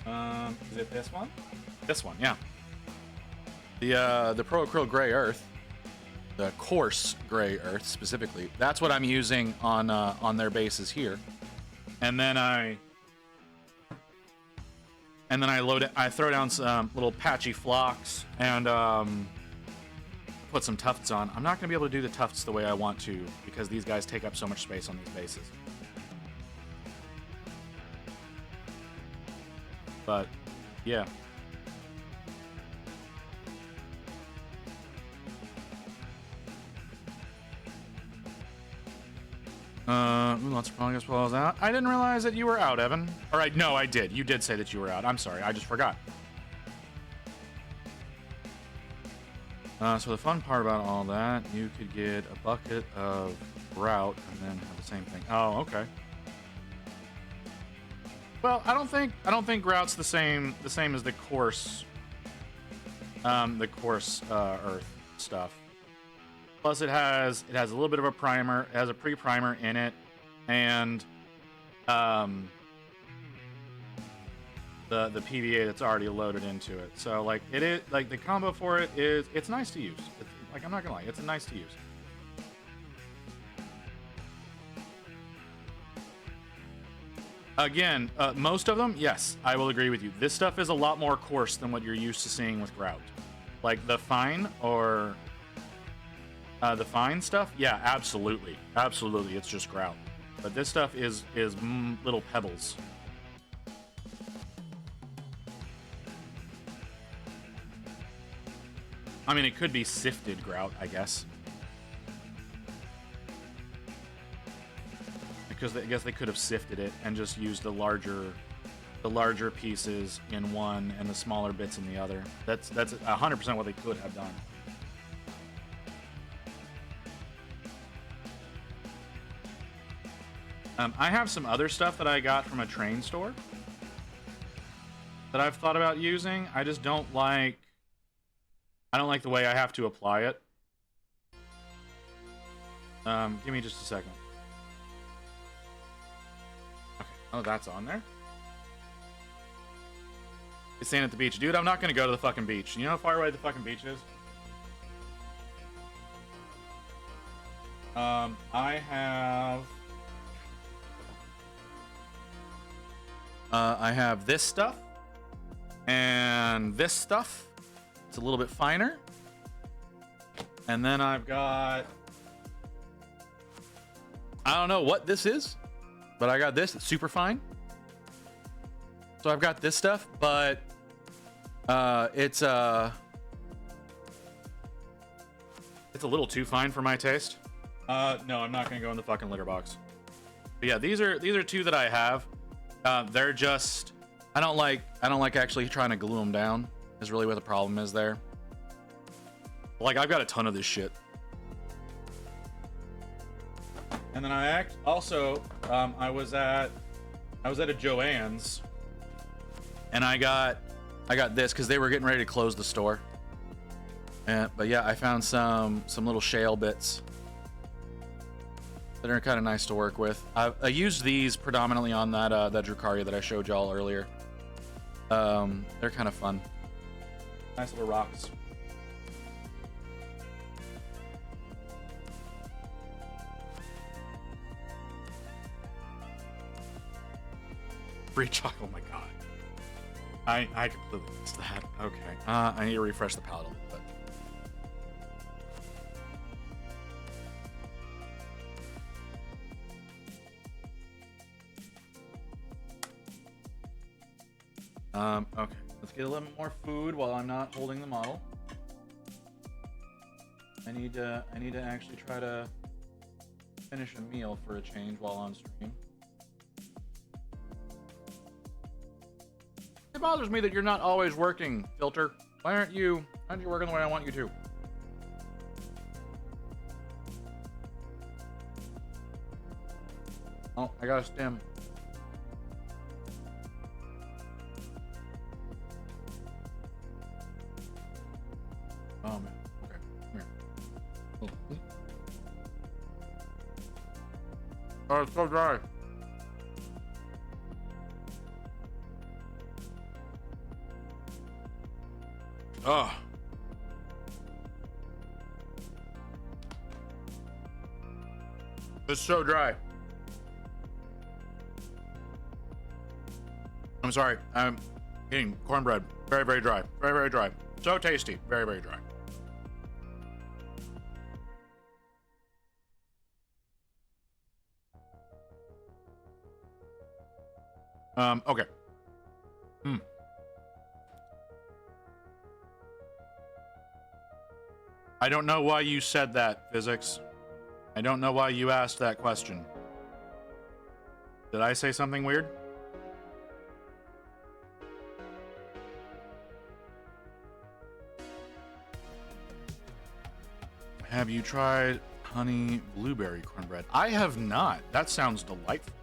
Is it this one? This one, yeah. The Pro Acryl Gray Earth, the coarse gray earth specifically. That's what I'm using on their bases here, and then I load it. I throw down some little patchy flocks and put some tufts on. I'm not gonna be able to do the tufts the way I want to because these guys take up so much space on these bases. But yeah. Lots of progress while I was out. I didn't realize that you were out, Evan. Alright, no, I did. You did say that you were out. I'm sorry, I just forgot. So the fun part about all that, you could get a bucket of grout and then have the same thing. Oh, okay. Well, I don't think grout's the same as the coarse earth stuff. Plus, it has a little bit of a primer. It has a pre-primer in it, and the PVA that's already loaded into it. So like it is like the combo for it is it's nice to use. It's, like I'm not gonna lie, it's nice to use. Again, most of them, yes, I will agree with you. This stuff is a lot more coarse than what you're used to seeing with grout. Like the fine or the fine stuff, yeah, absolutely, it's just grout. But this stuff is little pebbles. I mean, it could be sifted grout, I guess. Because I guess they could have sifted it and just used the larger pieces in one and the smaller bits in the other. That's 100% what they could have done. I have some other stuff that I got from a train store that I've thought about using. I just don't like... I don't like the way I have to apply it. Give me just a second. Okay. Oh, that's on there. It's staying at the beach. Dude, I'm not gonna go to the fucking beach. You know how far away the fucking beach is? I have this stuff and this stuff. It's a little bit finer. And then I've got, I don't know what this is, but I got this. It's super fine. So I've got this stuff, but it's a little too fine for my taste. No, I'm not gonna go in the fucking litter box. But yeah, these are two that I have. They're just, I don't like actually trying to glue them down. Is really what the problem is there. Like, I've got a ton of this shit. And then I was at a Joann's, and I got this because they were getting ready to close the store. But yeah, I found some little shale bits that are kind of nice to work with. I used these predominantly on that Drukhari that I showed y'all earlier. They're kind of fun. Nice little rocks. Free chocolate, oh my god. I completely missed that. Okay. I need to refresh the palette a little bit. Okay, let's get a little more food while I'm not holding the model. I need to actually try to finish a meal for a change while on stream. It bothers me that you're not always working, Filter. Why aren't you working the way I want you to? Oh, I got a stem. Oh man. Okay. Come here. Oh, it's so dry. Oh. It's so dry. I'm sorry. I'm eating cornbread. Very, very dry. Very, very dry. So tasty. Very, very dry. Okay. I don't know why you said that, Physics. I don't know why you asked that question. Did I say something weird? Have you tried honey blueberry cornbread? I have not. That sounds delightful.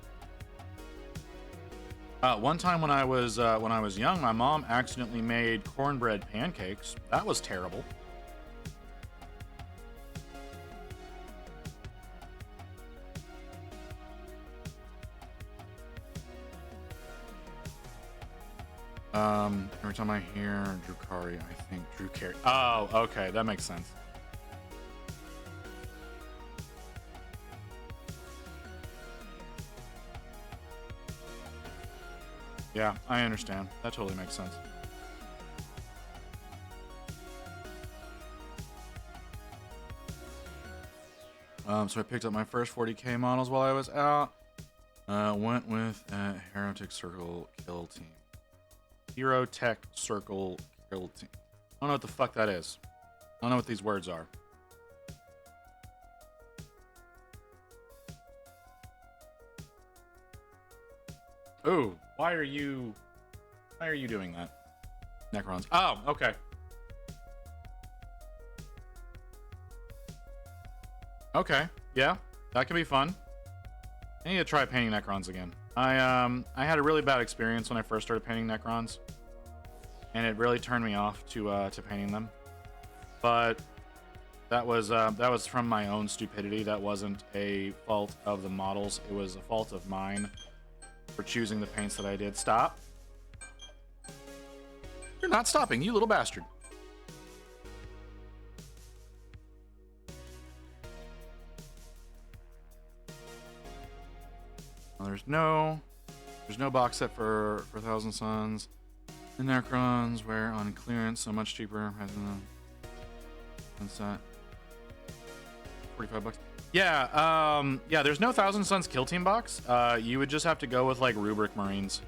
One time when I was young, my mom accidentally made cornbread pancakes. That was terrible. Every time I hear Drukhari, I think Drew Carey. Oh, okay, that makes sense. Yeah, I understand. That totally makes sense. So I picked up my first 40K models while I was out. Went with Heretic Circle Kill Team. Hero Tech Circle Kill Team. I don't know what the fuck that is. I don't know what these words are. Ooh, why are you doing that? Necrons. Oh, okay. Okay, yeah, that can be fun. I need to try painting Necrons again. I had a really bad experience when I first started painting Necrons, and it really turned me off to painting them. But that was from my own stupidity. That wasn't a fault of the models. It was a fault of mine for choosing the paints that I did. Stop. You're not stopping, you little bastard. Well, there's no box set for Thousand Suns. The Necrons were on clearance, so much cheaper. What's that? 45 bucks. Yeah, yeah, there's no Thousand Suns Kill Team box. You would just have to go with like Rubric Marines.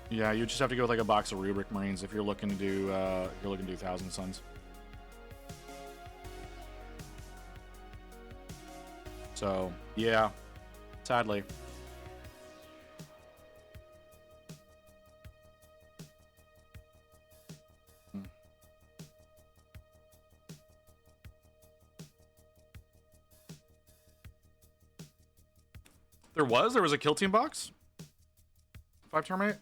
Yeah, you just have to go with like a box of Rubric Marines if you're looking to do Thousand Suns. So yeah, sadly. There was a Kill Team box. 5 Terminate.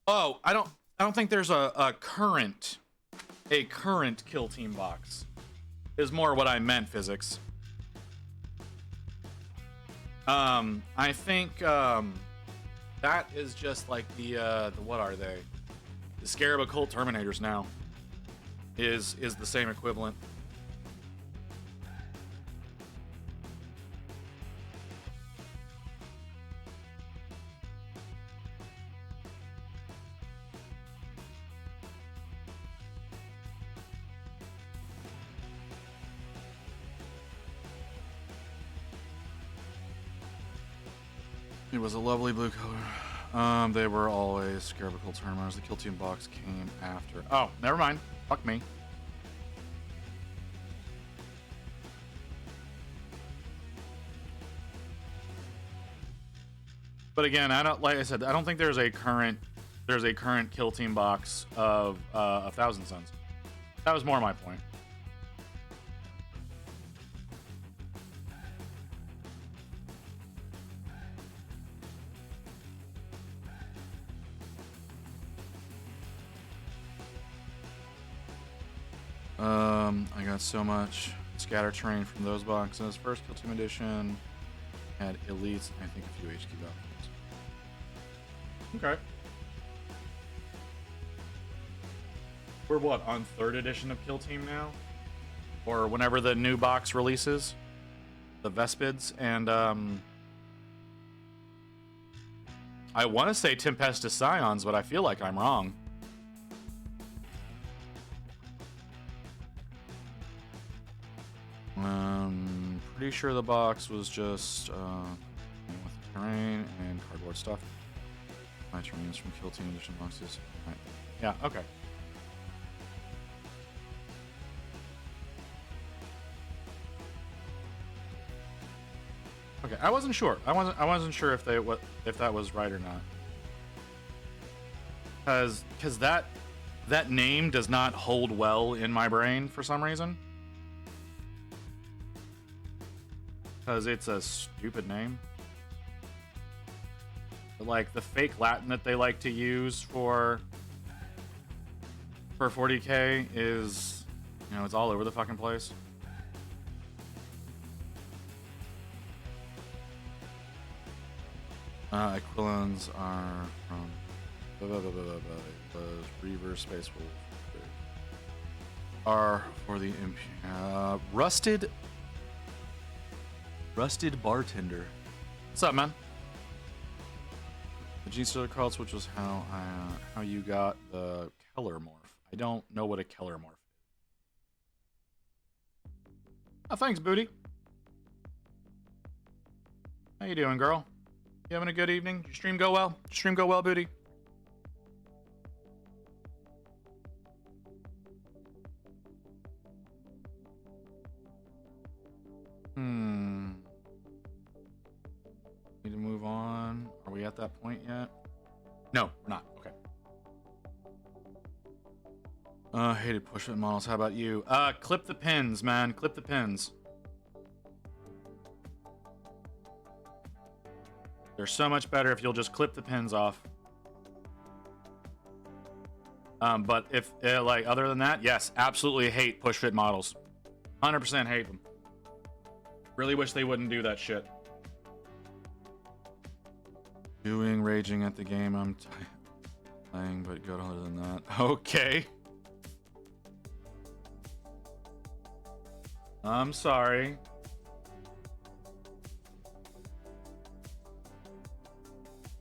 Oh, I don't think there's a current Kill Team box. Is more what I meant, physics. I think that is just like the what are they? The Scarab Occult Terminators now is the same equivalent. It was a lovely blue color. They were always Scarab Occult Terminators. The Kill Team box came after. Oh, never mind. Fuck me. But again, like I said, I don't think there's a current Kill Team box of a Thousand Suns. That was more my point. I got so much scatter terrain from those boxes. First Kill Team edition had elites, I think a few HQ options. Okay. We're what, on 3rd edition of Kill Team now? Or whenever the new box releases? The Vespids and I want to say Tempestus Scions, but I feel like I'm wrong. Pretty sure the box was just with terrain and cardboard stuff. My terrains from Kill Team edition boxes. Right. Yeah, okay. Okay, I wasn't sure. I wasn't sure if that was right or not. Cause that name does not hold well in my brain for some reason. Because it's a stupid name. But like the fake Latin that they like to use for 40k is, you know, it's all over the fucking place. Aquilons are from Reaver Space Wolf are for the Rusted Bartender. What's up, man? The G-Star Carls, which was how you got the Keller morph. I don't know what a Keller morph is. Oh, thanks, Booty. How you doing, girl? You having a good evening? Did your stream go well? Did your stream go well, Booty? Need to move on. Are we at that point yet? No, we're not. Okay. Hated push fit models. How about you? Clip the pins, man. Clip the pins. They're so much better if you'll just clip the pins off. But if, like, other than that, yes, absolutely hate push fit models. 100% hate them. Really wish they wouldn't do that shit. Doing raging at the game I'm playing, but good other than that. Okay. I'm sorry.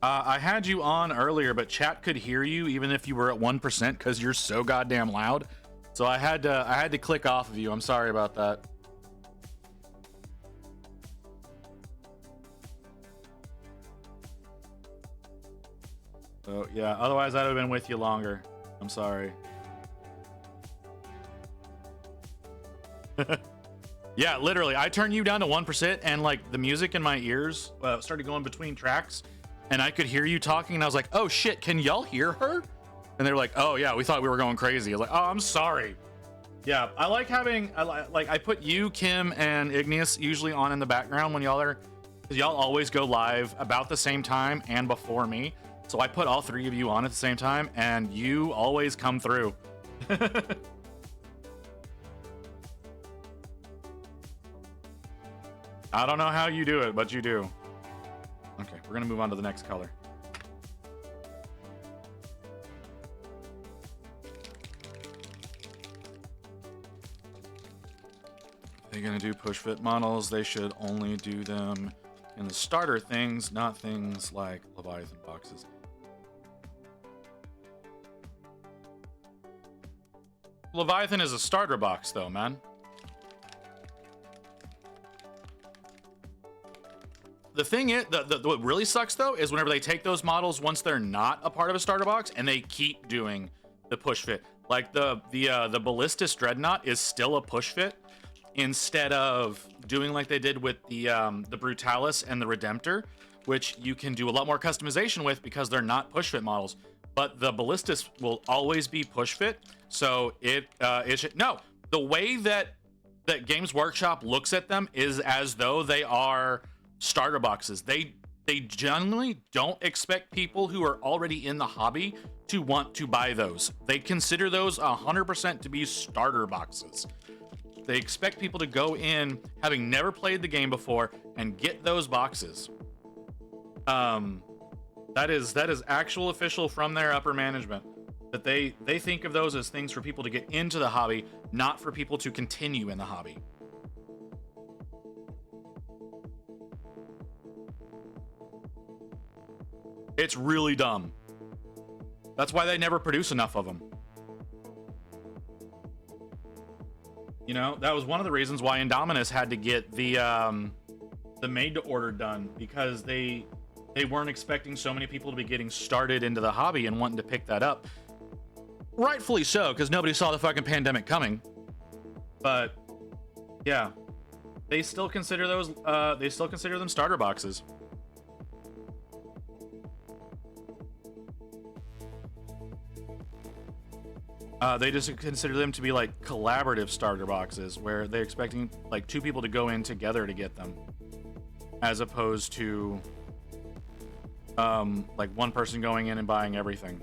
I had you on earlier, but chat could hear you even if you were at 1% because you're so goddamn loud. So I had to click off of you. I'm sorry about that. So yeah, otherwise I'd have been with you longer. I'm sorry. Yeah, literally, I turned you down to 1% and like the music in my ears started going between tracks. And I could hear you talking, and I was like, oh shit, can y'all hear her? And they were like, oh yeah, we thought we were going crazy. I was like, oh, I'm sorry. Yeah, I like having, I put you, Kim, and Igneous usually on in the background when y'all are, because y'all always go live about the same time and before me. So I put all three of you on at the same time, and you always come through. I don't know how you do it, but you do. Okay, we're gonna move on to the next color. If they're gonna do push fit models, they should only do them in the starter things, not things like Leviathan boxes. Leviathan is a starter box though, man. The thing is, what really sucks though is whenever they take those models once they're not a part of a starter box and they keep doing the push fit. Like the Ballistus Dreadnought is still a push fit instead of doing like they did with the Brutalis and the Redemptor, which you can do a lot more customization with because they're not push fit models. But the Ballistus will always be push fit, so it should, no. The way that Games Workshop looks at them is as though they are starter boxes. They generally don't expect people who are already in the hobby to want to buy those. They consider those 100% to be starter boxes. They expect people to go in having never played the game before and get those boxes. That is actual official from their upper management, that they think of those as things for people to get into the hobby, not for people to continue in the hobby. It's really dumb. That's why they never produce enough of them. You know, that was one of the reasons why Indominus had to get the made to order done, because they weren't expecting so many people to be getting started into the hobby and wanting to pick that up. Rightfully so, because nobody saw the fucking pandemic coming. But yeah, they still consider those them starter boxes. They just consider them to be like collaborative starter boxes where they're expecting like two people to go in together to get them, as opposed to like one person going in and buying everything.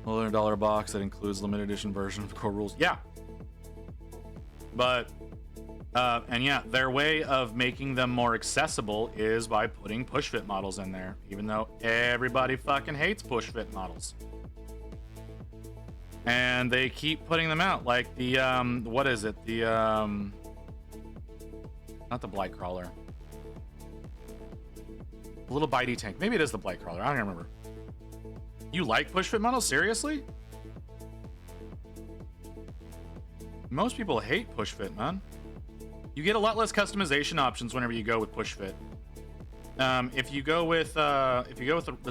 $100 box that includes limited edition version of the core rules. Yeah, but and yeah, their way of making them more accessible is by putting push fit models in there, even though everybody fucking hates push fit models. And they keep putting them out, like the what is it? The not the Blight Crawler. The little bitey tank. Maybe it is the Blight Crawler. I don't remember. You like push fit models? Seriously? Most people hate push fit, man. You get a lot less customization options whenever you go with push fit. If you go with the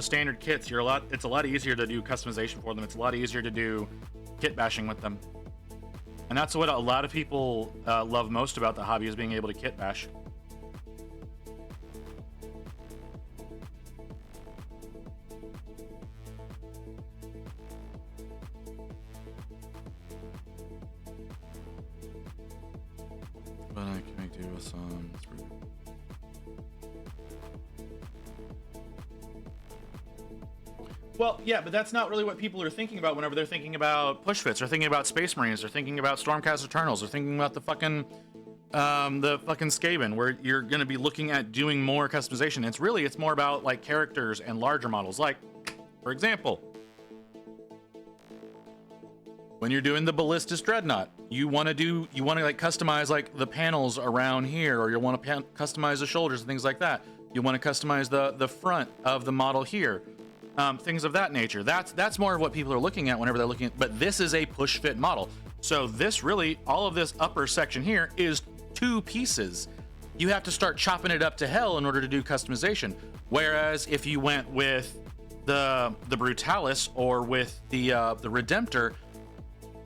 standard kits, it's a lot easier to do customization for them. It's a lot easier to do kit bashing with them, and that's what a lot of people love most about the hobby, is being able to kit bash. too with some. Well, yeah, but that's not really what people are thinking about whenever they're thinking about push fits. They're thinking about Space Marines. They're thinking about Stormcast Eternals. They're thinking about the fucking Skaven, where you're going to be looking at doing more customization. It's more about like characters and larger models. Like, for example, when you're doing the Ballistus Dreadnought, you want to like customize like the panels around here, or you want to customize the shoulders and things like that. You want to customize the front of the model here. Things of that nature. That's more of what people are looking at whenever they're looking at, but this is a push fit model. So this really, all of this upper section here is 2 pieces. You have to start chopping it up to hell in order to do customization. Whereas if you went with the Brutalis or with the Redemptor,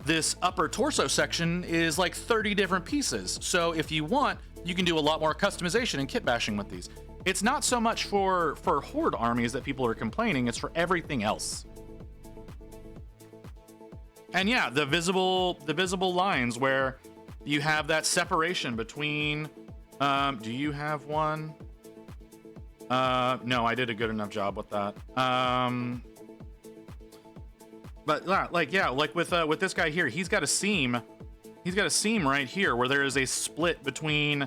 this upper torso section is like 30 different pieces. So if you want, you can do a lot more customization and kit bashing with these. It's not so much for Horde armies that people are complaining, it's for everything else. And yeah, the visible lines where you have that separation between, do you have one? No, I did a good enough job with that. But like with this guy here, he's got a seam right here where there is a split between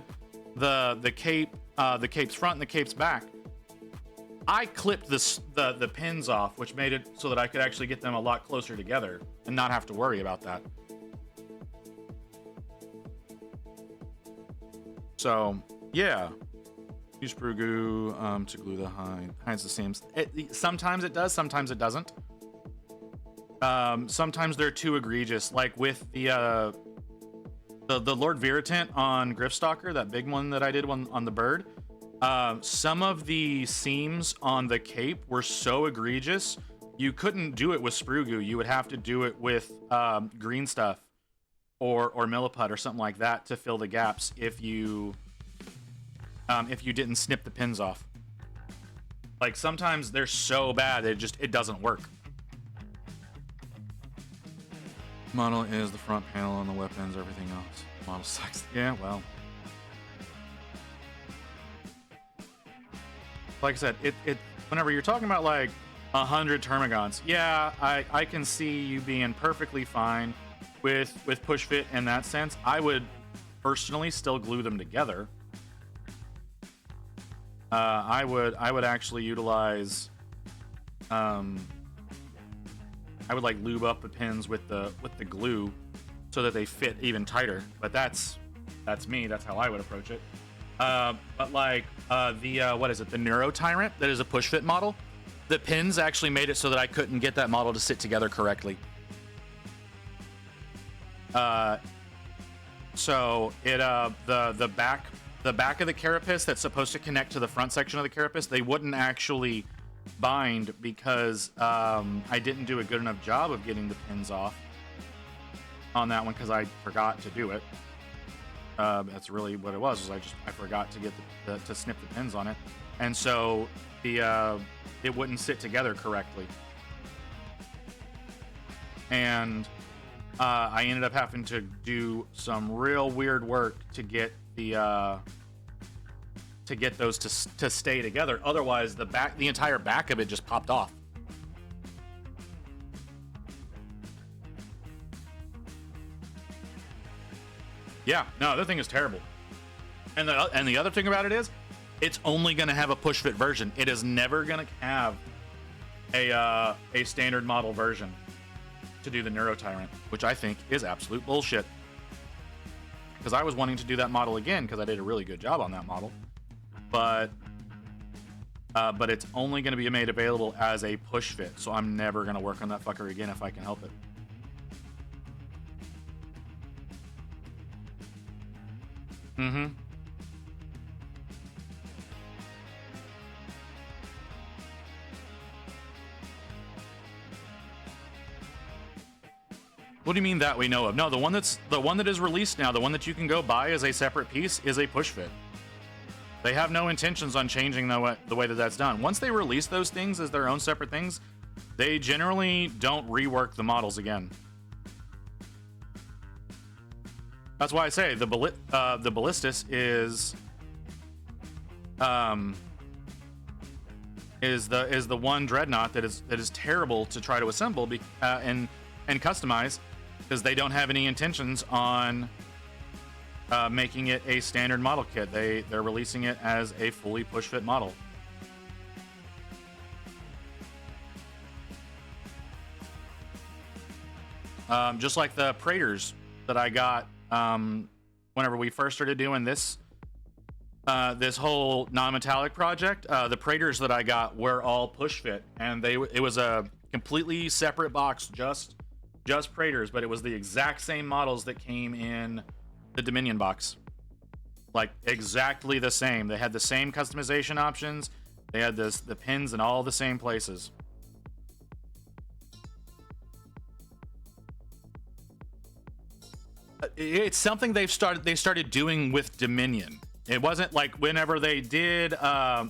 the cape's front and the cape's back. I clipped the pins off, which made it so that I could actually get them a lot closer together and not have to worry about that. So yeah, use sprue goo to glue the hides the seams. Sometimes it does, sometimes it doesn't. Sometimes they're too egregious, like with the Lord Viritant on Gryphstalker, that big one that I did on the bird. Some of the seams on the cape were so egregious, you couldn't do it with sprue goo. You would have to do it with green stuff or milliput or something like that to fill the gaps if you didn't snip the pins off. Like sometimes they're so bad it doesn't work. Model is the front panel and the weapons, everything else. Model sucks. Yeah, well. Like I said, it whenever you're talking about like 100 Termagants, yeah, I can see you being perfectly fine with push fit in that sense. I would personally still glue them together. I would actually utilize I would like lube up the pins with the glue so that they fit even tighter. But that's me. That's how I would approach it. But like what is it? The Neuro Tyrant that is a push fit model. The pins actually made it so that I couldn't get that model to sit together correctly. So it the back of the carapace that's supposed to connect to the front section of the carapace, they wouldn't actually bind because I didn't do a good enough job of getting the pins off on that one because I forgot to do it. That's really what it was I forgot to get to snip the pins on it, and so it wouldn't sit together correctly, and I ended up having to do some real weird work to get those to stay together. Otherwise, the entire back of it just popped off. Yeah, no, that thing is terrible. And the other thing about it is, it's only going to have a push fit version. It is never going to have a standard model version to do the Neuro Tyrant, which I think is absolute bullshit. Because I was wanting to do that model again because I did a really good job on that model, but it's only going to be made available as a push fit. So I'm never going to work on that fucker again if I can help it. Mm-hmm. What do you mean that we know of? No, the one that is released now, the one that you can go buy as a separate piece, is a push fit. They have no intentions on changing the way that that's done. Once they release those things as their own separate things, they generally don't rework the models again. That's why I say the Ballistus is the one dreadnought that is terrible to try to assemble and customize, because they don't have any intentions on making it a standard model kit. They're releasing it as a fully push fit model. Just like the Praetors that I got whenever we first started doing this whole non-metallic project. The Praetors that I got were all push fit, and it was a completely separate box, just Praetors, but it was the exact same models that came in the Dominion box. Like exactly the same. They had the same customization options. They had the pins in all the same places. It's something they started doing with Dominion. It wasn't like whenever they did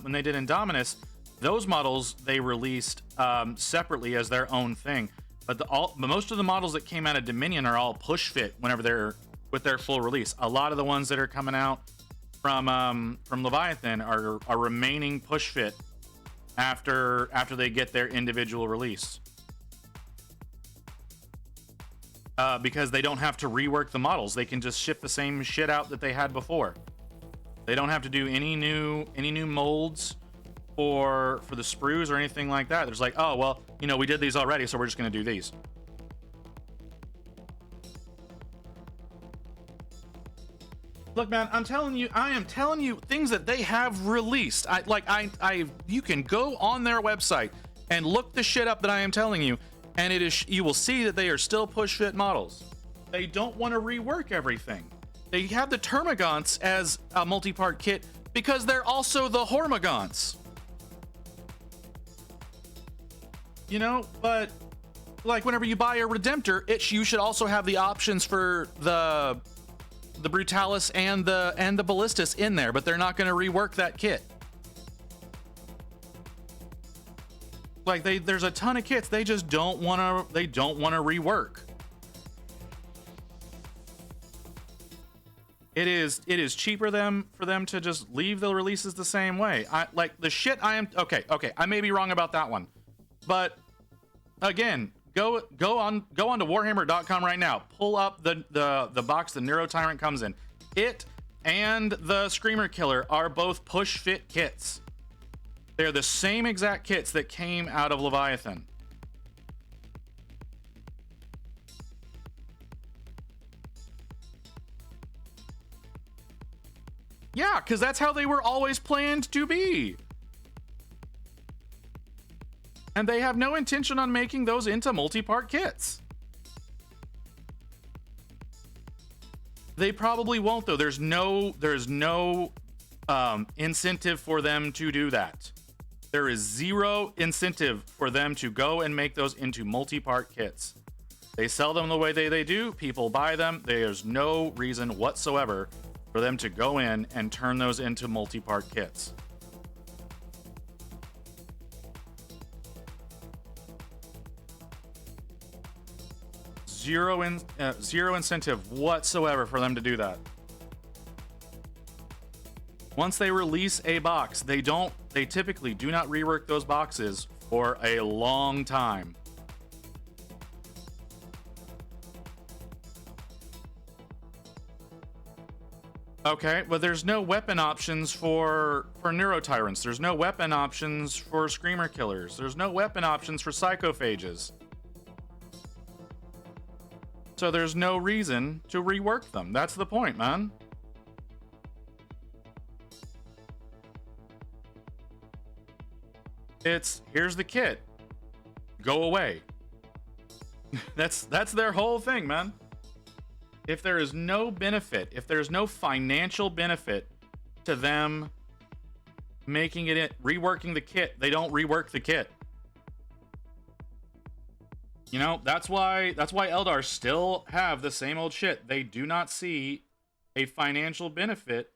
when they did Indominus, those models they released separately as their own thing. But most of the models that came out of Dominion are all push fit whenever they're with their full release. A lot of the ones that are coming out from Leviathan are remaining push fit after they get their individual release. Because they don't have to rework the models. They can just ship the same shit out that they had before. They don't have to do any new molds for the sprues or anything like that. There's like, oh well, we did these already, so we're just gonna do these. Look, man, I am telling you things that they have released. You can go on their website and look the shit up that I am telling you. And you will see that they are still push fit models. They don't want to rework everything. They have the Termagants as a multi-part kit because they're also the Hormagaunts. But like whenever you buy a Redemptor, you should also have the options for the Brutalis and the Ballistus in there, but they're not going to rework that kit. Like there's a ton of kits they just don't want to rework. It is cheaper for them to just leave the releases the same way. I may be wrong about that one, but again, go on to warhammer.com right now. Pull up the box the Neuro Tyrant comes in. It and the Screamer Killer are both push fit kits. They're the same exact kits that came out of Leviathan. Yeah, because that's how they were always planned to be. And they have no intention on making those into multi-part kits. They probably won't, though. There's no incentive for them to do that. There is zero incentive for them to go and make those into multi-part kits. They sell them the way they do. People buy them. There's no reason whatsoever for them to go in and turn those into multi-part kits. Zero incentive whatsoever for them to do that. Once they release a box, they typically do not rework those boxes for a long time. Okay, but there's no weapon options for Neuro Tyrants. There's no weapon options for Screamer Killers. There's no weapon options for Psychophages. So there's no reason to rework them. That's the point, man. Here's the kit. Go away. That's their whole thing, man. If there is no benefit, if there's no financial benefit to them making reworking the kit, they don't rework the kit. That's why Eldar still have the same old shit. They do not see a financial benefit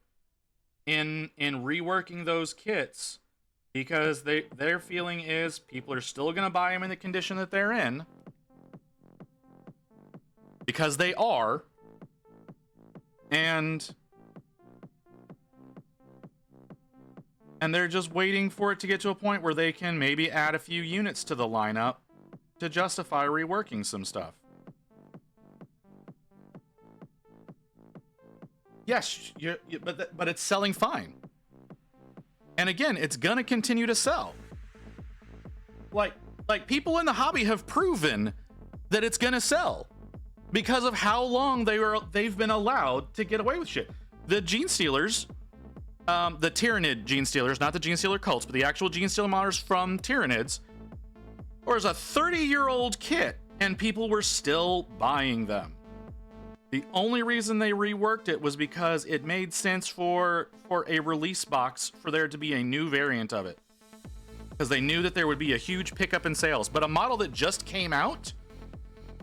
in reworking those kits, because their feeling is people are still going to buy them in the condition that they're in, because they are. And they're just waiting for it to get to a point where they can maybe add a few units to the lineup to justify reworking some stuff. Yes, but it's selling fine. And again, it's gonna continue to sell. Like people in the hobby have proven that it's gonna sell because of how long they've been allowed to get away with shit. The Gene Stealers, the Tyranid Gene Stealers, not the Gene Stealer cults, but the actual Gene Stealer modders from Tyranids, was a 30-year-old kit, and people were still buying them. The only reason they reworked it was because it made sense for a release box for there to be a new variant of it. Because they knew that there would be a huge pickup in sales. But a model that just came out,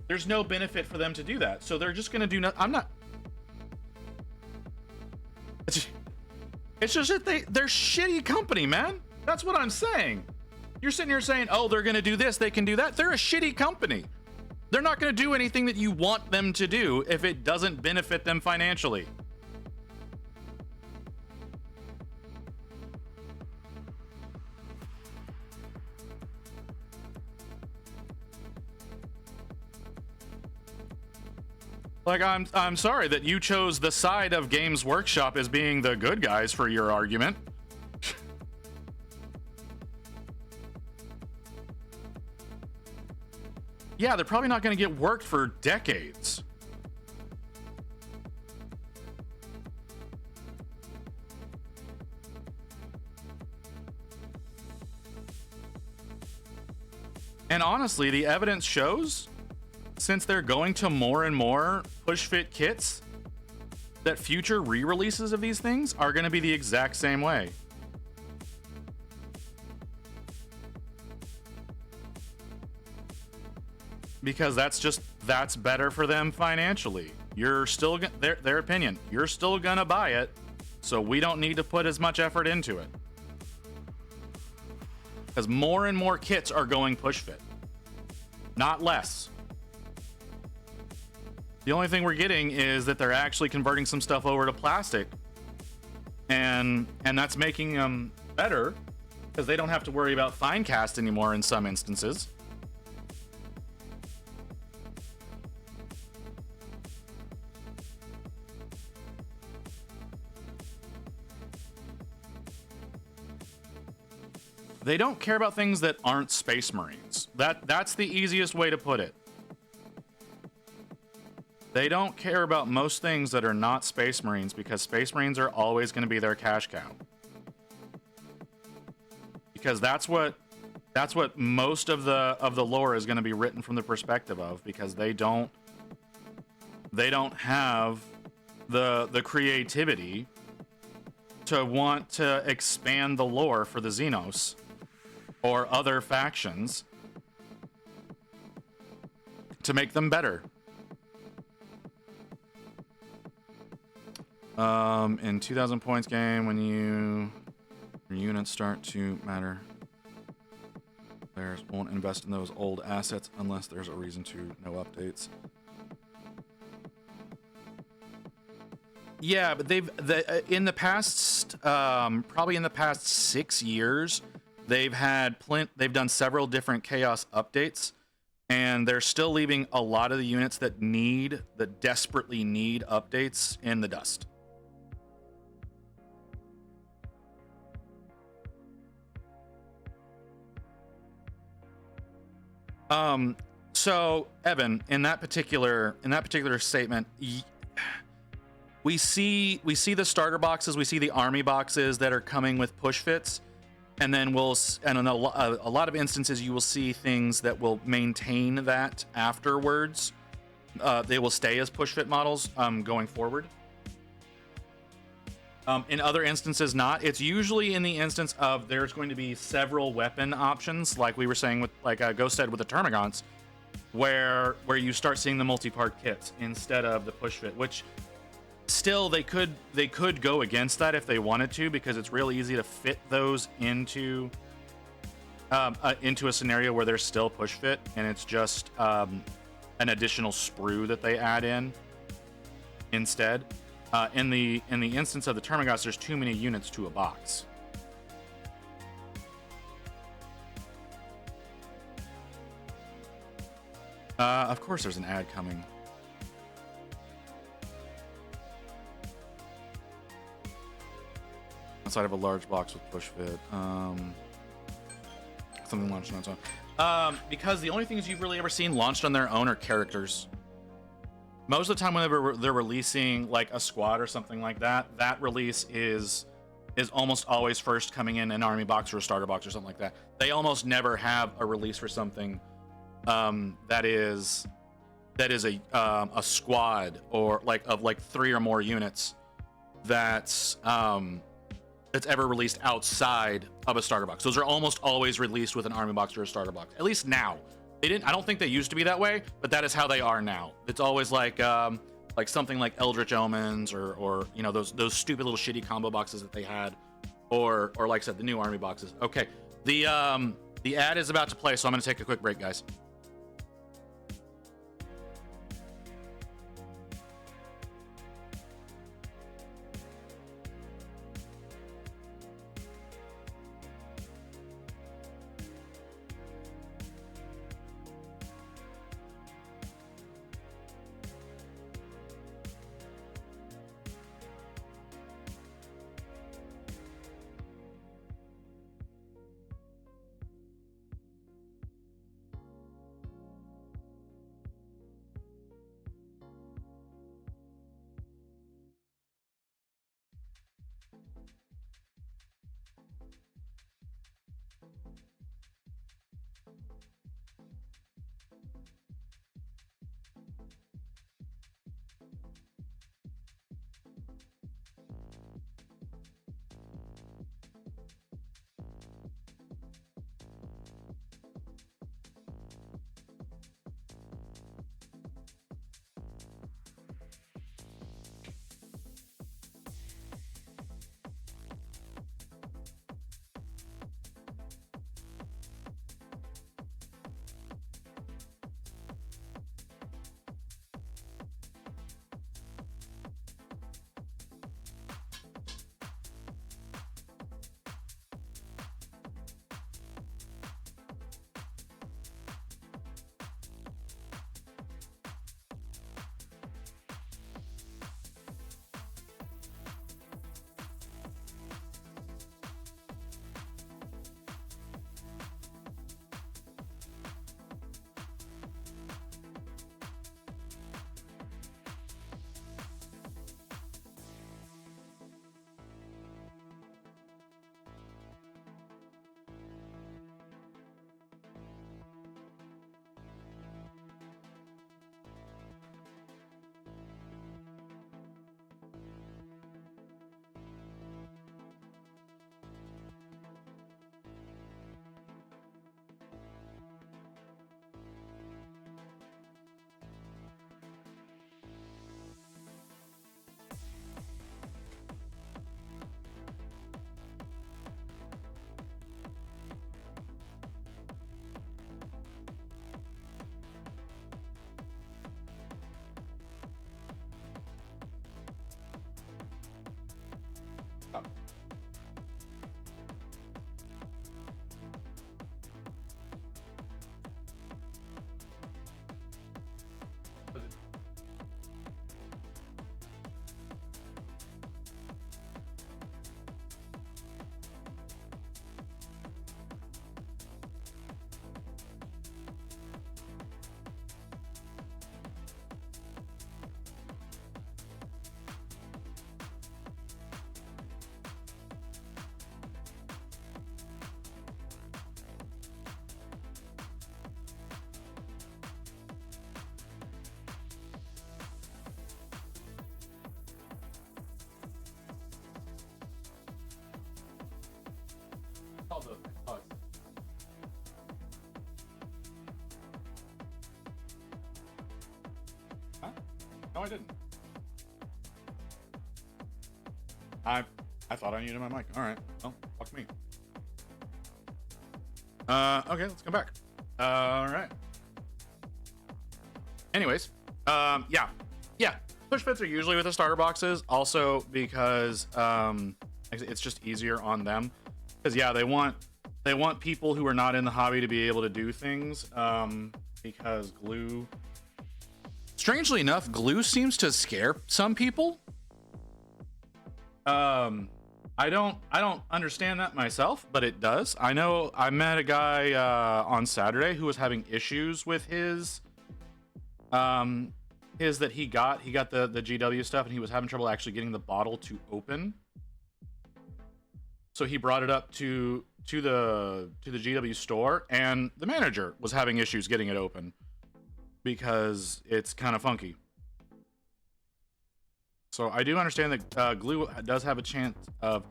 there's no benefit for them to do that. So they're just going to do nothing. It's just that they're shitty company, man. That's what I'm saying. You're sitting here saying, oh, they're going to do this, they can do that. They're a shitty company. They're not going to do anything that you want them to do if it doesn't benefit them financially. Like, I'm sorry that you chose the side of Games Workshop as being the good guys for your argument. Yeah, they're probably not going to get worked for decades. And honestly, the evidence shows, since they're going to more and more push-fit kits, that future re-releases of these things are going to be the exact same way. Because that's better for them financially. You're still their opinion. You're still gonna buy it, so we don't need to put as much effort into it. Because more and more kits are going push fit, not less. The only thing we're getting is that they're actually converting some stuff over to plastic, and that's making them better because they don't have to worry about fine cast anymore in some instances. They don't care about things that aren't Space Marines. That's the easiest way to put it. They don't care about most things that are not Space Marines because Space Marines are always going to be their cash cow. Because that's what most of the lore is going to be written from the perspective of, because they don't have the creativity to want to expand the lore for the Xenos or other factions to make them better. In 2,000 points game, when your units start to matter, players won't invest in those old assets unless there's a reason to. No updates. Yeah, but in the past, probably in the past 6 years, they've done several different Chaos updates, and they're still leaving a lot of the units that desperately need updates in the dust. So Evan, in that particular statement, we see the starter boxes, we see the army boxes that are coming with push fits, and then in a lot of instances you will see things that will maintain that afterwards. They will stay as push fit models going forward. In other instances, not. It's usually in the instance of there's going to be several weapon options, like we were saying with Ghost said with the Termagants, where you start seeing the multi-part kits instead of the push fit, which still they could go against that if they wanted to, because it's real easy to fit those into a scenario where they're still push fit and it's just an additional sprue that they add in instead. In the instance of the Termagants, there's too many units to a box. Of course, there's an ad coming. Outside of a large box with push fit. Something launched on its own. Because the only things you've really ever seen launched on their own are characters. Most of the time, whenever they're releasing like a squad or something like that, that release is almost always first coming in an army box or a starter box or something like that. They almost never have a release for something that is a squad or like 3 or more units that's ever released outside of a starter box. Those are almost always released with an army box or a starter box. At least now. They didn't. I don't think they used to be that way, but that is how they are now. It's always like something like Eldritch Omens or you know those stupid little shitty combo boxes that they had, or like I said, the new army boxes. Okay, the ad is about to play, so I'm going to take a quick break, guys. Huh? No, I didn't. I thought I muted my mic. All right. Well, fuck me. Okay, let's come back. All right. Anyways, yeah. Push fits are usually with the starter boxes, also because it's just easier on them. Because yeah, they want people who are not in the hobby to be able to do things. Because glue, strangely enough, glue seems to scare some people. I don't understand that myself, but it does. I know I met a guy on Saturday who was having issues with his that he got the GW stuff, and he was having trouble actually getting the bottle to open. So he brought it up to the GW store, and the manager was having issues getting it open because it's kind of funky. So I do understand that glue does have a chance of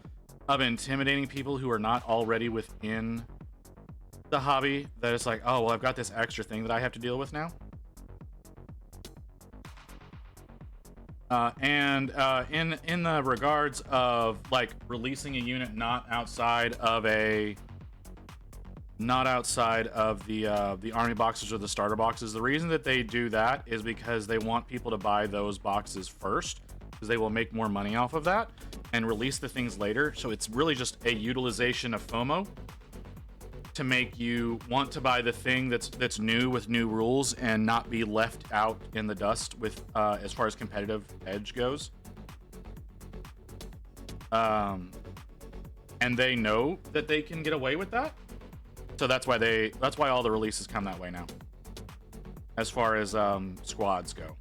intimidating people who are not already within the hobby. That it's like, oh well, I've got this extra thing that I have to deal with now. And in the regards of like releasing a unit not outside of the army boxes or the starter boxes, the reason that they do that is because they want people to buy those boxes first, because they will make more money off of that and release the things later. So it's really just a utilization of FOMO to make you want to buy the thing that's new with new rules and not be left out in the dust with as far as competitive edge goes. And they know that they can get away with that, so that's why all the releases come that way now, as far as squads go.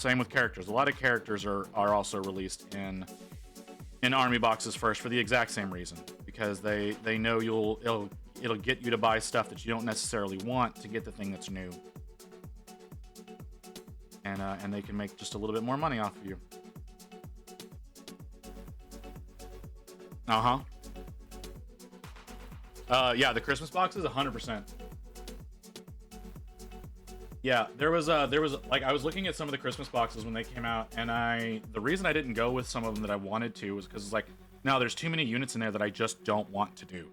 Same with characters. A lot of characters are also released in army boxes first for the exact same reason, because they know it'll get you to buy stuff that you don't necessarily want to get the thing that's new, and they can make just a little bit more money off of you. Yeah, the Christmas boxes, 100%. Yeah, there was like, I was looking at some of the Christmas boxes when they came out, and the reason I didn't go with some of them that I wanted to was because it's like, no, there's too many units in there that I just don't want to do.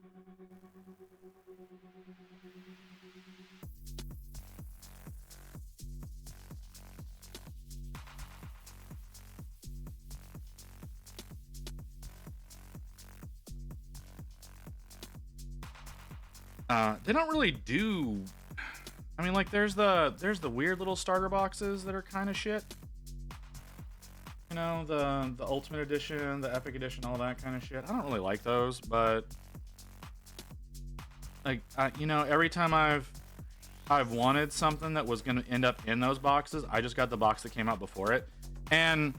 They don't really do. I mean, like, there's the weird little starter boxes that are kind of shit. You know, the Ultimate Edition, the Epic Edition, all that kind of shit. I don't really like those, but like, you know, every time I've wanted something that was gonna end up in those boxes, I just got the box that came out before it. And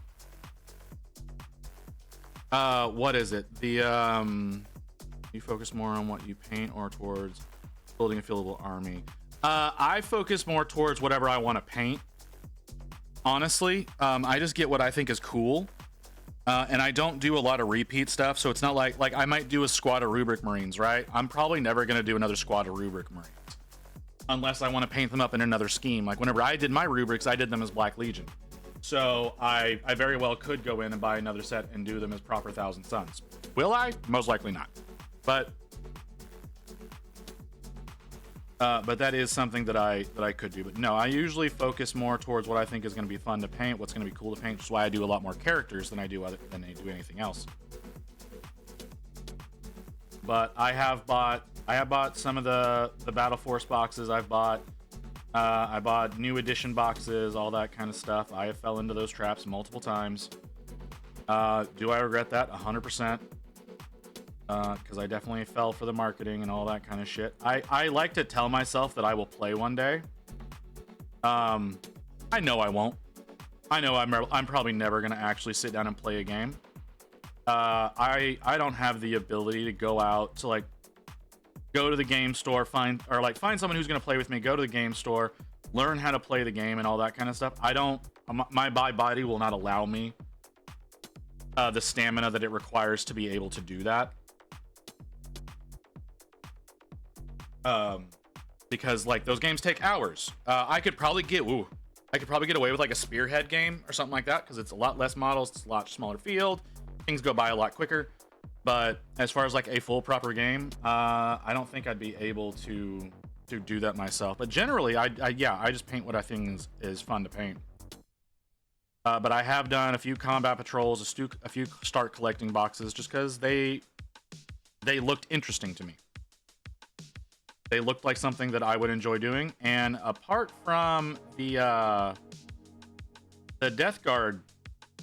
what is it? You focus more on what you paint or towards building a fieldable army. I focus more towards whatever I want to paint. Honestly, I just get what I think is cool, and I don't do a lot of repeat stuff. So it's not like I might do a squad of Rubric Marines, right? I'm probably never going to do another squad of Rubric Marines unless I want to paint them up in another scheme. Like whenever I did my rubrics, I did them as Black Legion. So I very well could go in and buy another set and do them as proper Thousand Suns. Will I? Most likely not. But that is something that I could do. But no, I usually focus more towards what I think is going to be fun to paint, what's going to be cool to paint, which is why I do a lot more characters than I do anything else. But I have bought some of the Battle Force boxes. I bought new edition boxes, all that kind of stuff. I have fell into those traps multiple times. Do I regret that? 100%. Because I definitely fell for the marketing and all that kind of shit. I like to tell myself that I will play one day. I know I won't. I know I'm probably never gonna actually sit down and play a game. I don't have the ability to go out to like go to the game store, find someone who's gonna play with me, go to the game store, learn how to play the game and all that kind of stuff. My body will not allow me the stamina that it requires to be able to do that. Because like those games take hours. I could probably get away with like a Spearhead game or something like that, because it's a lot less models, it's a lot smaller field, things go by a lot quicker. But as far as like a full proper game, I don't think I'd be able to do that myself. But generally, I just paint what I think is fun to paint. But I have done a few combat patrols, a few start collecting boxes, just because they looked interesting to me. They looked like something that I would enjoy doing. And apart from the Death Guard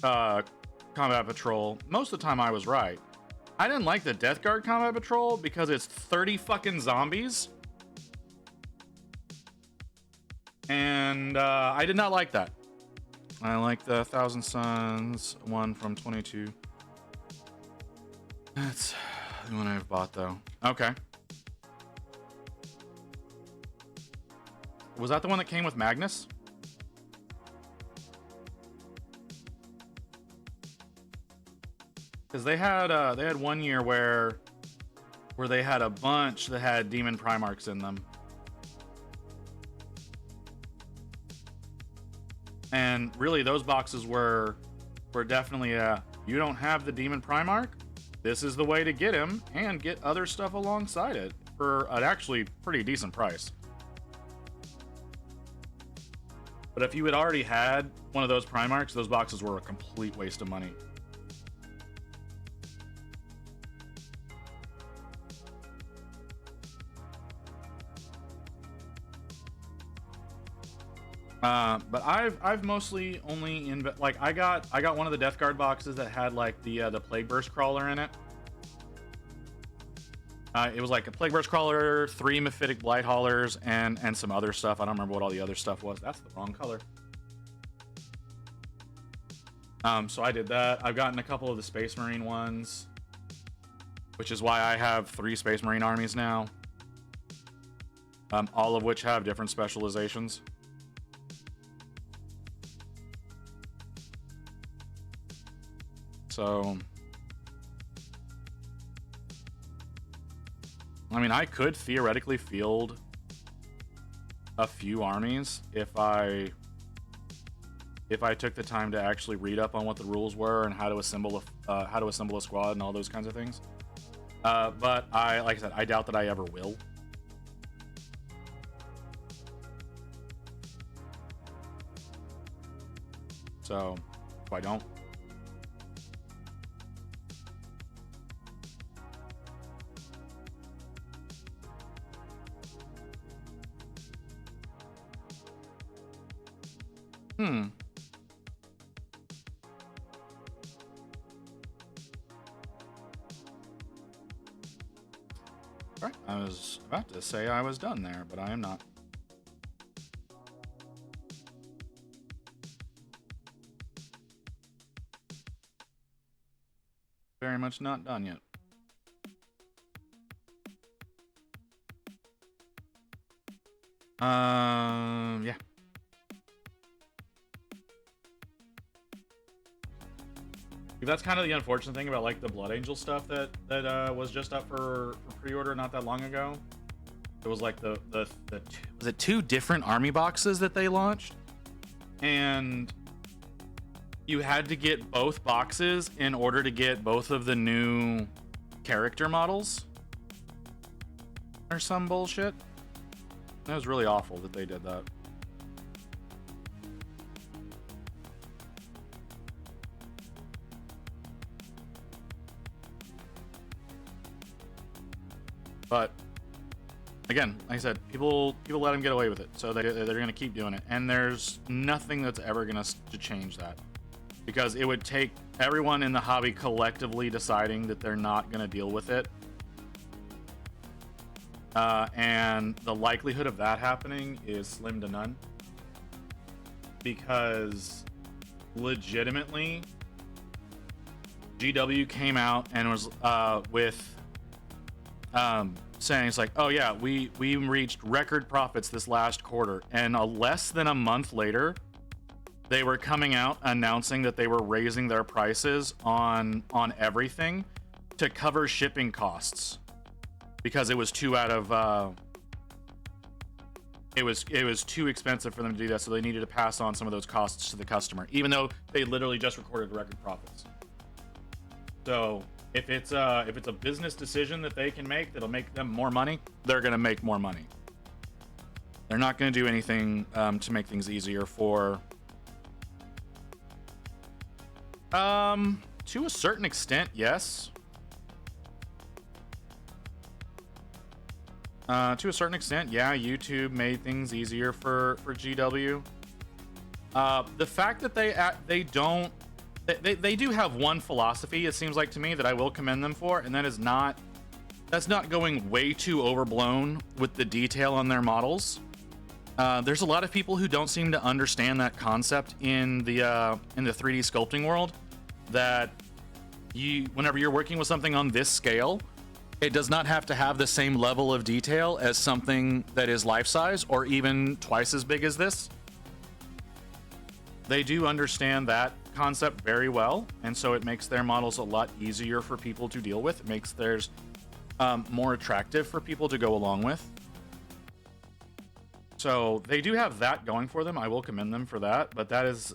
combat patrol, most of the time I was right. I didn't like the Death Guard combat patrol because it's 30 fucking zombies. And I did not like that. I like the Thousand Suns one from 22. That's the one I've bought though. Okay. Was that the one that came with Magnus? Because they had 1 year where they had a bunch that had Demon Primarchs in them. And really, those boxes were definitely you don't have the Demon Primarch? This is the way to get him and get other stuff alongside it for an actually pretty decent price. But if you had already had one of those Primarchs, those boxes were a complete waste of money. But I've mostly only like I got one of the Death Guard boxes that had like the Plague Burst Crawler in it. It was like a Plague Burst Crawler, 3 Mephitic Blight Haulers, and some other stuff. I don't remember what all the other stuff was. That's the wrong color. So I did that. I've gotten a couple of the Space Marine ones, which is why I have 3 Space Marine armies now. All of which have different specializations. So, I mean, I could theoretically field a few armies if I took the time to actually read up on what the rules were and how to assemble a squad and all those kinds of things. But like I said, I doubt that I ever will. So, if I don't. Right, I was about to say I was done there, but I am not. Very much not done yet. Yeah. That's kind of the unfortunate thing about like the Blood Angel stuff that was just up for pre-order not that long ago. It was like the was it 2 different army boxes that they launched, and you had to get both boxes in order to get both of the new character models or some bullshit. That was really awful that they did that. But again, like I said, people let them get away with it, so they're going to keep doing it. And there's nothing that's ever going to change that, because it would take everyone in the hobby collectively deciding that they're not going to deal with it. And the likelihood of that happening is slim to none, because legitimately GW came out and was with saying it's like, oh yeah, we reached record profits this last quarter, and less than a month later they were coming out announcing that they were raising their prices on everything to cover shipping costs, because it was too it was too expensive for them to do that, so they needed to pass on some of those costs to the customer, even though they literally just recorded record profits. So if it's a business decision that they can make that'll make them more money, they're going to make more money. They're not going to do anything to make things easier for To a certain extent, yes. To a certain extent, yeah, YouTube made things easier for GW. The fact that they do have one philosophy, it seems like to me, that I will commend them for, and that's not going way too overblown with the detail on their models. There's a lot of people who don't seem to understand that concept in the 3D sculpting world, that whenever you're working with something on this scale, it does not have to have the same level of detail as something that is life-size or even twice as big as this. They do understand that concept very well, and so it makes their models a lot easier for people to deal with. It makes theirs more attractive for people to go along with. So they do have that going for them. I will commend them for that, but that is,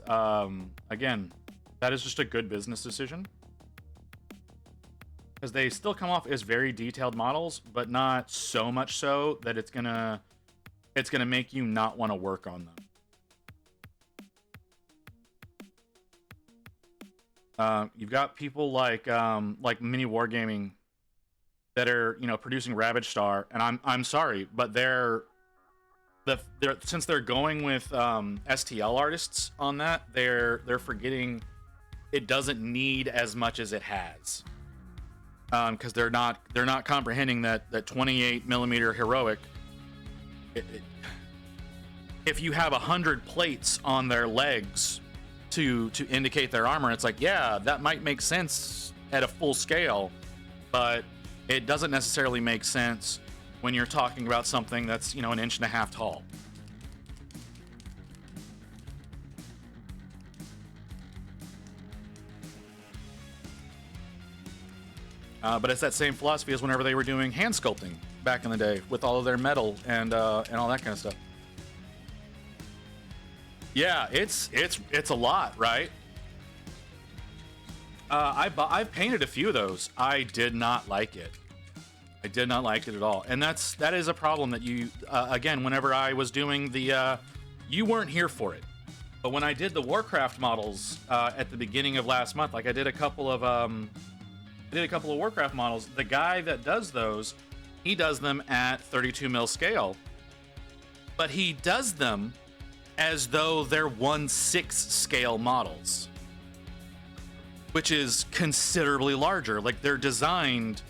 again, that is just a good business decision. Because they still come off as very detailed models, but not so much so that it's gonna make you not want to work on them. You've got people like Mini Wargaming that are, producing Ravage Star, and I'm sorry, but since they're going with STL artists on that, they're forgetting it doesn't need as much as it has. Because they're not comprehending that 28 millimeter heroic. If you have 100 plates on their legs to indicate their armor, it's like, yeah, that might make sense at a full scale, but it doesn't necessarily make sense when you're talking about something that's, an inch and a half tall. But it's that same philosophy as whenever they were doing hand sculpting back in the day with all of their metal and all that kind of stuff. Yeah, it's a lot, right? I've painted a few of those. I did not like it. I did not like it at all, and that is a problem that you again. Whenever I was doing the, you weren't here for it, but when I did the Warcraft models at the beginning of last month, like I did a couple of Warcraft models. The guy that does those, he does them at 32 mil scale, but he does them as though they're 1/6 scale models, which is considerably larger. Like, they're designed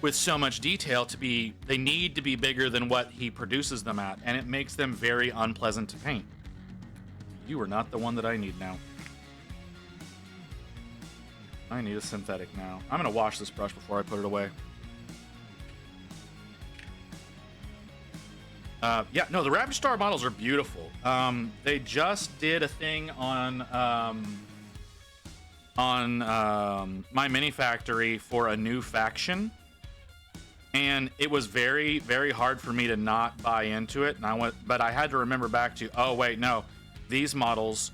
with so much detail they need to be bigger than what he produces them at, and it makes them very unpleasant to paint. You are not the one that I need now. I need a synthetic now. I'm gonna wash this brush before I put it away. Yeah, no, the Ravage Star models are beautiful. They just did a thing on my mini factory for a new faction, and it was very, very hard for me to not buy into it. But I had to remember back to, oh wait, no, these models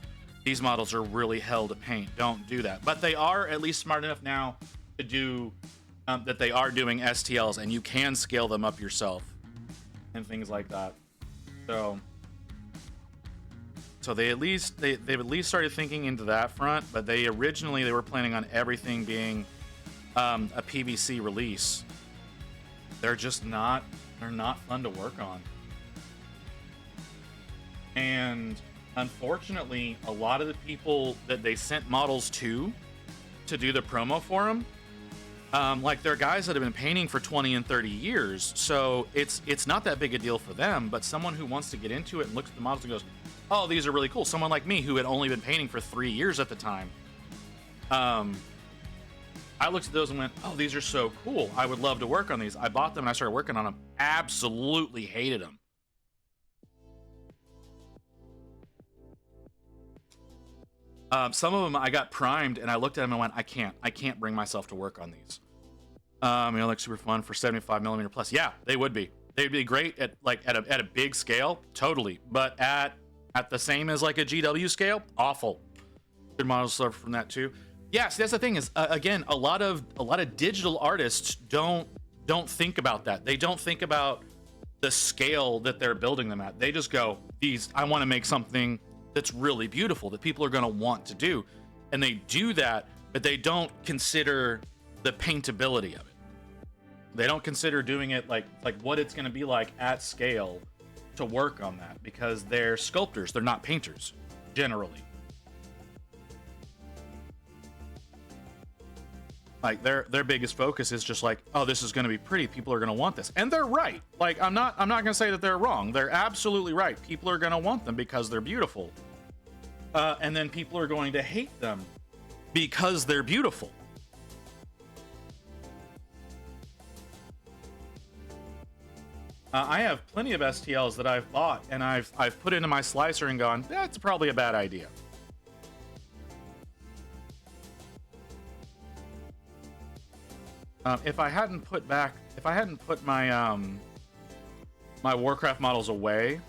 are really hell to paint. Don't do that. But they are at least smart enough now to do that they are doing STLs, and you can scale them up yourself and things like that. So they've at least started thinking into that front. But they were planning on everything being a PVC release. They're not fun to work on. And unfortunately, a lot of the people that they sent models to do the promo for them, like, they're guys that have been painting for 20 and 30 years, so it's not that big a deal for them. But someone who wants to get into it and looks at the models and goes, oh, these are really cool. Someone like me who had only been painting for 3 years at the time, I looked at those and went, oh, these are so cool. I would love to work on these. I bought them and I started working on them. Absolutely hated them. Some of them I got primed and I looked at them and went, I can't bring myself to work on these. Like, super fun for 75 millimeter plus. Yeah, they would be. They'd be great at a big scale, totally. But at the same as like a GW scale, awful. Good models suffer from that too. Yeah, see, that's the thing is, again, a lot of digital artists don't think about that. They don't think about the scale that they're building them at. They just go, I want to make something that's really beautiful that people are going to want to do. And they do that, but they don't consider the paintability of it. They don't consider doing it like what it's going to be like at scale to work on that, because they're sculptors, they're not painters generally. Like their biggest focus is just like, oh, this is going to be pretty, people are going to want this, and they're right. Like I'm not going to say that they're wrong. They're absolutely right. People are going to want them because they're beautiful, and then people are going to hate them because they're beautiful. I have plenty of STLs that I've bought and I've put into my slicer and gone, that's probably a bad idea. If I hadn't put my my Warcraft models away,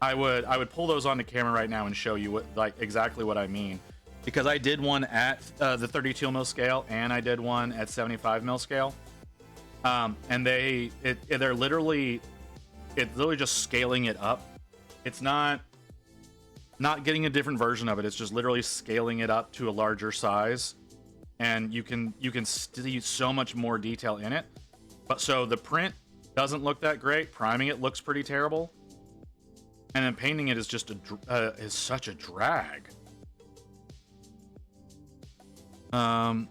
I would pull those onto camera right now and show you what, like, exactly what I mean, because I did one at the 32 mil scale and I did one at 75 mil scale. And they're literally just scaling it up. It's not getting a different version of it. It's just literally scaling it up to a larger size, and you can see so much more detail in it. But so the print doesn't look that great. Priming it looks pretty terrible, and then painting it is just is such a drag.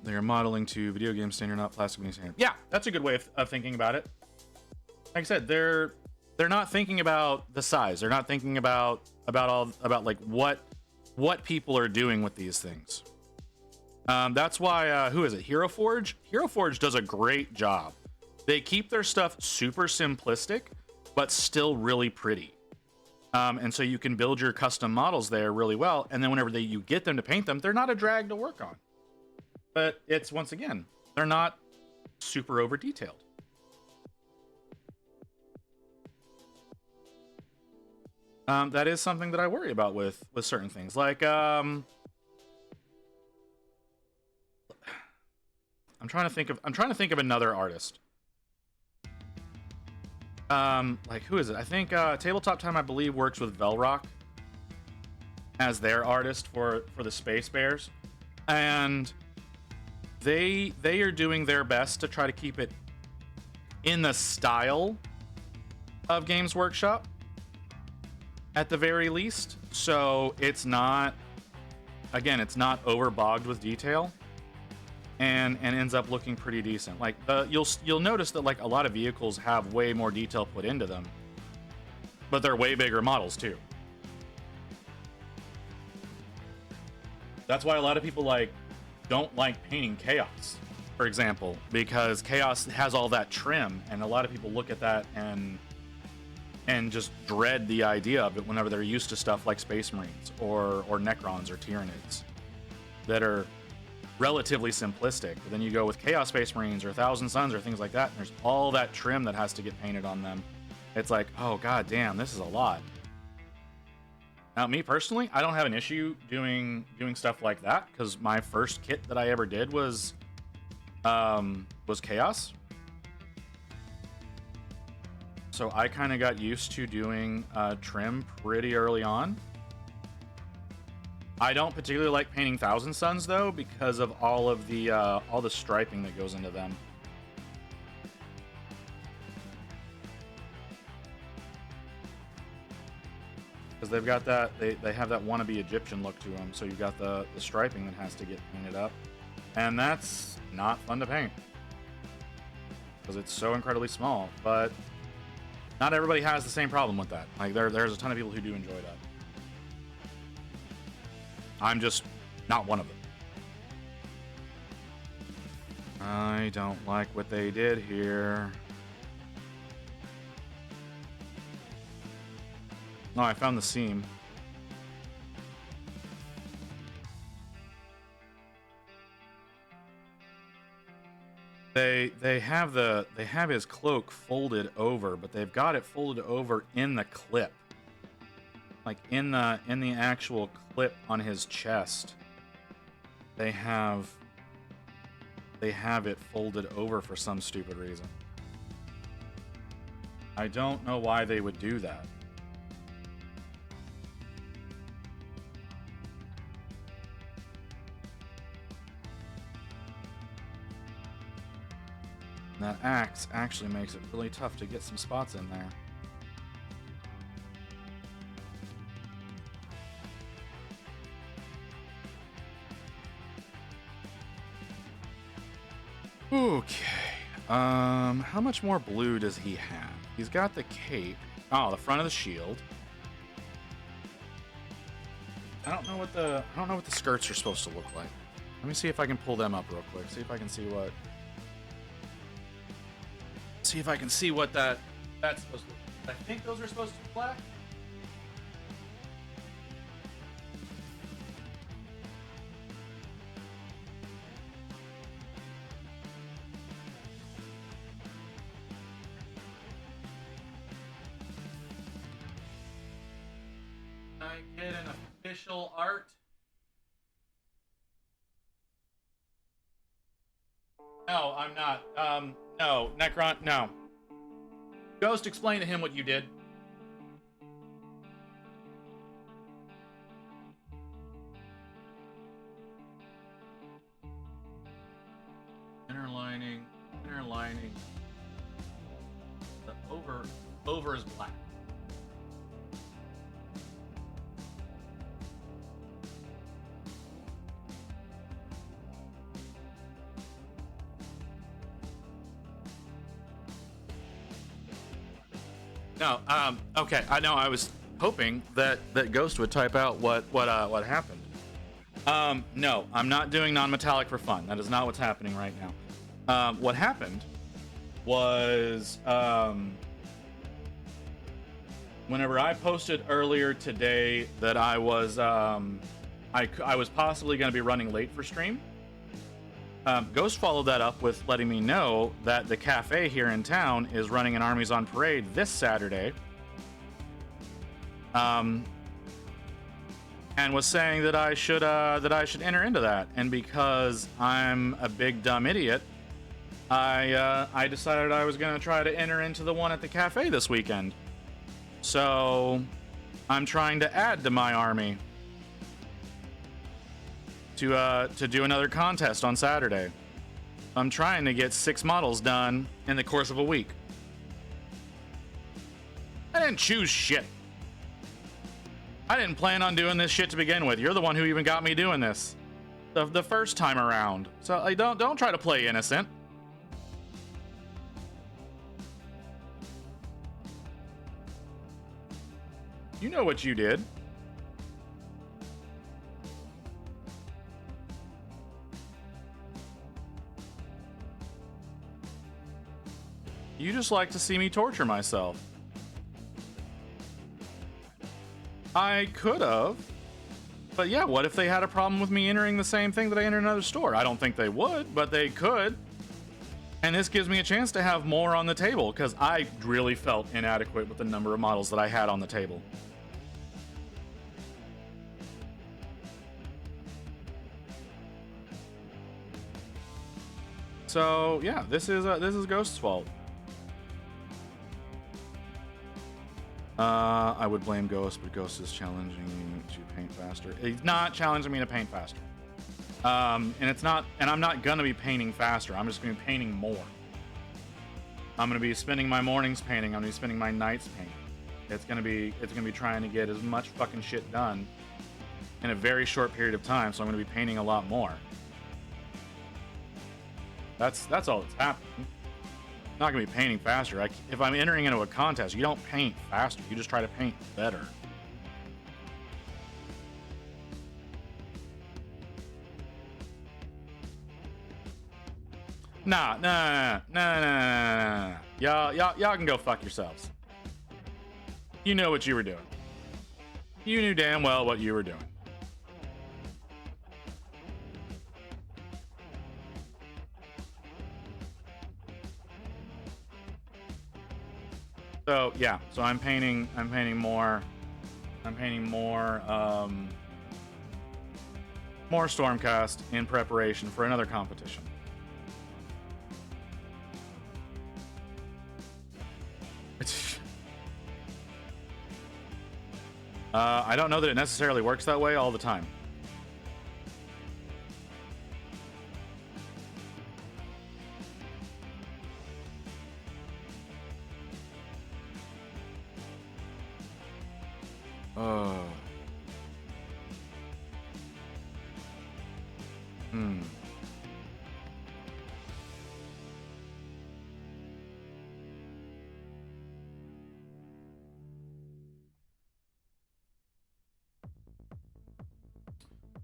They're modeling to video game standard, not plastic standard. Yeah, that's a good way of thinking about it. Like I said, they're not thinking about the size. They're not thinking about like what people are doing with these things. That's why who is it? Hero Forge? Hero Forge does a great job. They keep their stuff super simplistic, but still really pretty. And so you can build your custom models there really well, and then whenever you get them to paint them, they're not a drag to work on. But it's, once again, they're not super over detailed. That is something that I worry about with certain things. Like, I'm trying to think of another artist. Like, who is it? I think Tabletop Time, I believe, works with Velrock as their artist for the Space Bears, and they are doing their best to try to keep it in the style of Games Workshop at the very least. So it's not overbogged with detail, and ends up looking pretty decent. Like you'll notice that like a lot of vehicles have way more detail put into them, but they're way bigger models too. That's why a lot of people don't like painting Chaos, for example, because Chaos has all that trim, and a lot of people look at that and just dread the idea of it whenever they're used to stuff like Space Marines or Necrons or Tyranids that are relatively simplistic. But then you go with Chaos Space Marines or Thousand Suns or things like that, and there's all that trim that has to get painted on them. It's like, oh god damn, this is a lot. Now, me personally, I don't have an issue doing stuff like that, because my first kit that I ever did was Chaos. So I kind of got used to doing trim pretty early on. I don't particularly like painting Thousand Suns though, because of all the striping that goes into them. Because they've got that, they have that wannabe Egyptian look to them, so you've got the striping that has to get painted up, and that's not fun to paint because it's so incredibly small. But not everybody has the same problem with that. Like there's a ton of people who do enjoy that. I'm just not one of them. I don't like what they did here. Oh, I found the seam. They have his cloak folded over, but they've got it folded over in the clip. Like in the actual clip on his chest. They have it folded over for some stupid reason. I don't know why they would do that. That axe actually makes it really tough to get some spots in there. Okay. How much more blue does he have? He's got the cape. Oh, the front of the shield. I don't know what the skirts are supposed to look like. Let me see if I can pull them up real quick. See if I can see what. See if I can see what that's supposed to look like. I think those are supposed to be black. Can I get an official art? No, I'm not. No, Necron, no. Ghost, explain to him what you did. Inner lining. The over is black. No, okay. I know. I was hoping that Ghost would type out what happened. No, I'm not doing non-metallic for fun. That is not what's happening right now. What happened was whenever I posted earlier today that I was possibly going to be running late for stream. Ghost followed that up with letting me know that the cafe here in town is running an Armies on Parade this Saturday. And was saying that I should enter into that. And because I'm a big dumb idiot, I decided I was going to try to enter into the one at the cafe this weekend. So I'm trying to add to my army to do another contest on Saturday. I'm trying to get 6 models done in the course of a week. I didn't choose shit. I didn't plan on doing this shit to begin with. You're the one who even got me doing this the first time around. So like, don't try to play innocent. You know what you did. You just like to see me torture myself. I could have. But yeah, what if they had a problem with me entering the same thing that I entered in another store? I don't think they would, but they could. And this gives me a chance to have more on the table, because I really felt inadequate with the number of models that I had on the table. So yeah, this is Ghost's fault. I would blame Ghost, but Ghost is challenging me to paint faster. He's not challenging me to paint faster. And I'm not gonna be painting faster. I'm just gonna be painting more. I'm gonna be spending my mornings painting. I'm gonna be spending my nights painting. It's gonna be trying to get as much fucking shit done in a very short period of time. So I'm gonna be painting a lot more. That's all that's happening. I'm not gonna be painting faster. If I'm entering into a contest, you don't paint faster. You just try to paint better. Nah. Y'all can go fuck yourselves. You know what you were doing. You knew damn well what you were doing. So yeah, so I'm painting more Stormcast in preparation for another competition. I don't know that it necessarily works that way all the time. Hmm.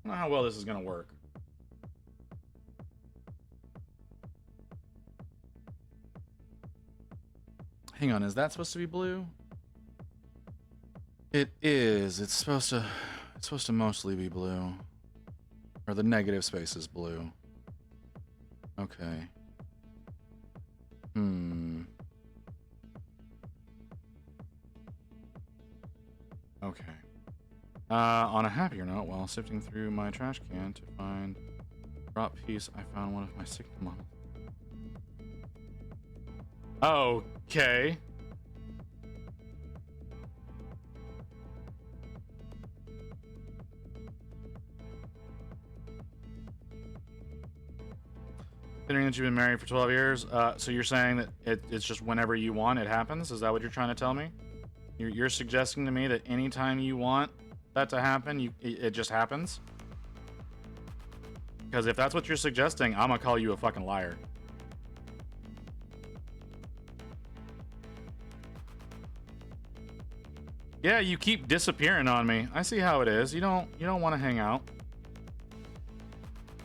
I don't know how well this is gonna work. Hang on, is that supposed to be blue? It is. It's supposed to mostly be blue. Or the negative space is blue. Okay. Okay. On a happier note, while sifting through my trash can to find a drop piece, I found one of my Sigma models. Okay. Considering that you've been married for 12 years, so you're saying that it's just whenever you want it happens? Is that what you're trying to tell me? You're suggesting to me that anytime you want that to happen, it just happens? Because if that's what you're suggesting, I'm gonna call you a fucking liar. Yeah, you keep disappearing on me. I see how it is. You don't want to hang out.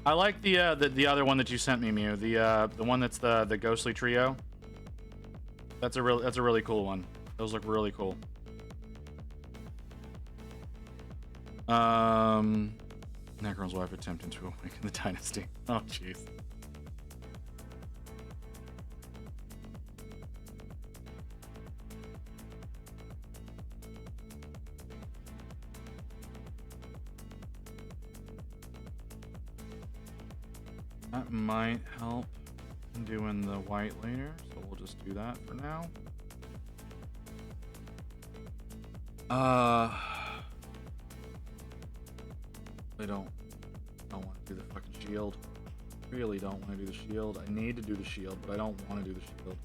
I like the other one that you sent me, Mew. The one that's the ghostly trio. That's a really cool one. Those look really cool. Necron's wife attempting to awaken the dynasty. Oh jeez. That might help in doing the white later, so we'll just do that for now. I don't want to do the fucking shield. Really don't want to do the shield. I need to do the shield, but I don't want to do the shield.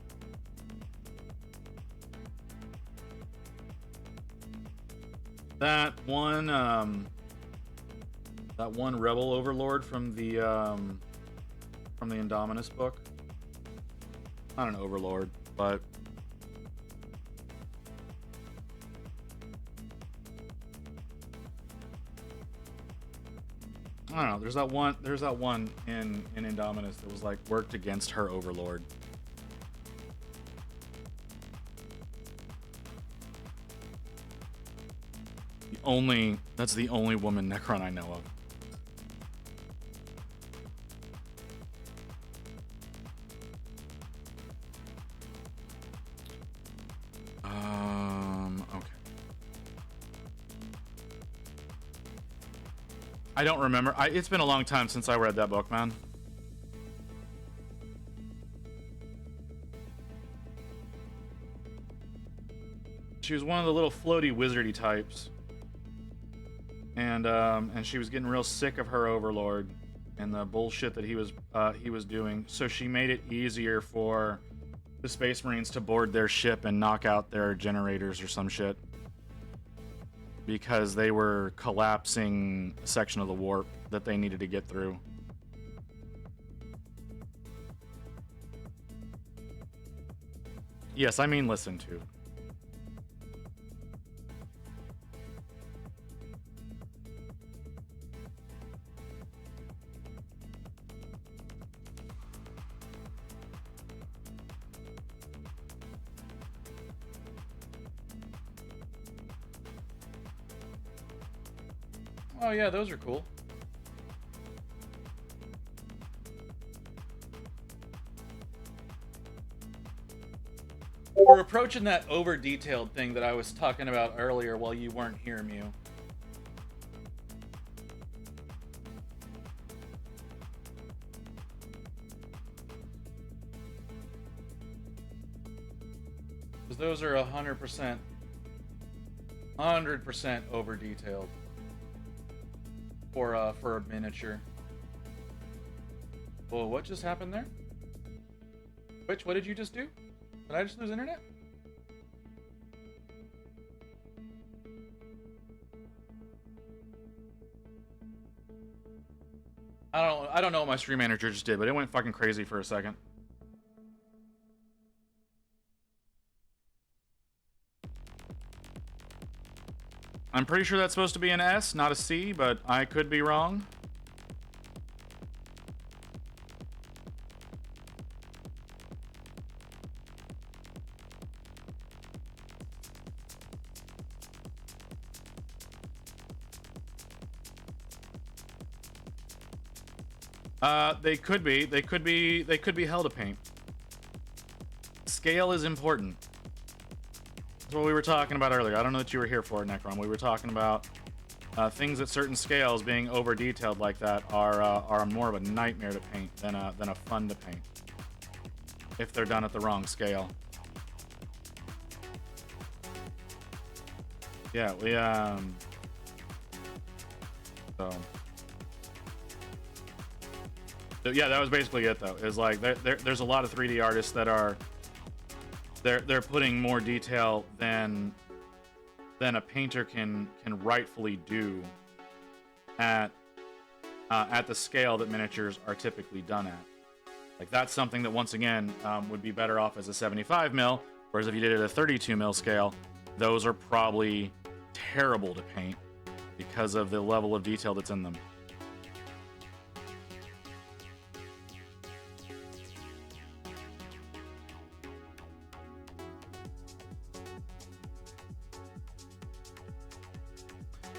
That one rebel overlord from the Indominus book. Not an overlord, but I don't know. There's that one in Indominus that was like worked against her overlord. That's the only woman Necron I know of. Okay. I don't remember. It's been a long time since I read that book, man. She was one of the little floaty wizardy types. And she was getting real sick of her overlord and the bullshit that he was doing. So she made it easier for the Space Marines to board their ship and knock out their generators or some shit, because they were collapsing a section of the warp that they needed to get through. Yes, I mean listen to. Oh yeah, those are cool. We're approaching that over-detailed thing that I was talking about earlier while you weren't here, Mew. Because those are 100% over-detailed. For a miniature. Whoa, what just happened there? Twitch, what did you just do? Did I just lose internet? I don't know what my stream manager just did, but it went fucking crazy for a second. I'm pretty sure that's supposed to be an S, not a C, but I could be wrong. They could be. They could be held to paint. Scale is important. That's what we were talking about earlier. I don't know that you were here for it, Necron. We were talking about things at certain scales being over detailed like that are more of a nightmare to paint than a fun to paint if they're done at the wrong scale. Yeah, we So yeah, that was basically it though. Is like there's a lot of 3D artists that are they're putting more detail than a painter can rightfully do at the scale that miniatures are typically done at. Like that's something that once again would be better off as a 75 mil, whereas if you did it at a 32 mil scale, those are probably terrible to paint because of the level of detail that's in them.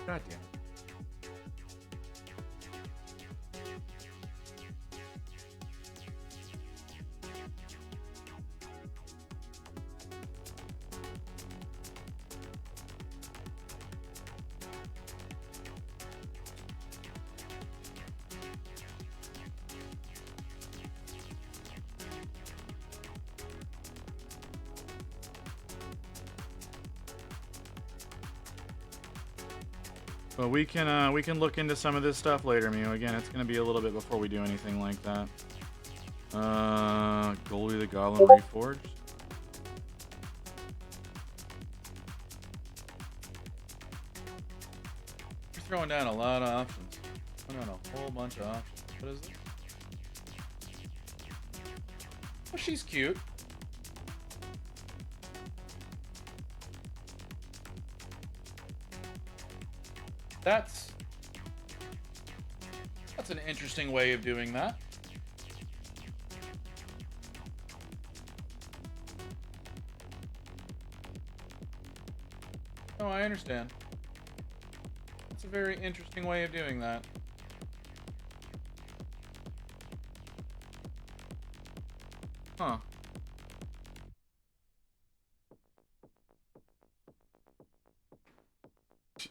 God damn. But we can look into some of this stuff later, Mew. Again, it's gonna be a little bit before we do anything like that. Goldie the Goblin Reforged. You're throwing down a lot of options. Throwing down a whole bunch of options. What is this? Oh, she's cute. That's an interesting way of doing that. Oh, I understand. That's a very interesting way of doing that. Huh.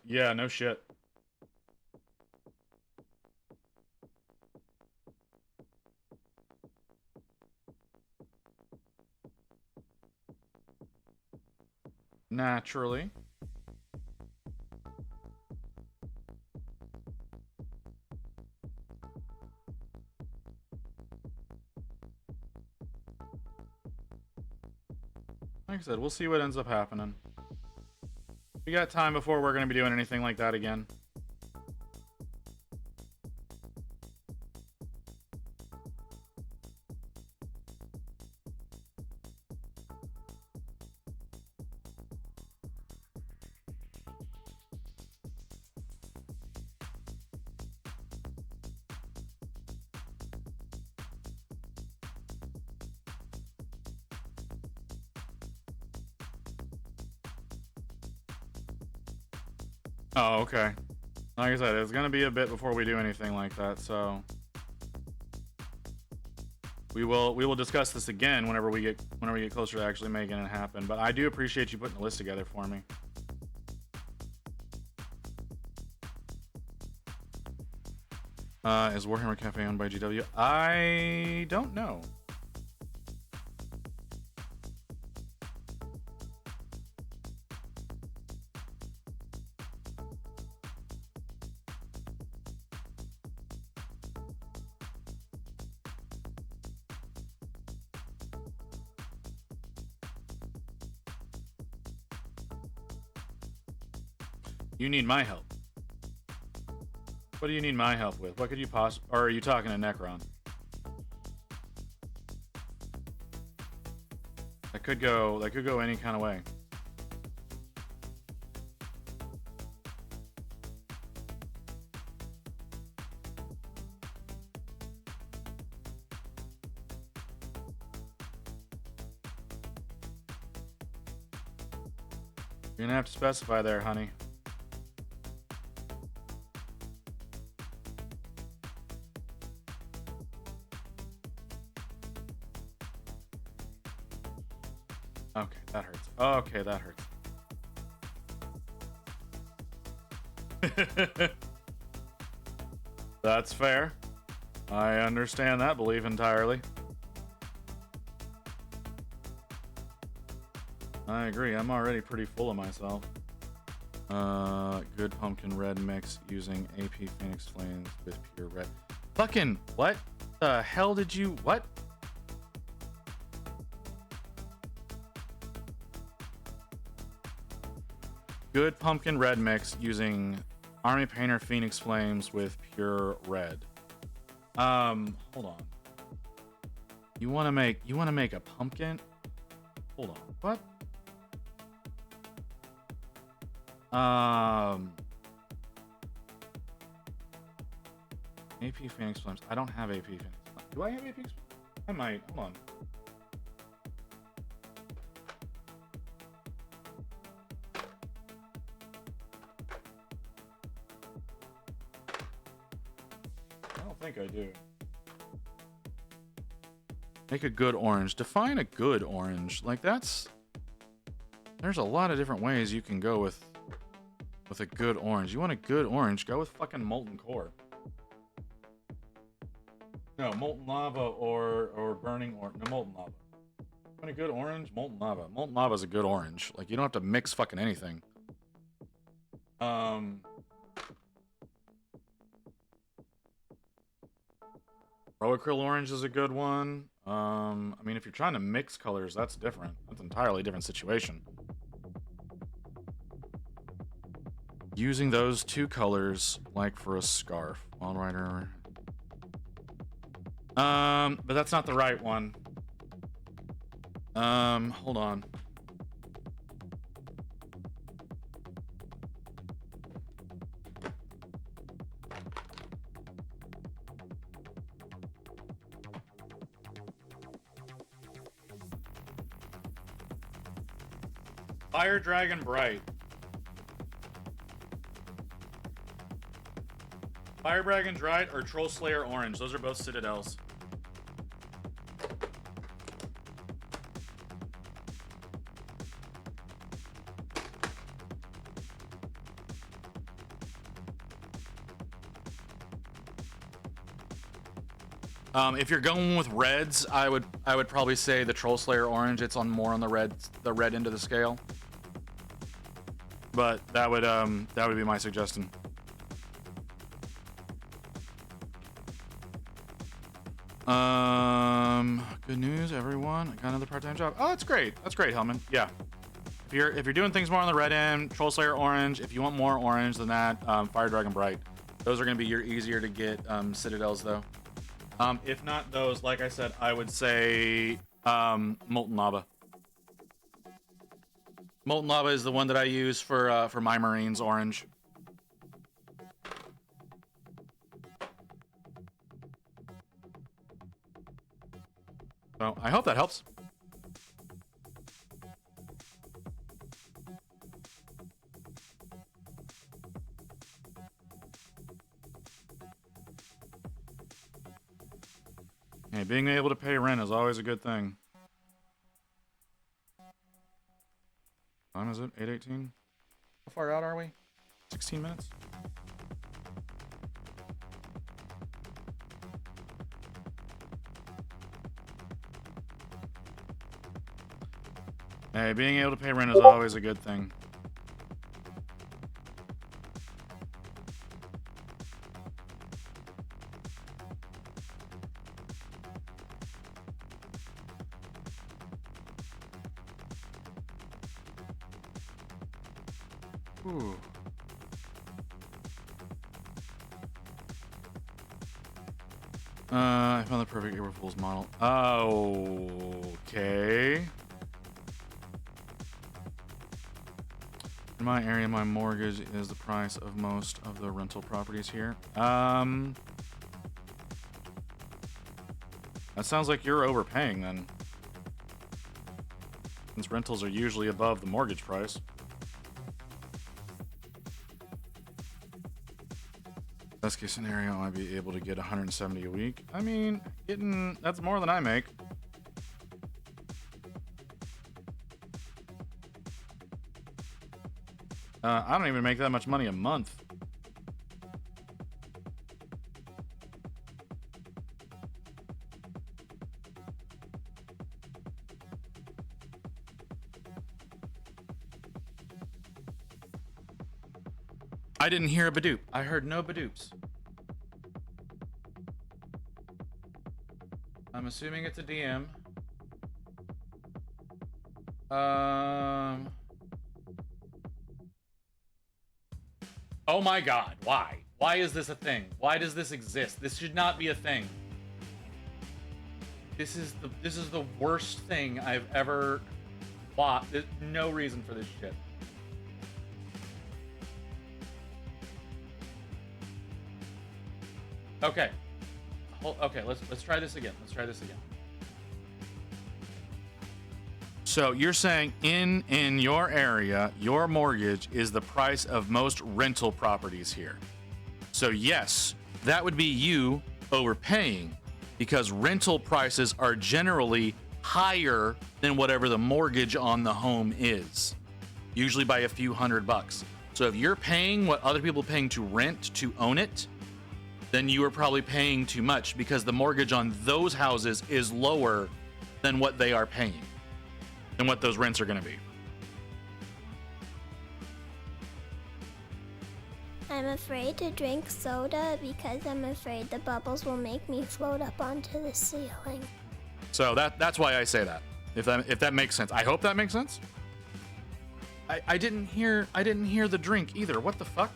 Yeah, no shit. Naturally. Like I said, we'll see what ends up happening. We got time before we're going to be doing anything like that again. Oh, okay. Like I said, it's gonna be a bit before we do anything like that, so we will discuss this again whenever we get closer to actually making it happen. But I do appreciate you putting the list together for me. Is Warhammer Cafe owned by GW? I don't know. You need my help. What do you need my help with? What could you or are you talking to Necron? That could go any kind of way. You're gonna have to specify there, honey. Okay, that hurts. Okay, that hurts. That's fair. I understand that belief entirely. I agree. I'm already pretty full of myself. Good pumpkin red mix using AP Phoenix Flames with pure red. Fucking what the hell did you what? Good pumpkin red mix using Army Painter Phoenix Flames with pure red. Hold on. You want to make a pumpkin? Hold on. What? AP Phoenix Flames. I don't have AP Phoenix Flames. Do I have AP Phoenix? I might. Hold on. I don't think I do. Make a good orange. Define a good orange. Like that's... There's a lot of different ways you can go with a good orange. You want a good orange, go with fucking Molten Core. No, Molten Lava or Burning or no, Molten Lava. You want a good orange? Molten Lava. Molten Lava is a good orange. Like, you don't have to mix fucking anything. Roacryl orange is a good one. I mean, if you're trying to mix colors, that's different. That's an entirely different situation. Using those two colors, like for a scarf. Wild Rider. But that's not the right one. Hold on. Fire Dragon Bright. Fire Dragon Bright or Troll Slayer Orange. Those are both Citadels. If you're going with reds, I would probably say the Troll Slayer Orange. It's on more on the red end of the scale. But that would be my suggestion. Good news, everyone. I got another part-time job. Oh, that's great. That's great, Hellman. Yeah. If you're doing things more on the red end, Troll Slayer Orange. If you want more orange than that, Fire Dragon Bright. Those are going to be your easier to get Citadels, though. If not those, like I said, I would say Molten Lava. Molten Lava is the one that I use for my Marines orange. So I hope that helps. Hey, being able to pay rent is always a good thing. What time is it? 8:18? How far out are we? 16 minutes? Hey, being able to pay rent is always a good thing. Ooh. I found the perfect April Fool's model. Okay. In my area, my mortgage is the price of most of the rental properties here. That sounds like you're overpaying then. Since rentals are usually above the mortgage price. Best case scenario, I might be able to get 170 a week. I mean, that's more than I make. I don't even make that much money a month. I didn't hear a Badoop. I heard no Badoops. I'm assuming it's a DM. Oh my god, why? Why is this a thing? Why does this exist? This should not be a thing. This is the worst thing I've ever bought. There's no reason for this shit. Okay. Okay, let's try this again. Let's try this again. So you're saying in your area, your mortgage is the price of most rental properties here. So yes, that would be you overpaying because rental prices are generally higher than whatever the mortgage on the home is, usually by a few $100. So if you're paying what other people are paying to rent to own it, then you are probably paying too much because the mortgage on those houses is lower than what they are paying, than what those rents are going to be. I'm afraid to drink soda because I'm afraid the bubbles will make me float up onto the ceiling. So that's why I say that. If that makes sense. I hope that makes sense. I didn't hear the drink either. What the fuck?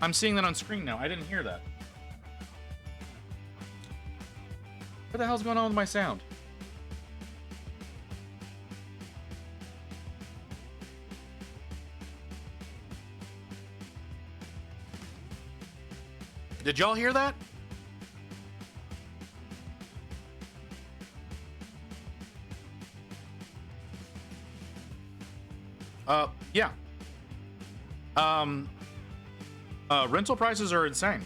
I'm seeing that on screen now. I didn't hear that. What the hell's going on with my sound? Did y'all hear that? Yeah. Rental prices are insane.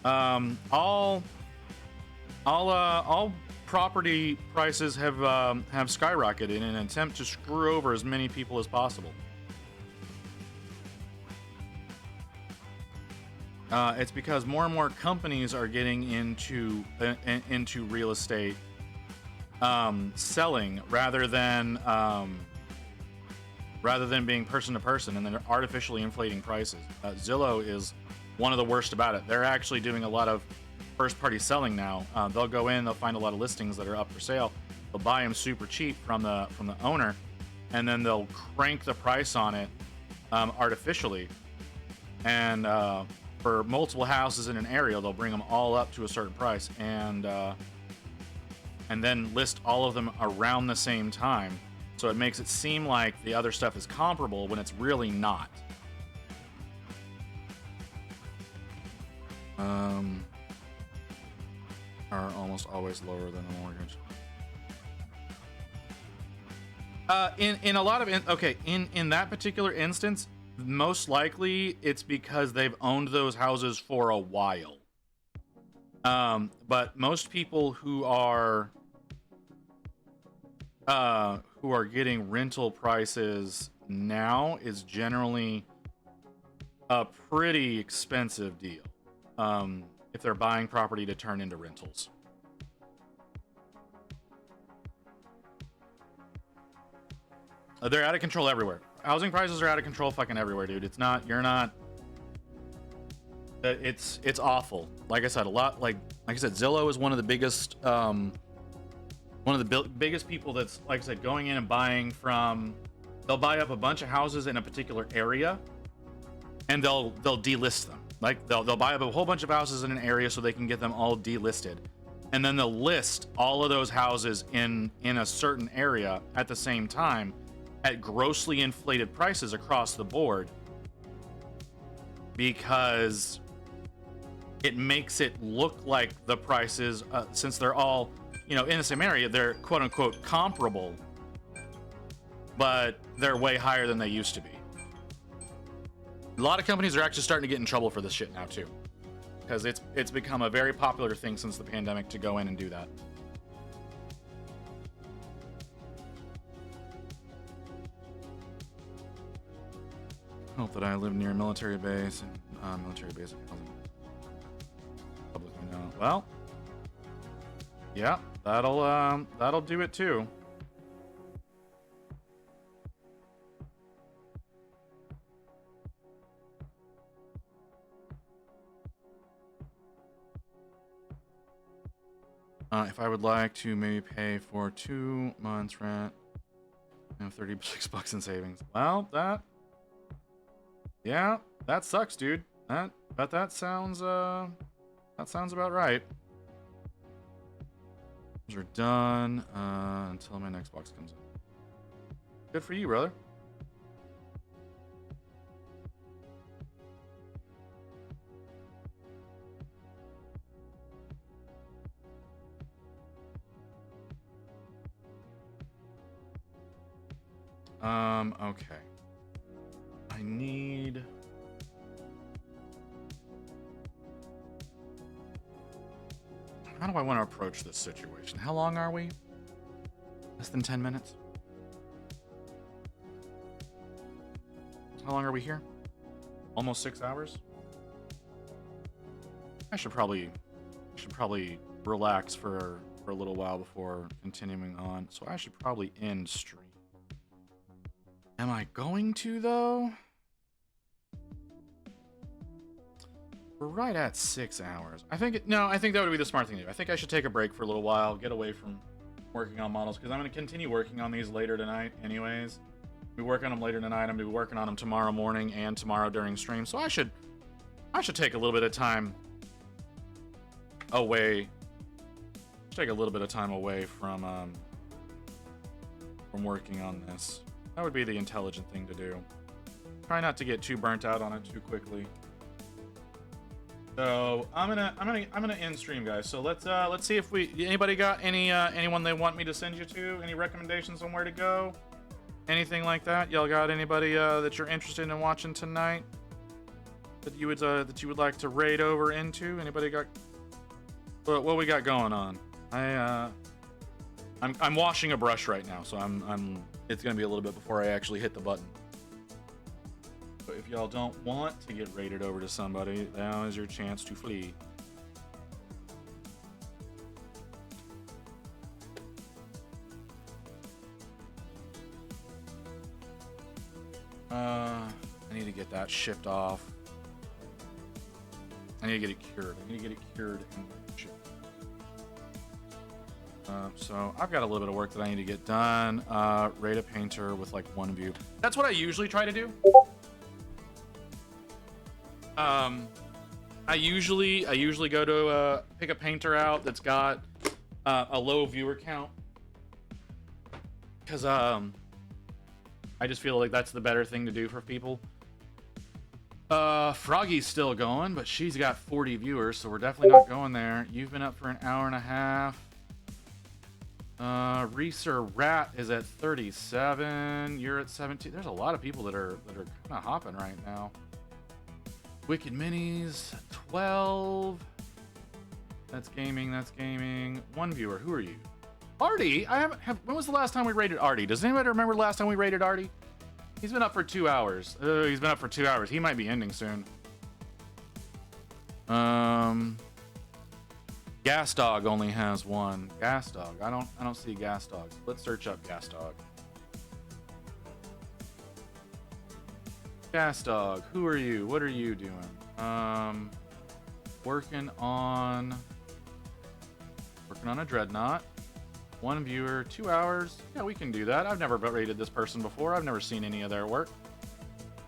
All property prices have skyrocketed in an attempt to screw over as many people as possible. It's because more and more companies are getting into real estate, selling rather than being person to person, and then they're artificially inflating prices. Zillow is one of the worst about it. They're actually doing a lot of first-party selling now. They'll go in, they'll find a lot of listings that are up for sale. They'll buy them super cheap from the owner, and then they'll crank the price on it artificially. And for multiple houses in an area, they'll bring them all up to a certain price, and then list all of them around the same time. So it makes it seem like the other stuff is comparable when it's really not. Are almost always lower than a mortgage. In a lot of in that particular instance, most likely it's because they've owned those houses for a while. But most people who are getting rental prices now is generally a pretty expensive deal. If they're buying property to turn into rentals. They're out of control everywhere. Housing prices are out of control fucking everywhere, dude. It's awful. Like I said, like I said, Zillow is one of the biggest, biggest people that's, like I said, going in and buying from, they'll buy up a bunch of houses in a particular area and they'll delist them. Like they'll buy up a whole bunch of houses in an area so they can get them all delisted, and then they'll list all of those houses in a certain area at the same time at grossly inflated prices across the board, because it makes it look like the prices, since they're all, you know, in the same area, they're quote unquote comparable, but they're way higher than they used to be. A lot of companies are actually starting to get in trouble for this shit now too, because it's become a very popular thing since the pandemic to go in and do that. Hope that I live near a military base and military base housing. Publicly known. Well, yeah, that'll do it too. If I would like to maybe pay for 2 months rent and $36 in savings. Well, yeah, that sucks, dude. That sounds about right. Those are done until my next box comes in. Good for you, brother. Okay. I need... How do I want to approach this situation? How long are we? Less than 10 minutes? How long are we here? Almost 6 hours? I should probably relax for a little while before continuing on. So I should probably end stream. Am I going to, though? We're right at 6 hours. I think that would be the smart thing to do. I think I should take a break for a little while, get away from working on models, because I'm going to continue working on these later tonight anyways. I'll be working on them later tonight. I'm going to be working on them tomorrow morning and tomorrow during stream. So I should take a little bit of time away. Take a little bit of time away from working on this. That would be the intelligent thing to do. Try not to get too burnt out on it too quickly. So I'm gonna end stream, guys. So let's see if anybody got anyone they want me to send you to, any recommendations on where to go, anything like that. Y'all got anybody that you're interested in watching tonight that you would like to raid over into? Anybody got what we got going on? I'm washing a brush right now, so it's gonna be a little bit before I actually hit the button. So if y'all don't want to get raided over to somebody, now is your chance to flee. I need to get that shipped off. I need to get it cured. And shipped. So I've got a little bit of work that I need to get done. Raid a painter with like 1 view. That's what I usually try to do. I usually go to pick a painter out that's got a low viewer count, because I just feel like that's the better thing to do for people. Froggy's still going, but she's got 40 viewers, so we're definitely not going there. You've been up for an hour and a half. Reeser Rat is at 37. You're at 17. There's a lot of people that are kind of hopping right now. Wicked Minis 12. That's gaming. 1 viewer. Who are you? Artie. When was the last time we raided Artie? Does anybody remember the last time we raided Artie? He's been up for 2 hours. He's been up for 2 hours. He might be ending soon. Gas Dog only has 1. Gas Dog. I don't see Gas Dog. Let's search up Gas Dog. Gas Dog. Who are you? What are you doing? Working on a Dreadnought. 1 viewer, 2 hours. Yeah, we can do that. I've never rated this person before. I've never seen any of their work.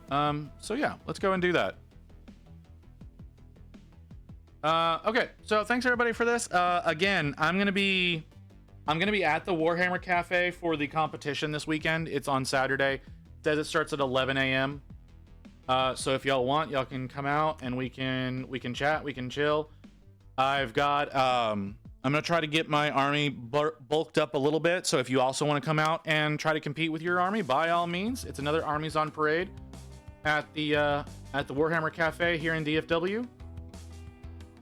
So yeah, let's go and do that. Okay, so thanks everybody for this. Again, I'm gonna be at the Warhammer Cafe for the competition this weekend. It's on Saturday. It says it starts at 11 a.m. So if y'all want, y'all can come out and we can chat, we can chill. I've got I'm gonna try to get my army bulked up a little bit. So if you also want to come out and try to compete with your army, by all means, it's another Armies on Parade at the Warhammer Cafe here in DFW.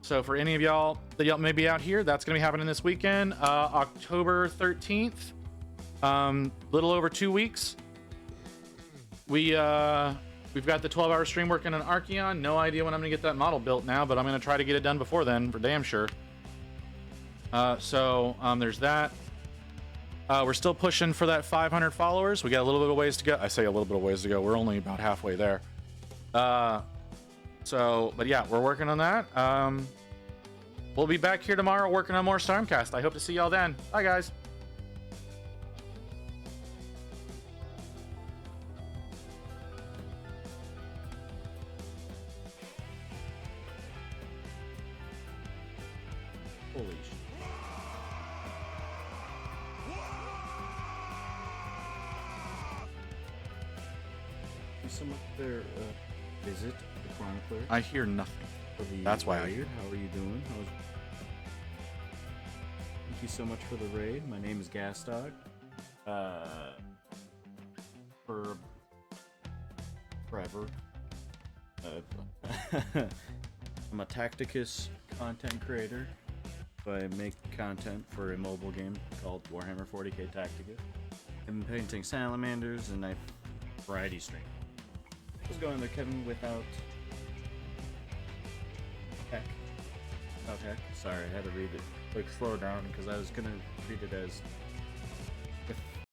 So for any of y'all that y'all may be out here, that's gonna be happening this weekend, October 13th. Little over 2 weeks. We've got the 12-hour stream working on Archeon. No idea when I'm gonna get that model built now, but I'm gonna try to get it done before then for damn sure. There's that. We're still pushing for that 500 followers. We got a little bit of ways to go. I say a little bit of ways to go. We're only about halfway there. But yeah, we're working on that. We'll be back here tomorrow working on more Stormcast. I hope to see y'all then. Bye, guys. Holy shit. Someone there visit the chronicler. I hear nothing. That's why I hear. How are you doing? Thank you so much for the raid. My name is Gasdog. For forever. I'm a Tacticus content creator. So I make content for a mobile game called Warhammer 40k Tacticus. I'm painting salamanders and I variety stream. What's going there, Kevin, without heck? Without heck? Sorry, I had to read it. Like, slow down, because I was gonna read it as